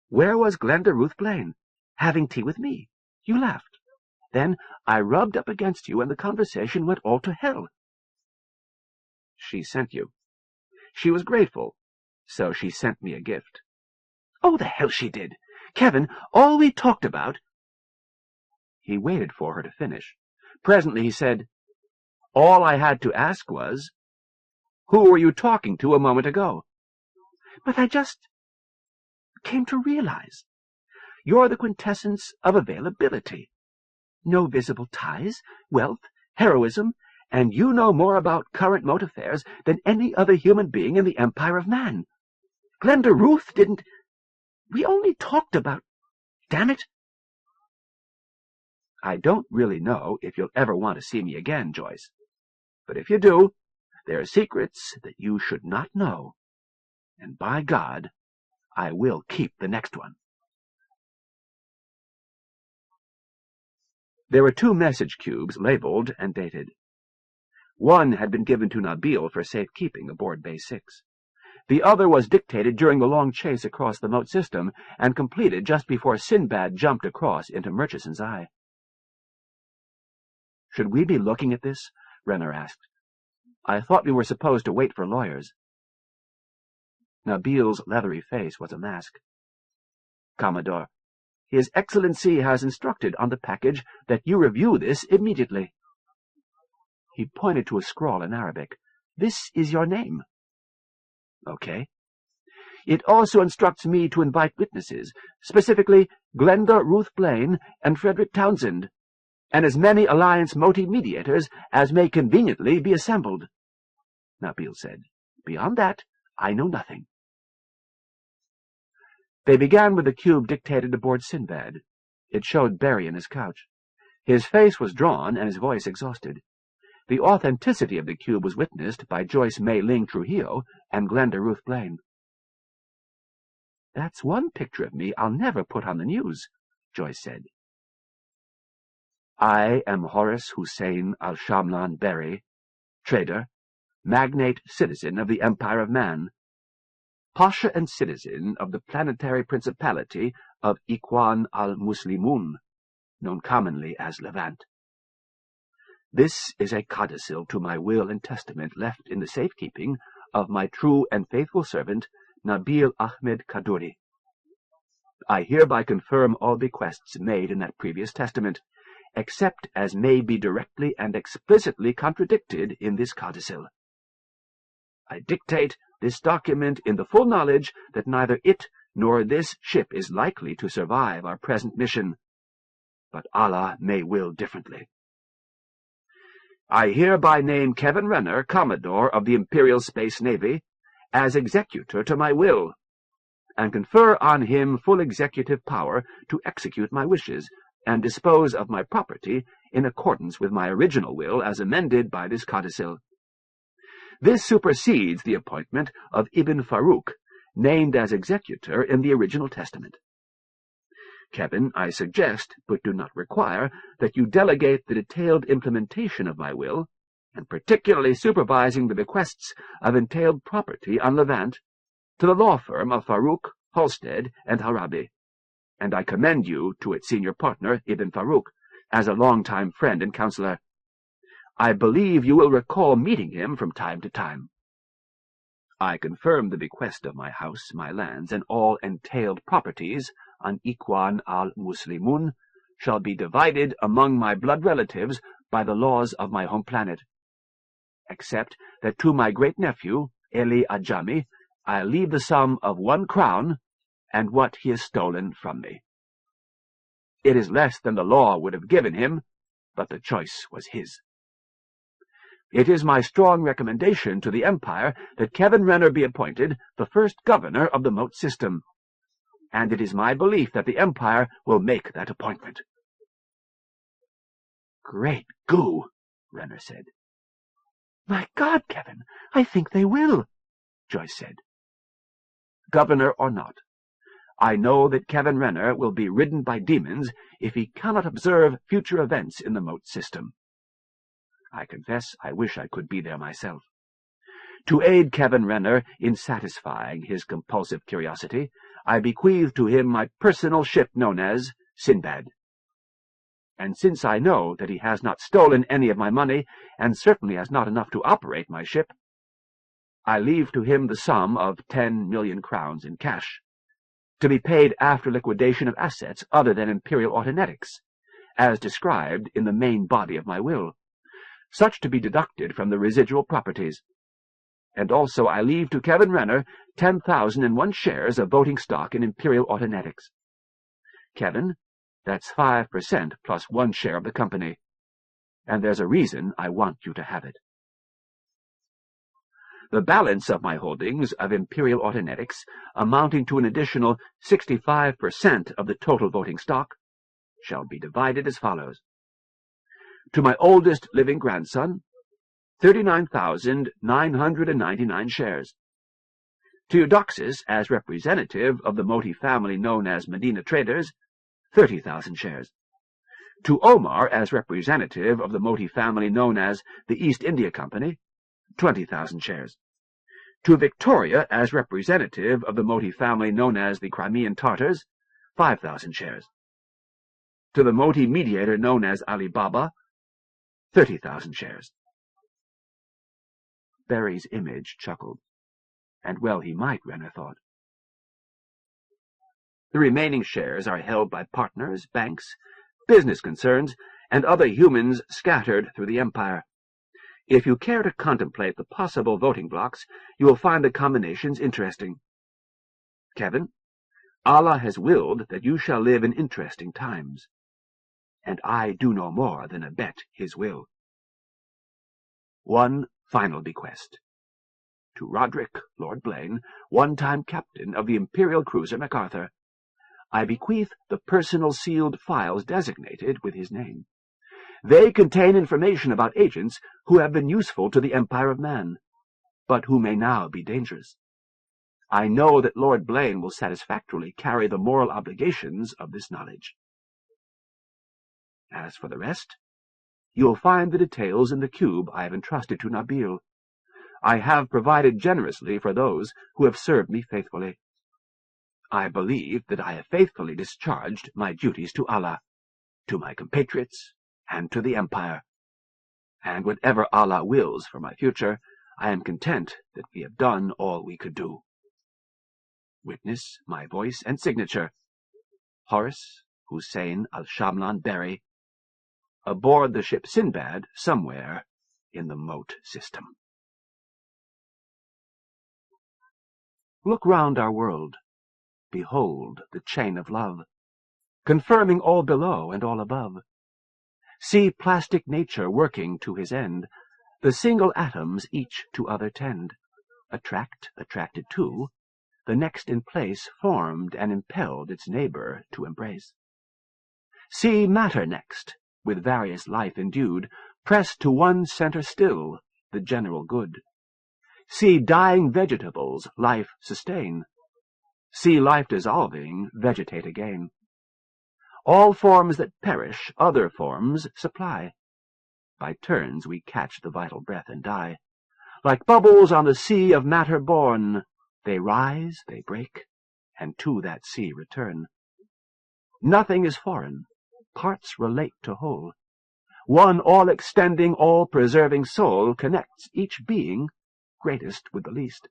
Where was Glenda Ruth Blaine? Having tea with me. You laughed. Then I rubbed up against you and the conversation went all to hell. She sent you. She was grateful, so she sent me a gift. Oh, the hell she did! Kevin, all we talked about— He waited for her to finish. Presently he said, "All I had to ask was, who were you talking to a moment ago?" But I just came to realize. You're the quintessence of availability. No visible ties, wealth, heroism, and you know more about current moat affairs than any other human being in the Empire of Man. Glenda Ruth didn't— We only talked about— Damn it! I don't really know if you'll ever want to see me again, Joyce. But if you do, there are secrets that you should not know. And by God, I will keep the next one. There were 2 message cubes labeled and dated. One had been given to Nabil for safekeeping aboard Base 6. The other was dictated during the long chase across the moat system and completed just before Sinbad jumped across into Murchison's eye. "Should we be looking at this?" Renner asked. "I thought we were supposed to wait for lawyers." Nabil's leathery face was a mask. "Commodore, His Excellency has instructed on the package that you review this immediately." He pointed to a scrawl in Arabic. "This is your name." "Okay." "It also instructs me to invite witnesses, specifically Glenda Ruth Blaine and Frederick Townsend, and as many Alliance Moti mediators as may conveniently be assembled," Nabil said. "Beyond that, I know nothing." They began with the cube dictated aboard Sinbad. It showed Barry in his couch. His face was drawn and his voice exhausted. The authenticity of the cube was witnessed by Joyce May Ling Trujillo and Glenda Ruth Blaine. "That's one picture of me I'll never put on the news," Joyce said. "I am Horace Hussein al-Shamlan Berry, trader, magnate citizen of the Empire of Man, Pasha and citizen of the planetary principality of Ikhwan al-Muslimun, known commonly as Levant. This is a codicil to my will and testament left in the safekeeping of my true and faithful servant, Nabil Ahmed Kaduri. I hereby confirm all bequests made in that previous testament, except as may be directly and explicitly contradicted in this codicil. I dictate this document in the full knowledge that neither it nor this ship is likely to survive our present mission, but Allah may will differently. I hereby name Kevin Renner, Commodore of the Imperial Space Navy, as executor to my will, and confer on him full executive power to execute my wishes and dispose of my property in accordance with my original will as amended by this codicil. This supersedes the appointment of Ibn Farouk, named as executor in the original testament. Kevin, I suggest, but do not require, that you delegate the detailed implementation of my will, and particularly supervising the bequests of entailed property on Levant, to the law firm of Farouk, Halstead, and Harabi, and I commend you to its senior partner, Ibn Farouk, as a long-time friend and counselor. I believe you will recall meeting him from time to time. I confirm the bequest of my house, my lands, and all entailed properties on Ikhwan al-Muslimun shall be divided among my blood relatives by the laws of my home planet, except that to my great-nephew, Eli Ajami, I leave the sum of 1 crown and what he has stolen from me. It is less than the law would have given him, but the choice was his. It is my strong recommendation to the Empire that Kevin Renner be appointed the first governor of the Moat system, and it is my belief that the Empire will make that appointment." "Great goo," Renner said. "My God, Kevin, I think they will," Joyce said. "Governor or not, I know that Kevin Renner will be ridden by demons if he cannot observe future events in the Moat system. I confess I wish I could be there myself. To aid Kevin Renner in satisfying his compulsive curiosity, I bequeath to him my personal ship known as Sinbad. And since I know that he has not stolen any of my money, and certainly has not enough to operate my ship, I leave to him the sum of 10 million crowns in cash, to be paid after liquidation of assets other than Imperial Autonetics, as described in the main body of my will, such to be deducted from the residual properties. And also I leave to Kevin Renner 10,001 shares of voting stock in Imperial Autonetics. Kevin, that's 5% plus 1 share of the company, and there's a reason I want you to have it. The balance of my holdings of Imperial Autonetics, amounting to an additional 65% of the total voting stock, shall be divided as follows. To my oldest living grandson, 39,999 shares. To Eudoxus, as representative of the Moti family known as Medina Traders, 30,000 shares. To Omar, as representative of the Moti family known as the East India Company, 20,000 shares. To Victoria, as representative of the Moti family known as the Crimean Tartars, 5,000 shares. To the Moti mediator known as Ali Baba, 30,000 shares. Barry's image chuckled, and well he might, Renner thought. The remaining shares are held by partners, banks, business concerns, and other humans scattered through the Empire. If you care to contemplate the possible voting blocks, you will find the combinations interesting. Kevin, Allah has willed that you shall live in interesting times, and I do no more than abet his will. One final bequest. To Roderick, Lord Blaine, one-time captain of the Imperial cruiser MacArthur, I bequeath the personal sealed files designated with his name. They contain information about agents who have been useful to the Empire of Man, but who may now be dangerous. I know that Lord Blaine will satisfactorily carry the moral obligations of this knowledge. As for the rest, you'll find the details in the cube I have entrusted to Nabil. I have provided generously for those who have served me faithfully. I believe that I have faithfully discharged my duties to Allah, to my compatriots, and to the Empire. And whatever Allah wills for my future, I am content that we have done all we could do. Witness my voice and signature, Horace Hussein Al-Shamlan Berry, aboard the ship Sinbad somewhere in the Moat system. Look round our world. Behold the chain of love, confirming all below and all above. See plastic nature working to his end, the single atoms each to other tend, attracted to, the next in place formed and impelled its neighbor to embrace. See matter next, with various life endued, press to one center still, the general good. See dying vegetables life sustain. See life dissolving vegetate again. All forms that perish other forms supply. By turns we catch the vital breath and die. Like bubbles on the sea of matter born, they rise, they break, and to that sea return. Nothing is foreign, parts relate to whole. One all-extending, all-preserving soul connects each being, greatest with the least.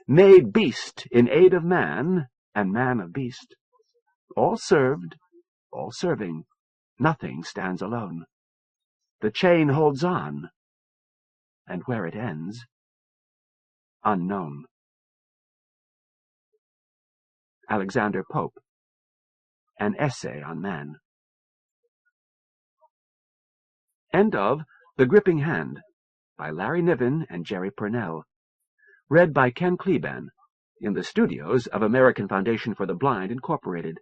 Made beast in aid of man, and man of beast. All served, all serving, nothing stands alone. The chain holds on, and where it ends, unknown. Alexander Pope, An Essay on Man. End of The Gripping Hand, by Larry Niven and Jerry Pournelle. Read by Ken Kliban, in the studios of American Foundation for the Blind, Incorporated,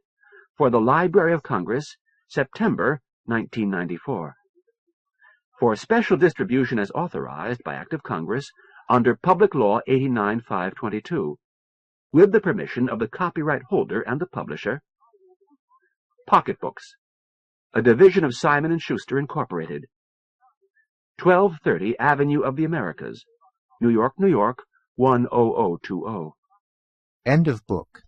for the Library of Congress, September 1994. For special distribution as authorized by Act of Congress under Public Law 89-522, with the permission of the copyright holder and the publisher. Pocketbooks, a division of Simon & Schuster, Incorporated. 1230 Avenue of the Americas, New York, New York, 10020. End of book.